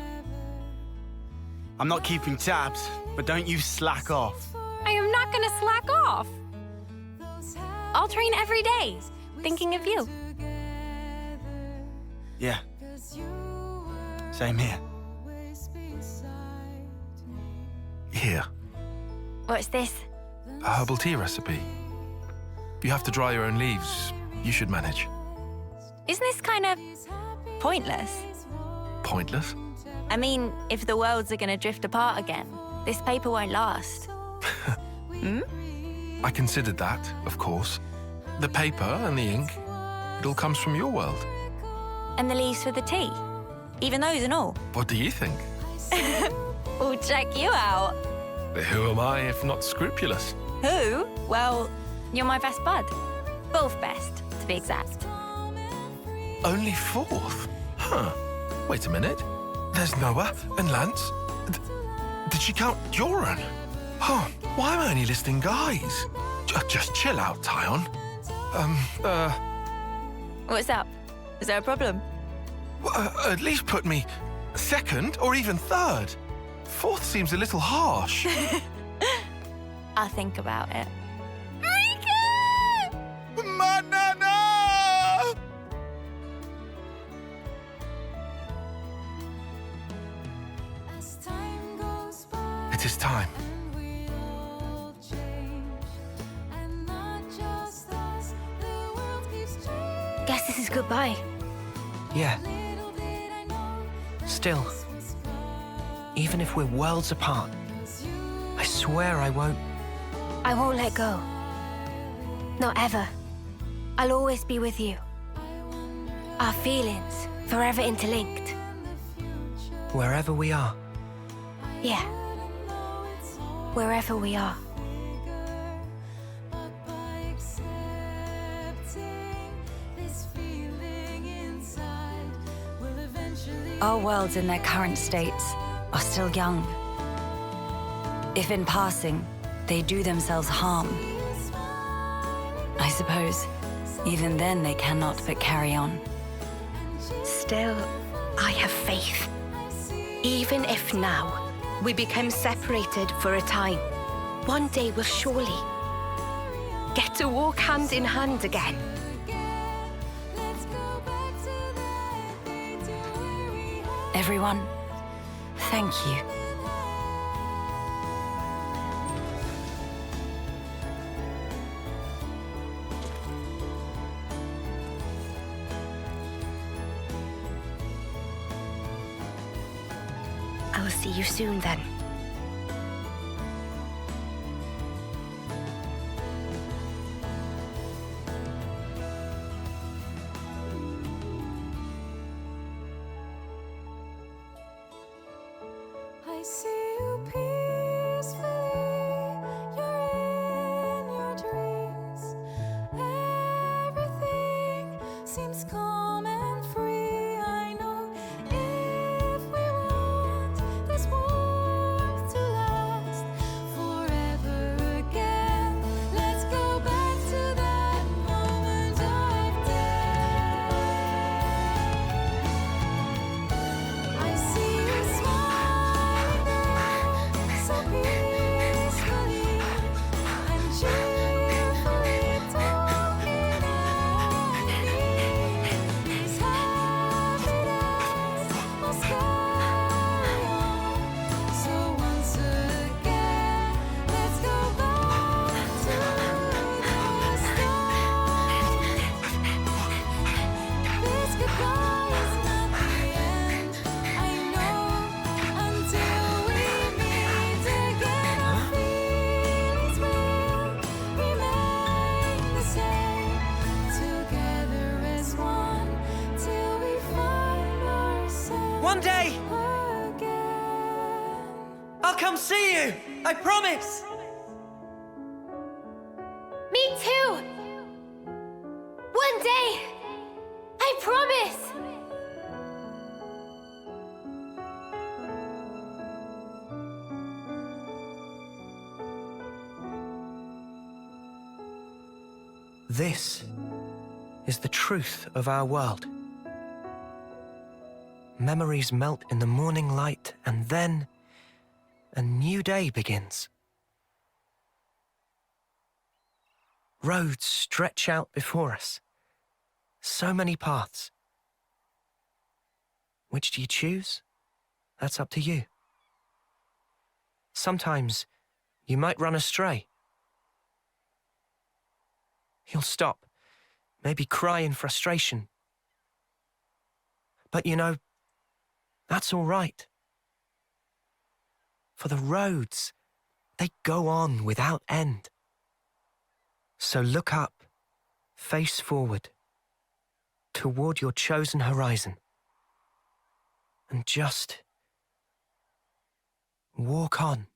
I'm not keeping tabs, but don't you slack off. I am not gonna slack off. I'll train every day, thinking of you. Yeah. Same here. Here, What's this? a herbal tea recipe. You have to dry your own leaves. You should manage. Isn't this kind of pointless? Pointless? I mean, if the worlds are gonna drift apart again, this paper won't last. I considered that, of course. The paper and the ink, it all comes from your world. And the leaves for the tea. Even those and all. What do you think? We'll check you out. Who am I if not scrupulous? Who? Well, you're my best bud. Both best, to be exact. Only fourth? Huh. Wait a minute. There's Noah and Lance. Did she count Joran? Oh, why am I only listing guys? Just chill out, Tyon. What's up? Is there a problem? At least put me second or even third. Fourth seems a little harsh. I'll think about it. Banana! It is time. Guess this is goodbye. Yeah. Still, even if we're worlds apart, I swear I won't. I won't let go. Not ever. I'll always be with you. Our feelings forever interlinked. Wherever we are. Yeah. Wherever we are. Our worlds in their current states are still young. If in passing, they do themselves harm, I suppose even then they cannot but carry on. Still, I have faith. Even if now we become separated for a time, one day we'll surely get to walk hand in hand again. Everyone, thank you. I'll see you soon then. I see you peacefully, you're in your dreams. Everything seems calm and free. I know if we want this warmth to last forever again, let's go back to that moment of day. I see you smiling now, so peacefully and cheerfully talking at me. These happy days must carry on. So once again, let's go back to the start. This goodbye is not the end, I know. Until we meet again, our feelings will remain the same. Together as one, till we find ourselves One day, again. I'll come see you! I promise! Me too! One day! I promise! This is the truth of our world. Memories melt in the morning light, and then a new day begins. Roads stretch out before us. So many paths. Which do you choose? That's up to you. Sometimes you might run astray. You'll stop, maybe cry in frustration. But you know, that's all right. For the roads, they go on without end. So look up, face forward, toward your chosen horizon. And just walk on.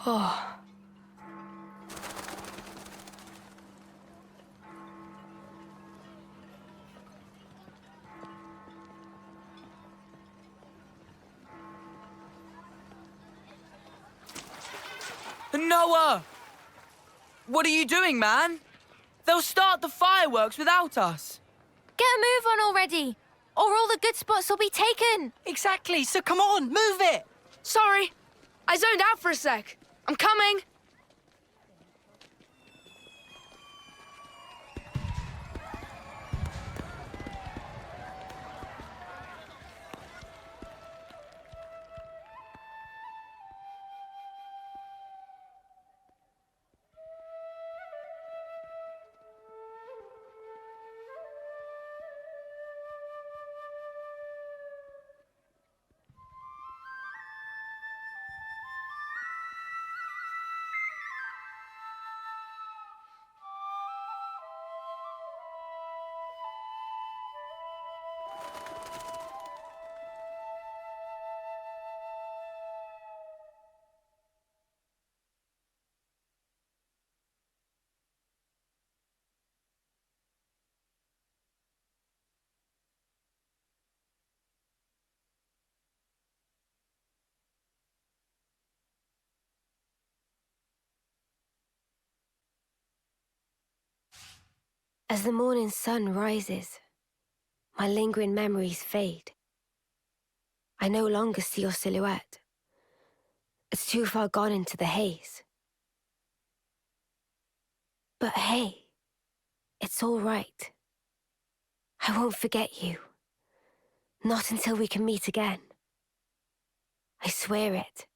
Oh. Noah! What are you doing, man? They'll start the fireworks without us. Get a move on already, or all the good spots will be taken. Exactly, so come on, move it! Sorry, I zoned out for a sec. I'm coming. As the morning sun rises, my lingering memories fade. I no longer see your silhouette. It's too far gone into the haze. But hey, it's all right. I won't forget you. Not until we can meet again. I swear it.